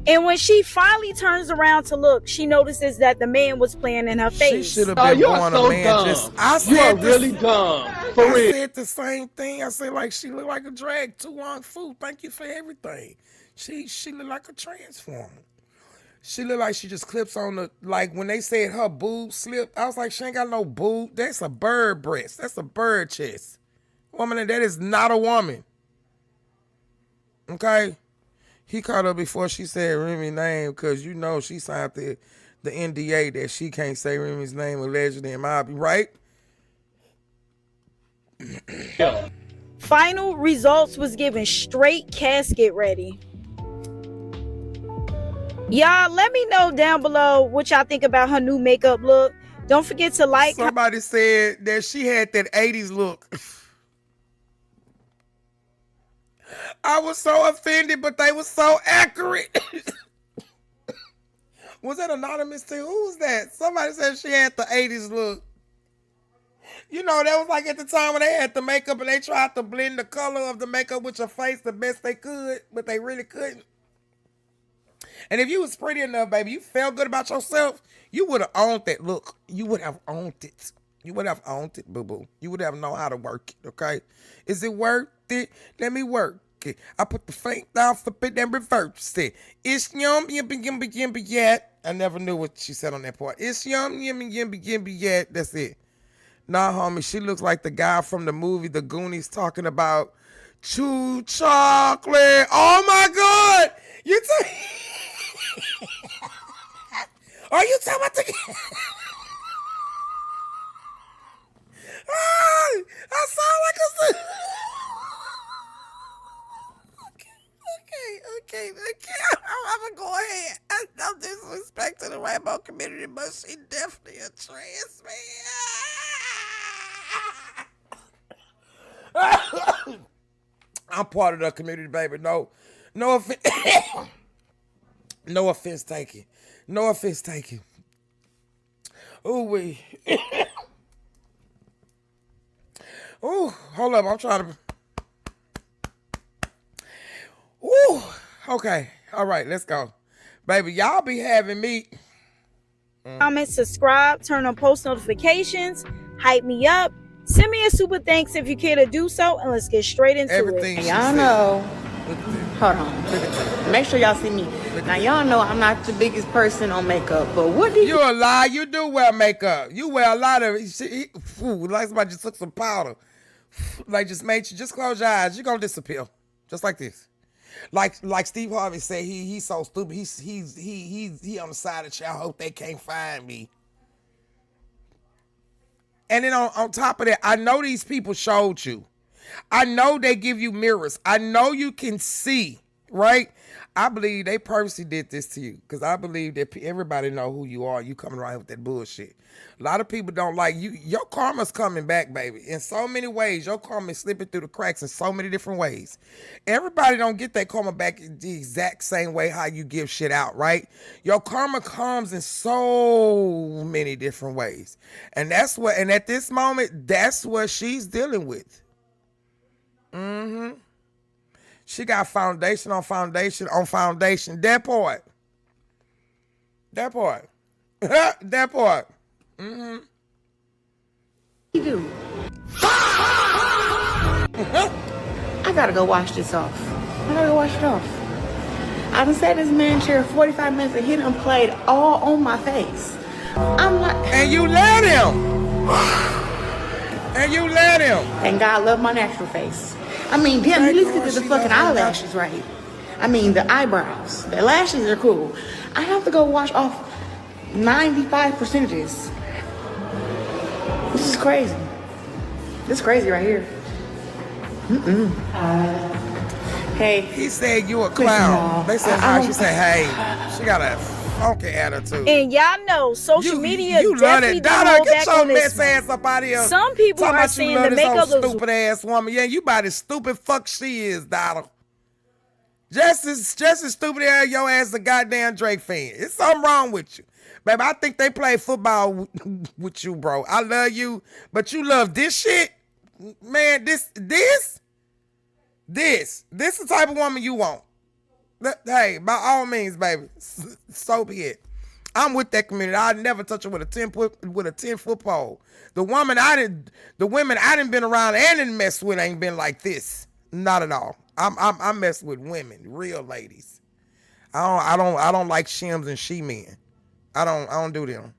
And when she finally turns around to look, she notices that the man was playing in her face. She should have been born a man. You are really dumb. For real. I said the same thing. I said like she looked like a drag. Too long food. Thank you for everything. She looked like a transformer. She looked like she just clips on the, like when they said her boob slipped, I was like, she ain't got no boob. That's a bird breast. That's a bird chest. Woman, that is not a woman. Okay? He caught her before she said Remy's name because you know she signed the NDA that she can't say Remy's name allegedly in my right? Final results was given straight casket ready. Y'all, let me know down below what y'all think about her new makeup look. Don't forget to like. Somebody said that she had that 80s look. I was so offended, but they were so accurate. Was that anonymous too? Who was that? Somebody said she had the 80s look. You know, that was like at the time when they had the makeup and they tried to blend the color of the makeup with your face the best they could, but they really couldn't. And if you was pretty enough, baby, you felt good about yourself, you would have owned that look. You would have owned it. You would have owned it, boo-boo. You would have known how to work it, okay? Is it worth it? Let me work it. I put the flank down, flip it, and reverse it. It's yum, yimby, yet. I never knew what she said on that part. It's yum, yimby, yet. That's it. Nah, homie, she looks like the guy from the movie The Goonies talking about Chud chocolate. Oh my God! Are you talking about the? I sound like a. Okay. I'm gonna go ahead. No disrespect to the rainbow community, but she definitely a trans man. I'm part of the community, baby. No offense. No offense taken. No offense taken. Ooh wee. Ooh, hold up. I'm trying to. Ooh. Okay. All right. Let's go, baby. Y'all be having me. Comment, subscribe, turn on post notifications, hype me up, send me a super thanks if you care to do so, and let's get straight into everything. it. Y'all know. Hold on. Make sure y'all see me. Now y'all know I'm not the biggest person on makeup, but what do you? You a lie. You do wear makeup. You wear a lot of. Like somebody just took some powder. Like just made you. Just close your eyes. You're gonna disappear. Just like this. Like Steve Harvey said, he's so stupid. He on the side of the I hope they can't find me. And then on top of that, I know these people showed you. I know they give you mirrors. I know you can see, right? I believe they purposely did this to you because I believe that everybody know who you are. You coming around with that bullshit. A lot of people don't like you. Your karma's coming back, baby. In so many ways, your karma is slipping through the cracks in so many different ways. Everybody don't get that karma back the exact same way how you give shit out, right? Your karma comes in so many different ways. And that's what, and at this moment, that's what she's dealing with. She got foundation on foundation on foundation. That part. That part. you do? I gotta go wash this off. I've been sat in this man chair 45 minutes and he done played all on my face. I'm like, and you let him. And God love my natural face. I mean, damn, at least get the fucking eyelashes right. I mean, the eyebrows. The lashes are cool. I have to go wash off 95% of this. This is crazy. This is crazy right here. Hey. He said you a clown. They said hi. She said hey. She got a funky attitude. And y'all know social media you definitely love don't hold get back your on this. mess ass up out of here. Some people are saying the makeup looks stupid ass woman. Yeah, you about as stupid fuck she is, Donald. Just as stupid as your ass a goddamn Drake fan. It's something wrong with you. Baby, I think they play football with you, bro. I love you, but you love this shit. Man, this the type of woman you want. Hey, by all means, baby, so be it. I'm with that community. I'd never touch her with a 10-foot pole. The women I didn't been around and didn't mess with ain't been like this. Not at all. I mess with women, real ladies. I don't like shims and she men. I don't do them.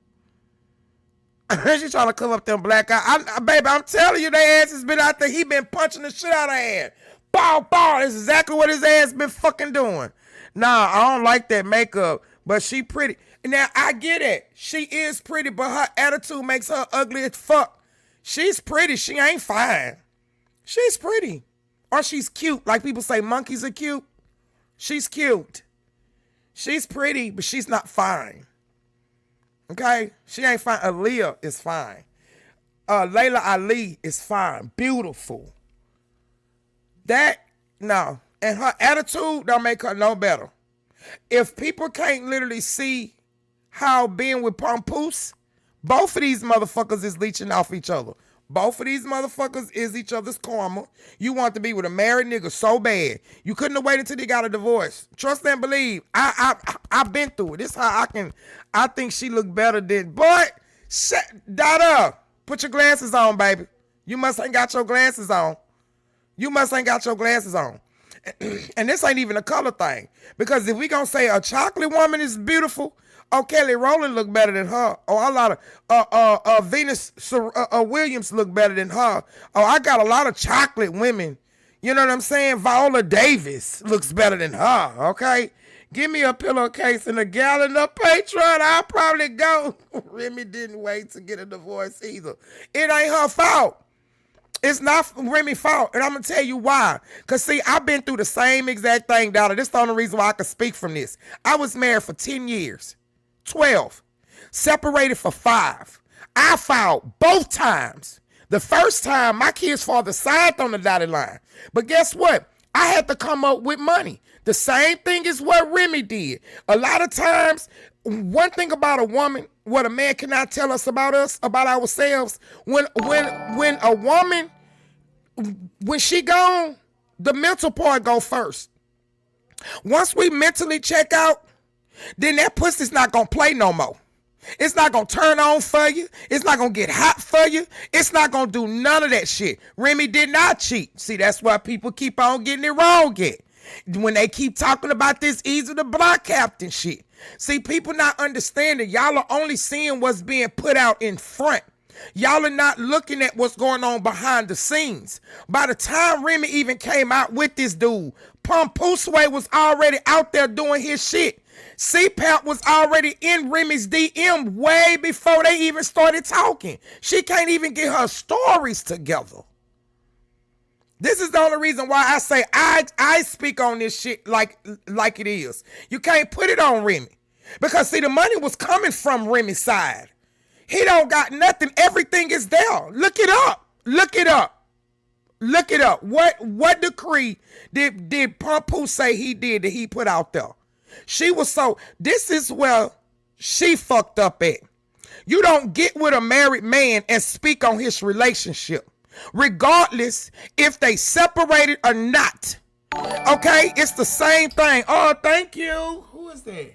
She trying to cover up them black eyes. Baby, I'm telling you, their ass has been out there. He been punching the shit out of her head. Bow. That's exactly what his ass been fucking doing. Nah, I don't like that makeup, but she pretty. Now, I get it. She is pretty, but her attitude makes her ugly as fuck. She's pretty. She ain't fine. She's pretty. Or she's cute. Like people say monkeys are cute. She's cute. She's pretty, but she's not fine. Okay? She ain't fine. Aaliyah is fine. Layla Ali is fine. Beautiful. No. And her attitude don't make her no better. If people can't literally see how being with papoose, both of these motherfuckers is leeching off each other. Both of these motherfuckers is each other's karma. You want to be with a married nigga so bad. You couldn't have waited till they got a divorce. Trust and believe. I've been through it. This is how I think she looked better than. But, Dada, put your glasses on, baby. You must ain't got your glasses on. and this ain't even a color thing, because if we gonna say a chocolate woman is beautiful, oh, Kelly Rowland look better than her. Oh, a lot of Venus Williams look better than her. Oh, I got a lot of chocolate women. You know what I'm saying? Viola Davis looks better than her, okay? Give me a pillowcase and a gallon of Patron, I'll probably go. Remy didn't wait to get a divorce either. It ain't her fault. It's not Remy's fault, and I'm going to tell you why. Because, see, I've been through the same exact thing, Donna. This is the only reason why I can speak from this. I was married for 10 years, 12, separated for 5. I filed both times. The first time, my kid's father signed on the dotted line. But guess what? I had to come up with money. The same thing is what Remy did. A lot of times, one thing about a woman, what a man cannot tell us, about ourselves, when a woman, when she gone, the mental part go first. Once we mentally check out, then that pussy's not gonna play no more. It's not going to turn on for you. It's not going to get hot for you. It's not going to do none of that shit. Remy did not cheat. See, that's why people keep on getting it wrong yet. When they keep talking about this easy to block captain shit. See, people not understanding. Y'all are only seeing what's being put out in front. Y'all are not looking at what's going on behind the scenes. By the time Remy even came out with this dude, Papoose was already out there doing his shit. Cpap was already in Remy's DM way before they even started talking. She can't even get her stories together. This is the only reason why I say I speak on this shit like it is. You can't put it on Remy. Because, see, the money was coming from Remy's side. He don't got nothing. Everything is there. Look it up. Look it up. Look it up. What decree did Papoose say he did that he put out there? She was this is where she fucked up at. You don't get with a married man and speak on his relationship, regardless if they separated or not. Okay? It's the same thing. Oh, thank you. Who is that?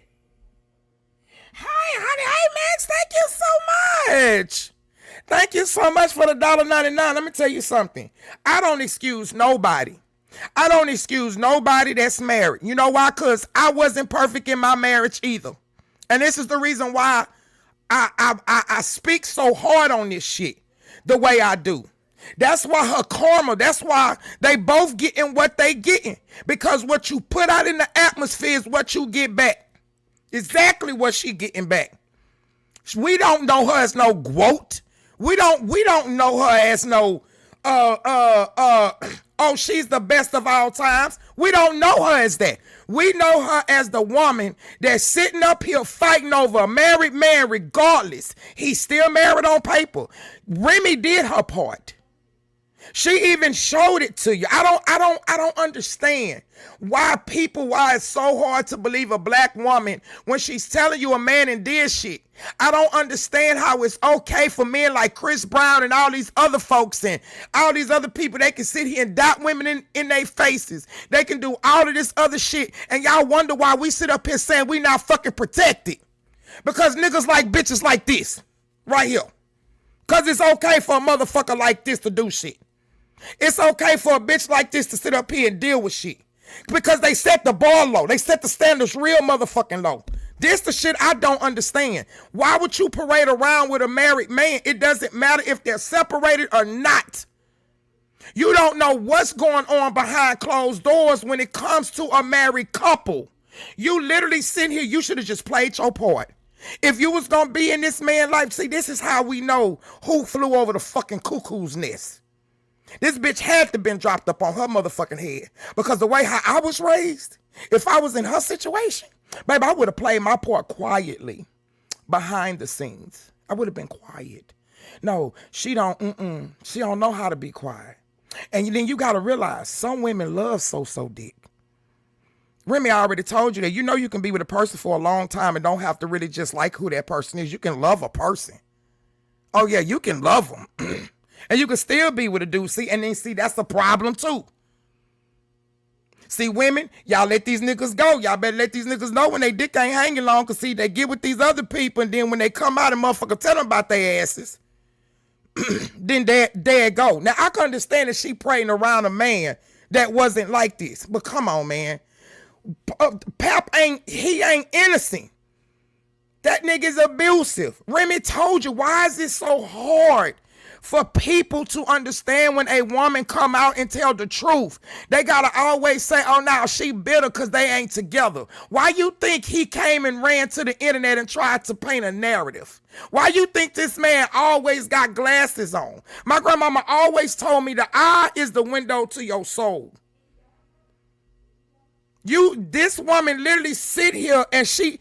Hi, honey. Hey, Max. Thank you so much. Thank you so much for the $1.99. Let me tell you something. I don't excuse nobody. I don't excuse nobody that's married. You know why? Because I wasn't perfect in my marriage either. And this is the reason why I speak so hard on this shit the way I do. That's why her karma, that's why they both getting what they getting. Because what you put out in the atmosphere is what you get back. Exactly what she getting back. We don't know her as no quote. We don't know her as no oh, she's the best of all times. We don't know her as that. We know her as the woman that's sitting up here fighting over a married man regardless. He's still married on paper. Remy did her part. She even showed it to you. I don't understand why it's so hard to believe a black woman when she's telling you a man and did shit. I don't understand how it's okay for men like Chris Brown and all these other folks and all these other people. They can sit here and dot women in their faces. They can do all of this other shit. And y'all wonder why we sit up here saying we not fucking protected. Because niggas like bitches like this right here. Because it's okay for a motherfucker like this to do shit. It's okay for a bitch like this to sit up here and deal with shit. Because they set the bar low. They set the standards real motherfucking low. This the shit I don't understand. Why would you parade around with a married man? It doesn't matter if they're separated or not. You don't know what's going on behind closed doors when it comes to a married couple. You literally sitting here, you should have just played your part. If you was going to be in this man's life, see, this is how we know who flew over the fucking cuckoo's nest. This bitch had to been dropped up on her motherfucking head. Because the way how I was raised, if I was in her situation, baby, I would have played my part quietly behind the scenes. I would have been quiet. No, she don't know how to be quiet. And then you got to realize some women love so dick. Remy, I already told you that. You know you can be with a person for a long time and don't have to really just like who that person is. You can love a person. Oh, yeah, you can love them. And you can still be with a dude. See, and then see, that's the problem too. See, women, y'all let these niggas go. Y'all better let these niggas know when they dick ain't hanging long. Because see, they get with these other people. And then when they come out and motherfucker tell them about their asses. Then there it go. Now, I can understand that she praying around a man that wasn't like this. But come on, man. Pap ain't innocent. That nigga's abusive. Remy told you, why is it so hard for people to understand when a woman come out and tell the truth? They gotta always say, oh, now she bitter because they ain't together. Why you think he came and ran to the internet and tried to paint a narrative? Why you think this man always got glasses on? My grandmama always told me the eye is the window to your soul. This woman literally sit here and she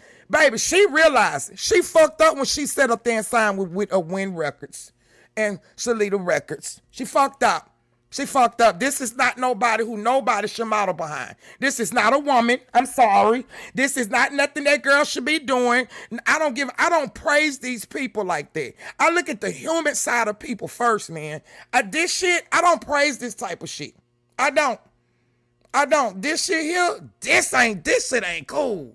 realized she fucked up when she sat up there and signed with Win Records and Salida Records. She fucked up. She fucked up. This is not nobody who nobody should model behind. This is not a woman. I'm sorry. This is not nothing that girl should be doing. I don't praise these people like that. I look at the human side of people first, man. This shit, I don't praise this type of shit. I don't. This shit here, this shit ain't cool.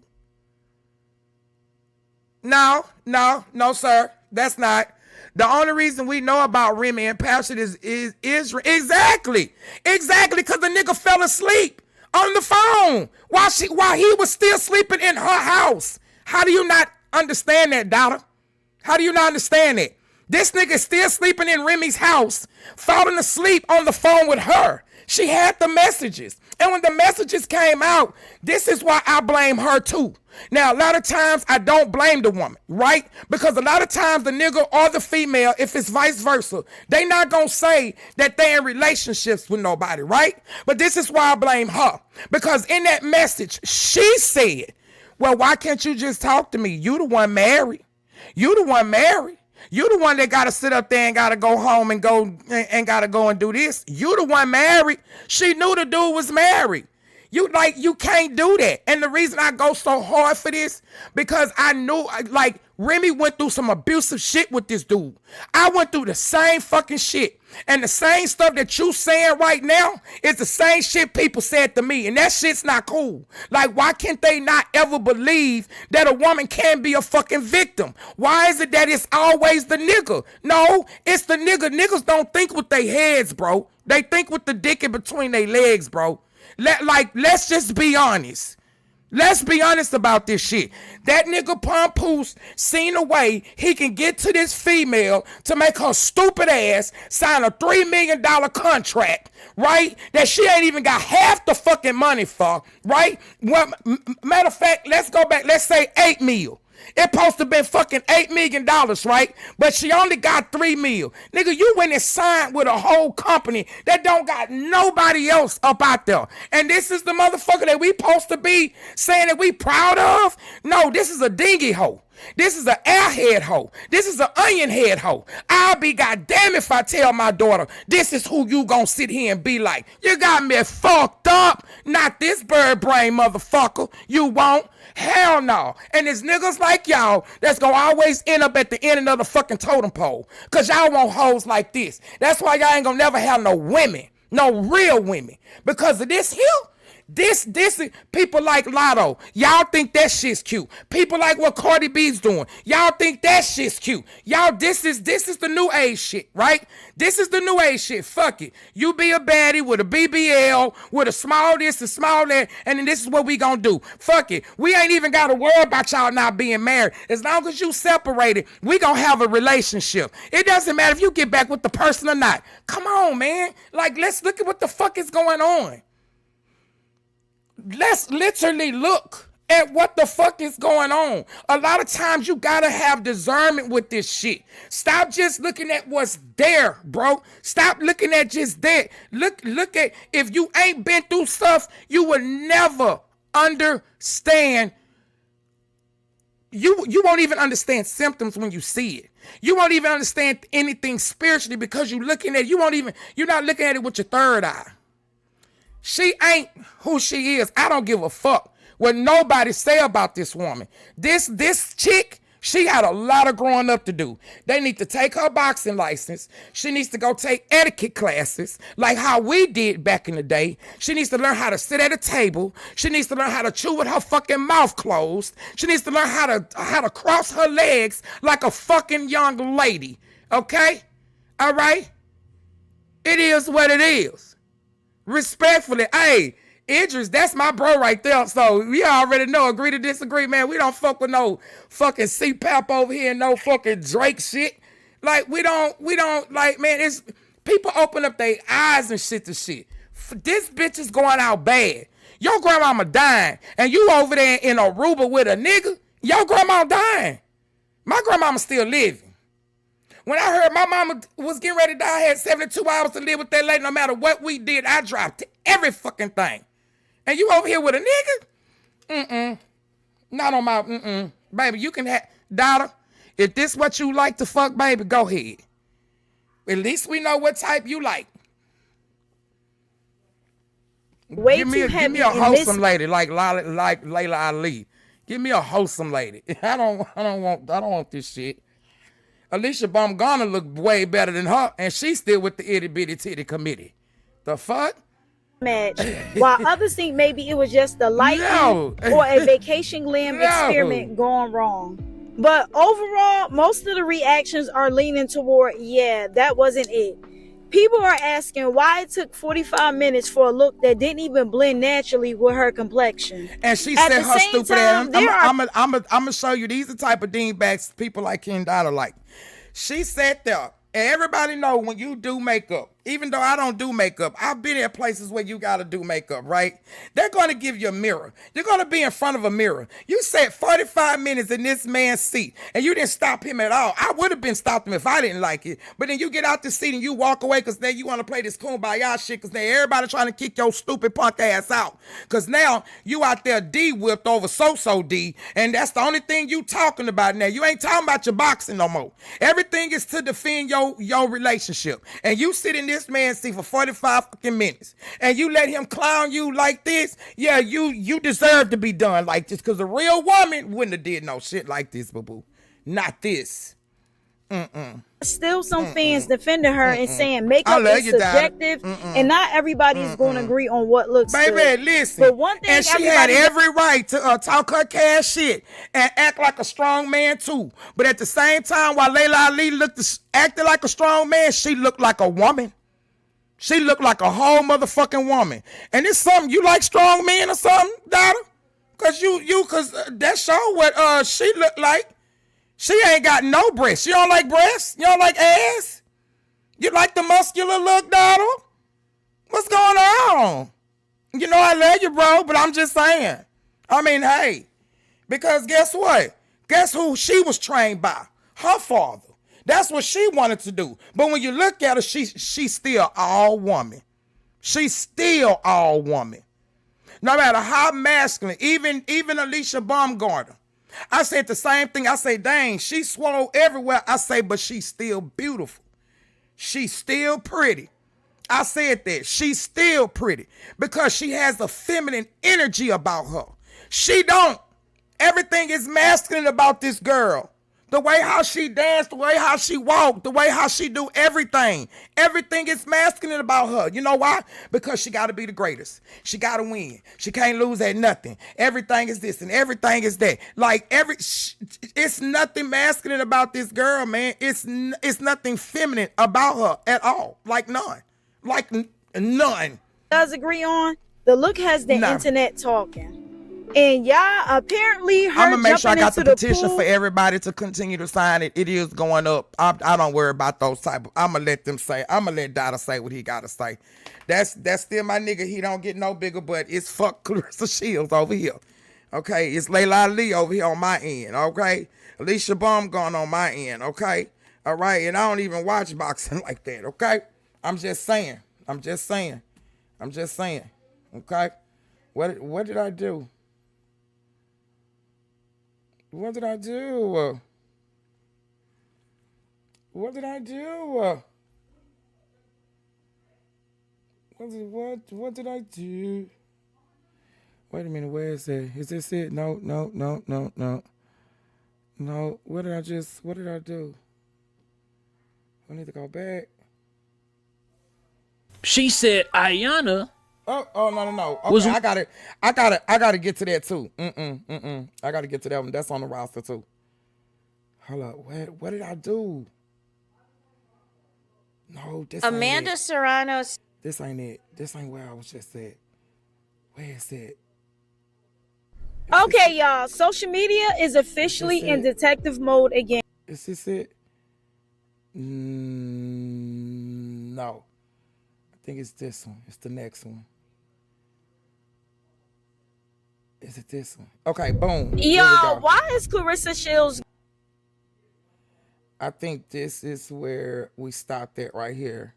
No, sir. That's not. The only reason we know about Remy and Passion is exactly because the nigga fell asleep on the phone while he was still sleeping in her house. How do you not understand that, daughter? How do you not understand it? This nigga still sleeping in Remy's house, falling asleep on the phone with her. She had the messages. And when the messages came out, this is why I blame her too. Now, a lot of times I don't blame the woman, right? Because a lot of times the nigga or the female, if it's vice versa, they not gonna say that they in relationships with nobody, right? But this is why I blame her. Because in that message, she said, well, why can't you just talk to me? You the one married. You the one married. You the one that gotta sit up there and gotta go home and gotta go and do this. You the one married. She knew the dude was married. You can't do that. And the reason I go so hard for this, because I knew, like, Remy went through some abusive shit with this dude. I went through the same fucking shit. And the same stuff that you saying right now is the same shit people said to me. And that shit's not cool. Like, why can't they not ever believe that a woman can be a fucking victim? Why is it that it's always the nigga? No, it's the nigga. Niggas don't think with their heads, bro. They think with the dick in between their legs, bro. Let's just be honest. Let's be honest about this shit. That nigga Papoose seen a way he can get to this female to make her stupid ass sign a $3 million contract, right? That she ain't even got half the fucking money for, right? Well, matter of fact, let's go back. Let's say $8 million. It supposed to been fucking $8 million, right? But she only got $3 million. Nigga, you went and signed with a whole company that don't got nobody else up out there. And this is the motherfucker that we supposed to be saying that we proud of? No, this is a dingy hoe. This is an airhead hoe. This is an onion head hoe. I'll be goddamn if I tell my daughter, this is who you gonna sit here and be like. You got me fucked up. Not this bird brain motherfucker. You won't. Hell no. And it's niggas like y'all that's gonna always end up at the end of the fucking totem pole. Cause y'all want hoes like this. That's why y'all ain't gonna never have no women. No real women. Because of this here. This people like Lotto, y'all think that shit's cute. People like what Cardi B's doing, y'all think that shit's cute. Y'all, this is the new age shit, right? This is the new age shit. Fuck it. You be a baddie with a BBL, with a small this and small that, and then this is what we gonna do. Fuck it. We ain't even gotta worry about y'all not being married. As long as you separated, we gonna have a relationship. It doesn't matter if you get back with the person or not. Come on, man. Like, let's look at what the fuck is going on. Let's literally look at what the fuck is going on. A lot of times you gotta have discernment with this shit. Stop just looking at what's there, bro. Stop looking at just that. Look at, if you ain't been through stuff, you will never understand. You won't even understand symptoms when you see it. You won't even understand anything spiritually because you're not looking at it with your third eye. She ain't who she is. I don't give a fuck what nobody say about this woman. This chick, she had a lot of growing up to do. They need to take her boxing license. She needs to go take etiquette classes like how we did back in the day. She needs to learn how to sit at a table. She needs to learn how to chew with her fucking mouth closed. She needs to learn how to cross her legs like a fucking young lady. Okay? All right? It is what it is. Respectfully, hey, Idris, that's my bro right there. So we already know, agree to disagree, man. We don't fuck with no fucking Cpap over here and no fucking Drake shit. Like, we don't, like, man, it's, people open up their eyes and shit to shit. This bitch is going out bad. Your grandmama dying, and you over there in Aruba with a nigga, your grandma dying. My grandmama still living. When I heard my mama was getting ready to die, I had 72 hours to live with that lady. No matter what we did, I dropped every fucking thing. And you over here with a nigga? Not on my, Baby, you can have, daughter, if this what you like to fuck, baby, go ahead. At least we know what type you like. Give me a wholesome lady like Layla Ali. Give me a wholesome lady. I don't want this shit. Alicia Baumgartner look way better than her, and she's still with the itty bitty titty committee. The fuck? Match. While others think maybe it was just the lighting or a vacation glam experiment gone wrong. But overall, most of the reactions are leaning toward, yeah, that wasn't it. People are asking why it took 45 minutes for a look that didn't even blend naturally with her complexion. And she said her stupid ass. I'm going to show you. These are the type of dingbats people like Ken Dada like. She sat there. And everybody know when you do makeup, even though I don't do makeup, I've been in places where you got to do makeup, right? They're going to give you a mirror. You're going to be in front of a mirror. You sat 45 minutes in this man's seat, and you didn't stop him at all. I would have been stopped him if I didn't like it. But then you get out the seat and you walk away because then you want to play this kumbaya shit because now everybody trying to kick your stupid punk ass out. Because now you out there D-whipped over so-so D, and that's the only thing you talking about now. You ain't talking about your boxing no more. Everything is to defend your relationship. And you sit in this man's seat for 45 fucking minutes and you let him clown you like this, yeah, you deserve to be done like this because a real woman wouldn't have did no shit like this, boo-boo. Not this. Still some fans defending her and saying makeup is subjective and not everybody is going to agree on what looks good. Baby, listen. But one thing, and she had every right to talk her cash shit and act like a strong man too. But at the same time, while Layla Ali acted like a strong man, she looked like a woman. She looked like a whole motherfucking woman. And it's something, you like strong men or something, daughter? Cause cause that show what she looked like. She ain't got no breasts. You don't like breasts? You don't like ass? You like the muscular look, daughter? What's going on? You know I love you, bro, but I'm just saying. I mean, hey, because guess what? Guess who she was trained by? Her father. That's what she wanted to do. But when you look at her, she's still all woman. She's still all woman. No matter how masculine, even Alicia Baumgartner. I said the same thing. I say, dang, she swole everywhere. I say, but she's still beautiful. She's still pretty. I said that. She's still pretty because she has a feminine energy about her. She don't. Everything is masculine about this girl. The way how she danced, the way how she walked, the way how she do everything. Everything is masculine about her. You know why? Because she got to be the greatest. She got to win. She can't lose at nothing. Everything is this and everything is that. Like it's nothing masculine about this girl, man. It's nothing feminine about her at all. Like none. Like none. Does agree on? The look has the internet talking. And y'all, apparently her I'm gonna make sure I got the petition for everybody to continue to sign it. It is going up. I don't worry about those type of. I'm gonna let them say. I'm gonna let Dada say what he gotta say. That's still my nigga. He don't get no bigger, but it's fuck claressashields over here. Okay, it's Layla Ali over here on my end. Okay, Alicia Baumgartner on my end. Okay, all right, and I don't even watch boxing like that. Okay, I'm just saying. Okay, what did I do? What did I do? What did I do? What did I do? Wait a minute, where is it? Is this it? No. No, what did I do? I need to go back. She said Ayana. Oh no. Okay, I gotta get to that too. I gotta get to that one. That's on the roster too. Hold up. What did I do? No, this Amanda Serrano's. This ain't it. This ain't where I was just at. Where is it? Okay, y'all. Social media is officially in detective mode again. Is this it? No. I think it's this one. It's the next one. Is it this one? Okay, boom. Y'all, why is claressashields? I think this is where we stopped at right here.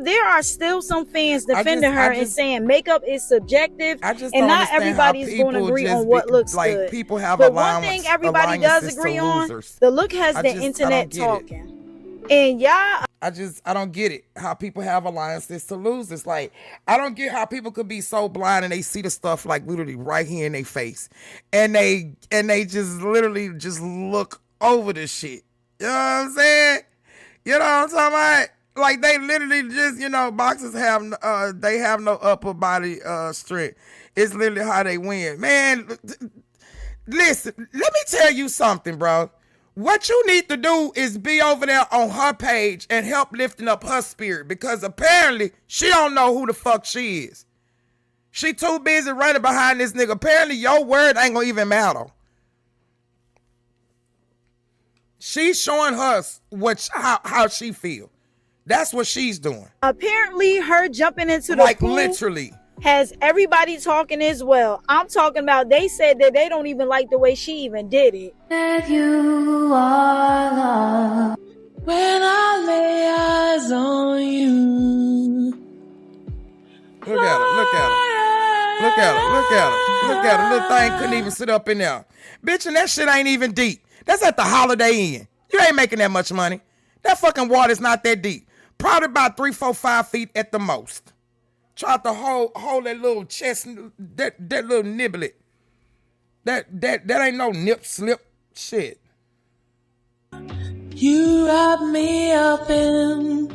There are still some fans defending her and saying makeup is subjective, and not everybody is going to agree on what looks good. People have but one thing everybody does agree on: the look has the internet talking. And y'all, I don't get it. How people have alliances to lose. It's like, I don't get how people could be so blind and they see the stuff like literally right here in their face, and they just literally just look over the shit. You know what I'm saying? You know what I'm talking about? Like they literally just, boxers have they have no upper body strength. It's literally how they win. Man, listen, let me tell you something, bro. What you need to do is be over there on her page and help lifting up her spirit, because apparently she don't know who the fuck she is. She too busy running behind this nigga. Apparently your word ain't gonna even matter. She's showing us how she feel. That's what she's doing. Apparently her jumping into the pool literally has everybody talking as well. I'm talking about, they said that they don't even like the way she even did it. That you are love when I lay eyes on you. Look at her, look at her. Look at her, look at her. Look at her. Little thing couldn't even sit up in there. Bitch, and that shit ain't even deep. That's at the Holiday Inn. You ain't making that much money. That fucking water's not that deep. Probably about 3, 4, 5 feet at the most. Tried to hold that little chest, that little nibblet. That ain't no nip slip shit. You wrap me up in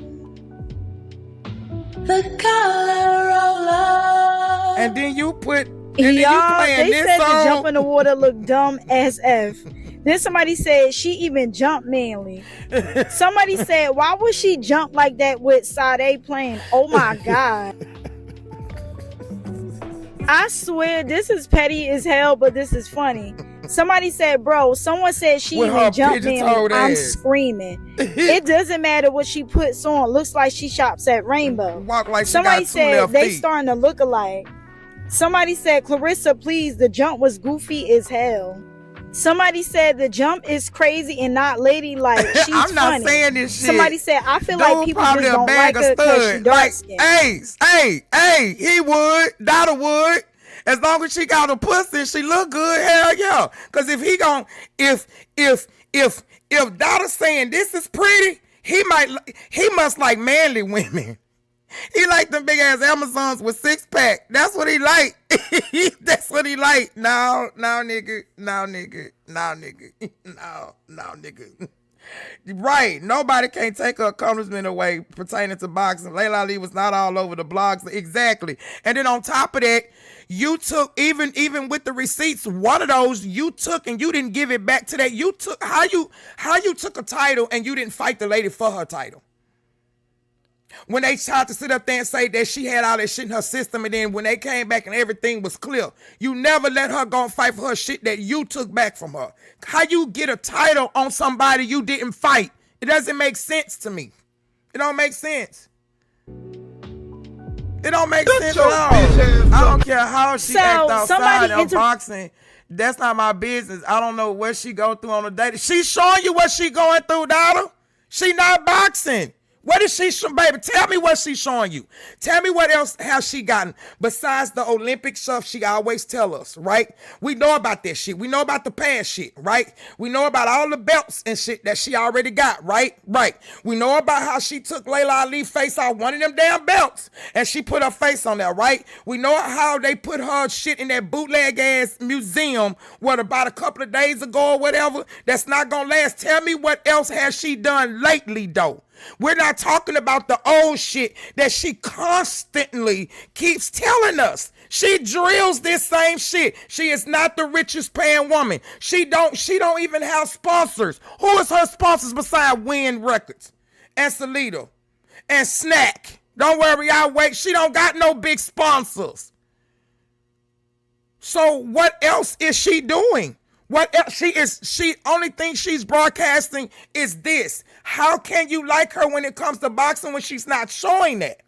the color of love. And then you put, Y'all, they this said song. the jump in the water looked dumb as F. Then somebody said she even jumped manly. Somebody said, why would she jump like that with Sade playing? Oh my God. I swear this is petty as hell, but this is funny. Somebody said, bro, someone said she even jumped manly. I'm screaming. It doesn't matter what she puts on. Looks like she shops at Rainbow. Walk like somebody said they starting to look alike. Somebody said, Clarissa, please, the jump was goofy as hell. Somebody said the jump is crazy and not ladylike. She's I'm not funny. saying this shit. Somebody said, I feel like people just don't like her because she dark skin. Hey, he would. Dada would. As long as she got a pussy and she look good, hell yeah. Because if he gon' if Dada saying this is pretty, he must like manly women. He like them big ass Amazons with 6-pack. That's what he like. That's what he like. No, nigga. Right. Nobody can take her accomplishment away pertaining to boxing. Layla Ali was not all over the blogs. Exactly. And then on top of that, you took, even with the receipts, one of those you took and you didn't give it back to that. You took, how you took a title and you didn't fight the lady for her title. When they tried to sit up there and say that she had all that shit in her system, and then when they came back and everything was clear, you never let her go and fight for her shit that you took back from her. How you get a title on somebody you didn't fight? It doesn't make sense to me. It don't make sense. It don't make sense at all. I don't care how she act outside of boxing. That's not my business. I don't know what she go through on a day. She's showing you what she going through, daughter. She not boxing. What is she, baby? Tell me what she's showing you. Tell me what else has she gotten besides the Olympic stuff she always tell us, right? We know about that shit. We know about the past shit, right? We know about all the belts and shit that she already got, right? Right. We know about how she took Layla Ali's face off one of them damn belts and she put her face on there, right? We know how they put her shit in that bootleg ass museum, about a couple of days ago or whatever, that's not gonna last. Tell me what else has she done lately, though. We're not talking about the old shit that she constantly keeps telling us. She drills this same shit. She is not the richest paying woman. She don't even have sponsors. Who is her sponsors besides Win Records and Salida and snack. Don't worry, I'll wait. She don't got no big sponsors. So what else is she doing? What else? She only thing she's broadcasting is this. How can you like her when it comes to boxing when she's not showing that?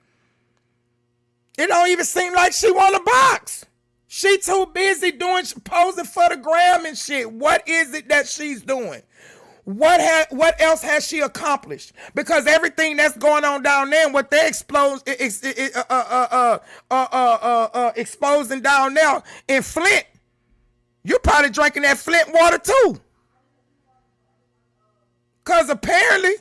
It don't even seem like she want to box. She too busy posing for the gram and shit. What is it that she's doing? What else has she accomplished? Because everything that's going on down there and what they exposing down there in Flint, you're probably drinking that Flint water too. Because apparently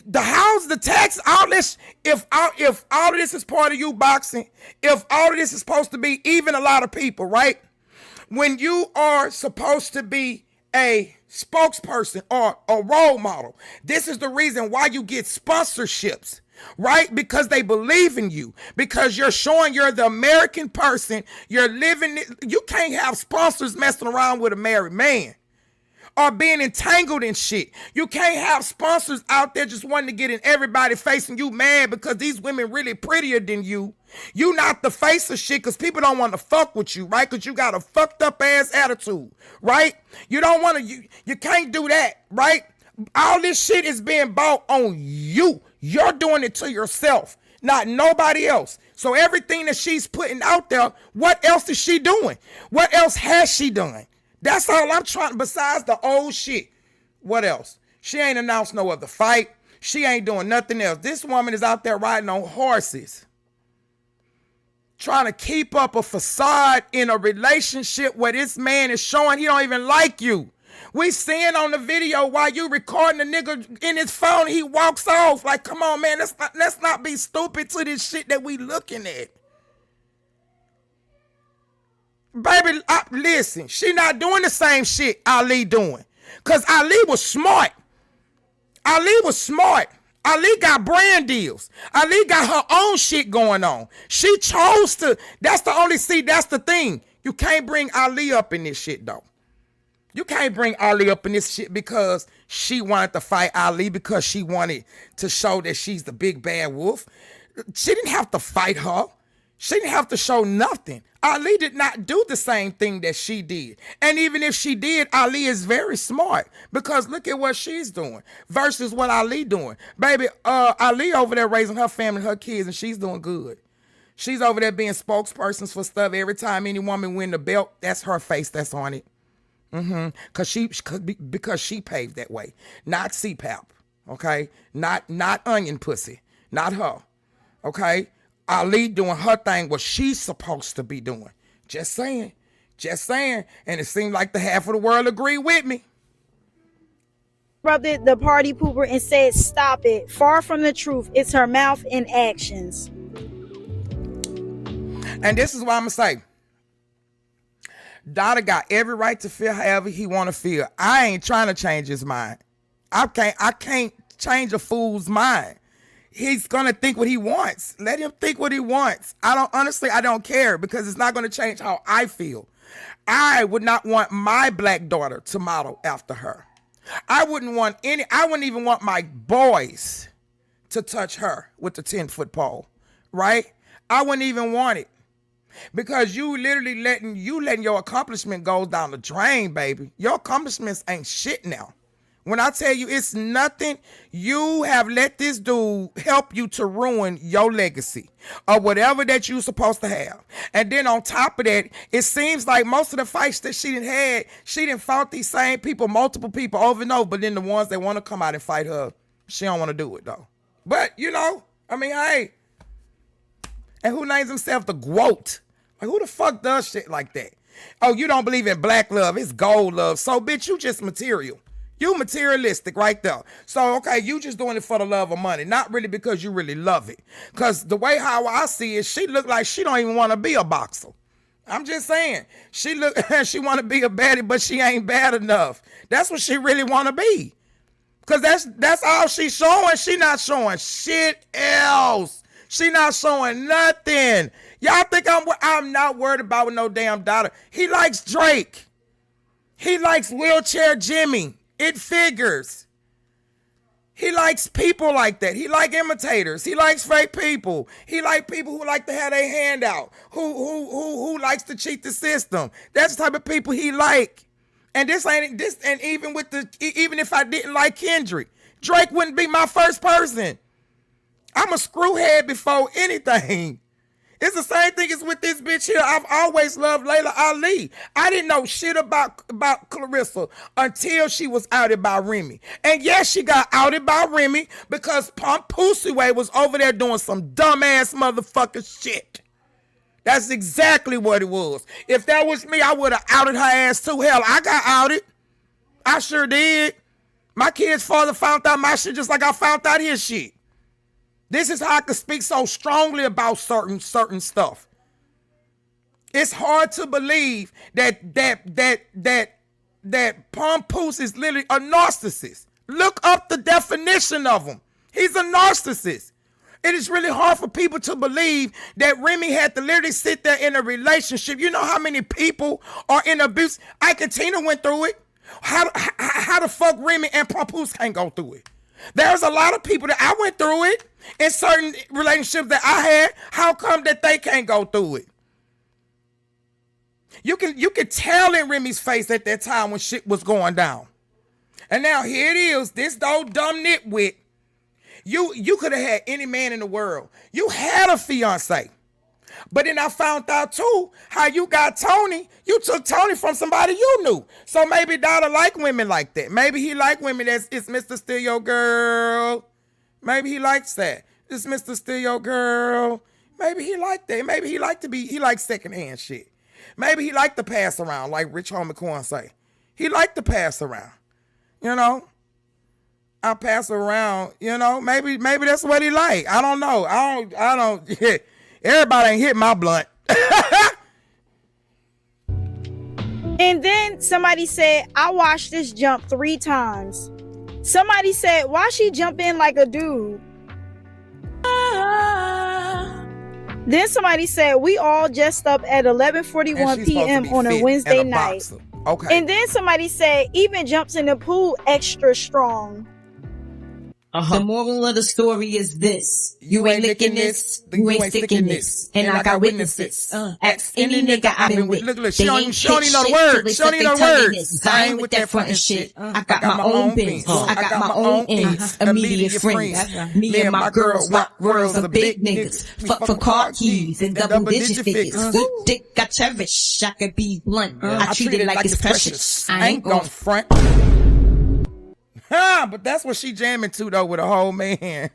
the house, the tax, all this, if all of this is part of you boxing, if all of this is supposed to be even a lot of people, right? When you are supposed to be a spokesperson or a role model, this is the reason why you get sponsorships, right? Because they believe in you, because you're showing you're the American person, you're living. You can't have sponsors messing around with a married man or being entangled in shit. You can't have sponsors out there just wanting to get in everybody's face and you mad because these women really prettier than you. You not the face of shit because people don't want to fuck with you, right? Because you got a fucked up ass attitude, right? You don't want to, you can't do that, right? All this shit is being bought on you. You're doing it to yourself, not nobody else. So everything that she's putting out there, what else is she doing? What else has she done? That's all I'm trying, besides the old shit. What else? She ain't announced no other fight. She ain't doing nothing else. This woman is out there riding on horses, trying to keep up a facade in a relationship where this man is showing he don't even like you. We seeing on the video while you recording the nigga in his phone, he walks off. Like, come on, man, let's not be stupid to this shit that we looking at. Baby, listen, she not doing the same shit Ali doing. Because Ali was smart. Ali was smart. Ali got brand deals. Ali got her own shit going on. She chose to. That's the thing. You can't bring Ali up in this shit, though. You can't bring Ali up in this shit because she wanted to fight Ali because she wanted to show that she's the big bad wolf. She didn't have to fight her. She didn't have to show nothing. Ali did not do the same thing that she did. And even if she did, Ali is very smart because look at what she's doing versus what Ali doing. Baby, Ali over there raising her family, her kids, and she's doing good. She's over there being spokespersons for stuff. Every time any woman win the belt, that's her face that's on it. Because she paved that way. Not Cpap, okay? Not onion pussy. Not her, okay? Ali doing her thing, what she's supposed to be doing. Just saying. Just saying. And it seemed like the half of the world agree with me. Rubbed the party pooper and said, stop it. Far from the truth. It's her mouth and actions. And this is what I'm going to say. Dada got every right to feel however he want to feel. I ain't trying to change his mind. I can't change a fool's mind. He's going to think what he wants. Let him think what he wants. I don't care because it's not going to change how I feel. I would not want my black daughter to model after her. I wouldn't even want my boys to touch her with the 10-foot pole, right? I wouldn't even want it because you literally letting your accomplishment go down the drain, baby. Your accomplishments ain't shit now. When I tell you it's nothing, you have let this dude help you to ruin your legacy or whatever that you're supposed to have. And then on top of that, it seems like most of the fights that she didn't fought these same people, multiple people over and over, but then the ones that want to come out and fight her, she don't want to do it though. But hey, and who names himself the GWOAT? Like who the fuck does shit like that? Oh, you don't believe in black love, it's gold love. So bitch, you just material. You materialistic right there. So, okay, you just doing it for the love of money. Not really because you really love it. Because the way how I see it, she look like she don't even want to be a boxer. I'm just saying. She want to be a baddie, but she ain't bad enough. That's what she really want to be. Because that's all she's showing. She not showing shit else. She not showing nothing. Y'all think I'm not worried about no damn daughter. He likes Drake. He likes Wheelchair Jimmy. It figures. He likes people like that. He like imitators. He likes fake people. He like people who like to have their hand out. Who likes to cheat the system. That's the type of people he like. And this ain't this. And even if I didn't like Kendrick, Drake wouldn't be my first person. I'm a screwhead before anything. It's the same thing as with this bitch here. I've always loved Layla Ali. I didn't know shit about Clarissa until she was outed by Remy. And yes, she got outed by Remy because Papoose was over there doing some dumbass motherfucking shit. That's exactly what it was. If that was me, I would have outed her ass too. Hell, I got outed. I sure did. My kid's father found out my shit just like I found out his shit. This is how I can speak so strongly about certain stuff. It's hard to believe that Papoose is literally a narcissist. Look up the definition of him. He's a narcissist. It is really hard for people to believe that Remy had to literally sit there in a relationship. You know how many people are in abuse? Ike and Tina went through it. How the fuck Remy and Papoose can't go through it? There's a lot of people that I went through it in certain relationships that I had. How come that they can't go through it? You can tell in Remy's face at that time when shit was going down. And now here it is, this old dumb nitwit. You could have had any man in the world. You had a fiance. But then I found out too how you got Tony. You took Tony from somebody you knew. So maybe Donna like women like that. Maybe he like women that's it's Mr. Still Your Girl. Maybe he likes that. It's Mr. Still Your Girl. Maybe he like that. Maybe he likes secondhand shit. Maybe he like to pass around like Rich Homie Quan say. He like to pass around. You know? I pass around, you know? Maybe that's what he like. I don't know. I don't Everybody ain't hit my blunt. And then somebody said, I watched this jump 3 times. Somebody said, why she jump in like a dude? Then somebody said, we all dressed up at 11:41 p.m. on a Wednesday night. Okay. And then somebody said, even jumps in the pool extra strong. The moral of the story is this. You ain't licking this, you ain't sticking this. And I got witnesses. Ask any nigga I've been with. Look, she don't even know the words. She don't even know the words. I ain't with that front and shit. I got my own business. I got my own ends. Immediate friends. Me and my girls rock worlds of big niggas. Fuck for car keys and double-digit figures. Dick I cherish. I could be blunt. I treat it like it's precious. I ain't gon' front. But that's what she jamming to though with a whole man.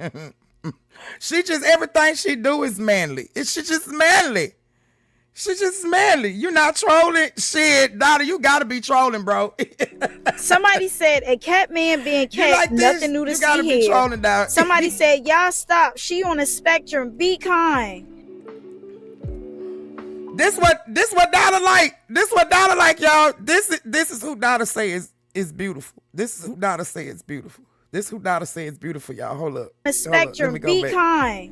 She just, everything she do is manly. She just manly. She just manly. You not trolling? Shit, Donna, you gotta be trolling, bro. Somebody said a cat man being cat, like nothing new to see here. Be trolling, dog. Somebody said, y'all stop. She on a spectrum. Be kind. This what Donna like. This what Donna like, y'all. This is who Donna say is beautiful. This is who Donna say is beautiful. This is who Donna say is beautiful, y'all. Hold up. A spectrum, be kind.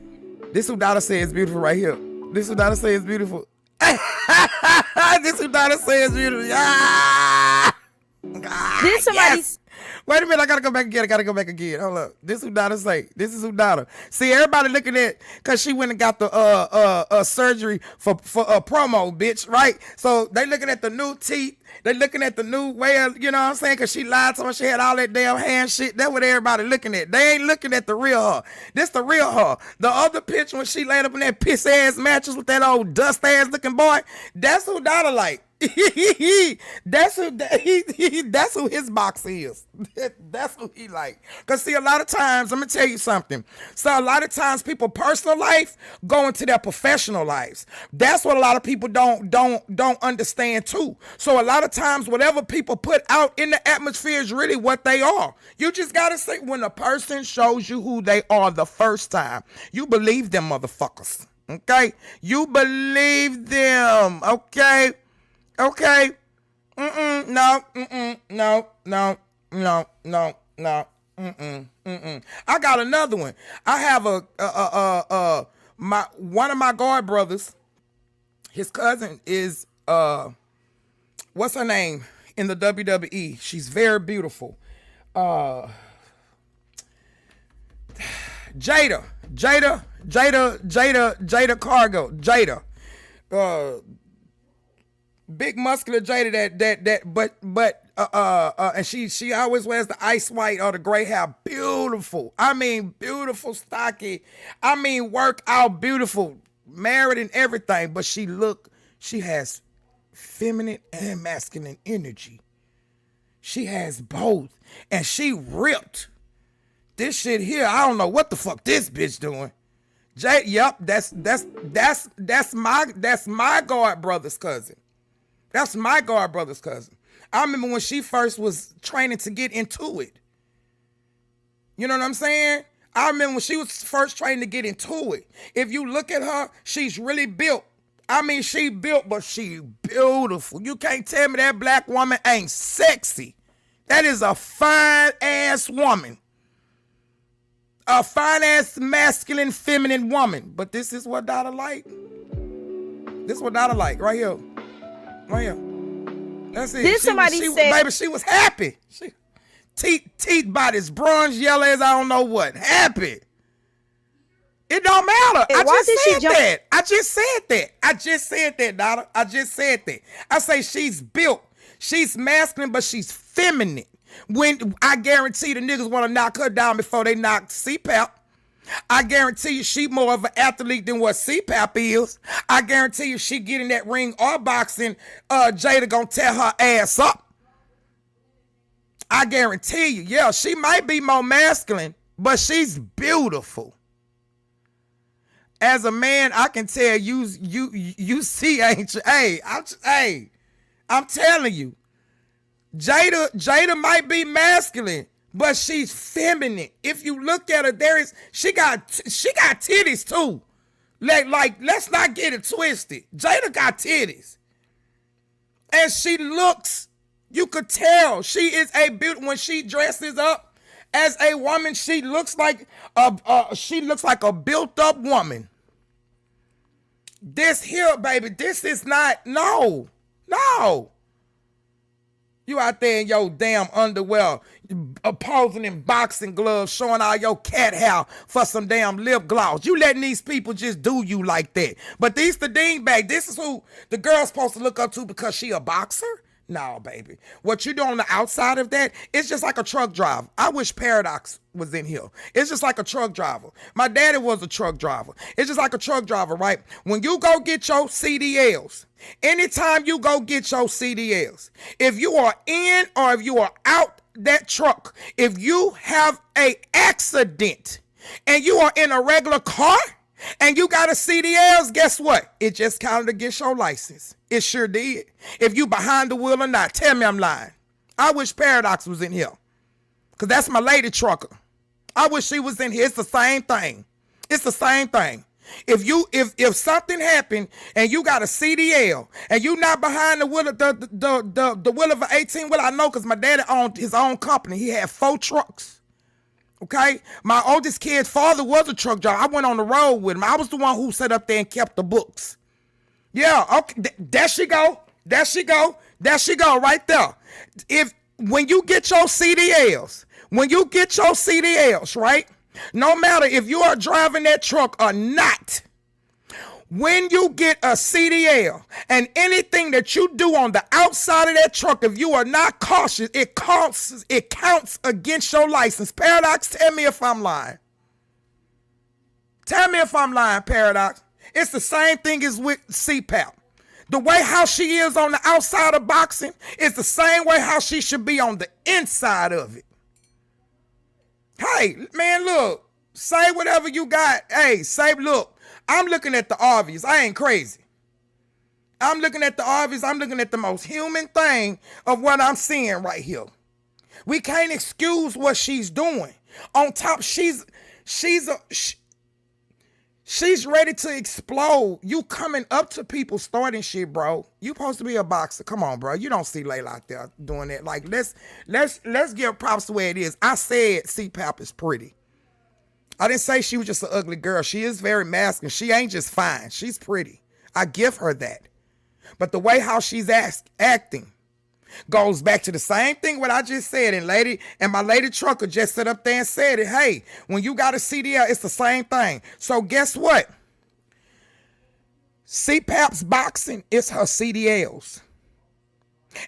This is who Donna say is beautiful right here. This is who Donna say is beautiful. This is who Donna say is beautiful. Then somebody... Yes. Wait a minute, I gotta go back again. Hold up. This is who Donna say. This is who Donna. See, everybody looking at, cause she went and got the surgery for promo, bitch, right? So they looking at the new teeth. They looking at the new way of, you know what I'm saying? Cause she lied to her. She had all that damn hand shit. That's what everybody looking at. They ain't looking at the real her. This the real her. The other picture when she laid up in that piss ass mattress with that old dust ass looking boy, that's who Donna like. That's who his box is. That's who he like. Cause see, a lot of times, I'm gonna tell you something. So a lot of times people personal life go into their professional lives. That's what a lot of people don't understand too. So a lot of times whatever people put out in the atmosphere is really what they are. You just gotta say when a person shows you who they are the first time, you believe them motherfuckers. Okay? You believe them. Okay? Okay. No. I got another one. I have one of my guard brothers. His cousin is what's her name in the WWE? She's very beautiful. Jada Cargo. Jada. Big muscular Jada and she always wears the ice white or the gray hair. Beautiful. I mean, beautiful, stocky. I mean, workout, beautiful. Married and everything, but she has feminine and masculine energy. She has both. And she ripped. This shit here, I don't know what the fuck this bitch doing. Yep, that's my God brother's cousin. That's my God brother's cousin. I remember when she first was training to get into it. You know what I'm saying? I remember when she was first training to get into it. If you look at her, she's really built. I mean, she built, but she beautiful. You can't tell me that black woman ain't sexy. That is a fine-ass woman. A fine-ass, masculine, feminine woman. But this is what Dada like. This is what Dada like, right here. Right here. That's it. Somebody said, baby, she was happy. Teeth by this bronze yellow as I don't know what. Happy. It don't matter. I just said that, Dada. I just said that. I say she's built. She's masculine, but she's feminine. When I guarantee the niggas want to knock her down before they knock Cpap. I guarantee you she more of an athlete than what Cpap is. I guarantee you she get in that ring or boxing, Jada gonna tear her ass up. I guarantee you, yeah, she might be more masculine, but she's beautiful. As a man, I can tell you see, ain't you? I'm telling you, Jada might be masculine, but she's feminine. If you look at her, she got titties too. Like let's not get it twisted. Jada got titties, and she looks. You could tell she is a beauty when she dresses up as a woman. She looks like a built up woman. This here, baby, this is not no. You out there in your damn underwear, posing in boxing gloves, showing all your cat hair for some damn lip gloss. You letting these people just do you like that. But these the dingbat, this is who the girl's supposed to look up to because she a boxer? No, baby. What you do on the outside of that, it's just like a truck driver. I wish Paradox was in here. It's just like a truck driver. My daddy was a truck driver. It's just like a truck driver, right? When you go get your CDLs, anytime you go get your CDLs, if you are in or if you are out that truck, if you have a accident and you are in a regular car and you got a CDLs, guess what? It just counted against your license. It sure did. If you behind the wheel or not, tell me I'm lying. I wish Paradox was in here. Because that's my lady trucker. I wish she was in here. It's the same thing. It's the same thing. If something happened and you got a CDL and you not behind the wheel of the wheel of an 18-wheel, I know because my daddy owned his own company. He had 4 trucks. Okay? My oldest kid's father was a truck driver. I went on the road with him. I was the one who sat up there and kept the books. Yeah, okay. There she go right there. When you get your CDLs, right? No matter if you are driving that truck or not, when you get a CDL and anything that you do on the outside of that truck, if you are not cautious, it counts against your license. Paradox, tell me if I'm lying. Tell me if I'm lying, Paradox. It's the same thing as with Cpap. The way how she is on the outside of boxing is the same way how she should be on the inside of it. Hey, man, look, say whatever you got. Hey, look, I'm looking at the obvious. I ain't crazy. I'm looking at the obvious. I'm looking at the most human thing of what I'm seeing right here. We can't excuse what she's doing. On top, she's ready to explode. You coming up to people starting shit, bro. You supposed to be a boxer. Come on, bro. You don't see Layla out there doing that. Like, let's give props the way it is. I said Cpap is pretty. I didn't say she was just an ugly girl. She is very masculine. She ain't just fine. She's pretty. I give her that. But the way how she's acting, Goes back to the same thing what I just said. And my lady trucker just sat up there and said it. Hey, when you got a CDL, it's the same thing. So guess what? Cpap's boxing is her CDLs.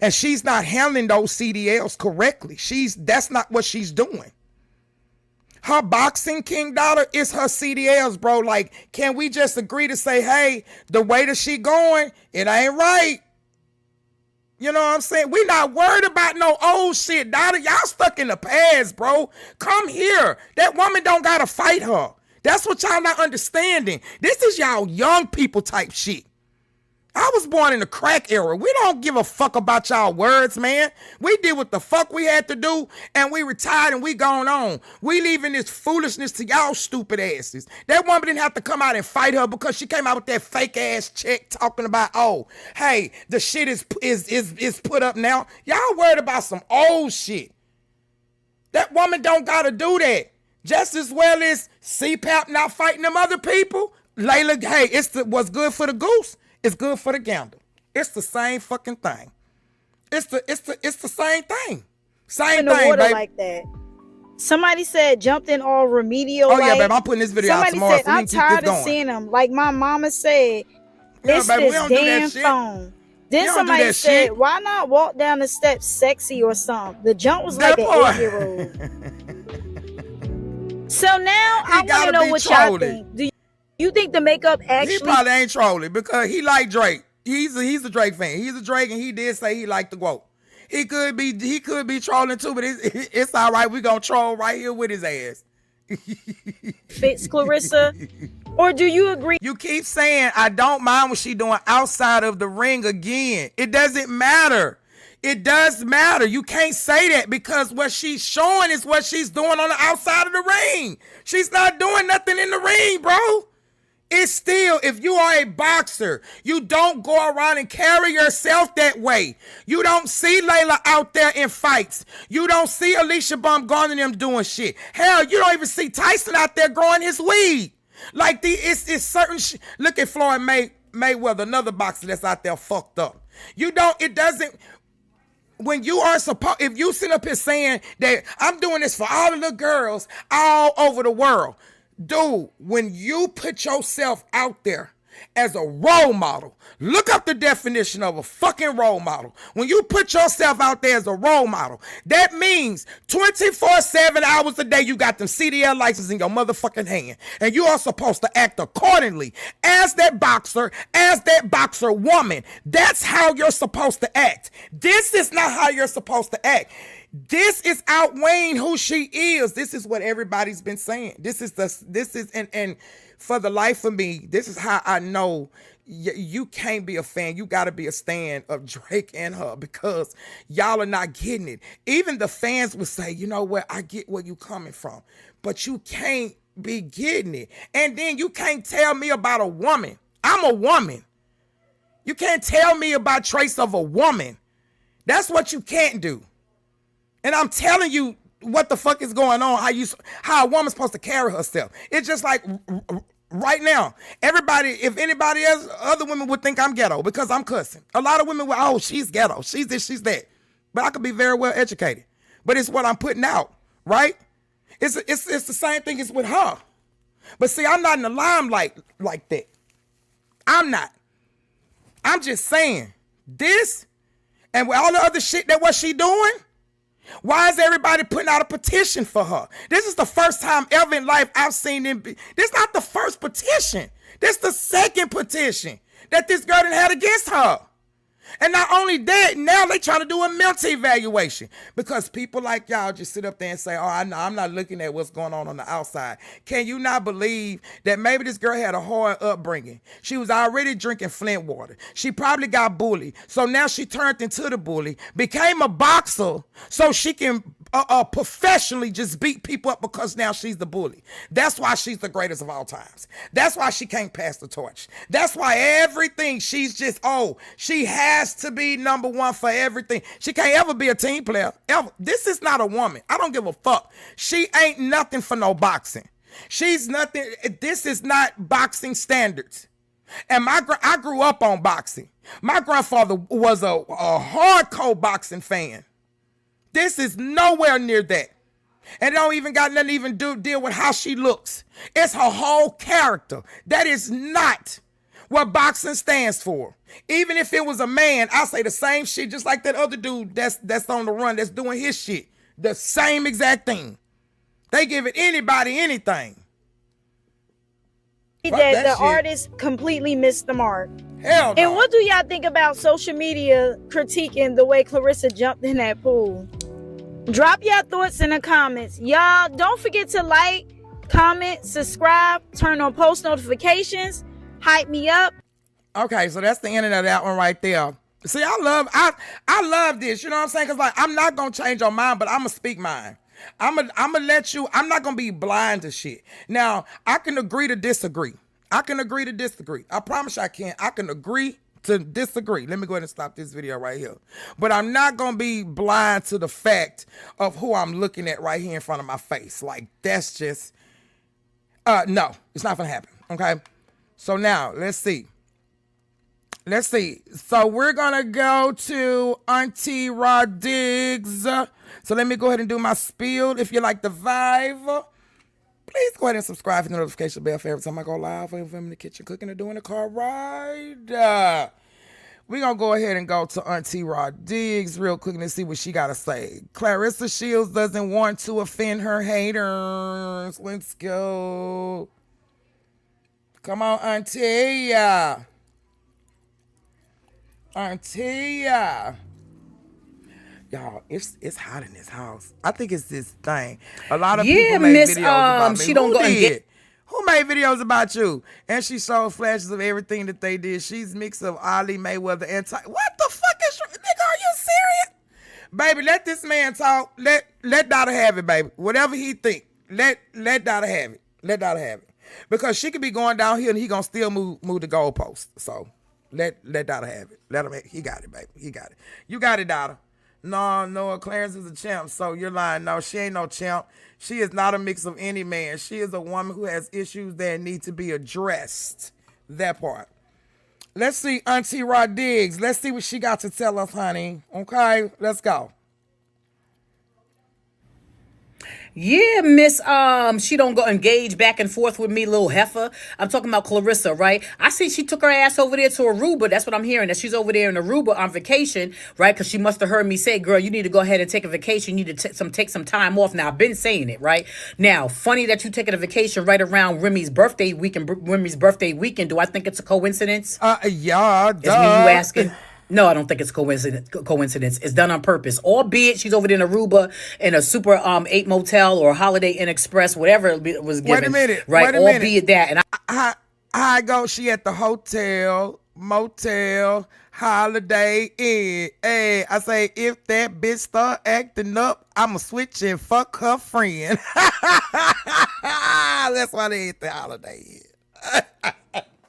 And she's not handling those CDLs correctly. That's not what she's doing. Her boxing king daughter is her CDLs, bro. Like, can we just agree to say, hey, the way that she going, it ain't right. You know what I'm saying? We not worried about no old shit, daughter. Y'all stuck in the past, bro. Come here. That woman don't gotta fight her. That's what y'all not understanding. This is y'all young people type shit. I was born in the crack era. We don't give a fuck about y'all words, man. We did what the fuck we had to do, and we retired and we gone on. We leaving this foolishness to y'all stupid asses. That woman didn't have to come out and fight her because she came out with that fake ass check talking about, oh, hey, the shit is put up now. Y'all worried about some old shit. That woman don't gotta do that. Just as well as Cpap not fighting them other people. Layla, hey, what's good for the goose. It's good for the gander. It's the same fucking thing. It's the same thing. Same in the thing, water baby. like that. Somebody said jumped in all remedial. Oh yeah, babe. I'm putting this video out tomorrow. Said, I'm tired of seeing them. Like my mama said, it's baby, this damn phone. Then somebody said, why not walk down the steps sexy or something? The jump was like an 8-year-old. So now I want to know what y'all think. Do you think the makeup actually? He probably ain't trolling because he like Drake. He's a Drake fan. He's a Drake, and he did say he liked the quote. He could be trolling too, but it's all right. We gonna troll right here with his ass. Fits Clarissa, or do you agree? You keep saying I don't mind what she doing outside of the ring again. It doesn't matter. It does matter. You can't say that because what she's showing is what she's doing on the outside of the ring. She's not doing nothing in the ring, bro. It's still, if you are a boxer, you don't go around and carry yourself that way. You don't see Layla out there in fights. You don't see Alicia Baumgartner and them doing shit. Hell, you don't even see Tyson out there growing his weed. Like it's certain shit. Look at Floyd Mayweather, another boxer that's out there fucked up. It doesn't. When you are supposed, if you sit up here saying that I'm doing this for all of the girls all over the world, dude, when you put yourself out there as a role model, look up the definition of a fucking role model. When you put yourself out there as a role model, that means 24/7 hours a day you got them CDL license in your motherfucking hand, and you are supposed to act accordingly as that boxer woman. That's how you're supposed to act. This is not how you're supposed to act. This is outweighing who she is. This is what everybody's been saying. And for the life of me, this is how I know you can't be a fan. You got to be a stan of Drake and her because y'all are not getting it. Even the fans would say, you know what? I get where you coming from, but you can't be getting it. And then you can't tell me about a woman. I'm a woman. You can't tell me about traits of a woman. That's what you can't do. And I'm telling you what the fuck is going on, how a woman's supposed to carry herself. It's just like right now, if anybody else, other women would think I'm ghetto because I'm cussing. A lot of women would, oh, she's ghetto, she's this, she's that. But I could be very well educated. But it's what I'm putting out, right? It's the same thing as with her. But see, I'm not in the limelight like that. I'm not. I'm just saying this, and with all the other shit that what she doing, why is everybody putting out a petition for her? This is the first time ever in life I've seen them. This is not the first petition. This is the second petition that this girl done had against her. And not only that, now they trying to do a mental evaluation because people like y'all just sit up there and say, oh, I'm not looking at what's going on the outside. Can you not believe that maybe this girl had a hard upbringing? She was already drinking Flint water. She probably got bullied. So now she turned into the bully, became a boxer so she can professionally just beat people up because now she's the bully. That's why she's the greatest of all times. That's why she can't pass the torch. That's why everything she's just, she has to be number one for everything. She can't ever be a team player, ever. This is not a woman. I don't give a fuck. She ain't nothing for no boxing. She's nothing. This is not boxing standards. And I grew up on boxing. My grandfather was a hardcore boxing fan. This is nowhere near that. And it don't even got nothing to even deal with how she looks. It's her whole character. That is not what boxing stands for. Even if it was a man, I say the same shit, just like that other dude that's on the run, that's doing his shit. The same exact thing. They give it anybody anything. That the artist completely missed the mark. Hell no. And what do y'all think about social media critiquing the way Clarissa jumped in that pool? Drop your thoughts in the comments. Y'all, don't forget to like, comment, subscribe, turn on post notifications, hype me up. Okay, so that's the end of that one right there. See, I love this, you know what I'm saying? Because like, I'm not going to change your mind, but I'm going to speak mine. I'm gonna let you, I'm not going to be blind to shit. Now, I can agree to disagree. I promise you I can. I can agree to disagree. Let me go ahead and stop this video right here. But I'm not going to be blind to the fact of who I'm looking at right here in front of my face. Like, that's just, no, it's not going to happen. Okay. So now let's see. So we're going to go to Auntie Rodriguez. So let me go ahead and do my spiel. If you like the vibe, please go ahead and subscribe to the notification bell for every time I go live. If I'm in the kitchen cooking or doing a car ride. We're going to go ahead and go to Auntie Rodriguez real quick and see what she got to say. Claressashields doesn't want to offend her haters. Let's go. Come on, Auntie. Y'all, it's hot in this house. I think it's this thing. A lot of people made videos about me. She don't go and get. Who made videos about you? And she showed flashes of everything that they did. She's mix of Ali Mayweather and what the fuck is nigga? Are you serious? Baby, let this man talk. Let Dada have it, baby. Whatever he think, let Dada have it. Let Dada have it. Because she could be going down here and he gonna still move the goalpost. So let Dada have it. Let him. He got it, baby. He got it. You got it, Dada. No, Clarence is a champ, so you're lying. No, she ain't no champ. She is not a mix of any man. She is a woman who has issues that need to be addressed. That part. Let's see Auntie Rodriguez. Let's see what she got to tell us, honey. Okay, let's go. Yeah, Miss, she don't go engage back and forth with me, little heifer. I'm talking about Clarissa, right? I see she took her ass over there to Aruba. That's what I'm hearing, that she's over there in Aruba on vacation, right? Because she must have heard me say, girl, you need to go ahead and take a vacation. You need to take some time off. Now, I've been saying it, right? Now, funny that you taking a vacation right around Remy's birthday weekend. Do I think it's a coincidence? Yeah, duh. Is me you asking? No, I don't think it's coincidence. It's done on purpose. Albeit she's over there in Aruba in a Super 8 motel or Holiday Inn Express, whatever it was given. Wait a minute. Right? Albeit that. And I go, she at the hotel, motel, Holiday Inn. Hey, I say, if that bitch start acting up, I'ma switch and fuck her friend. That's why they ain't the Holiday Inn.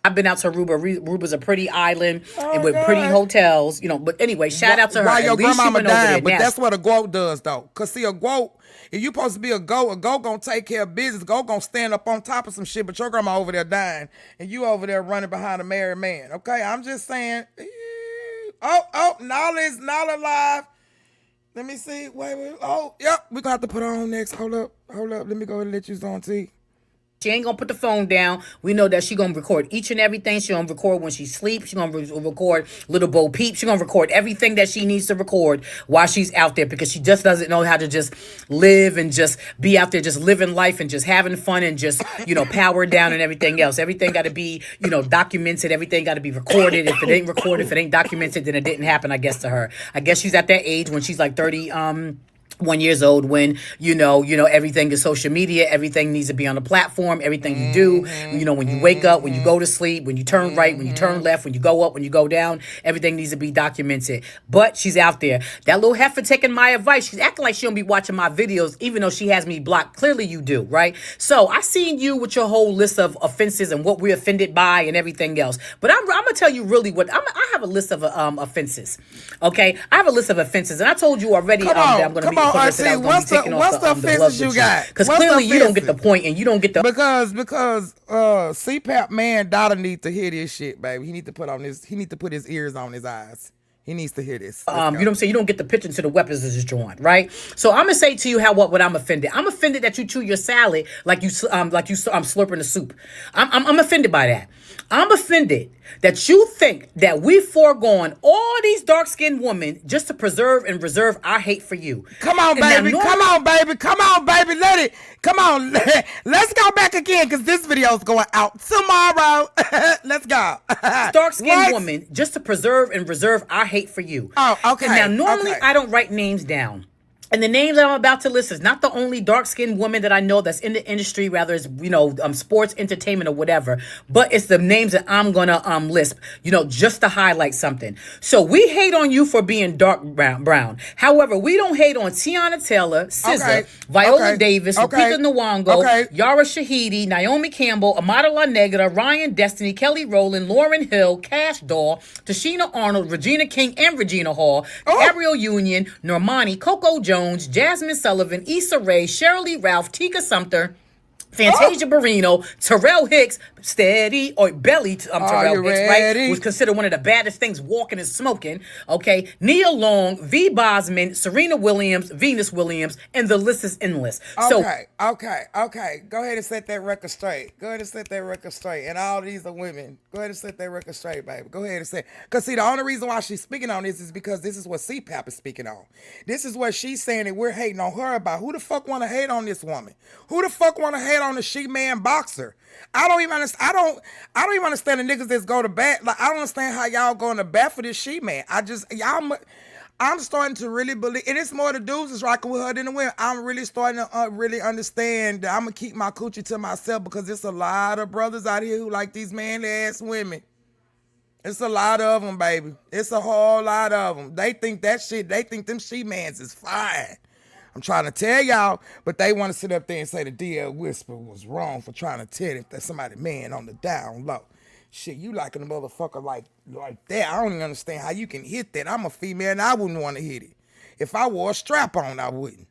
I've been out to Aruba. Aruba's a pretty island and with pretty hotels, you know. But anyway, shout out to her. Why your grandmama dying? But now, that's what a goat does, though. Cause see, a goat, if you supposed to be a goat gonna take care of business. A goat gonna stand up on top of some shit. But your grandma over there dying, and you over there running behind a married man. Okay, I'm just saying. Nala live. Let me see. Wait. Oh, yep. We gonna have to put her on next. Hold up. Let me go and let you on T. She ain't gonna put the phone down. We know that she gonna record each and everything. She gonna record when she sleeps. She gonna record Little Bo Peep. She gonna record everything that she needs to record while she's out there, because she just doesn't know how to just live and just be out there just living life and just having fun and just, you know, power down and everything else. Everything got to be, you know, documented. Everything got to be recorded. If it ain't recorded, if it ain't documented, then it didn't happen, I guess, to her. I guess she's at that age when she's like 31 years old, when you know everything is social media. Everything needs to be on the platform. Everything you do, you know, when you wake up, when you go to sleep, when you turn right, when you turn left, when you go up, when you go down, everything needs to be documented. But she's out there. That little heifer taking my advice. She's acting like she don't be watching my videos, even though she has me blocked. Clearly you do, right? So I seen you with your whole list of offenses and what we're offended by and everything else. But I'm gonna tell you really what I have a list of offenses. Okay, I have a list of offenses, and I told you already that I'm gonna be Claressa, that was gonna be taking off the offenses you got? Because clearly you don't get the point, and you don't get the because Cpap man daughter need to hear this shit, baby. He need to put his ears on his eyes. He needs to hear this. You know what I'm saying? You don't get the picture until the weapons is drawn, right? So I'm gonna say to you what I'm offended. I'm offended that you chew your salad like you slurping the soup. I'm offended by that. I'm offended that you think that we've foregone all these dark-skinned women just to preserve and reserve our hate for you. Come on, baby. Come on, baby. Let it. Come on. Let's go back again because this video is going out tomorrow. Let's go. Dark-skinned woman just to preserve and reserve our hate for you. Oh, okay. And now, normally I don't write names down. And the names that I'm about to list is not the only dark-skinned woman that I know that's in the industry, rather it's, sports, entertainment, or whatever. But it's the names that I'm going to list, just to highlight something. So we hate on you for being dark brown. However, we don't hate on Tiana Taylor, SZA, Viola Davis, Lupita Nyong'o, Yara Shahidi, Naomi Campbell, Amada La Negra, Ryan Destiny, Kelly Rowland, Lauryn Hill, Cash Doll, Tashina Arnold, Regina King and Regina Hall, Gabrielle Union, Normani, Coco Jones, Jasmine Sullivan, Issa Rae, Shirley Ralph, Tika Sumter, Fantasia Barrino, Terrell Hicks, Steady, or Belly Terrell Hicks, right? Was considered one of the baddest things walking and smoking. Okay. Nia Long, V. Bosman, Serena Williams, Venus Williams, and the list is endless. Okay. Go ahead and set that record straight. And all these are women. Go ahead and set that record straight, baby. Go ahead and say. Because, see, the only reason why she's speaking on this is because this is what Cpap is speaking on. This is what she's saying that we're hating on her about. Who the fuck want to hate on this woman? Who the fuck want to hate on the she-man boxer? I don't even understand the niggas that go to bat. Like, I don't understand how y'all going to bat for this she-man. I'm starting to really believe, and it's more the dudes is rocking with her than the women. I'm really starting to really understand that I'm going to keep my coochie to myself because there's a lot of brothers out here who like these man-ass women. It's a lot of them, baby. It's a whole lot of them. They think that shit, they think them she-mans is fine. I'm trying to tell y'all, but they want to sit up there and say the DL Whisper was wrong for trying to tell if there's somebody man on the down low. Shit, you liking a motherfucker like that. I don't even understand how you can hit that. I'm a female and I wouldn't want to hit it. If I wore a strap on, I wouldn't.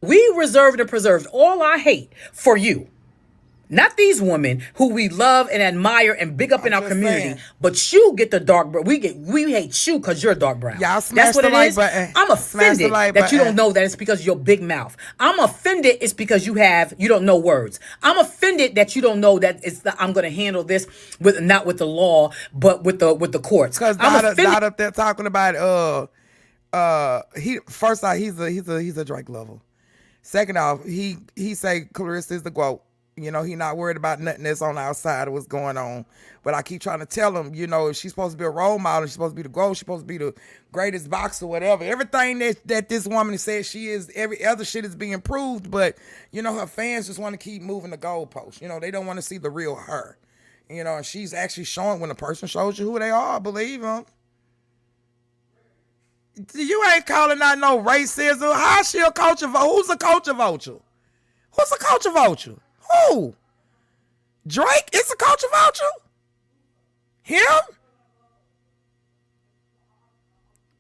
We reserved and preserved all our hate for you. Not these women who we love and admire and big up in our community, but you get the dark brown. We hate you because you're dark brown. Y'all smash the like button. I'm offended that you don't know that it's because of your big mouth. I'm offended it's because you don't know words. I'm offended that you don't know that I'm going to handle this not with the law, but with the courts. Because not up there talking about first off, he's a Drake lover. Second off, he say Claressa is the GOAT. He not worried about nothing that's on the outside of what's going on. But I keep trying to tell him, if she's supposed to be a role model, she's supposed to be the GOAT, she's supposed to be the greatest boxer, whatever. Everything that this woman says she is, every other shit is being proved. But, her fans just want to keep moving the goalposts. They don't want to see the real her. And she's actually showing when a person shows you who they are, believe them. You ain't calling out no racism. How's she a culture vulture? Who's a culture vulture? Who's a culture vulture? Who? Drake is a culture vulture? Him?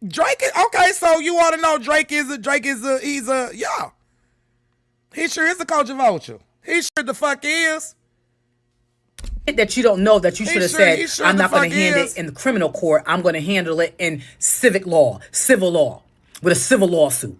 Drake is, okay, so you want to know yeah. He sure is a culture vulture. He sure the fuck is. That you don't know that you should have said, I'm not going to handle it in the criminal court. I'm going to handle it in civil law, with a civil lawsuit.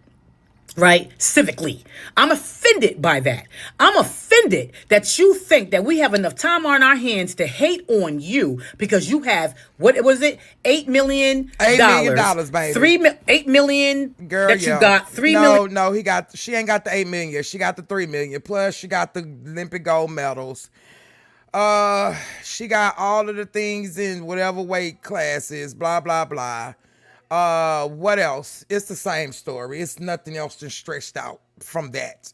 Right? Civically. I'm offended by that. I'm offended that you think that we have enough time on our hands to hate on you because you have, what was it? $8 million. $8 million, baby. $8 million girl, that you got. $3 million. No, she ain't got the 8 million yet. She got the 3 million. Plus she got the Olympic gold medals. She got all of the things in whatever weight classes, blah, blah, blah. What else? It's the same story. It's nothing else than stretched out from that.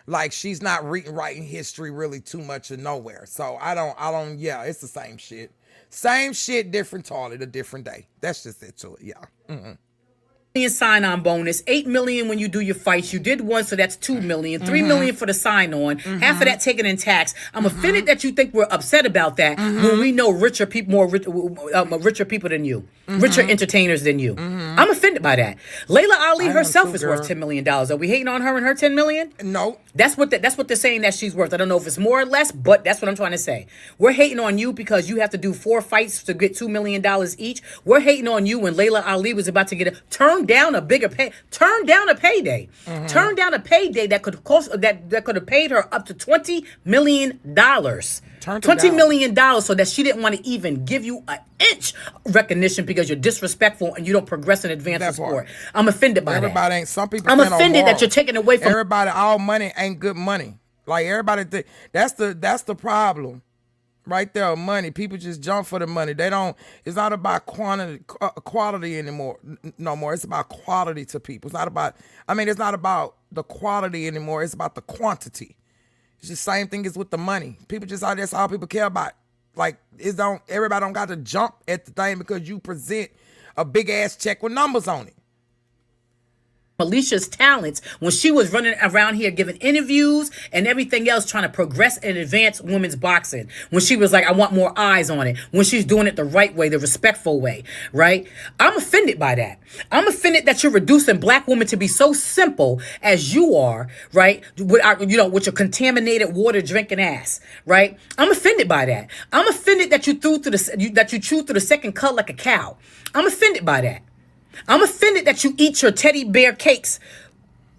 Like, she's not writing history really too much of nowhere. So it's the same shit. Same shit, different toilet, a different day. That's just it to it, yeah. Mm-hmm. Sign-on bonus, $8 million when you do your fights. You did one, so that's $2 million. $3 million for the sign-on. Half of that taken in tax. I'm offended that you think we're upset about that when we know richer people than you. richer entertainers than you. I'm offended by that. Layla Ali herself is worth $10 million. Are we hating on her and her $10 million? No. That's what they're saying that she's worth. I don't know if it's more or less, but that's what I'm trying to say. We're hating on you because you have to do 4 fights to get $2 million each. We're hating on you when Layla Ali was about to turn down a payday. Turn down a payday that could have paid her up to $20 million. $20 million so that she didn't want to even give you an inch recognition because you're disrespectful and you don't progress and advance the sport. I'm offended by everybody that. Ain't some people. I'm offended that you're taking away from everybody. All money ain't good money. Like everybody, that's the problem, right there. Money. People just jump for the money. They don't. It's not about quality anymore. No more. It's about quality to people. It's not about. It's not about the quality anymore. It's about the quantity. It's the same thing as with the money. People just that's all people care about. Like everybody don't got to jump at the thing because you present a big ass check with numbers on it. Alicia's talents when she was running around here giving interviews and everything else trying to progress and advance women's boxing. When she was like, I want more eyes on it. When she's doing it the right way, the respectful way, right? I'm offended by that. I'm offended that you're reducing black women to be so simple as you are, right? With your contaminated water drinking ass, right? I'm offended by that. I'm offended that you chewed through the second cut like a cow. I'm offended by that. I'm offended that you eat your teddy bear cakes,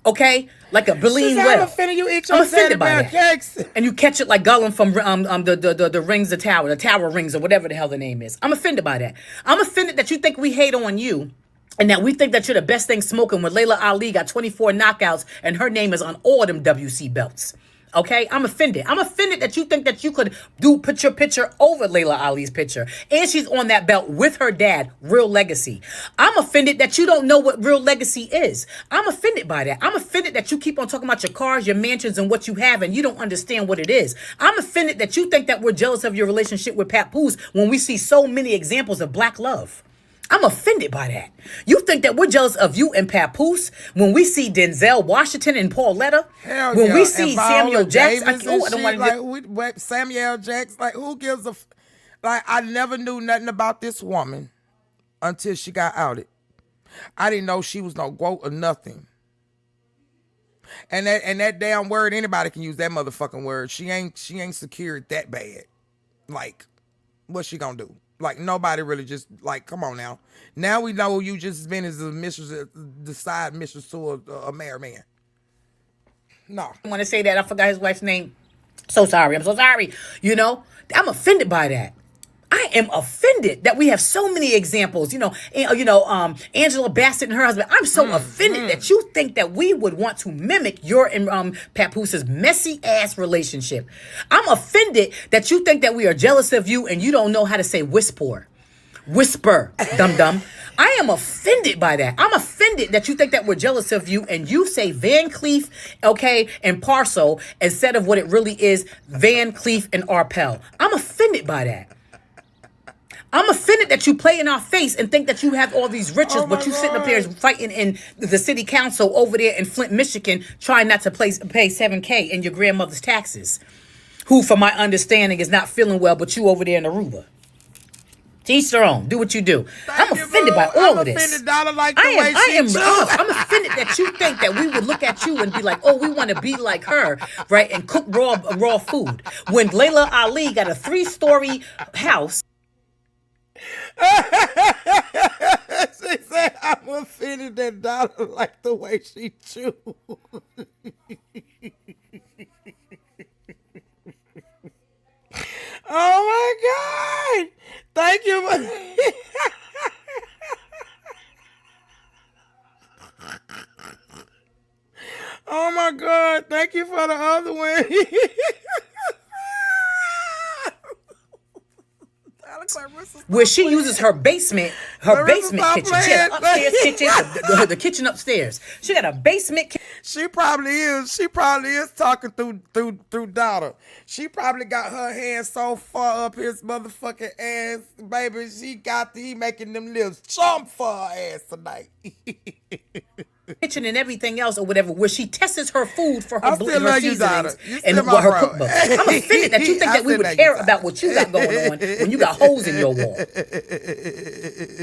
okay? Like a Berlin well. I'm offended you eat your teddy bear cakes. And you catch it like Gollum from the Rings, the Tower Rings, or whatever the hell the name is. I'm offended by that. I'm offended that you think we hate on you and that we think that you're the best thing smoking when Layla Ali got 24 knockouts and her name is on all them WC belts. Okay, I'm offended. I'm offended that you think that you could put your picture over Layla Ali's picture. And she's on that belt with her dad, Real Legacy. I'm offended that you don't know what Real Legacy is. I'm offended by that. I'm offended that you keep on talking about your cars, your mansions, and what you have, and you don't understand what it is. I'm offended that you think that we're jealous of your relationship with Papoose when we see so many examples of black love. I'm offended by that. You think that we're jealous of you and Papoose when we see Denzel Washington and Pauletta? When we see Samuel Jackson, Samuel Jackson, like who gives a like? I never knew nothing about this woman until she got outed. I didn't know she was no goat or nothing. And that damn word, anybody can use that motherfucking word. She ain't secured that bad. Like, what's she gonna do? Like, nobody really just, like, come on now. Now we know you just been as the side mistress to a married man. No. I want to say that. I forgot his wife's name. So sorry. I'm so sorry. I'm offended by that. I am offended that we have so many examples. Angela Bassett and her husband. I'm so offended that you think that we would want to mimic your and Papoose's messy ass relationship. I'm offended that you think that we are jealous of you and you don't know how to say whisper, dum dum. I am offended by that. I'm offended that you think that we're jealous of you and you say Van Cleef, okay, and Parcel instead of what it really is, Van Cleef and Arpel. I'm offended by that. I'm offended that you play in our face and think that you have all these riches, but you sitting up there fighting in the city council over there in Flint, Michigan, trying not to pay $7K in your grandmother's taxes, who, from my understanding, is not feeling well, but you over there in Aruba. To each their own. Do what you do. I'm offended by all of this. I'm offended that you think that we would look at you and be like, oh, we want to be like her, right, and cook raw food. When Layla Ali got a 3-story house. She said, I'm offended that Dollar like the way she chew. Oh my God. Thank you. Oh my God. Thank you for the other one. Where she uses her basement kitchen. She has an upstairs kitchen, the kitchen upstairs. She got a basement kitchen. She probably is talking through daughter. She probably got her hand so far up his motherfucking ass, baby. He making them lips chomp for her ass tonight. kitchen and everything else or whatever, where she tests her food for her, I still love you, seasonings daughter. You and still my what her bro. cookbook. I'm offended that you think that we would care about what you got going on when you got holes in your wall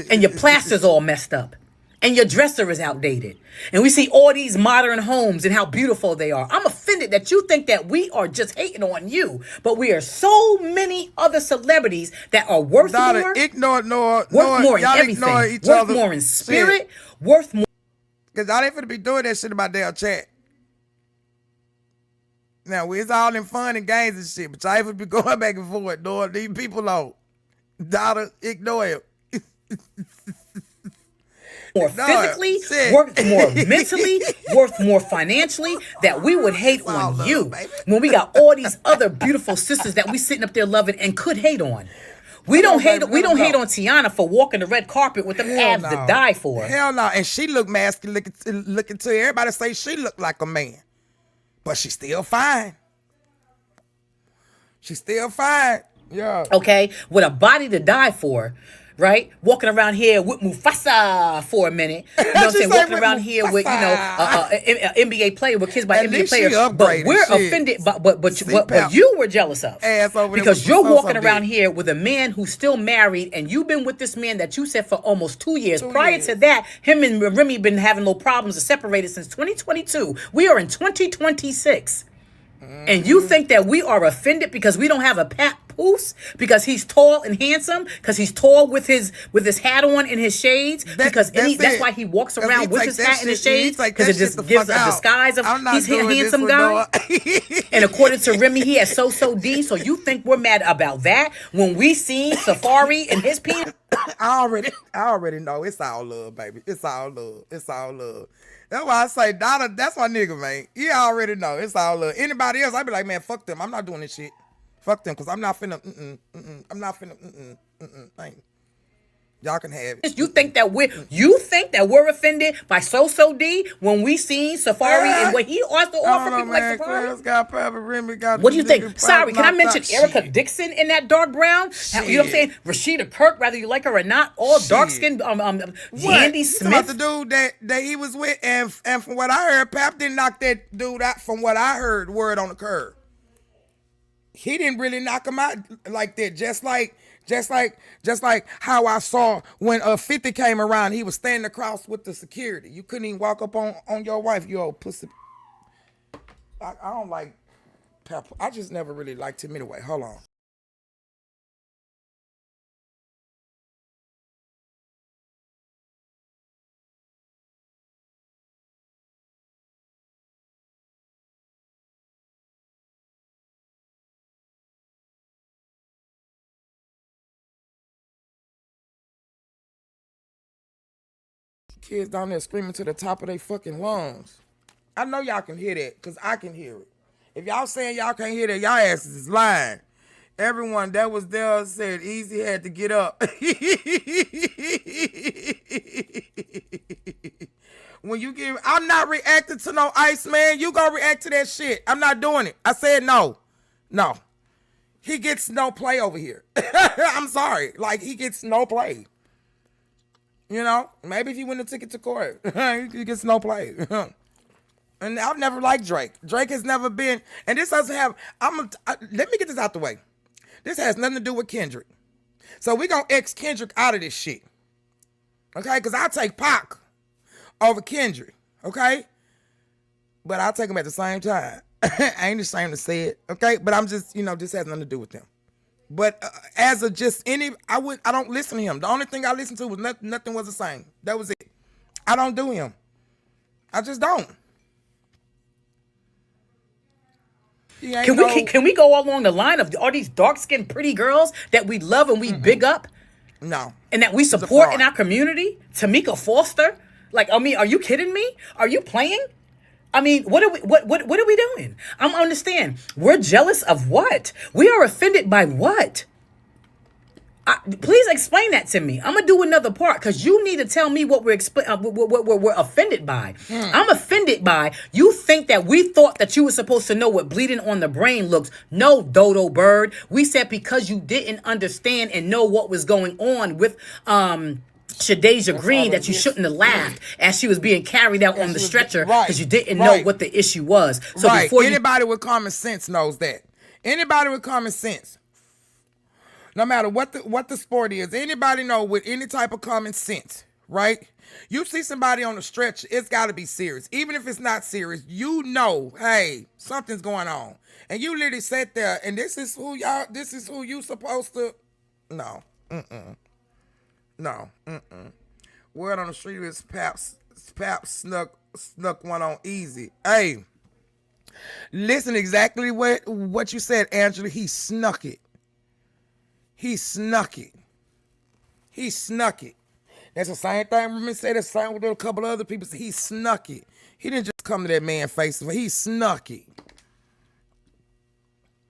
and your plaster's all messed up and your dresser is outdated. And we see all these modern homes and how beautiful they are. I'm offended that you think that we are just hating on you, but we are so many other celebrities that are worth more. Worth more in everything. Worth more in spirit. Worth more. Because I ain't finna be doing that shit in my damn chat. Now, it's all in fun and games and shit, but y'all ain't finna be going back and forth, dog. These people on. Daughter, ignore him. More physically, worth more mentally, worth more financially, that we would hate on you when we got all these other beautiful sisters that we sitting up there loving and could hate on. We don't hate on Tiana for walking the red carpet with them abs to die for. Hell no. And she look masculine looking to her. Everybody say she look like a man. But she's still fine. She's still fine. Yeah. Okay? With a body to die for. Right? Walking around here with Mufasa for a minute. You know what I'm saying? Walking around here with, you know, NBA player, with kids by NBA players. But we're offended, but you were jealous of. Because you're walking around here with a man who's still married, and you've been with this man that you said for almost 2 years. Prior to that, him and Remy been having no problems or separated since 2022. We are in 2026. And you think that we are offended because we don't have a papoose, because he's tall and handsome, because he's tall with his hat on and his shades, because that's why he walks around with his hat and his shades, because it just gives a disguise of he's a handsome guy. And according to Remy, he has so D. So you think we're mad about that when we seen Safari and his penis? I already know. It's all love, baby. It's all love. It's all love. That's why I say, Donna, that's my nigga, man. You already know. It's all love. Anybody else, I'd be like, man, fuck them. I'm not doing this shit. Fuck them, because I'm not finna, I'm not finna, ain't. Y'all can have it. You think that we're offended by So D when we seen Safari and what he also offered people like Safari? What do you think? Sorry, can I mention Erica Dixon in that dark brown? You know what I'm saying? Rashida Kirk, whether you like her or not, all dark skinned. Yandy Smith. About the dude that he was with, and from what I heard, Pap didn't knock that dude out. From what I heard, word on the curb. He didn't really knock him out like that. Just like how I saw when 50 came around, he was standing across with the security. You couldn't even walk up on your wife, you old pussy. I don't like Pepper. I just never really liked him anyway. Hold on. Kids down there screaming to the top of their fucking lungs. I know y'all can hear that, because I can hear it. If y'all saying y'all can't hear that, y'all asses is lying. Everyone that was there said Easy had to get up. When you give, I'm not reacting to no ice, man. You gonna react to that shit. I'm not doing it. I said no. No. He gets no play over here. I'm sorry. Like, he gets no play. You know, maybe if he wouldn't have took it to court, he gets no play. And I've never liked Drake. Drake has never been, and this doesn't have, let me get this out the way. This has nothing to do with Kendrick. So we're going to X Kendrick out of this shit. Okay? Because I'll take Pac over Kendrick. Okay? But I'll take him at the same time. I ain't ashamed to say it. Okay? But I'm just, this has nothing to do with them. But as a just any, I don't listen to him. The only thing I listened to was nothing was the same. That was it. I don't do him. I just don't. Can we go along the line of all these dark skinned pretty girls that we love and we big up? No. And that we support in our community? Tamika Foster? Like, I mean, are you kidding me? Are you playing? I mean, what are we doing? I don't understand. We're jealous of what? We are offended by what? Please explain that to me. I'm gonna do another part because you need to tell me what we're offended by. I'm offended by you think that we thought that you were supposed to know what bleeding on the brain looks. No, dodo bird. We said because you didn't understand and know what was going on with Shadeja Green that you shouldn't have laughed as she was being carried out on the stretcher because you didn't know what the issue was. So before anybody with common sense knows that. Anybody with common sense, no matter what the sport is, anybody know with any type of common sense, right? You see somebody on the stretch, it's got to be serious. Even if it's not serious, you know, hey, something's going on. And you literally sat there, and this is who you supposed to, no, no, Word on the street is Cpap snuck one on easy. Hey, listen exactly what you said, Angela. He snuck it. He snuck it. He snuck it. That's the same thing. Remember, said the same with a couple of other people. He snuck it. He didn't just come to that man face. He snuck it.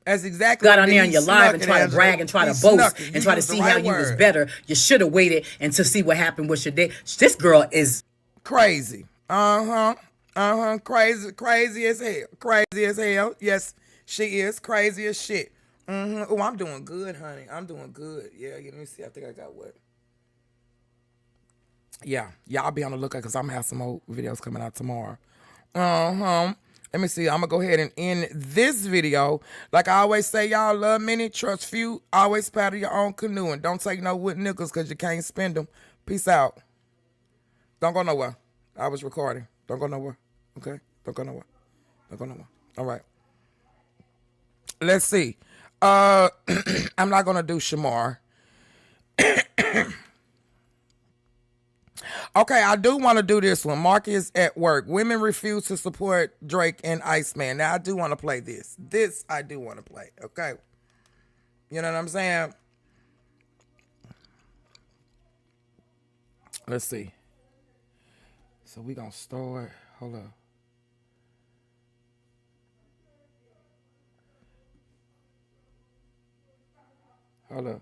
That's exactly got what on there on your live and try to brag and try to boast and try to see how you was better. You should have waited and to see what happened with your day. This girl is crazy. Crazy as hell. Crazy as hell. Yes, she is crazy as shit. Oh, I'm doing good, honey. I'm doing good. Yeah, let me see. I think I got what. Yeah, y'all be on the lookout because I'm gonna have some more videos coming out tomorrow. Let me see. I'm gonna go ahead and end this video. Like I always say, y'all love many, trust few, always paddle your own canoe, and don't take no wood nickels because you can't spend them. Peace out. Don't go nowhere. I was recording. Don't go nowhere. Okay? Don't go nowhere. Don't go nowhere. All right. Let's see. I'm not gonna do Shamar. Okay, I do want to do this one. Mark is at work. Women refuse to support Drake and Iceman. Now, I do want to play this. This I do want to play, okay? You know what I'm saying? Let's see. So we going to start. Hold up. Hold up.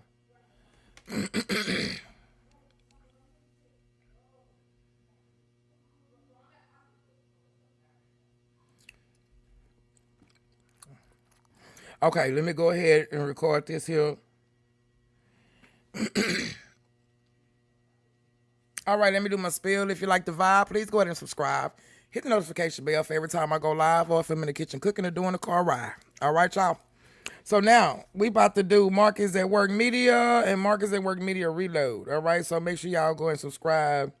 Okay, let me go ahead and record this here. All right, let me do my spiel. If you like the vibe, please go ahead and subscribe. Hit the notification bell for every time I go live or if I'm in the kitchen cooking or doing a car ride. All right, y'all. So now, we about to do Marcus at Work Media and Marcus at Work Media Reload. All right, so make sure y'all go and subscribe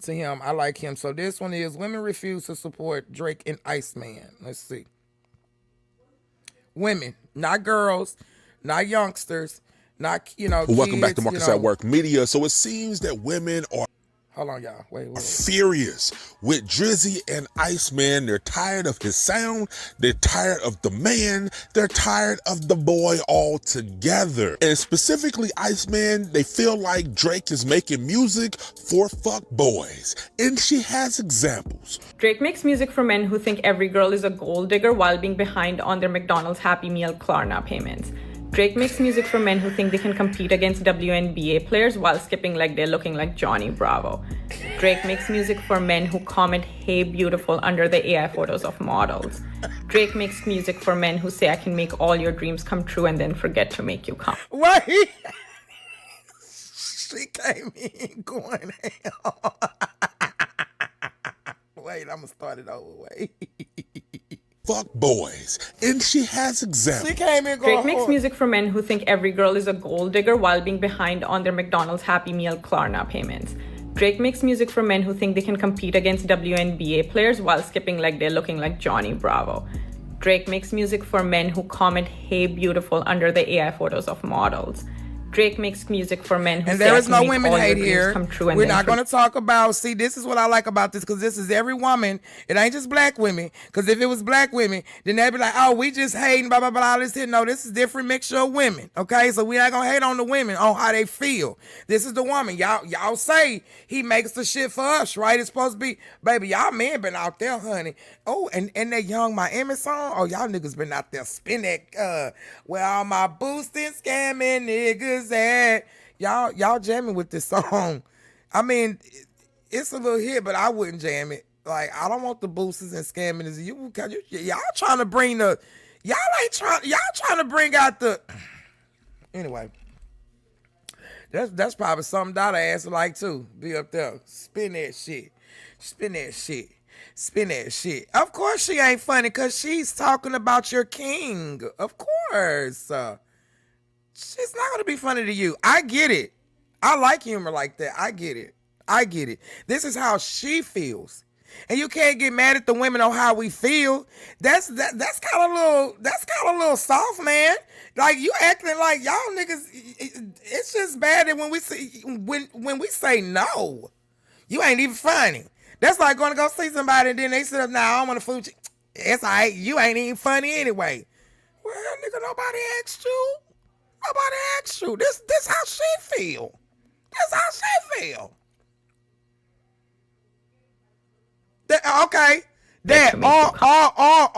to him. I like him. So this one is Women Refuse to Support Drake and Iceman. Let's see. Women, not girls, not youngsters, not, Well, welcome back to Marcus at Work Media. So it seems that women are hold on, y'all. Wait. Furious with Drizzy and Iceman. They're tired of his sound. They're tired of the man. They're tired of the boy altogether. And specifically Iceman, they feel like Drake is making music for fuck boys. And she has examples. Drake makes music for men who think every girl is a gold digger while being behind on their McDonald's Happy Meal Klarna payments. Drake makes music for men who think they can compete against WNBA players while skipping leg day looking like Johnny Bravo. Drake makes music for men who comment "Hey beautiful" under the AI photos of models. Drake makes music for men who say I can make all your dreams come true and then forget to make you come. Wait. She came in going hell. Wait, I'm gonna start it over. Wait. Fuck boys. And she has examples. She came in going Drake makes music for men who think every girl is a gold digger while being behind on their McDonald's Happy Meal Klarna payments. Drake makes music for men who think they can compete against WNBA players while skipping leg day looking like Johnny Bravo. Drake makes music for men who comment "Hey beautiful" under the AI photos of models. Drake makes music for men who and say there I is can no make women all your hate dreams here. come true and We're then not going to talk about, see, this is what I like about this, because this is every woman. It ain't just black women, because if it was black women, then they'd be like, oh, we just hating, blah, blah, blah, all this here. No, this is different mixture of women, okay? So we not going to hate on the women, on how they feel. This is the woman. Y'all say he makes the shit for us, right? It's supposed to be, baby, y'all men been out there, honey. Oh, and that Young Miami song, oh, y'all niggas been out there spin that, where all my boosting, scamming niggas at. Y'all jamming with this song. I mean, it's a little hit, but I wouldn't jam it. Like, I don't want the boosters and scamming. Y'all trying to bring the, y'all trying to bring out the, anyway. That's probably something Dada ass would like too. Be up there, spin that shit. Of course she ain't funny because she's talking about your king. Of course. She's not gonna be funny to you. I get it. I like humor like that. I get it. This is how she feels. And you can't get mad at the women on how we feel. That's kind of a little soft, man. Like you acting like y'all niggas. It's just bad that when we say no, you ain't even funny. That's like going to go see somebody and then they sit up, nah, I don't want to fool you. It's all right. You ain't even funny anyway. Well, nigga, nobody asked you. This how she feel. Okay.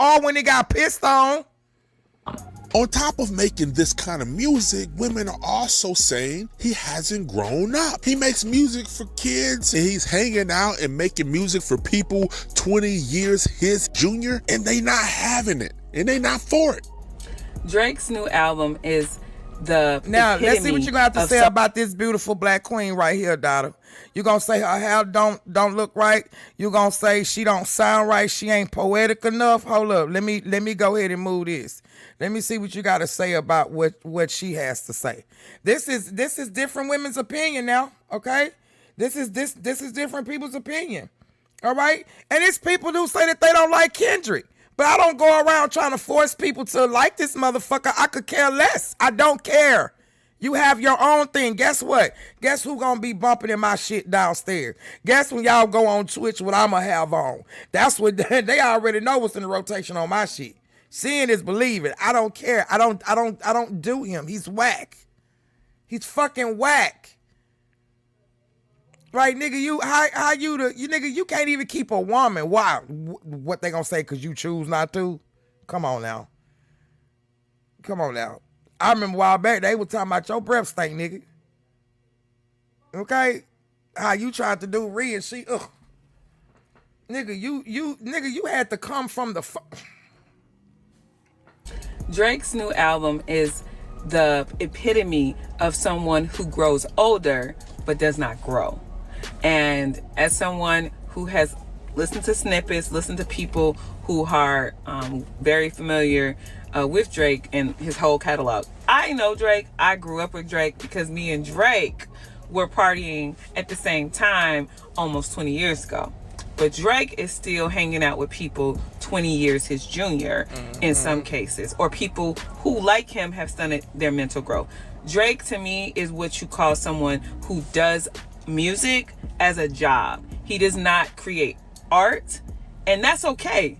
Or when they got pissed on. On top of making this kind of music, women are also saying he hasn't grown up. He makes music for kids and he's hanging out and making music for people 20 years his junior, and they not having it and they not for it. Drake's new album is the now let's see what you're gonna have to say about this beautiful black queen right here, daughter. You're gonna say her hair don't look right. You're gonna say she don't sound right. She ain't poetic enough. Hold up, let me go ahead and move this. Let me see what you got to say about what she has to say. This is different women's opinion now, okay? This is different people's opinion, all right? And it's people who say that they don't like Kendrick, but I don't go around trying to force people to like this motherfucker. I could care less. I don't care. You have your own thing. Guess what? Guess who gonna be bumping in my shit downstairs? Guess when y'all go on Twitch what I'ma have on? That's what they already know what's in the rotation on my shit. Seeing is believing. I don't care. I don't do him. He's whack. He's fucking whack. Right, nigga, you can't even keep a woman. Why? What they gonna say cause you choose not to? Come on now. I remember a while back they were talking about your breath stink, nigga. Okay? How you tried to do Rhea and she Nigga, you had to come from the Drake's new album is the epitome of someone who grows older but does not grow. And as someone who has listened to snippets, listened to people who are very familiar with Drake and his whole catalog. I know Drake. I grew up with Drake because me and Drake were partying at the same time almost 20 years ago. But Drake is still hanging out with people 20 years his junior in some cases, or people who, like him, have stunted their mental growth. Drake, to me, is what you call someone who does music as a job. He does not create art, and that's okay.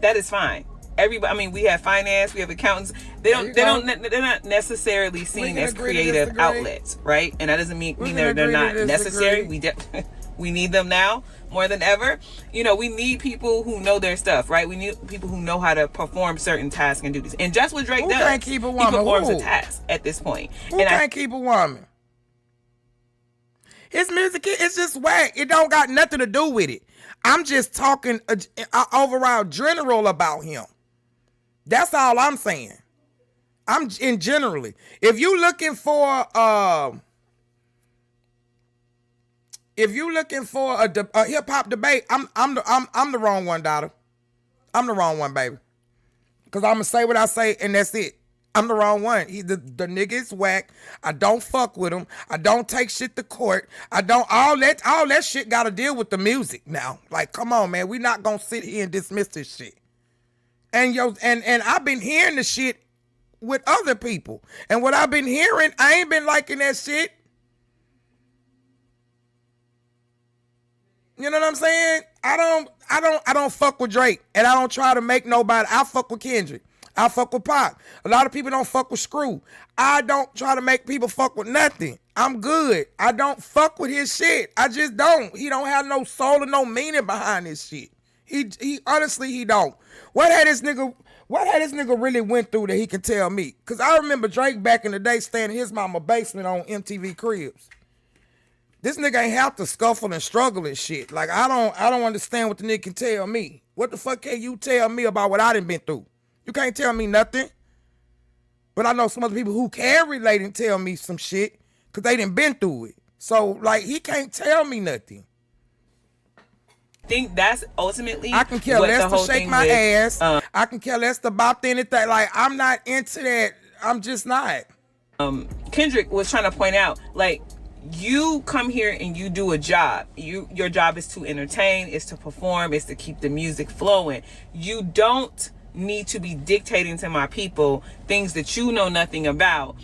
That is fine. Everybody, I mean, we have finance, we have accountants. They're not necessarily seen as creative outlets, right? And that doesn't mean they're not necessary. We need them now more than ever. You know, we need people who know their stuff, right? We need people who know how to perform certain tasks and duties. And just what Drake does, can't keep a woman? He performs a task at this point. Who can't keep a woman? His music is just whack. It don't got nothing to do with it. I'm just talking overall general about him. That's all I'm saying. I'm in generally. If you looking for a hip hop debate, I'm the wrong one, daughter. I'm the wrong one, baby. Cause I'm gonna say what I say and that's it. I'm the wrong one. The nigga is whack. I don't fuck with him. I don't take shit to court. I don't all that shit gotta deal with the music now. Like, come on, man. We not gonna sit here and dismiss this shit. And I've been hearing the shit with other people. And what I've been hearing, I ain't been liking that shit. You know what I'm saying? I don't fuck with Drake. And I don't try to make nobody. I fuck with Kendrick. I fuck with Pop. A lot of people don't fuck with Screw. I don't try to make people fuck with nothing. I'm good. I don't fuck with his shit. I just don't. He don't have no soul and no meaning behind his shit. He honestly, he don't. What had this nigga really went through that he can tell me? Cause I remember Drake back in the day staying in his mama basement on MTV Cribs. This nigga ain't have to scuffle and struggle and shit. Like I don't understand what the nigga can tell me. What the fuck can you tell me about what I done been through? You can't tell me nothing. But I know some other people who can relate and tell me some shit. Because they done been through it. So, like, he can't tell me nothing. I think that's ultimately I can care what less the whole to shake thing my with, ass. I can care less about anything. Like, I'm not into that. I'm just not. Kendrick was trying to point out, like, you come here and you do a job. Your job is to entertain, is to perform, is to keep the music flowing. You don't need to be dictating to my people things that you know nothing about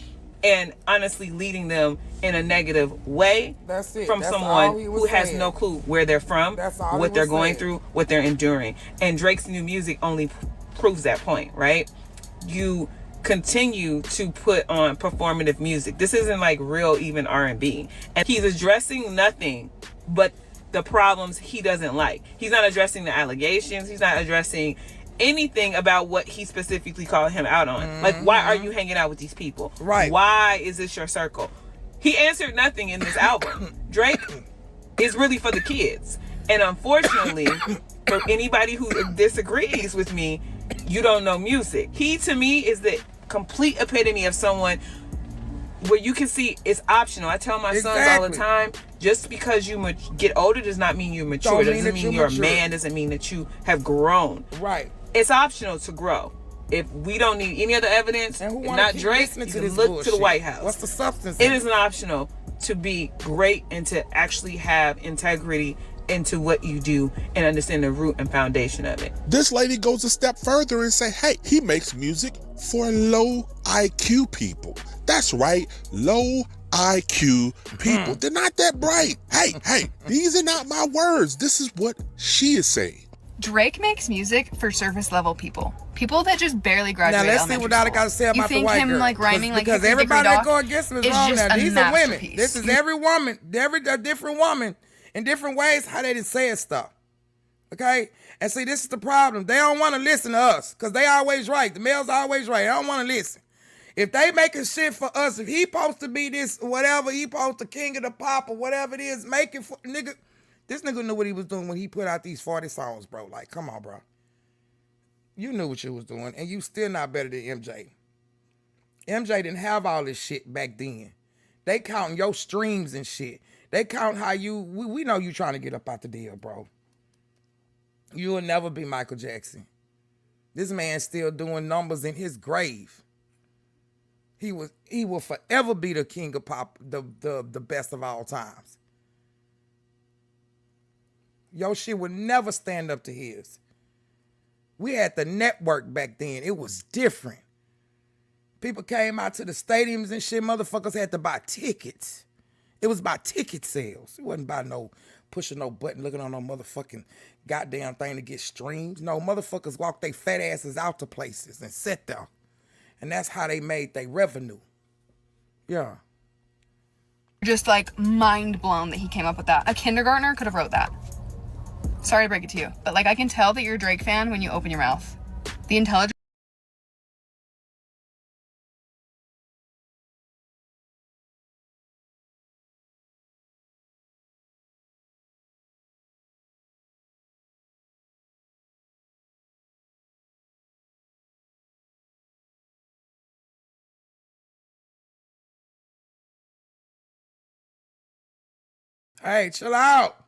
and honestly leading them in a negative way. That's it. From That's someone who has no clue where they're from, what they're going through, what they're enduring. And Drake's new music only proves that point, right? You continue to put on performative music. This isn't like real even R&B. And he's addressing nothing but the problems he doesn't like. He's not addressing the allegations. He's not addressing anything about what he specifically called him out on. Like, why are you hanging out with these people? Right. Why is this your circle? He answered nothing in this album. Drake is really for the kids. And unfortunately, for anybody who disagrees with me, you don't know music. He, to me, is the complete epitome of someone where you can see it's optional. I tell my sons all the time, just because you get older does not mean you're mature. Doesn't mean you're a man. Doesn't mean that you have grown. Right. It's optional to grow. If we don't need any other evidence, and not Drake, you can look to the White House. What's the substance? It is an optional to be great and to actually have integrity into what you do and understand the root and foundation of it. This lady goes a step further and say, hey, he makes music for low IQ people. That's right, low IQ people. They're not that bright. Hey, these are not my words. This is what she is saying. Drake makes music for surface level people. People that just barely graduated. Now let's see what I got to say about the white girl. You think him like rhyming like because everybody that go against him is wrong. Now these are women. Masterpiece. This is every woman, a different woman in different ways how they done said stuff. Okay, and see this is the problem. They don't want to listen to us because they always right. The males always right. They don't want to listen. If they making shit for us, if he supposed to be this whatever, he supposed to king of the pop or whatever it is, make it for nigga. This nigga knew what he was doing when he put out these 40 songs, bro. Like, come on, bro. You knew what you was doing, and you still not better than MJ. MJ didn't have all this shit back then. They counting your streams and shit. They count how you, we know you trying to get up out the deal, bro. You will never be Michael Jackson. This man's still doing numbers in his grave. He will forever be the king of pop, the best of all times. Your shit would never stand up to his. We had the network back then. It was different. People came out to the stadiums and shit. Motherfuckers had to buy tickets. It was by ticket sales. It wasn't by no pushing no button, looking on no motherfucking goddamn thing to get streams. No, motherfuckers walked their fat asses out to places and sat there. And that's how they made their revenue. Yeah. Just like mind blown that he came up with that. A kindergartner could have wrote that. Sorry to break it to you, but like I can tell that you're a Drake fan when you open your mouth. The intelligence. Hey, chill out.